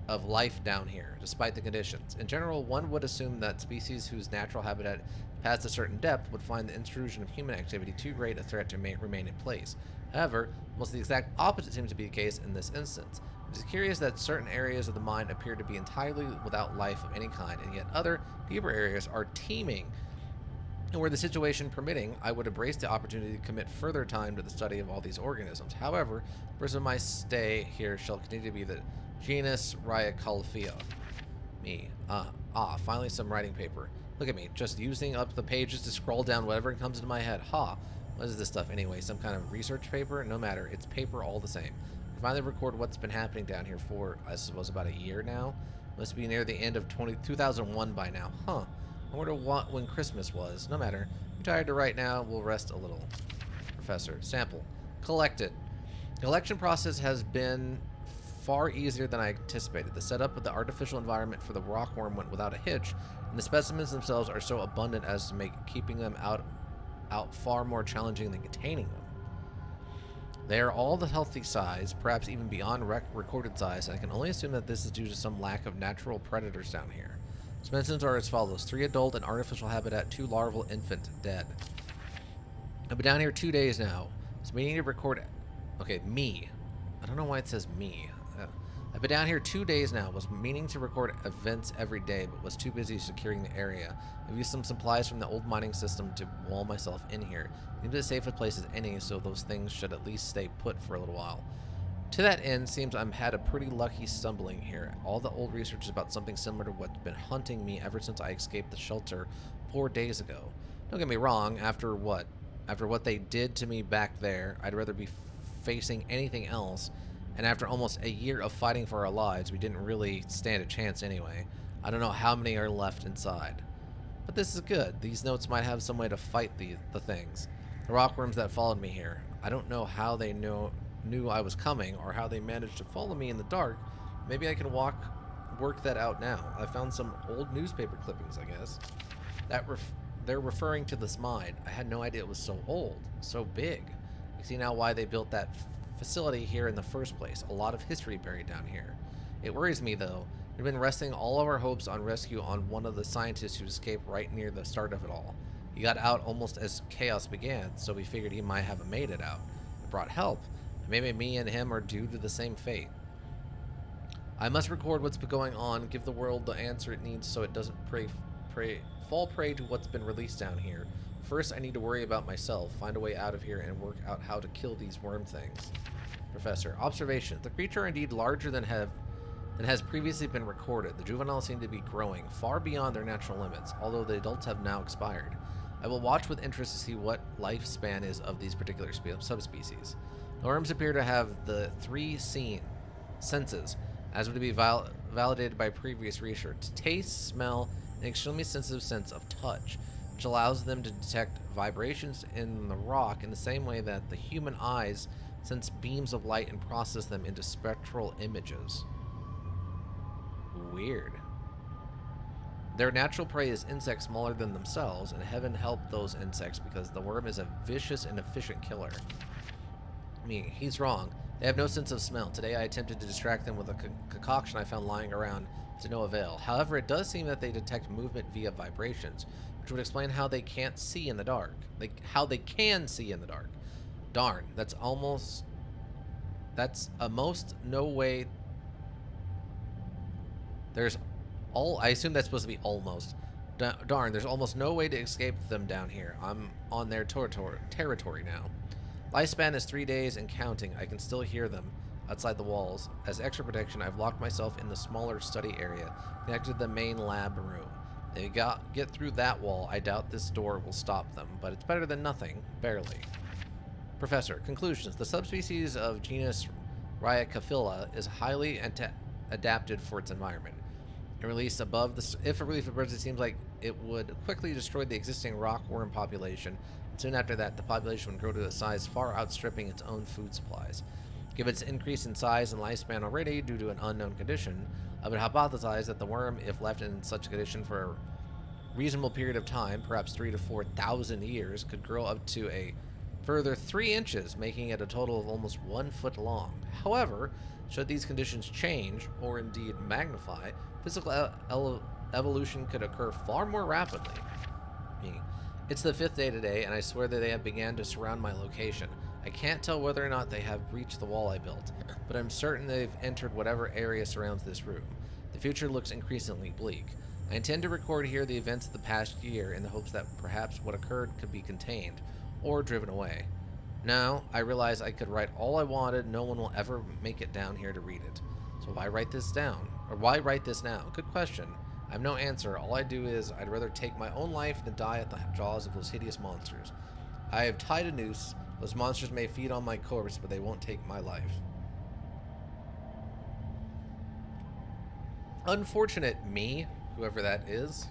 of life down here, despite the conditions. In general, one would assume that species whose natural habitat past a certain depth would find the intrusion of human activity too great a threat to remain in place. However, almost the exact opposite seems to be the case in this instance. It is curious that certain areas of the mine appear to be entirely without life of any kind, and yet other, deeper areas are teeming. And were the situation permitting, I would embrace the opportunity to commit further time to the study of all these organisms. However, the purpose of my stay here shall continue to be the genus Rheaculophila. Finally some writing paper. Look at me, just using up the pages to scroll down whatever comes into my head. What is this stuff anyway? Some kind of research paper? No matter, it's paper all the same. I finally record what's been happening down here for, I suppose, about a year now. Must be near the end of 2001 by now. I wonder when Christmas was. No matter. I'm tired to write now. We'll rest a little. Professor. Sample. Collected. The collection process has been far easier than I anticipated. The setup of the artificial environment for the rockworm went without a hitch, and the specimens themselves are so abundant as to make keeping them out far more challenging than containing them. They are all the healthy size, perhaps even beyond recorded size, and I can only assume that this is due to some lack of natural predators down here. Specimens are as follows: 3 adult in artificial habitat, 2 larval infant dead. I've been down here 2 days now. It's meaning to record... Okay, me. I don't know why it says me. I've been down here 2 days now. Was meaning to record events every day, but was too busy securing the area. I've used some supplies from the old mining system to wall myself in here. Seems as safe a place as any, so those things should at least stay put for a little while. To that end, seems I've had a pretty lucky stumbling here. All the old research is about something similar to what's been hunting me ever since I escaped the shelter 4 days ago. Don't get me wrong, after what they did to me back there, I'd rather be facing anything else. And after almost a year of fighting for our lives, we didn't really stand a chance anyway. I don't know how many are left inside. But this is good. These notes might have some way to fight the things. The rockworms that followed me here. I don't know how they knew I was coming, or how they managed to follow me in the dark. Maybe I can work that out now. I found some old newspaper clippings, I guess. They're referring to this mine. I had no idea it was so old, so big. You see now why they built that facility here in the first place. A lot of history buried down here. It worries me, though. We've been resting all of our hopes on rescue on one of the scientists who escaped right near the start of it all. He got out almost as chaos began, so we figured he might have made it out. It brought help. Maybe me and him are due to the same fate. I must record what's been going on, give the world the answer it needs so it doesn't fall prey to what's been released down here. First, I need to worry about myself, find a way out of here, and work out how to kill these worm things. Professor. Observation. The creature are indeed larger than has previously been recorded. The juveniles seem to be growing far beyond their natural limits, although the adults have now expired. I will watch with interest to see what lifespan is of these particular subspecies. The worms appear to have the 3 senses, as would be validated by previous research: taste, smell, and an extremely sensitive sense of touch, which allows them to detect vibrations in the rock in the same way that the human eyes sense beams of light and process them into spectral images. Weird. Their natural prey is insects smaller than themselves, and heaven help those insects, because the worm is a vicious and efficient killer. He's wrong. They have no sense of smell. Today I attempted to distract them with a concoction I found lying around to no avail. However, it does seem that they detect movement via vibrations, which would explain how they can't see in the dark. How they can see in the dark. Darn, that's a most no way. I assume that's supposed to be almost. Darn, there's almost no way to escape them down here. I'm on their territory now. Lifespan is 3 days and counting. I can still hear them outside the walls. As extra protection, I've locked myself in the smaller study area connected to the main lab room. If they get through that wall, I doubt this door will stop them, but it's better than nothing, barely. Professor, conclusions. The subspecies of genus Rhyacaphylla is highly adapted for its environment. If released above it seems like it would quickly destroy the existing rockworm population. Soon after that, the population would grow to a size far outstripping its own food supplies. Given its increase in size and lifespan already due to an unknown condition, I would hypothesize that the worm, if left in such a condition for a reasonable period of time, perhaps 3,000 to 4,000 years, could grow up to a further 3 inches, making it a total of almost 1 foot long. However, should these conditions change, or indeed magnify, physical evolution could occur far more rapidly. It's the 5th day today, and I swear that they have begun to surround my location. I can't tell whether or not they have breached the wall I built, but I'm certain they've entered whatever area surrounds this room. The future looks increasingly bleak. I intend to record here the events of the past year in the hopes that perhaps what occurred could be contained, or driven away. Now, I realize I could write all I wanted, no one will ever make it down here to read it. So why write this down? Or why write this now? Good question. I have no answer. All I do is I'd rather take my own life than die at the jaws of those hideous monsters. I have tied a noose. Those monsters may feed on my corpse, but they won't take my life. Unfortunate me, whoever that is.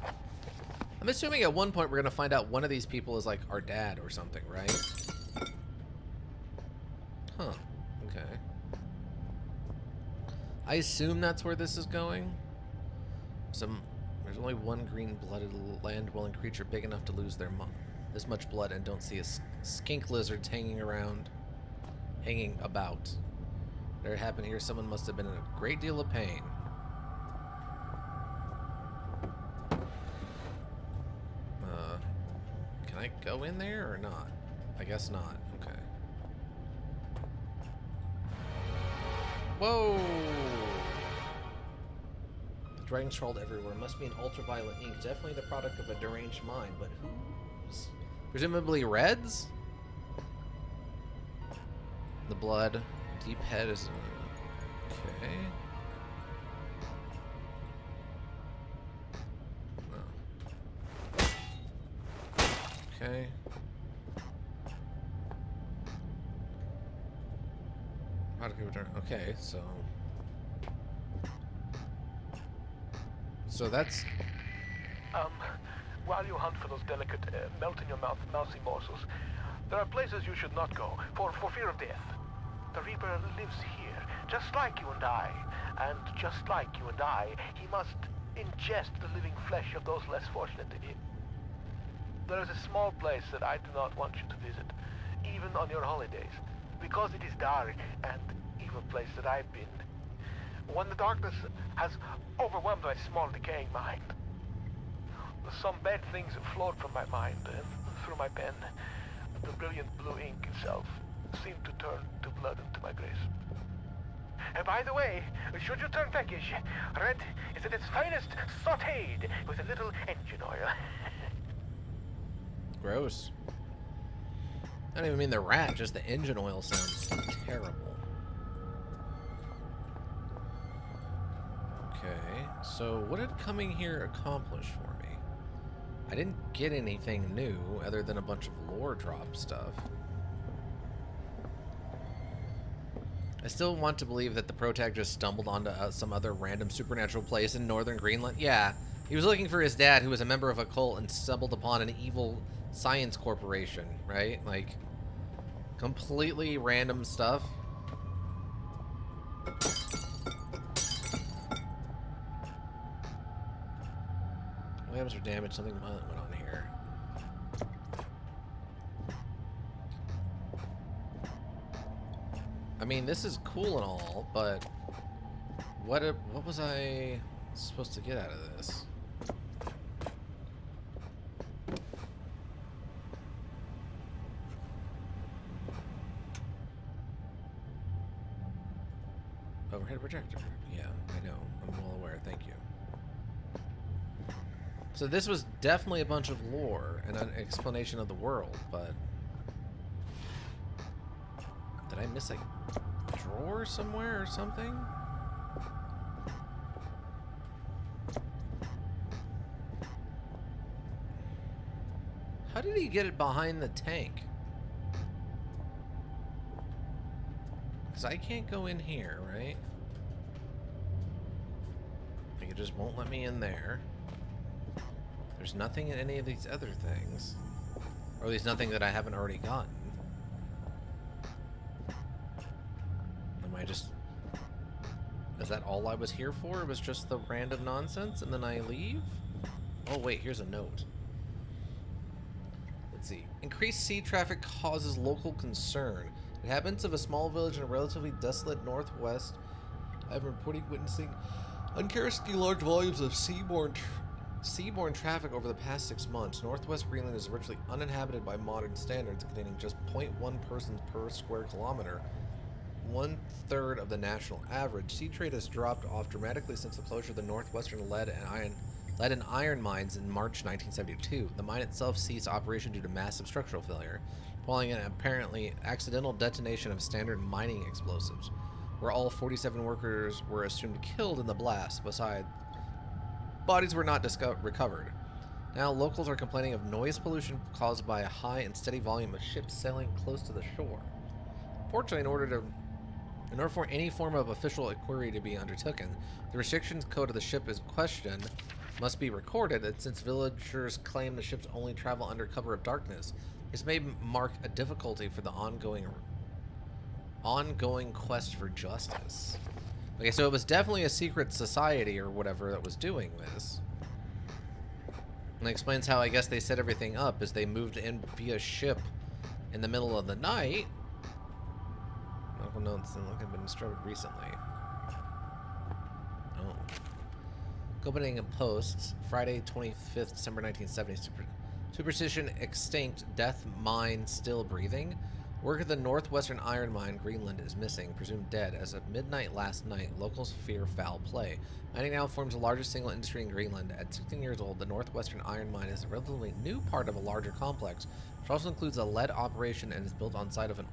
I'm assuming at one point we're going to find out one of these people is like our dad or something, right? Huh. Okay. I assume that's where this is going. There's only one green-blooded land-dwelling creature big enough to lose this much blood, and don't see a skink lizards hanging about. Whatever happened here, someone must have been in a great deal of pain. Can I go in there or not? I guess not. Okay. Whoa! The dragons crawled everywhere. Must be an ultraviolet ink. Definitely the product of a deranged mind, but whose? Presumably Red's? The blood. Deep head is... Okay. Okay. Okay, so that's... While you hunt for those delicate, melt-in-your-mouth mousy morsels, there are places you should not go, for fear of death. The Reaper lives here, just like you and I. And just like you and I, he must ingest the living flesh of those less fortunate than him. There is a small place that I do not want you to visit, even on your holidays, because it is dark and evil place that I've been. When the darkness has overwhelmed my small decaying mind, some bad things flowed from my mind and through my pen. The brilliant blue ink itself seemed to turn to blood into my grace. And by the way, should you turn peckish, red is at its finest sautéed with a little engine oil. Gross. I don't even mean the rat, just the engine oil sounds terrible. Okay, so what did coming here accomplish for me? I didn't get anything new other than a bunch of lore drop stuff. I still want to believe that the protag just stumbled onto some other random supernatural place in northern Greenland. Yeah, he was looking for his dad, who was a member of a cult, and stumbled upon an evil science corporation, right? Like, completely random stuff. Items are damaged, something violent went on here. I mean, this is cool and all, but what was I... supposed to get out of this? Overhead projector. Yeah, I know. I'm well aware. Thank you. So this was definitely a bunch of lore and an explanation of the world, but... Did I miss a drawer somewhere or something? How did he get it behind the tank? Because I can't go in here, right? Like, it just won't let me in there. There's nothing in any of these other things. Or at least nothing that I haven't already gotten. Am I just... Is that all I was here for? It was just the random nonsense and then I leave? Oh wait, here's a note. Let's see. Increased sea traffic causes local concern. Inhabitants of a small village in a relatively desolate northwest have reported witnessing uncharacteristically large volumes of seaborne traffic over the past 6 months. Northwest Greenland is virtually uninhabited by modern standards, containing just 0.1 persons per square kilometer, 1/3 of the national average. Sea trade has dropped off dramatically since the closure of the northwestern lead and iron mines in March 1972. The mine itself ceased operation due to massive structural failure, following an apparently accidental detonation of standard mining explosives, where all 47 workers were assumed killed in the blast. Besides, bodies were not recovered. Now, locals are complaining of noise pollution caused by a high and steady volume of ships sailing close to the shore. Fortunately, in order for any form of official inquiry to be undertaken, the restrictions code of the ship in question must be recorded, and since villagers claim the ships only travel under cover of darkness, this may mark a difficulty for the ongoing quest for justice. Okay, so it was definitely a secret society or whatever that was doing this. And it explains how I guess they set everything up as they moved in via ship in the middle of the night. Medical notes and have been instructed recently. Oh. Copenhagen Post, Friday 25th, December 1970. Superstition extinct, death mine still breathing. Worker of the northwestern iron mine, Greenland, is missing, presumed dead. As of midnight last night, locals fear foul play. Mining now forms the largest single industry in Greenland. At 16 years old, the northwestern iron mine is a relatively new part of a larger complex, which also includes a lead operation and is built on site of an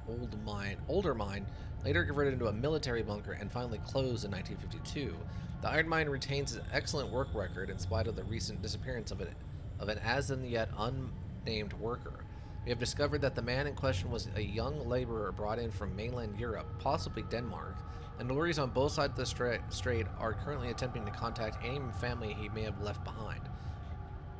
older mine, later converted into a military bunker and finally closed in 1952. The iron mine retains an excellent work record in spite of the recent disappearance of an as and yet unnamed worker. We have discovered that the man in question was a young laborer brought in from mainland Europe, possibly Denmark, and authorities on both sides of the strait are currently attempting to contact any family he may have left behind.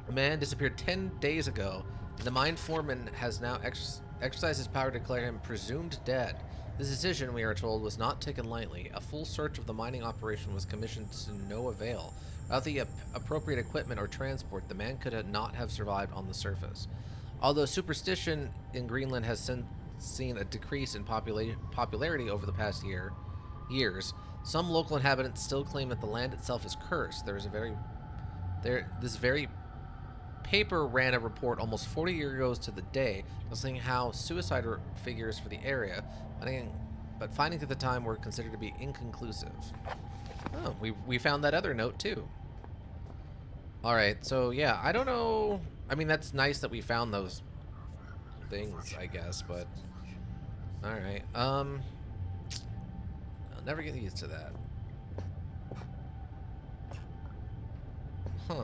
The man disappeared 10 days ago, and the mine foreman has now exercised his power to declare him presumed dead. This decision, we are told, was not taken lightly. A full search of the mining operation was commissioned to no avail. Without the appropriate equipment or transport, the man could not have survived on the surface. Although superstition in Greenland has since seen a decrease in popularity over the past years, some local inhabitants still claim that the land itself is cursed. This very paper ran a report almost 40 years ago to the day, listing how suicide figures for the area, but findings at the time were considered to be inconclusive. Oh, we found that other note too. All right, so yeah, I don't know. I mean, that's nice that we found those things, I guess, but all right. I'll never get used to that. Huh.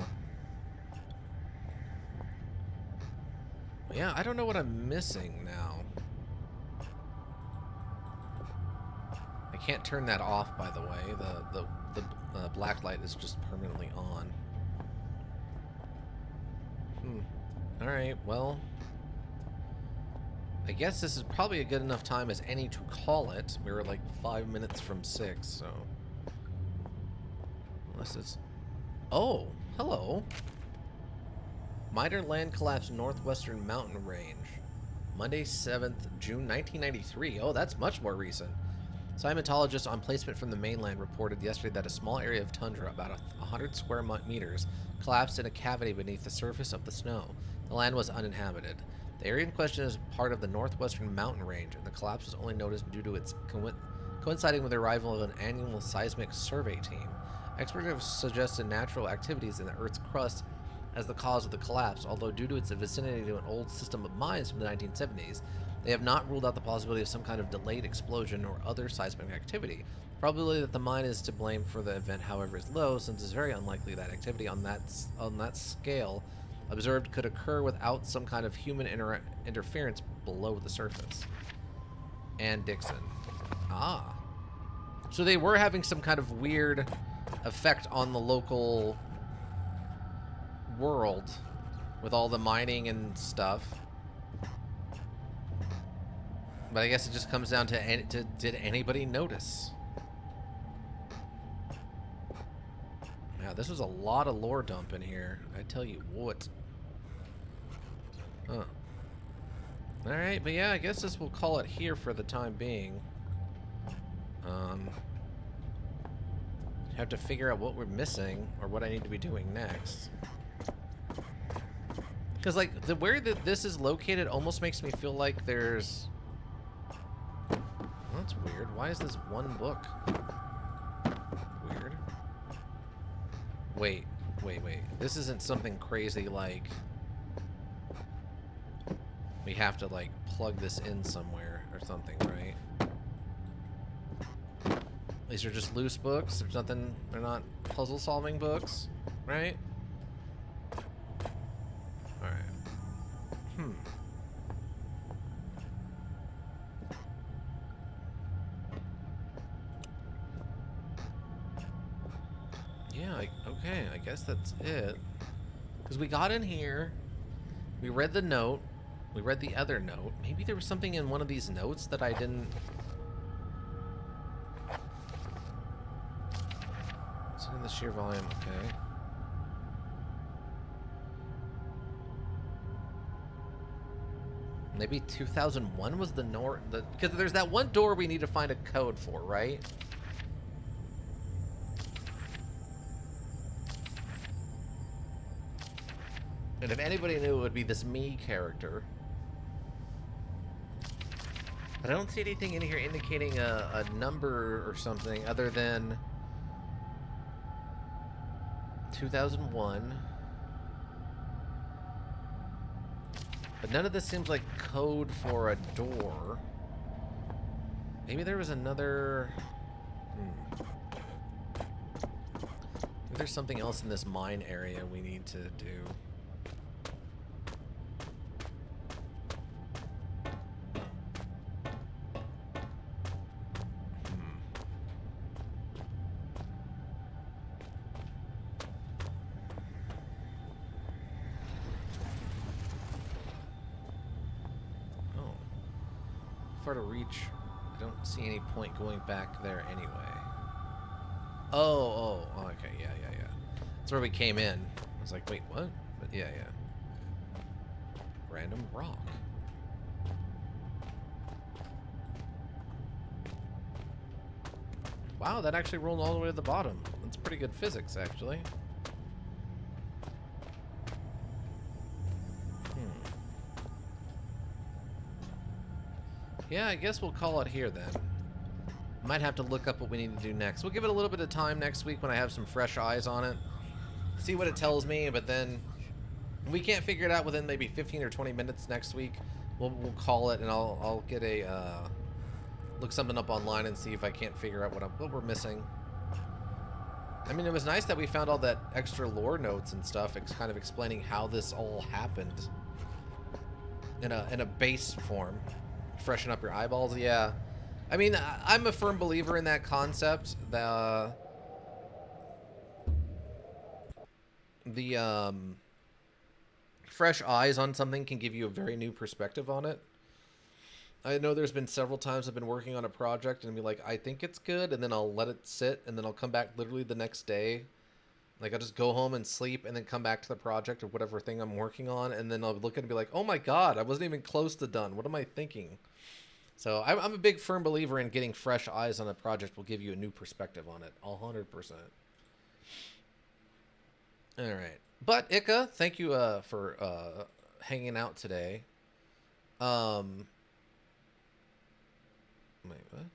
Yeah, I don't know what I'm missing now. I can't turn that off, by the way. The black light is just permanently on. Alright, well, I guess this is probably a good enough time as any to call it. We were like 5 minutes from 6, so. Unless it's... Oh, hello. Minor land collapse northwestern mountain range. Monday, 7th June 1993. Oh, that's much more recent. Seismologists on placement from the mainland reported yesterday that a small area of tundra, about 100 square meters, collapsed in a cavity beneath the surface of the snow. The land was uninhabited. The area in question is part of the northwestern mountain range, and the collapse was only noticed due to its coinciding with the arrival of an annual seismic survey team. Experts have suggested natural activities in the Earth's crust as the cause of the collapse, although due to its vicinity to an old system of mines from the 1970s, they have not ruled out the possibility of some kind of delayed explosion or other seismic activity. The probability that the mine is to blame for the event, however, is low, since it's very unlikely that activity on that scale observed could occur without some kind of human interference below the surface. And Dixon. Ah. So they were having some kind of weird effect on the local world with all the mining and stuff. But I guess it just comes down to did anybody notice? Yeah, this was a lot of lore dump in here. I tell you what. Huh. Alright, but yeah, I guess this will call it here for the time being. Have to figure out what we're missing or what I need to be doing next. Because, like, where this is located almost makes me feel like there's... Well, that's weird. Why is this one book? Weird. Wait. This isn't something crazy like... We have to, like, plug this in somewhere or something, right? These are just loose books. There's nothing... They're not puzzle-solving books, right? Alright. Yeah, okay, I guess that's it. Because we got in here, we read the note, we read the other note. Maybe there was something in one of these notes that I didn't... It's in the sheer volume, okay. Maybe 2001 was the because there's that one door we need to find a code for, right? And if anybody knew, it would be this me character. But I don't see anything in here indicating a number or something other than 2001. But none of this seems like code for a door. Maybe there was another... Maybe there's something else in this mine area we need to do. To reach, I don't see any point going back there anyway. Oh, okay, yeah. That's where we came in. I was like, wait, what? But yeah. Random rock. Wow, that actually rolled all the way to the bottom. That's pretty good physics, actually. Yeah, I guess we'll call it here then. Might have to look up what we need to do next. We'll give it a little bit of time next week when I have some fresh eyes on it. See what it tells me, but then if we can't figure it out within maybe 15 or 20 minutes next week, we'll call it, and I'll get a look something up online and see if I can't figure out what we're missing. I mean, it was nice that we found all that extra lore notes and stuff. It's kind of explaining how this all happened in a base form. Freshen up your eyeballs, yeah. I mean, I'm a firm believer in that concept. The fresh eyes on something can give you a very new perspective on it. I know there's been several times I've been working on a project and be like, I think it's good, and then I'll let it sit, and then I'll come back literally the next day. Like, I'll just go home and sleep and then come back to the project or whatever thing I'm working on, and then I'll look at it and be like, oh my god, I wasn't even close to done. What am I thinking? So I'm a big firm believer in getting fresh eyes on a project will give you a new perspective on it. 100%. All right. But Ika, thank you for hanging out today. Wait, what?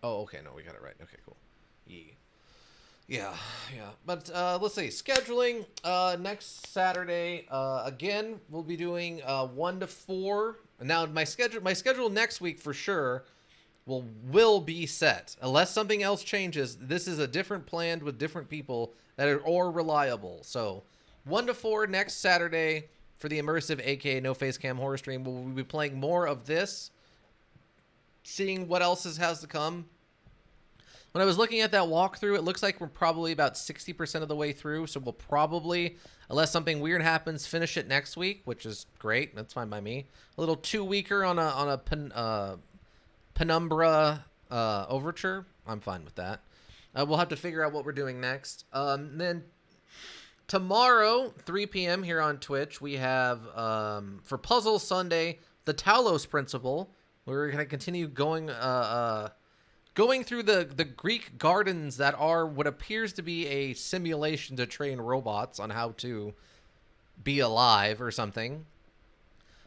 Oh, okay. No, we got it right. Okay, cool. Yeah. But let's see. Scheduling next Saturday. Again, we'll be doing 1 to 4. Now my schedule next week for sure will be set unless something else changes. This is a different plan with different people that are or reliable. So 1 to 4 next Saturday for the immersive aka no face cam horror stream. We'll be playing more of this, seeing what else has to come. When I was looking at that walkthrough, it looks like we're probably about 60% of the way through. So we'll probably, unless something weird happens, finish it next week, which is great. That's fine by me. A little too weaker on a Penumbra Overture. I'm fine with that. We'll have to figure out what we're doing next. Then tomorrow, 3 p.m. here on Twitch, we have, for Puzzle Sunday, the Talos Principle. We're going to continue going through the Greek gardens that are what appears to be a simulation to train robots on how to be alive or something.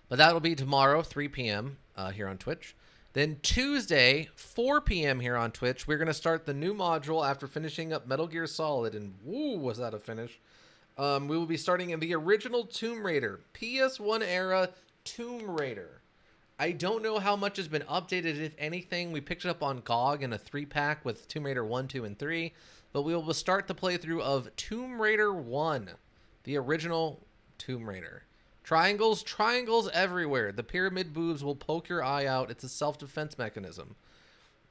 But that'll be tomorrow, 3 p.m. Here on Twitch. Then Tuesday, 4 p.m. here on Twitch, we're going to start the new module after finishing up Metal Gear Solid. And woo, was that a finish. We will be starting in the original Tomb Raider, PS1 era Tomb Raider. I don't know how much has been updated, if anything. We picked it up on GOG in a 3-pack with Tomb Raider 1, 2, and 3. But we will start the playthrough of Tomb Raider 1, the original Tomb Raider. Triangles everywhere. The pyramid boobs will poke your eye out. It's a self-defense mechanism.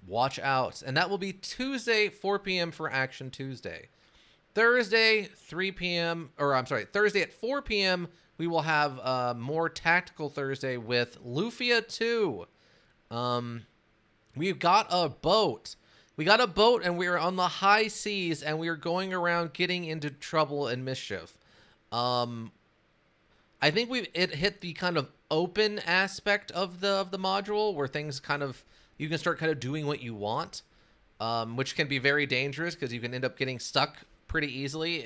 Watch out. And that will be Tuesday, 4 p.m. for Action Tuesday. Thursday, Thursday at 4 p.m., we will have more Tactical Thursday with Lufia 2. We've got a boat. We got a boat, and we are on the high seas, and we are going around getting into trouble and mischief. I think it hit the kind of open aspect of the module, where things you can start kind of doing what you want, which can be very dangerous because you can end up getting stuck pretty easily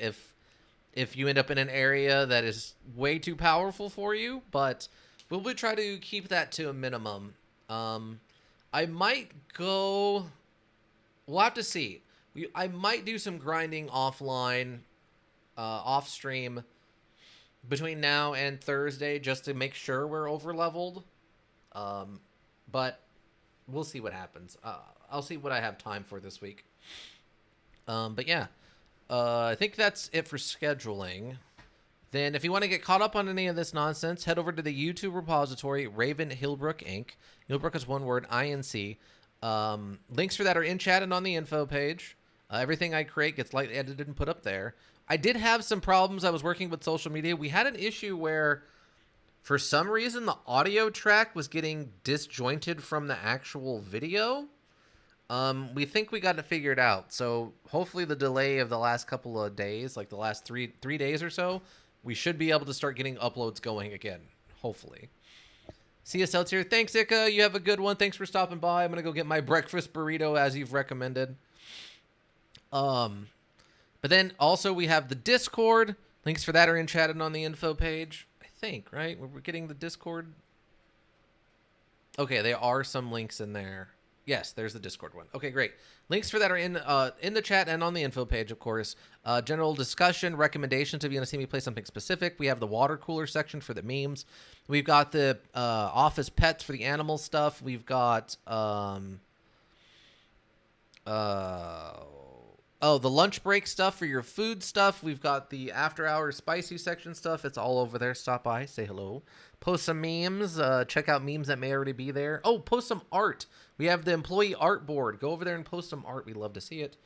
if you end up in an area that is way too powerful for you. But we'll try to keep that to a minimum. I might go. We'll have to see. I might do some grinding offline, off stream, between now and Thursday, just to make sure we're over leveled. But we'll see what happens. I'll see what I have time for this week. But yeah, I think that's it for scheduling. Then if you want to get caught up on any of this nonsense, head over to the YouTube repository, Raven Hillbrook Inc. Hillbrook is one word, INC. Links for that are in chat and on the info page. Everything I create gets lightly edited and put up there. I did have some problems. I was working with social media. We had an issue where, for some reason, the audio track was getting disjointed from the actual video. We think we got it figured out. So hopefully the delay of the last couple of days, like the last three days or so, we should be able to start getting uploads going again. Hopefully. CSL tier. Thanks, Ika. You have a good one. Thanks for stopping by. I'm going to go get my breakfast burrito as you've recommended. But then also we have the Discord. Links for that are in chat and on the info page. I think, right? We're getting the Discord. Okay, there are some links in there. Yes, there's the Discord one. Okay, great. Links for that are in the chat and on the info page, of course. General discussion, recommendations if you want to see me play something specific. We have the water cooler section for the memes. We've got the office pets for the animal stuff. We've got the lunch break stuff for your food stuff. We've got the after hours spicy section stuff. It's all over there. Stop by, say hello. Post some memes. Check out memes that may already be there. Oh, post some art. We have the employee art board. Go over there and post some art. We love to see it.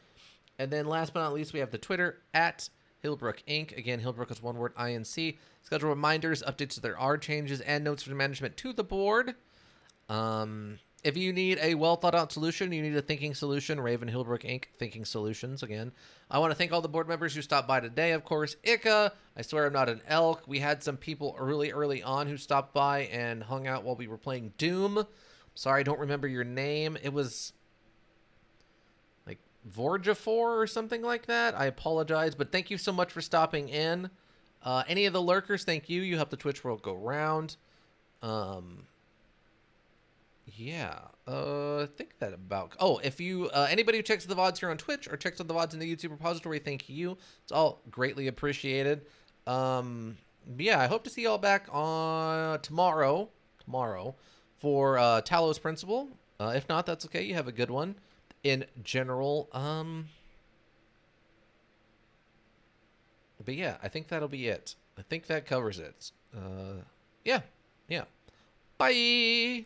And then last but not least, we have the Twitter at Hillbrook Inc. Again, Hillbrook is one word, INC. Schedule reminders, updates if there are changes, and notes for management to the board. If you need a well-thought-out solution, you need a thinking solution, Raven Hillbrook Inc. Thinking Solutions, again. I want to thank all the board members who stopped by today, of course. Ika, I swear I'm not an elk. We had some people early on who stopped by and hung out while we were playing Doom. Sorry, I don't remember your name. It was like Vorjafor or something like that. I apologize, but thank you so much for stopping in. Any of the lurkers, thank you. You helped the Twitch world go round. Yeah, I think that about... Oh, if you, anybody who checks the VODs here on Twitch or checks out the VODs in the YouTube repository, thank you. It's all greatly appreciated. Yeah, I hope to see y'all back on tomorrow for Talos Principle. If not, that's okay. You have a good one. In general, but yeah, I think that'll be it. I think that covers it. Yeah. Bye!